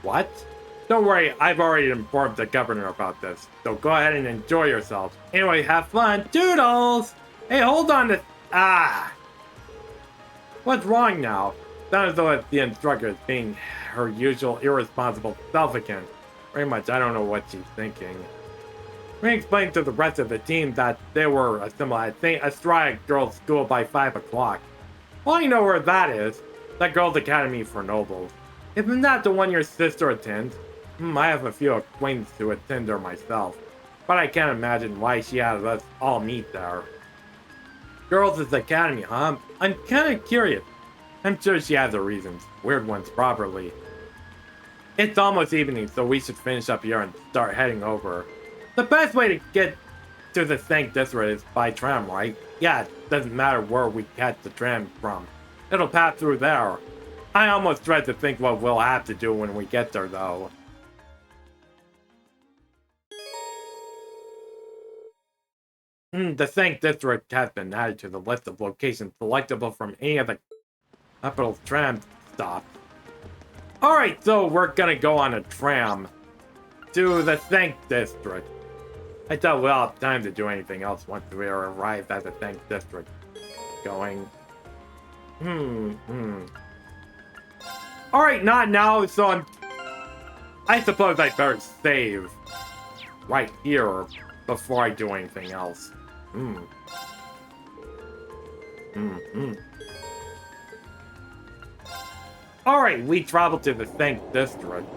What? Don't worry, I've already informed the governor about this, so go ahead and enjoy yourselves. Anyway, have fun. Doodles! Hey, hold on to... Ah! What's wrong now? Sounds as though the instructor is being her usual irresponsible self again. Pretty much, I don't know what she's thinking. We explained to the rest of the team that they were assembled at St. Astraea Girls' School by 5 o'clock. Well, you know where that is. That Girls' Academy for Nobles. Isn't that the one your sister attends? I have a few acquaintances who attend there myself. But I can't imagine why she has us all meet there. Girls' Academy, huh? I'm kinda curious. I'm sure she has her reasons. Weird ones, probably. It's almost evening, so we should finish up here and start heading over. The best way to get to the St. District is by tram, right? Yeah, it doesn't matter where we catch the tram from. It'll pass through there. I almost dread to think what we'll have to do when we get there, though. The St. District has been added to the list of locations selectable from any of the capital tram stops. Alright, so we're gonna go on a tram to the St. District. I doubt we'll have time to do anything else once we arrive at the St. District. Going... Alright, not now, so I suppose I better save right here before I do anything else. Alright, we travel to the St. District.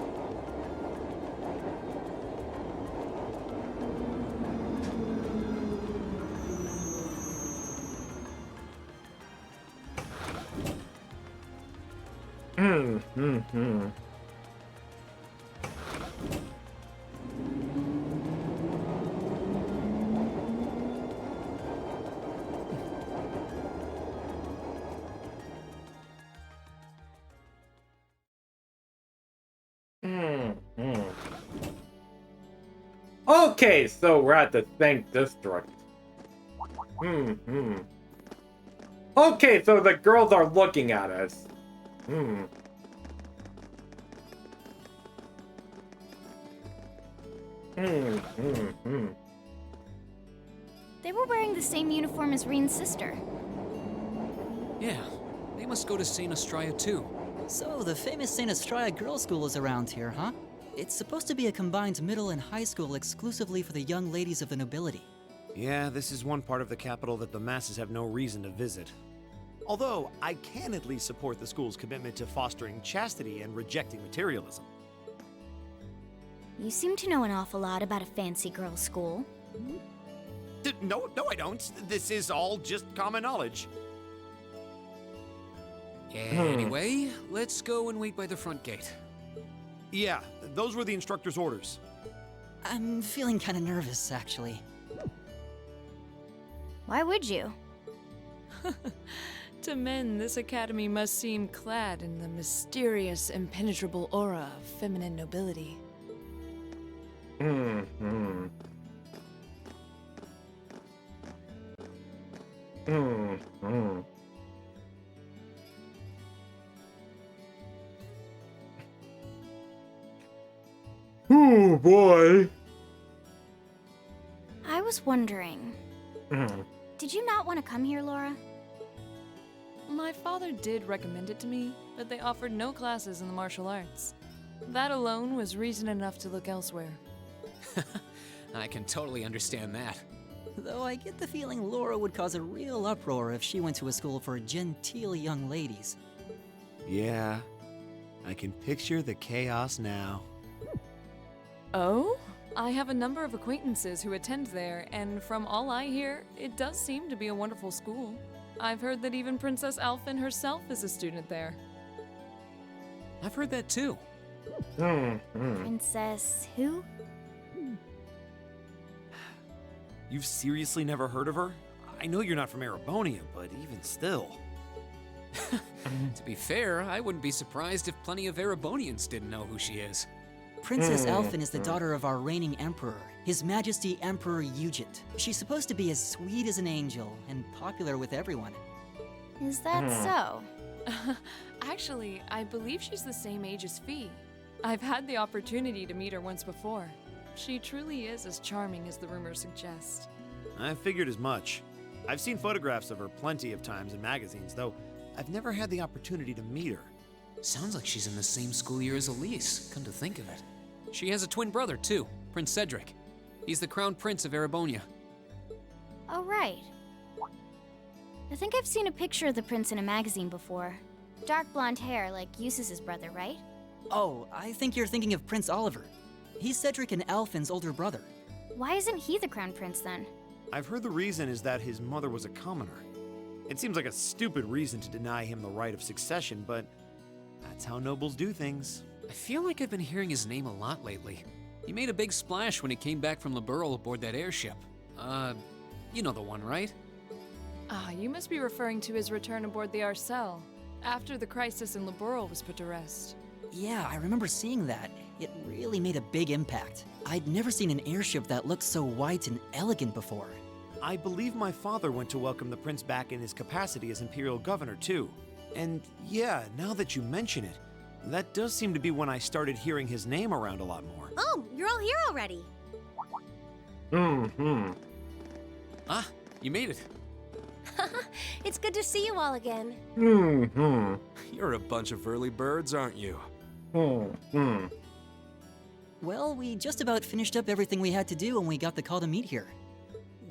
Okay, so we're at the Thank District. Okay, so the girls are looking at us. They were wearing the same uniform as Reen's sister. Yeah, they must go to St. Estrella too. So, the famous St. Estrella Girls' School is around here, huh? It's supposed to be a combined middle and high school exclusively for the young ladies of the nobility. Yeah, this is one part of the capital that the masses have no reason to visit. Although, I can at least support the school's commitment to fostering chastity and rejecting materialism. You seem to know an awful lot about a fancy girls' school. No, I don't. This is all just common knowledge. Anyway, let's go and wait by the front gate. Yeah, those were the instructor's orders. I'm feeling kind of nervous, actually. Why would you? To men, this academy must seem clad in the mysterious, impenetrable aura of feminine nobility. Oh boy. I was wondering, did you not want to come here, Laura? My father did recommend it to me, but they offered no classes in the martial arts. That alone was reason enough to look elsewhere. I can totally understand that. Though I get the feeling Laura would cause a real uproar if she went to a school for genteel young ladies. Yeah, I can picture the chaos now. Oh? I have a number of acquaintances who attend there, and from all I hear, it does seem to be a wonderful school. I've heard that even Princess Alphen herself is a student there. I've heard that too. Princess who? You've seriously never heard of her? I know you're not from Erebonia, but even still. To be fair, I wouldn't be surprised if plenty of Erebonians didn't know who she is. Princess Alphen is the daughter of our reigning emperor, His Majesty Emperor Ugit. She's supposed to be as sweet as an angel and popular with everyone. Is that so? Actually, I believe she's the same age as Fee. I've had the opportunity to meet her once before. She truly is as charming as the rumors suggest. I figured as much. I've seen photographs of her plenty of times in magazines, though I've never had the opportunity to meet her. Sounds like she's in the same school year as Elise, come to think of it. She has a twin brother, too, Prince Cedric. He's the crown prince of Erebonia. Oh, right. I think I've seen a picture of the prince in a magazine before. Dark blonde hair, like Eustace's brother, right? Oh, I think you're thinking of Prince Oliver. He's Cedric and Alphen's older brother. Why isn't he the crown prince then? I've heard the reason is that his mother was a commoner. It seems like a stupid reason to deny him the right of succession, but that's how nobles do things. I feel like I've been hearing his name a lot lately. He made a big splash when he came back from Liberl aboard that airship. You know the one, right? Ah, you must be referring to his return aboard the Arcel, after the crisis in Liberl was put to rest. Yeah, I remember seeing that. It really made a big impact. I'd never seen an airship that looked so white and elegant before. I believe my father went to welcome the prince back in his capacity as imperial governor, too. And yeah, now that you mention it, that does seem to be when I started hearing his name around a lot more. Oh, you're all here already. Ah, you made it. It's good to see you all again. You're a bunch of early birds, aren't you? Well, we just about finished up everything we had to do when we got the call to meet here.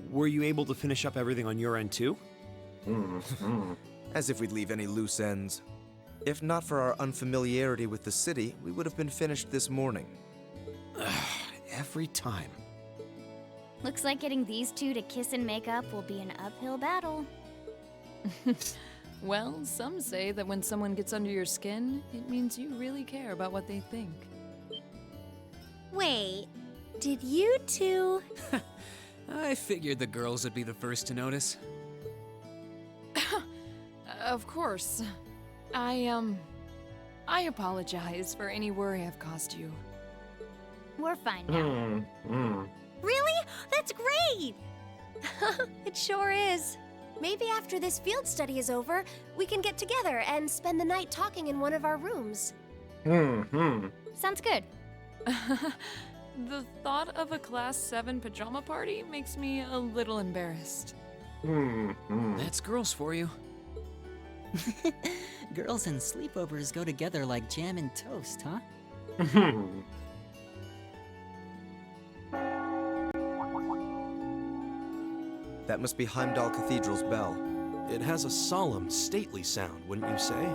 Were you able to finish up everything on your end, too? As if we'd leave any loose ends. If not for our unfamiliarity with the city, we would have been finished this morning. Every time. Looks like getting these two to kiss and make up will be an uphill battle. Well, some say that when someone gets under your skin, it means you really care about what they think. Wait, did you two? I figured the girls would be the first to notice. Of course. I apologize for any worry I've caused you. We're fine now. That's great! It sure is. Maybe after this field study is over, we can get together and spend the night talking in one of our rooms. Sounds good. The thought of a Class 7 pajama party makes me a little embarrassed. That's girls for you. Girls and sleepovers go together like jam and toast, huh? That must be Heimdall Cathedral's bell. It has a solemn, stately sound, wouldn't you say?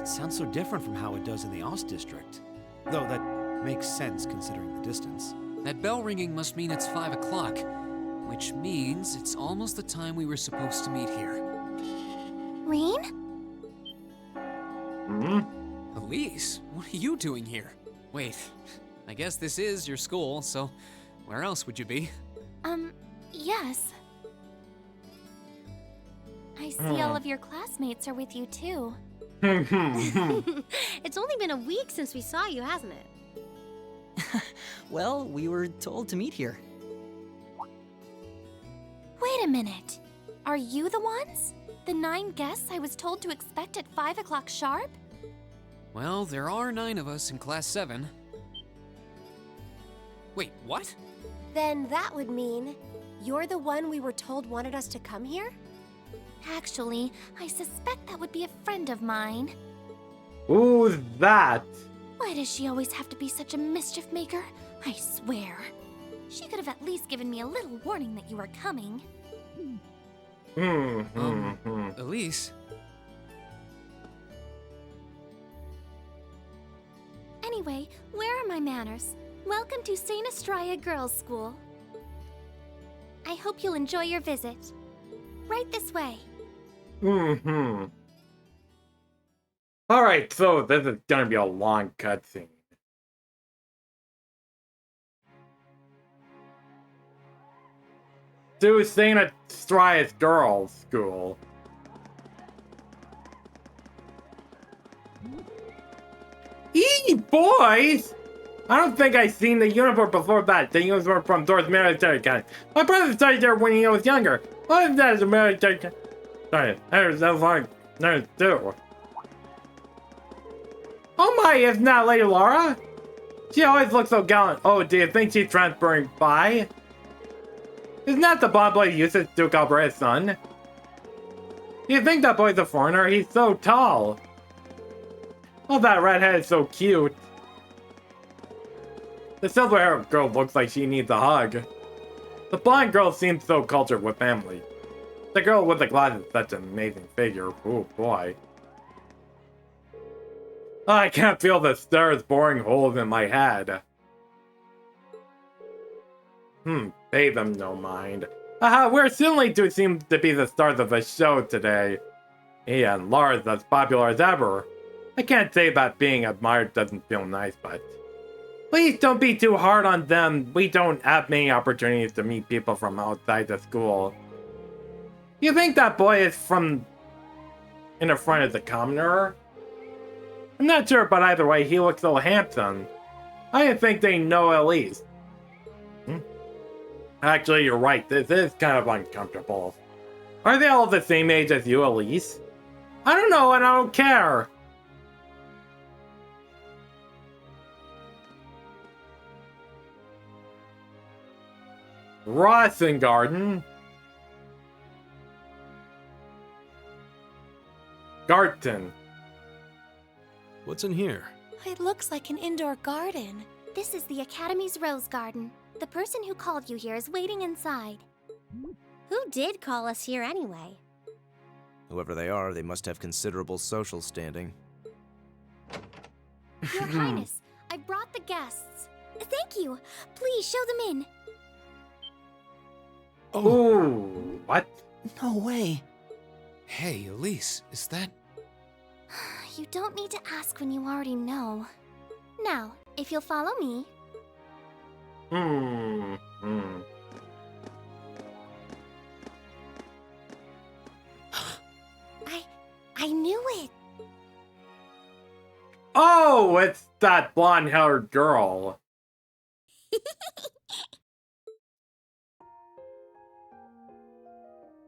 It sounds so different from how it does in the Ost district. Though that makes sense considering the distance. That bell ringing must mean it's 5 o'clock, which means it's almost the time we were supposed to meet here. Reen? Elise, what are you doing here? Wait, I guess this is your school, so where else would you be? Yes. I see all of your classmates are with you too. It's only been a week since we saw you, hasn't it? Well, we were told to meet here. Wait a minute. Are you the ones? The 9 guests I was told to expect at 5 o'clock sharp? Well, there are 9 of us in Class 7. Wait, what? Then that would mean you're the one we were told wanted us to come here? Actually, I suspect that would be a friend of mine. Who's that? Why does she always have to be such a mischief maker? I swear. She could have at least given me a little warning that you were coming. Elise? Anyway, where are my manners? Welcome to St. Estrella Girls' School. I hope you'll enjoy your visit. Right this way. Alright, so this is gonna be a long cutscene. To St. Estrella Girls' School. Eee, boys! I don't think I've seen the uniform before that. The uniform from Dora's military academy. My brother studied there when he was younger. What is that as a military academy? Sorry, there's no fun. There's two. Oh my, it's not Lady Laura? She always looks so gallant. Oh, do you think she's transferring by? Isn't that the blonde boy uses to cover his son? Do you think that boy's a foreigner? He's so tall. Oh, that redhead is so cute. The silver-haired girl looks like she needs a hug. The blonde girl seems so cultured with family. The girl with the glasses is such an amazing figure. Oh boy. Oh, I can't feel the stars boring holes in my head. Pay them no mind. We're certainly do seem to be the stars of the show today. Yeah, and Laura's as popular as ever. I can't say that being admired doesn't feel nice, but... Please don't be too hard on them. We don't have many opportunities to meet people from outside the school. You think that boy is from... in the front of the commoner? I'm not sure, but either way, he looks so handsome. I think they know at least. Actually, you're right. This is kind of uncomfortable. Are they all the same age as you, Elise? I don't know, and I don't care. Rosengarten. Garten. What's in here? It looks like an indoor garden. This is the Academy's rose garden. The person who called you here is waiting inside. Who did call us here anyway? Whoever they are, they must have considerable social standing. Your Highness, I brought the guests. Thank you. Please show them in. Oh, what? No way. Hey, Elise, is that... You don't need to ask when you already know. Now, if you'll follow me... I knew it. Oh, it's that blonde-haired girl.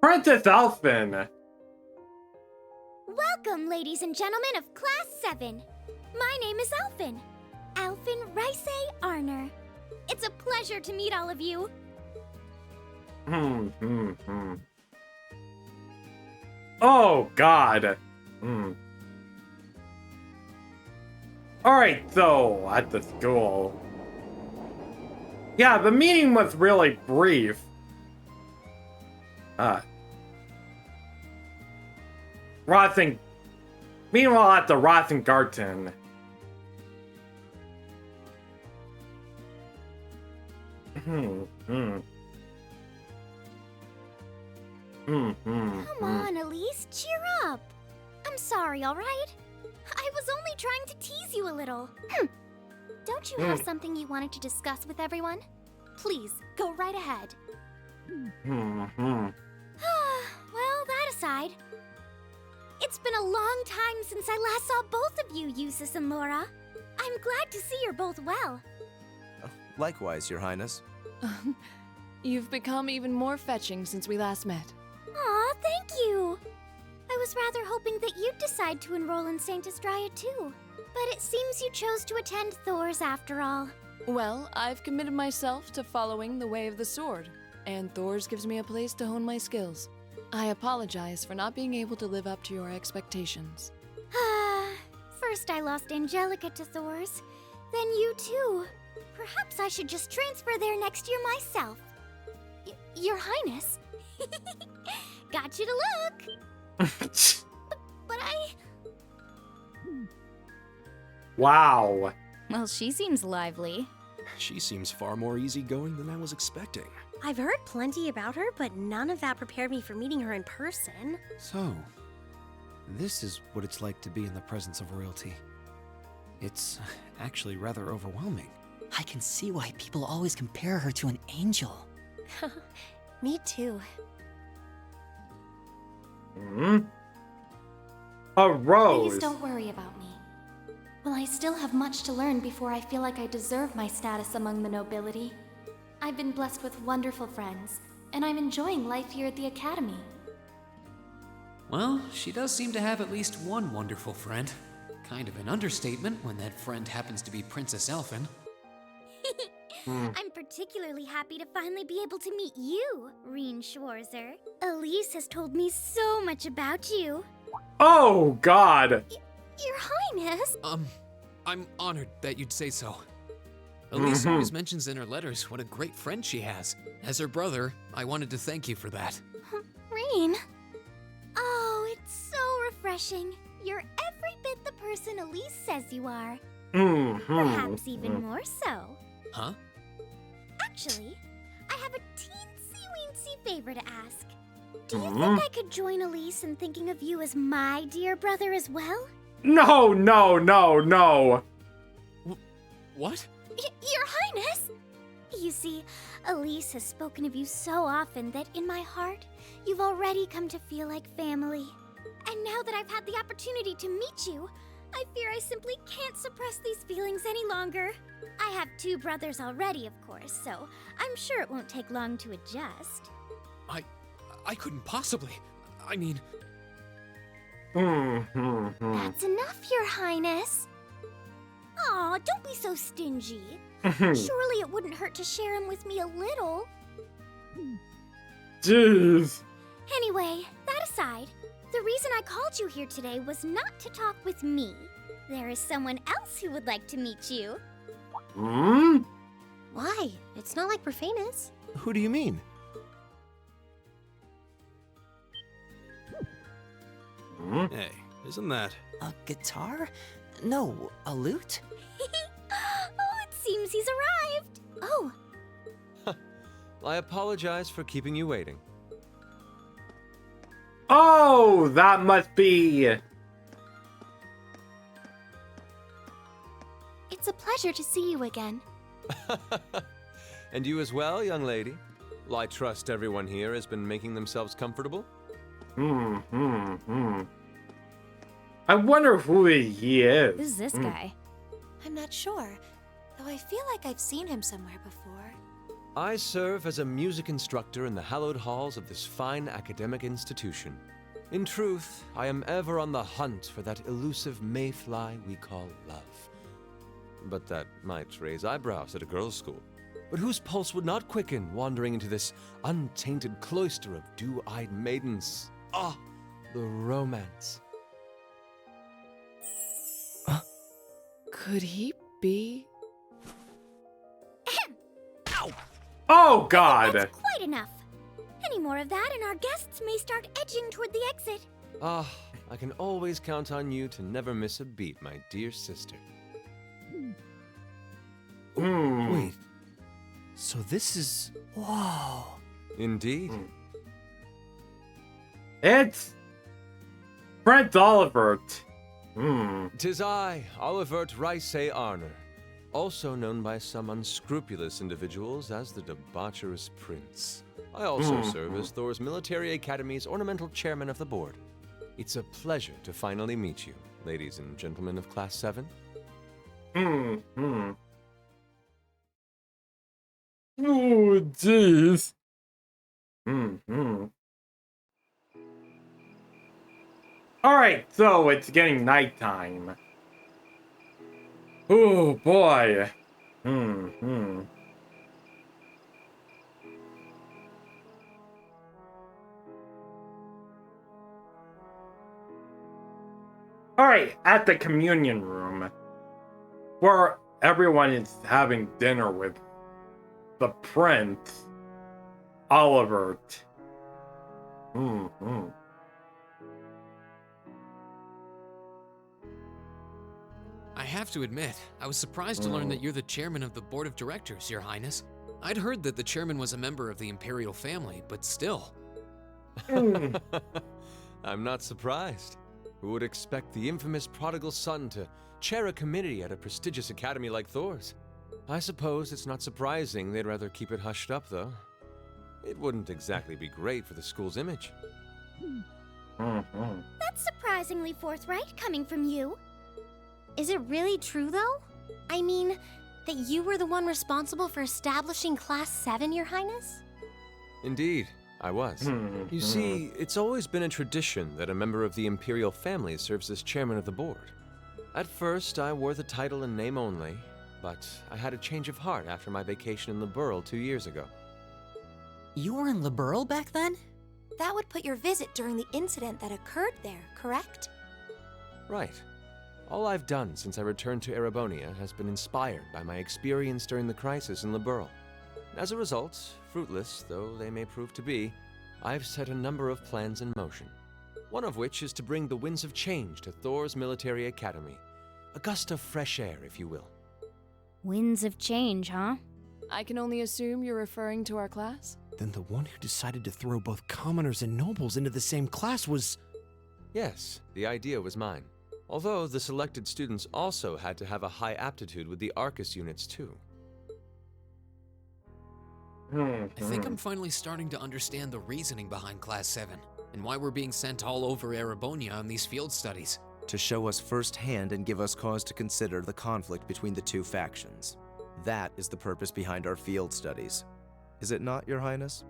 Princess Elfin. Welcome, ladies and gentlemen of Class 7. My name is Elfin. Elfin Rice Arner. It's a pleasure to meet all of you. Oh, God. Alright, so, at the school. Yeah, the meeting was really brief. Meanwhile, at the Rosengarten. Come on, Elise, cheer up. I'm sorry, all right? I was only trying to tease you a little. Don't you have something you wanted to discuss with everyone? Please, go right ahead. Well, that aside, it's been a long time since I last saw both of you, Eustace and Laura. I'm glad to see you're both well. Likewise, Your Highness. You've become even more fetching since we last met. Aw, thank you. I was rather hoping that you'd decide to enroll in Saint Estrella too. But it seems you chose to attend Thor's after all. Well, I've committed myself to following the way of the sword, and Thor's gives me a place to hone my skills. I apologize for not being able to live up to your expectations. First I lost Angelica to Thor's, then you too. Perhaps I should just transfer there next year myself. Your Highness. Got you to look. But I... Wow. Well, she seems lively. She seems far more easygoing than I was expecting. I've heard plenty about her, but none of that prepared me for meeting her in person. So, this is what it's like to be in the presence of royalty. It's actually rather overwhelming. I can see why people always compare her to an angel. Me too. A rose. Please don't worry about me. Well, I still have much to learn before I feel like I deserve my status among the nobility. I've been blessed with wonderful friends, and I'm enjoying life here at the Academy. Well, she does seem to have at least one wonderful friend. Kind of an understatement when that friend happens to be Princess Elfin. I'm particularly happy to finally be able to meet you, Reen Schwarzer. Elise has told me so much about you. Oh, God. Your Highness. I'm honored that you'd say so. Elise always mentions in her letters what a great friend she has. As her brother, I wanted to thank you for that. Reen. Oh, it's so refreshing. You're every bit the person Elise says you are. Perhaps even more so. Huh? Actually, I have a teensy-weensy favor to ask. Do you think I could join Elise in thinking of you as my dear brother as well? No, no, no, no. What? Your Highness! You see, Elise has spoken of you so often that in my heart, you've already come to feel like family. And now that I've had the opportunity to meet you, I fear I simply can't suppress these feelings any longer. I have 2 brothers already, of course, so I'm sure it won't take long to adjust. I couldn't possibly. I mean... That's enough, Your Highness. Aw, don't be so stingy. Surely it wouldn't hurt to share him with me a little. Jeez. Anyway, that aside, the reason I called you here today was not to talk with me. There is someone else who would like to meet you. Why? It's not like we're famous. Who do you mean? Hey, isn't that... A guitar? No, a lute? Oh, it seems he's arrived. Oh. I apologize for keeping you waiting. Oh, that must be... It's a pleasure to see you again. And you as well, young lady. I trust everyone here has been making themselves comfortable. I wonder who he is. Who's this guy? I'm not sure, though I feel like I've seen him somewhere before. I serve as a music instructor in the hallowed halls of this fine academic institution. In truth, I am ever on the hunt for that elusive mayfly we call love. But that might raise eyebrows at a girls' school. But whose pulse would not quicken wandering into this untainted cloister of dew-eyed maidens? Ah, the romance. Could he be? Ow! Oh, God! That's quite enough. Any more of that, and our guests may start edging toward the exit. Ah, I can always count on you to never miss a beat, my dear sister. Wait. So this is... Whoa. Indeed. It's... Prince Olivert. 'Tis I, Olivert Rice Arner, also known by some unscrupulous individuals as the debaucherous prince. I also serve as Thor's Military Academy's ornamental chairman of the board. It's a pleasure to finally meet you, ladies and gentlemen of Class 7. Oh, jeez. Alright, so it's getting nighttime. Oh, boy. Alright, at the communion room, where everyone is having dinner with the Prince Olivert. I have to admit, I was surprised to learn that you're the chairman of the board of directors, Your Highness. I'd heard that the chairman was a member of the imperial family, but still. I'm not surprised. Who would expect the infamous prodigal son to chair a committee at a prestigious academy like Thor's? I suppose it's not surprising they'd rather keep it hushed up, though. It wouldn't exactly be great for the school's image. That's surprisingly forthright coming from you. Is it really true, though? I mean, that you were the one responsible for establishing Class 7, Your Highness? Indeed, I was. You see, it's always been a tradition that a member of the imperial family serves as chairman of the board. At first, I wore the title in name only, but I had a change of heart after my vacation in Liberl 2 years ago. You were in Liberl back then? That would put your visit during the incident that occurred there, correct? Right. All I've done since I returned to Erebonia has been inspired by my experience during the crisis in Liberl. As a result, fruitless though they may prove to be, I've set a number of plans in motion. One of which is to bring the winds of change to Thor's Military Academy. A gust of fresh air, if you will. Winds of change, huh? I can only assume you're referring to our class? Then the one who decided to throw both commoners and nobles into the same class was... Yes, the idea was mine. Although the selected students also had to have a high aptitude with the Arcus units too. I think I'm finally starting to understand the reasoning behind Class 7, and why we're being sent all over Erebonia on these field studies. To show us firsthand and give us cause to consider the conflict between the two factions. That is the purpose behind our field studies. Is it not, Your Highness?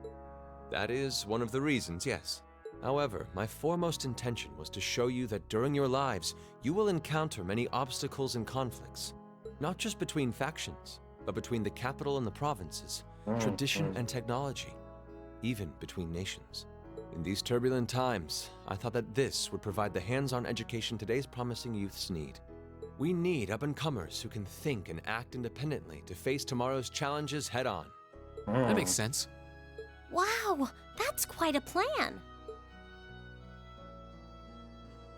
That is one of the reasons, yes. However, my foremost intention was to show you that during your lives, you will encounter many obstacles and conflicts. Not just between factions, but between the capital and the provinces, tradition and technology, even between nations. In these turbulent times, I thought that this would provide the hands-on education today's promising youths need. We need up-and-comers who can think and act independently to face tomorrow's challenges head-on. That makes sense. Wow, that's quite a plan.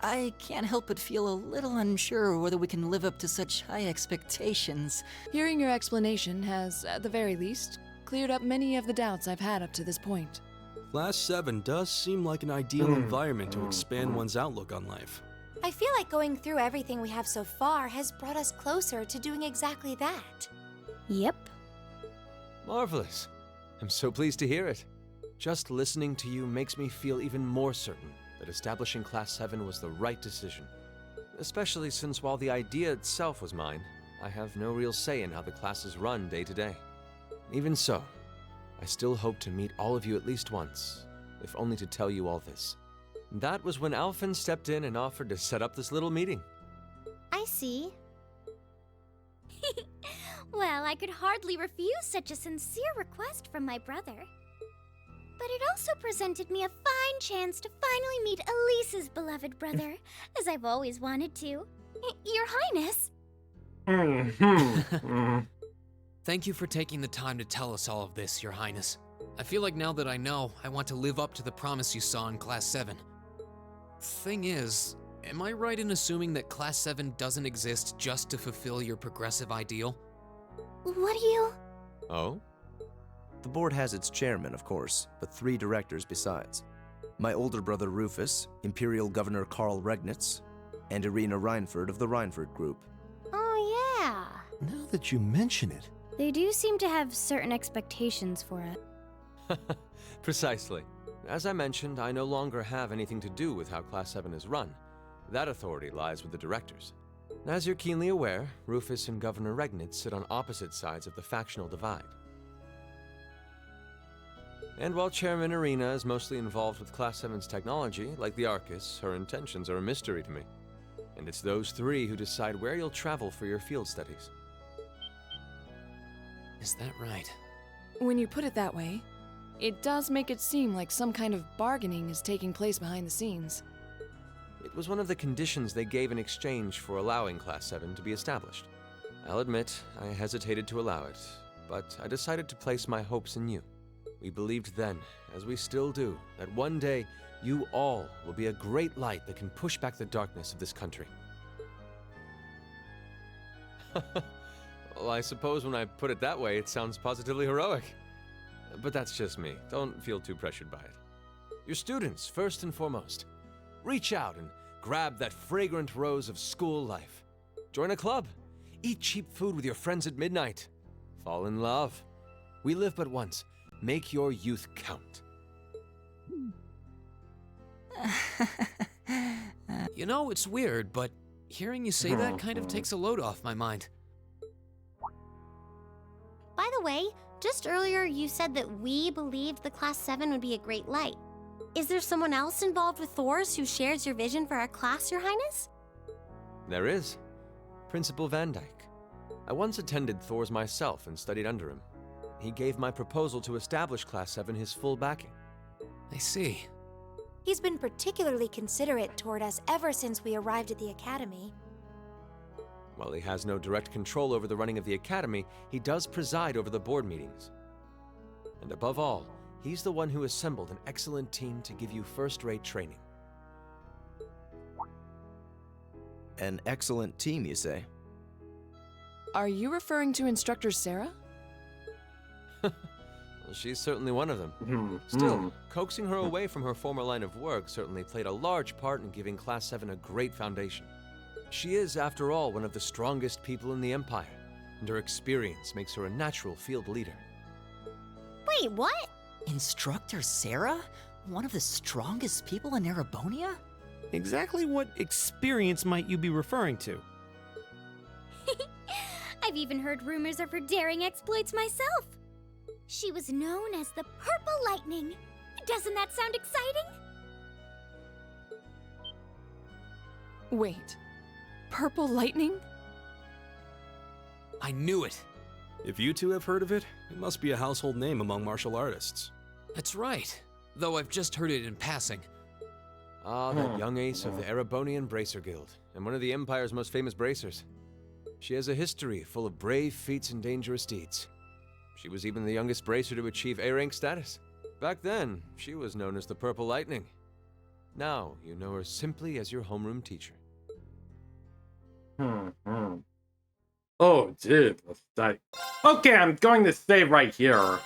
I can't help but feel a little unsure whether we can live up to such high expectations. Hearing your explanation has, at the very least, cleared up many of the doubts I've had up to this point. Class 7 does seem like an ideal environment to expand one's outlook on life. I feel like going through everything we have so far has brought us closer to doing exactly that. Yep. Marvelous. I'm so pleased to hear it. Just listening to you makes me feel even more certain that establishing Class 7 was the right decision. Especially since while the idea itself was mine, I have no real say in how the class is run day to day. Even so, I still hope to meet all of you at least once, if only to tell you all this. That was when Alphen stepped in and offered to set up this little meeting. I see. Well, I could hardly refuse such a sincere request from my brother. But it also presented me a fine chance to finally meet Elise's beloved brother, as I've always wanted to. Your Highness. Thank you for taking the time to tell us all of this, Your Highness. I feel like now that I know, I want to live up to the promise you saw in Class 7. Thing is, am I right in assuming that Class 7 doesn't exist just to fulfill your progressive ideal? What do you... Oh? The board has its chairman, of course, but 3 directors besides. My older brother Rufus, Imperial Governor Karl Regnitz, and Irina Reinford of the Reinford Group. Oh, yeah. Now that you mention it. They do seem to have certain expectations for it. Precisely. As I mentioned, I no longer have anything to do with how Class 7 is run. That authority lies with the directors. As you're keenly aware, Rufus and Governor Regnitz sit on opposite sides of the factional divide. And while Chairman Irina is mostly involved with Class 7's technology, like the Arcus, her intentions are a mystery to me. And it's those 3 who decide where you'll travel for your field studies. Is that right? When you put it that way, it does make it seem like some kind of bargaining is taking place behind the scenes. It was one of the conditions they gave in exchange for allowing Class 7 to be established. I'll admit, I hesitated to allow it, but I decided to place my hopes in you. We believed then, as we still do, that one day you all will be a great light that can push back the darkness of this country. Well, I suppose when I put it that way, it sounds positively heroic. But that's just me. Don't feel too pressured by it. Your students, first and foremost. Reach out and grab that fragrant rose of school life. Join a club. Eat cheap food with your friends at midnight. Fall in love. We live but once. Make your youth count. You know, it's weird, but hearing you say that kind of takes a load off my mind. By the way, just earlier you said that we believed the Class 7 would be a great light. Is there someone else involved with Thor's who shares your vision for our class, Your Highness? There is. Principal Van Dyke. I once attended Thor's myself and studied under him. He gave my proposal to establish Class 7 his full backing. I see. He's been particularly considerate toward us ever since we arrived at the Academy. While he has no direct control over the running of the Academy, he does preside over the board meetings. And above all, he's the one who assembled an excellent team to give you first-rate training. An excellent team, you say? Are you referring to Instructor Sarah? Well, she's certainly one of them. Still, coaxing her away from her former line of work certainly played a large part in giving Class 7 a great foundation. She is, after all, one of the strongest people in the Empire, and her experience makes her a natural field leader. Wait, what? Instructor Sarah? One of the strongest people in Erebonia? Exactly what experience might you be referring to? I've even heard rumors of her daring exploits myself. She was known as the Purple Lightning. Doesn't that sound exciting? Wait, Purple Lightning? I knew it. If you two have heard of it, it must be a household name among martial artists. That's right, though I've just heard it in passing. Ah, that young ace of the Erebonian Bracer Guild, and one of the Empire's most famous bracers. She has a history full of brave feats and dangerous deeds. She was even the youngest bracer to achieve A-rank status. Back then, she was known as the Purple Lightning. Now, you know her simply as your homeroom teacher. Oh, dude. Okay, I'm going to stay right here.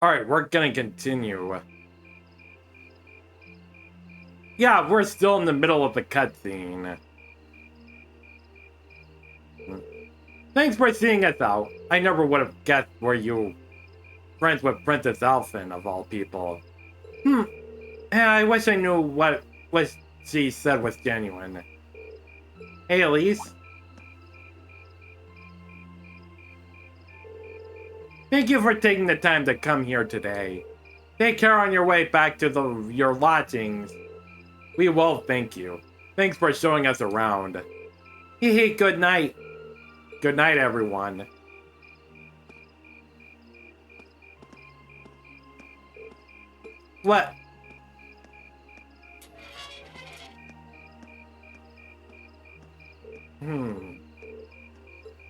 Alright, we're gonna continue. Yeah, we're still in the middle of the cutscene. Thanks for seeing us out. I never would have guessed were you friends with Princess Alphen, of all people. I wish I knew what she said was genuine. Hey, Elise? Thank you for taking the time to come here today. Take care on your way back to your lodgings. We will thank you. Thanks for showing us around. Hee hee, good night. Good night, everyone. What?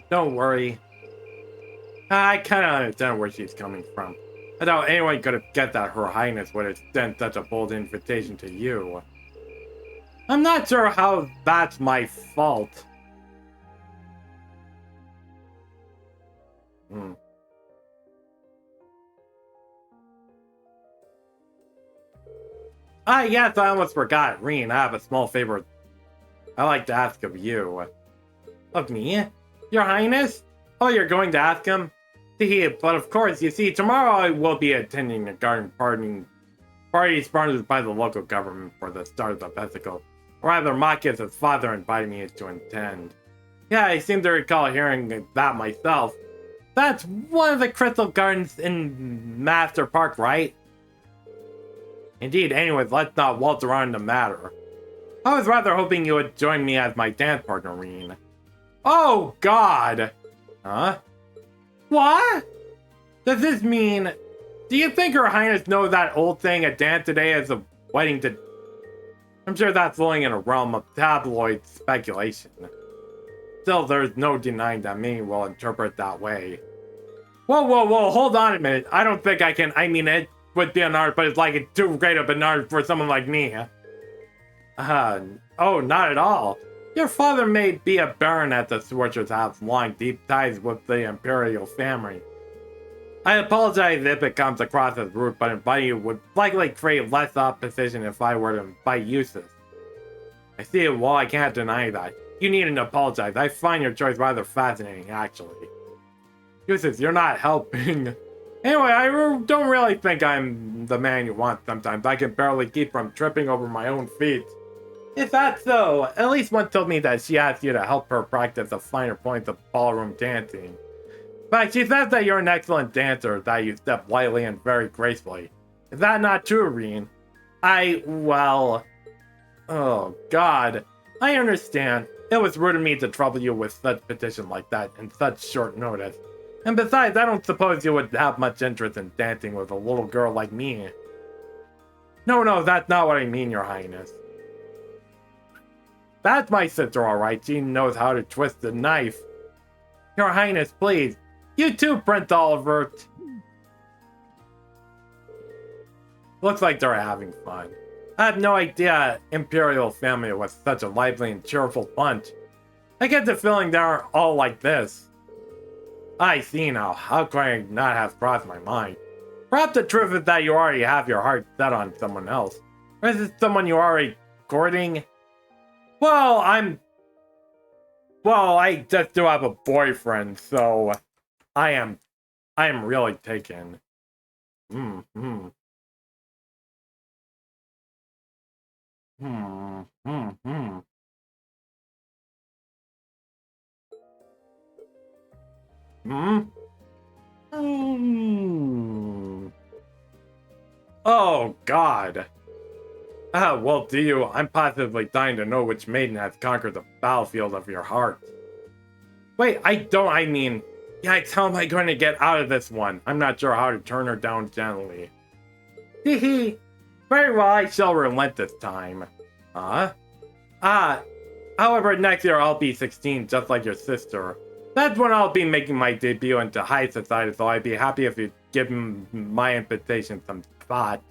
Don't worry. I kind of understand where she's coming from. I doubt anyone could have guessed that Her Highness would extend such a bold invitation to you. I'm not sure how that's my fault. Ah, yes, I almost forgot. Reen, I have a small favor I'd like to ask of you. Of me? Your Highness? Oh, you're going to ask him? But of course, you see, tomorrow I will be attending a garden party sponsored by the local government for the start of the festival. Or rather, Makia's father invited me to attend. Yeah, I seem to recall hearing that myself. That's one of the crystal gardens in Master Park, right? Indeed, anyways, let's not waltz around the matter. I was rather hoping you would join me as my dance partner, Reen. Oh, God! Huh? What? Does this mean... Do you think Her Highness knows that old saying, a dance today is a wedding to... I'm sure that's only in a realm of tabloid speculation. Still, there's no denying that many will interpret that way. Whoa, hold on a minute. I don't think I can... I mean, it would be an art, but it's like too great of an art for someone like me. Oh, not at all. Your father may be a baron at the Scorcher's house, long deep ties with the imperial family. I apologize if it comes across as rude, but inviting you would likely create less opposition if I were to invite Eustace. I see it, well, I can't deny that. You needn't apologize. I find your choice rather fascinating, actually. Eustace, you're not helping. Anyway, I don't really think I'm the man you want sometimes. I can barely keep from tripping over my own feet. If that's so, at least one told me that she asked you to help her practice the finer points of ballroom dancing. In fact, she says that you're an excellent dancer, that you step lightly and very gracefully. Is that not true, Reen? Well... Oh, God. I understand. It was rude of me to trouble you with such petition like that in such short notice. And besides, I don't suppose you would have much interest in dancing with a little girl like me. No, that's not what I mean, Your Highness. That's my sister, alright. She knows how to twist the knife. Your Highness, please. You too, Prince Oliver. Looks like they're having fun. I had no idea Imperial family was such a lively and cheerful bunch. I get the feeling they're all like this. I see now. How could I not have crossed my mind? Perhaps the truth is that you already have your heart set on someone else. Or is it someone you're already courting? Well, I just do have a boyfriend, so I am really taken. Oh, God. Well, do you? I'm positively dying to know which maiden has conquered the battlefield of your heart. Wait, I mean, yikes, how am I going to get out of this one? I'm not sure how to turn her down gently. Hee. Very well, I shall relent this time. However, next year I'll be 16, just like your sister. That's when I'll be making my debut into high society, so I'd be happy if you'd give my invitation some thought.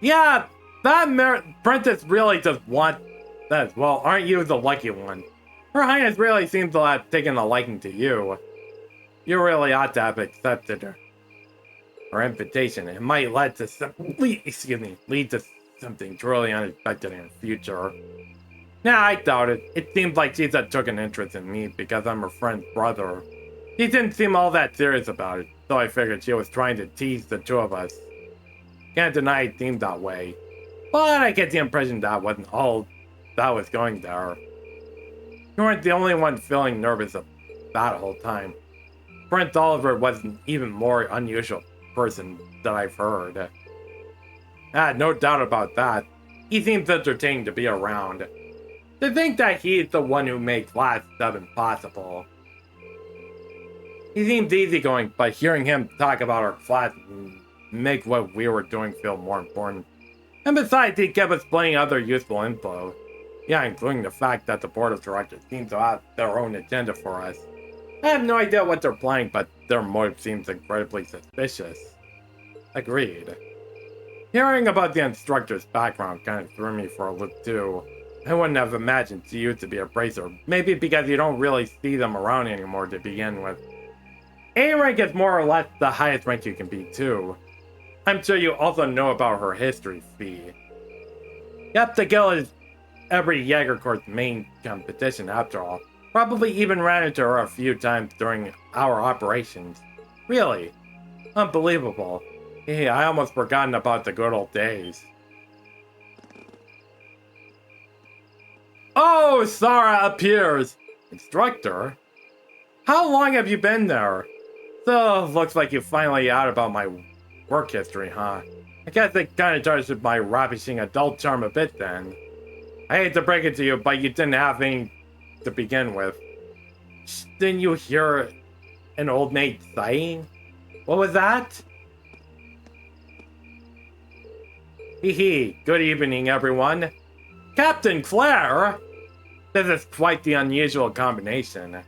Yeah, that princess really just wants this. Well, aren't you the lucky one? Her Highness really seems to have taken a liking to you. You really ought to have accepted her invitation. It might lead to something truly unexpected in the future. Nah, I doubt it. It seems like she took an interest in me because I'm her friend's brother. She didn't seem all that serious about it, so I figured she was trying to tease the two of us. Can't deny it seemed that way. But I get the impression that wasn't all that was going there. You weren't the only one feeling nervous that whole time. Brent Oliver was an even more unusual person that I've heard. No doubt about that. He seems entertaining to be around. To think that he's the one who made Class 7 possible. He seems easygoing, but hearing him talk about our class make what we were doing feel more important. And besides, he kept explaining other useful info. Yeah, including the fact that the board of directors seems to have their own agenda for us. I have no idea what they're planning, but their motive seems incredibly suspicious. Agreed. Hearing about the instructor's background kind of threw me for a loop too. I wouldn't have imagined you to be a bracer, maybe because you don't really see them around anymore to begin with. A rank is more or less the highest rank you can be too. I'm sure you also know about her history, Fee. Yep, the guild is every Jaeger Corps' main competition after all. Probably even ran into her a few times during our operations. Really? Unbelievable. Hey, I almost forgotten about the good old days. Oh, Sara appears! Instructor? How long have you been there? So, looks like you finally out about my work history, huh? I guess it kinda touched my ravishing adult charm a bit then. I hate to break it to you, but you didn't have any to begin with. Didn't you hear an old maid sighing? What was that? Hee, good evening everyone. Captain Claire! This is quite the unusual combination.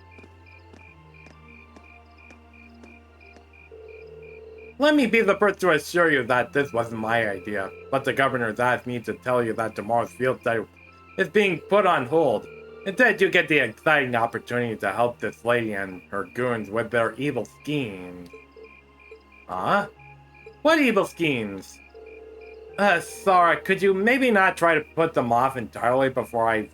Let me be the first to assure you that this wasn't my idea, but the governor's asked me to tell you that tomorrow's field day is being put on hold. Instead, you get the exciting opportunity to help this lady and her goons with their evil schemes. Huh? What evil schemes? Sara, could you maybe not try to put them off entirely before I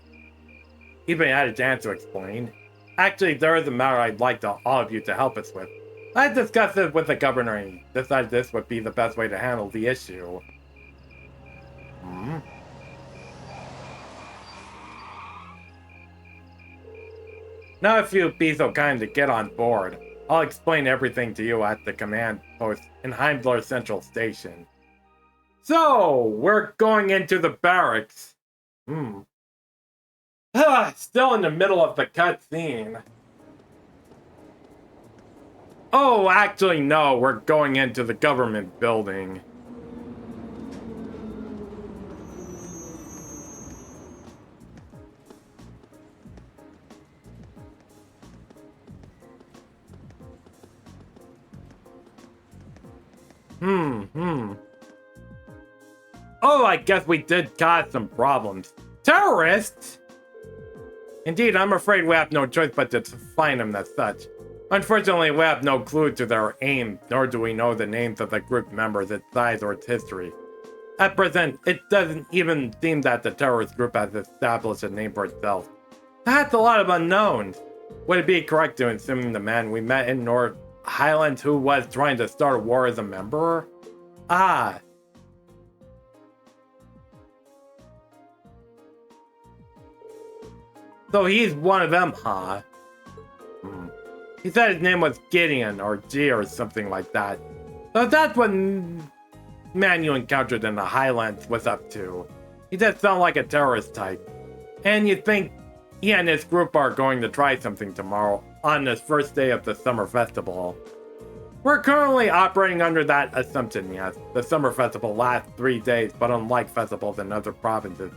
even had a chance to explain? Actually, there is a matter I'd like all of you to help us with. I discussed it with the governor and decided this would be the best way to handle the issue. Now if you'd be so kind to get on board, I'll explain everything to you at the command post in Heimdler Central Station. So, we're going into the barracks. Still in the middle of the cutscene. Oh, actually, no, we're going into the government building. Oh, I guess we did cause some problems. Terrorists? Indeed, I'm afraid we have no choice but to find them as such. Unfortunately, we have no clue to their aim, nor do we know the names of the group members, its size, or its history. At present, it doesn't even seem that the terrorist group has established a name for itself. That's a lot of unknowns. Would it be correct to assume the man we met in North Highlands who was trying to start a war as a member? Ah. So he's one of them, huh? He said his name was Gideon, or G, or something like that. So that's what man you encountered in the Highlands was up to. He does sound like a terrorist type. And you think he and his group are going to try something tomorrow on this first day of the summer festival. We're currently operating under that assumption, yes. The summer festival lasts 3 days, but unlike festivals in other provinces,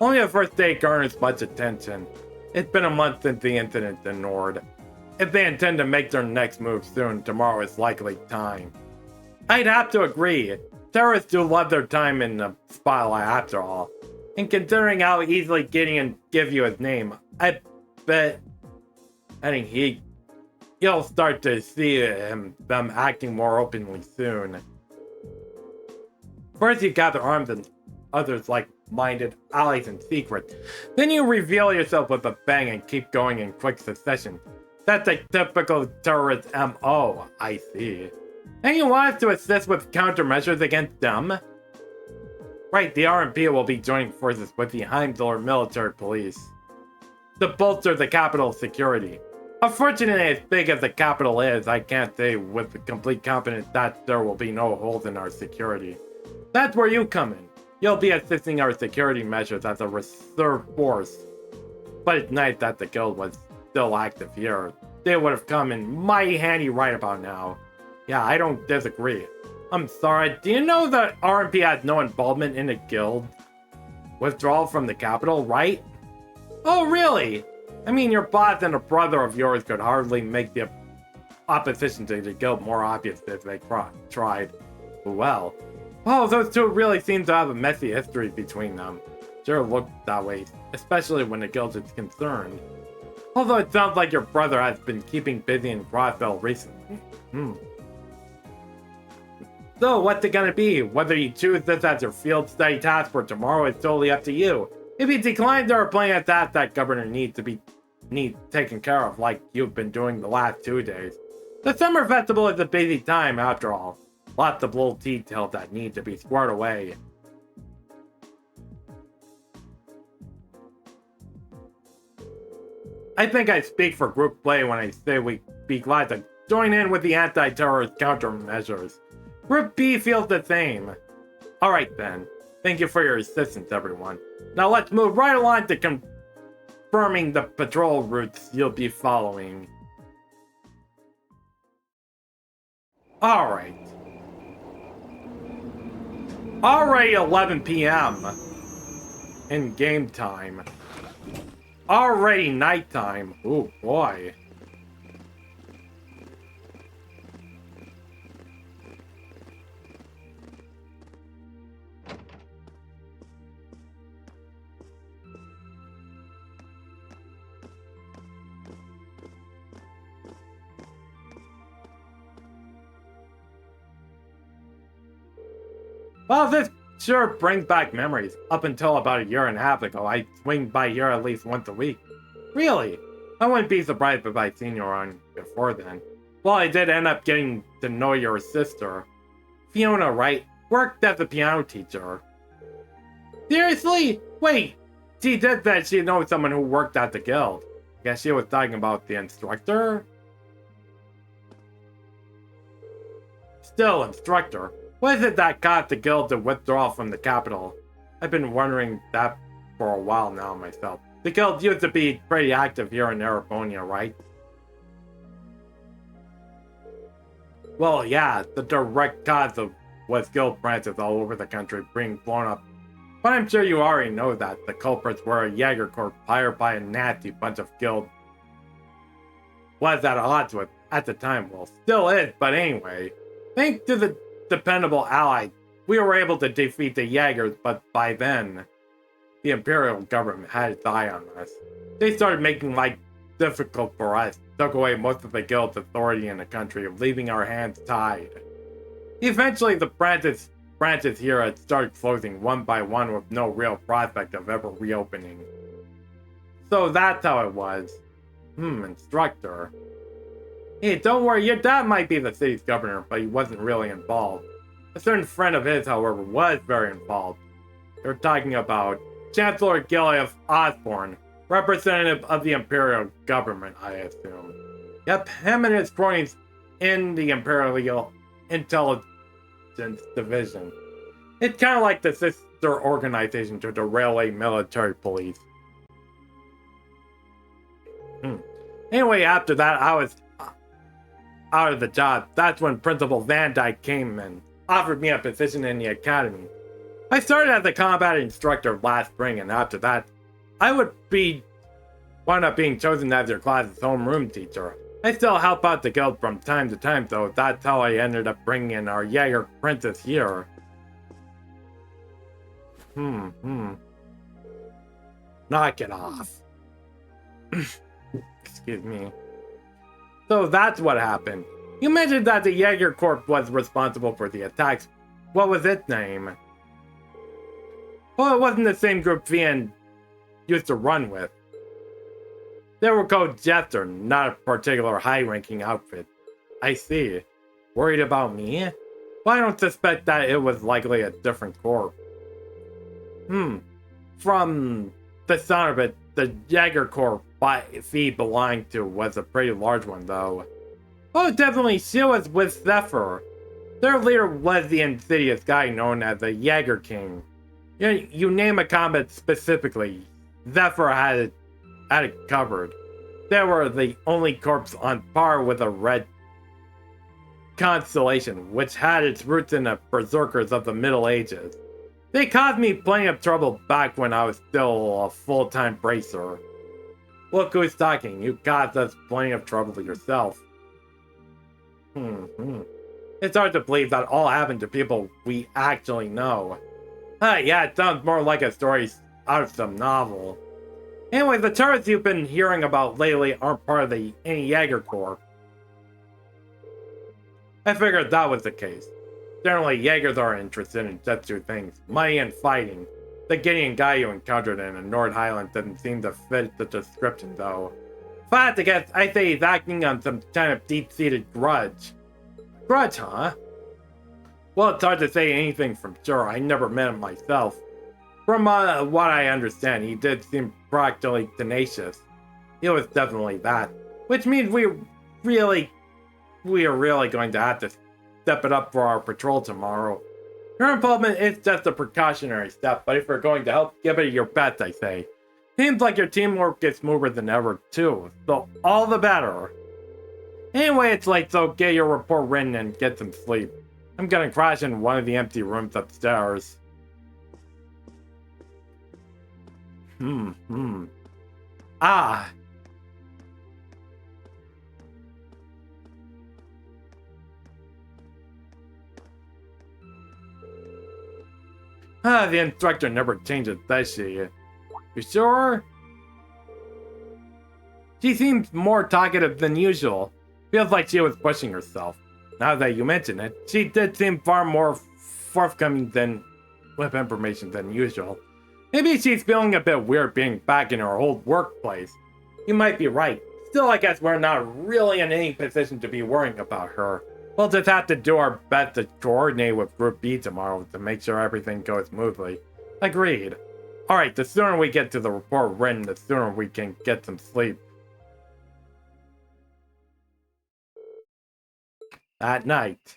only the first day garners much attention. It's been a month since the incident in Nord. If they intend to make their next move soon, tomorrow is likely time. I'd have to agree. Terrorists do love their time in the spotlight after all. And considering how easily Gideon give you his name, I think you'll start to see them acting more openly soon. First you gather arms and others like-minded allies in secret. Then you reveal yourself with a bang and keep going in quick succession. That's a typical terrorist MO, I see. And you want us to assist with countermeasures against them? Right, the RMP will be joining forces with the Heimdler military police. to bolster the capital's security. Unfortunately, as big as the capital is, I can't say with complete confidence that there will be no holes in our security. That's where you come in. You'll be assisting our security measures as a reserve force. But it's nice that the guild was still active here. They would have come in mighty handy right about now. Yeah, I don't disagree. I'm sorry, do you know that RMP has no involvement in the guild withdrawal from the capital, right? Oh, really? I mean, your boss and a brother of yours could hardly make the opposition to the guild more obvious if they tried. Well, those two really seem to have a messy history between them. Sure looked that way, especially when the guild is concerned. Although it sounds like your brother has been keeping busy in Crossbell recently. So, what's it gonna be? Whether you choose this as your field study task for tomorrow is totally up to you. If you decline, there are plenty of tasks that Governor needs taken care of, like you've been doing the last 2 days. The summer festival is a busy time, after all. Lots of little details that need to be squared away. I think I speak for group play when I say we'd be glad to join in with the anti-terrorist countermeasures. Group B feels the same. Alright then. Thank you for your assistance, everyone. Now let's move right along to confirming the patrol routes you'll be following. Alright. Already 11 p.m. in game time. Already nighttime. Oh boy. Well, this sure brings back memories. Up until about a year and a half ago, I swing by here at least once a week. Really? I wouldn't be surprised if I'd seen you around before then. Well, I did end up getting to know your sister. Fiona, right? Worked as a piano teacher. Seriously? Wait, she did that she knows someone who worked at the guild. Guess she was talking about the instructor? Still, instructor. What is it that caused the guild to withdraw from the capital? I've been wondering that for a while now myself. The guild used to be pretty active here in Erebonia, right? Well, yeah, the direct cause of was guild branches all over the country being blown up. But I'm sure you already know that the culprits were a Jaeger Corps hired by a nasty bunch of guild was at odds with at the time. Well, still is, but anyway. Thanks to the dependable ally, we were able to defeat the Jaegers, but by then, the Imperial government had its eye on us. They started making life difficult for us, took away most of the guild's authority in the country, leaving our hands tied. Eventually, the branches here had started closing one by one with no real prospect of ever reopening. So that's how it was. Instructor. Hey, don't worry, your dad might be the city's governor, but he wasn't really involved. A certain friend of his, however, was very involved. They're talking about Chancellor Gilead Osborne, representative of the Imperial government, I assume. Yep, him and his cronies in the Imperial Intelligence Division. It's kind of like the sister organization to the Railway Military Police. Anyway, after that, I was out of the job. That's when Principal Van Dyke came and offered me a position in the academy. I started as a combat instructor last spring, and after that, I would wound up being chosen as your class's homeroom teacher. I still help out the guild from time to time, though. That's how I ended up bringing in our Jaeger princess here. Knock it off. Excuse me. So that's what happened. You mentioned that the Jaeger Corps was responsible for the attacks. What was its name? Well, it wasn't the same group Vian used to run with. They were called Jester, not a particular high-ranking outfit. I see. Worried about me? Well, I don't suspect that it was likely a different corps. From the sound of it, the Jaeger Corps Fee belonged to was a pretty large one, though. Oh, definitely, she was with Zephyr. Their leader was the insidious guy known as the Jaeger King. You name a combat specifically, Zephyr had it covered. They were the only corps on par with a red constellation, which had its roots in the berserkers of the Middle Ages. They caused me plenty of trouble back when I was still a full-time bracer. Look who's talking, you caused us plenty of trouble yourself. It's hard to believe that all happened to people we actually know. Yeah, it sounds more like a story out of some novel. Anyway, the turrets you've been hearing about lately aren't part of the any Jaeger Corps. I figured that was the case. Generally, Jaegers are interested in just two things, money and fighting. The Gideon guy you encountered in the North Highlands doesn't seem to fit the description, though. If I had to guess, I'd say he's acting on some kind of deep-seated grudge. Grudge, huh? Well, it's hard to say anything from sure. I never met him myself. From what I understand, he did seem practically tenacious. He was definitely that. Which means we are really going to have to step it up for our patrol tomorrow. Your involvement is just a precautionary step, but if you're going to help, give it your best, I say. Seems like your teamwork gets smoother than ever, too, so all the better. Anyway, it's late, so get your report written and get some sleep. I'm gonna crash in one of the empty rooms upstairs. Ah! The instructor never changes, does she? You sure? She seems more talkative than usual. Feels like she was pushing herself. Now that you mention it, she did seem far more forthcoming with information than usual. Maybe she's feeling a bit weird being back in her old workplace. You might be right. Still, I guess we're not really in any position to be worrying about her. We'll just have to do our best to coordinate with Group B tomorrow to make sure everything goes smoothly. Agreed. Alright, the sooner we get to the report written, the sooner we can get some sleep. At night.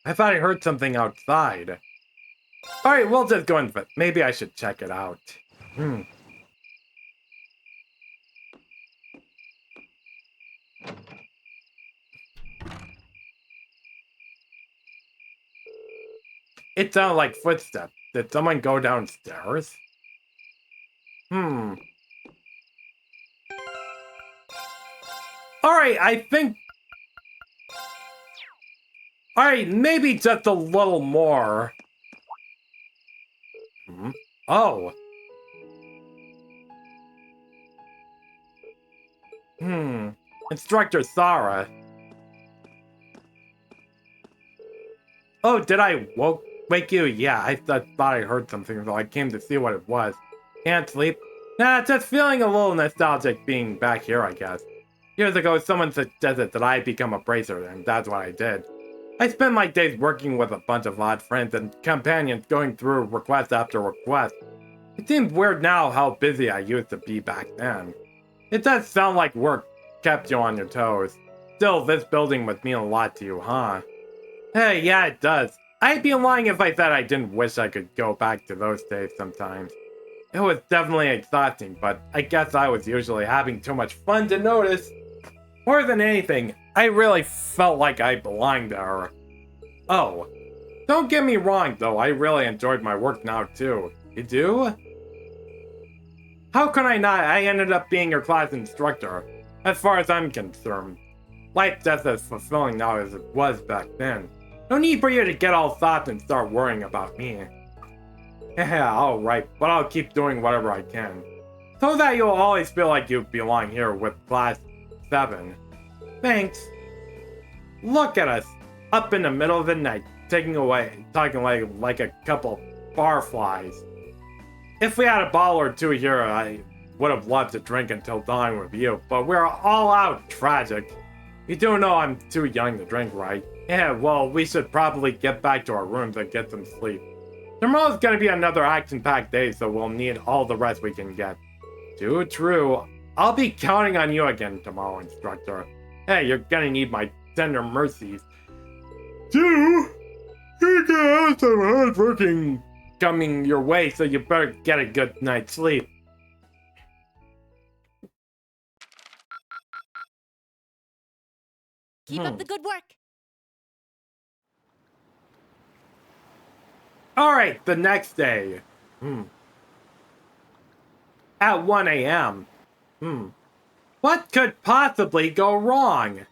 I thought I heard something outside. Alright, we'll just go in, but maybe I should check it out. It sounded like footsteps. Did someone go downstairs? Alright, I think... Alright, maybe just a little more. Oh. Instructor Sarah. Oh, did I wake you? Yeah, I thought I heard something, so I came to see what it was. Can't sleep? Nah, just feeling a little nostalgic being back here, I guess. Years ago, someone suggested that I become a bracer, and that's what I did. I spend my days working with a bunch of odd friends and companions going through request after request. It seems weird now how busy I used to be back then. It does sound like work kept you on your toes. Still, this building must mean a lot to you, huh? Hey, yeah, it does. I'd be lying if I said I didn't wish I could go back to those days sometimes. It was definitely exhausting, but I guess I was usually having too much fun to notice. More than anything, I really felt like I belonged there. Oh, don't get me wrong though, I really enjoyed my work now too. You do? How can I not? I ended up being your class instructor. As far as I'm concerned, life's just as fulfilling now as it was back then. No need for you to get all soft and start worrying about me. Yeah, alright, but I'll keep doing whatever I can. So that you'll always feel like you belong here with Class 7. Thanks. Look at us, up in the middle of the night, talking like a couple barflies. If we had a bottle or two here, would have loved to drink until dawn with you, but we're all out tragic. You do know I'm too young to drink, right? Yeah, well, we should probably get back to our rooms and get some sleep. Tomorrow's gonna be another action-packed day, so we'll need all the rest we can get. Too true. I'll be counting on you again tomorrow, instructor. Hey, you're gonna need my tender mercies. Too. You're gonna have some hard working coming your way, so you better get a good night's sleep. Keep up the good work. Alright, the next day. At 1 a.m. What could possibly go wrong?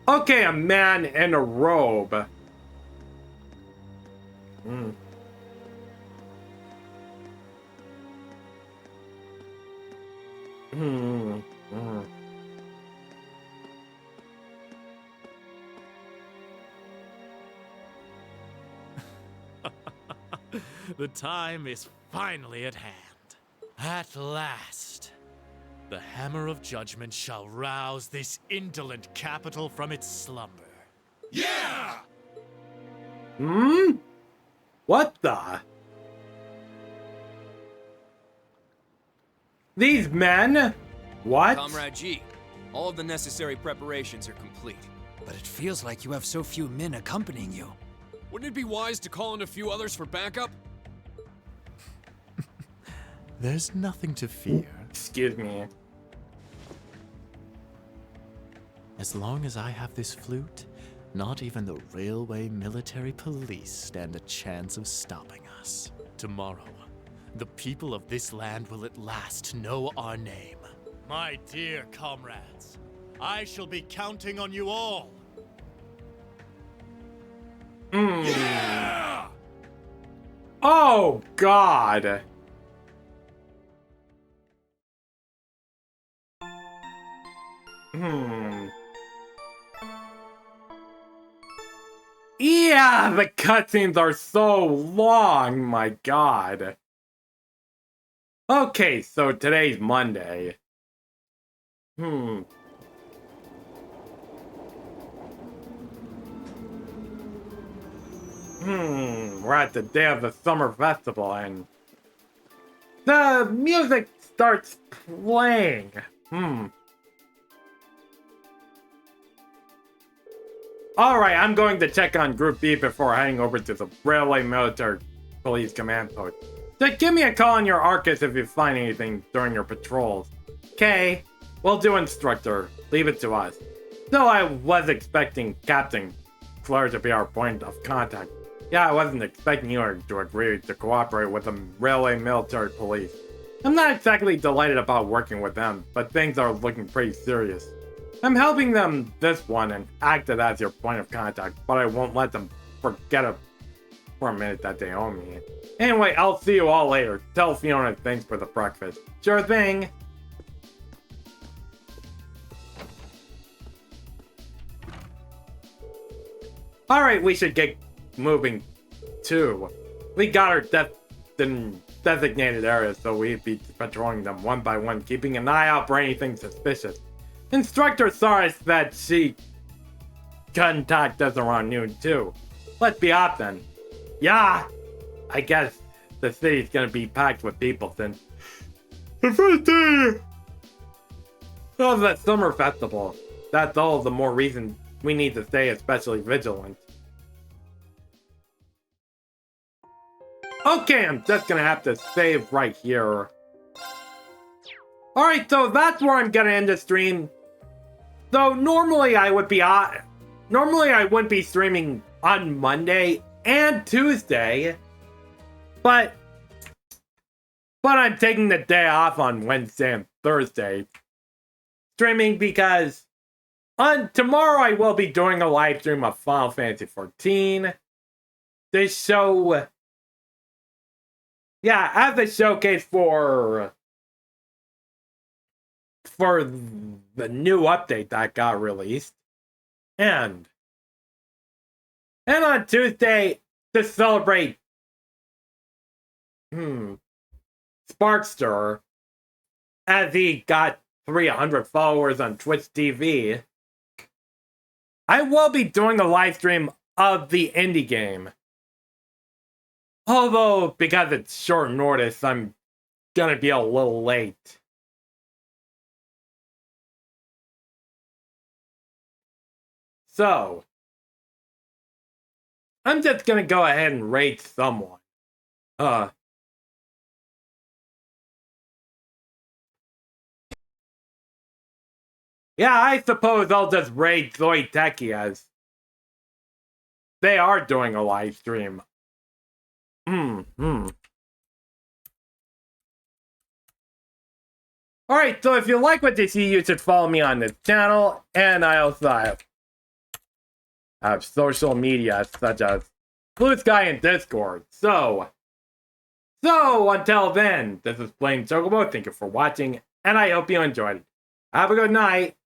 Okay, a man in a robe. The time is finally at hand. At last, the hammer of judgment shall rouse this indolent capital from its slumber. Yeah! What the? These men? What? Comrade G, all of the necessary preparations are complete. But it feels like you have so few men accompanying you. Wouldn't it be wise to call in a few others for backup? There's nothing to fear. Excuse me. As long as I have this flute, not even the railway military police stand a chance of stopping us. Tomorrow, the people of this land will at last know our name. My dear comrades, I shall be counting on you all. Yeah! Oh, God. Yeah, the cutscenes are so long, my God. Okay, so today's Monday. We're at the day of the summer festival and the music starts playing. Alright, I'm going to check on Group B before heading over to the Railway Military Police Command Post. So give me a call on your Arcus if you find anything during your patrols. Okay, will do, instructor. Leave it to us. Though I was expecting Captain Claire to be our point of contact. Yeah, I wasn't expecting you to agree to cooperate with the Railway Military Police. I'm not exactly delighted about working with them, but things are looking pretty serious. I'm helping them this one and acted as your point of contact, but I won't let them forget it for a minute that they owe me. Anyway, I'll see you all later. Tell Fiona thanks for the breakfast. Sure thing. Alright, we should get moving too. We got our designated areas, so we'd be patrolling them one by one, keeping an eye out for anything suspicious. Instructor saw us that she contact us around noon too. Let's be off then. Yeah, I guess the city's gonna be packed with people since the first day of that summer festival. That's all the more reason we need to stay especially vigilant. Okay, I'm just gonna have to save right here. Alright, so that's where I'm gonna end the stream. So normally I wouldn't be streaming on Monday and Tuesday, but I'm taking the day off on Wednesday and Thursday streaming because tomorrow I will be doing a live stream of Final Fantasy XIV. This show, yeah, as a showcase for the new update that got released, and on Tuesday to celebrate Sparkster, as he got 300 followers on Twitch TV, I will be doing a live stream of the indie game. Although, because it's short notice, I'm gonna be a little late. So, I'm just gonna go ahead and rate someone. Yeah, I suppose I'll just raid Zoe Techie as they are doing a live stream. Alright, so if you like what you see, you should follow me on this channel, and I also have social media such as Blue Sky and Discord. So until then, this is Plain Chocobo. Thank you for watching, and I hope you enjoyed it. Have a good night.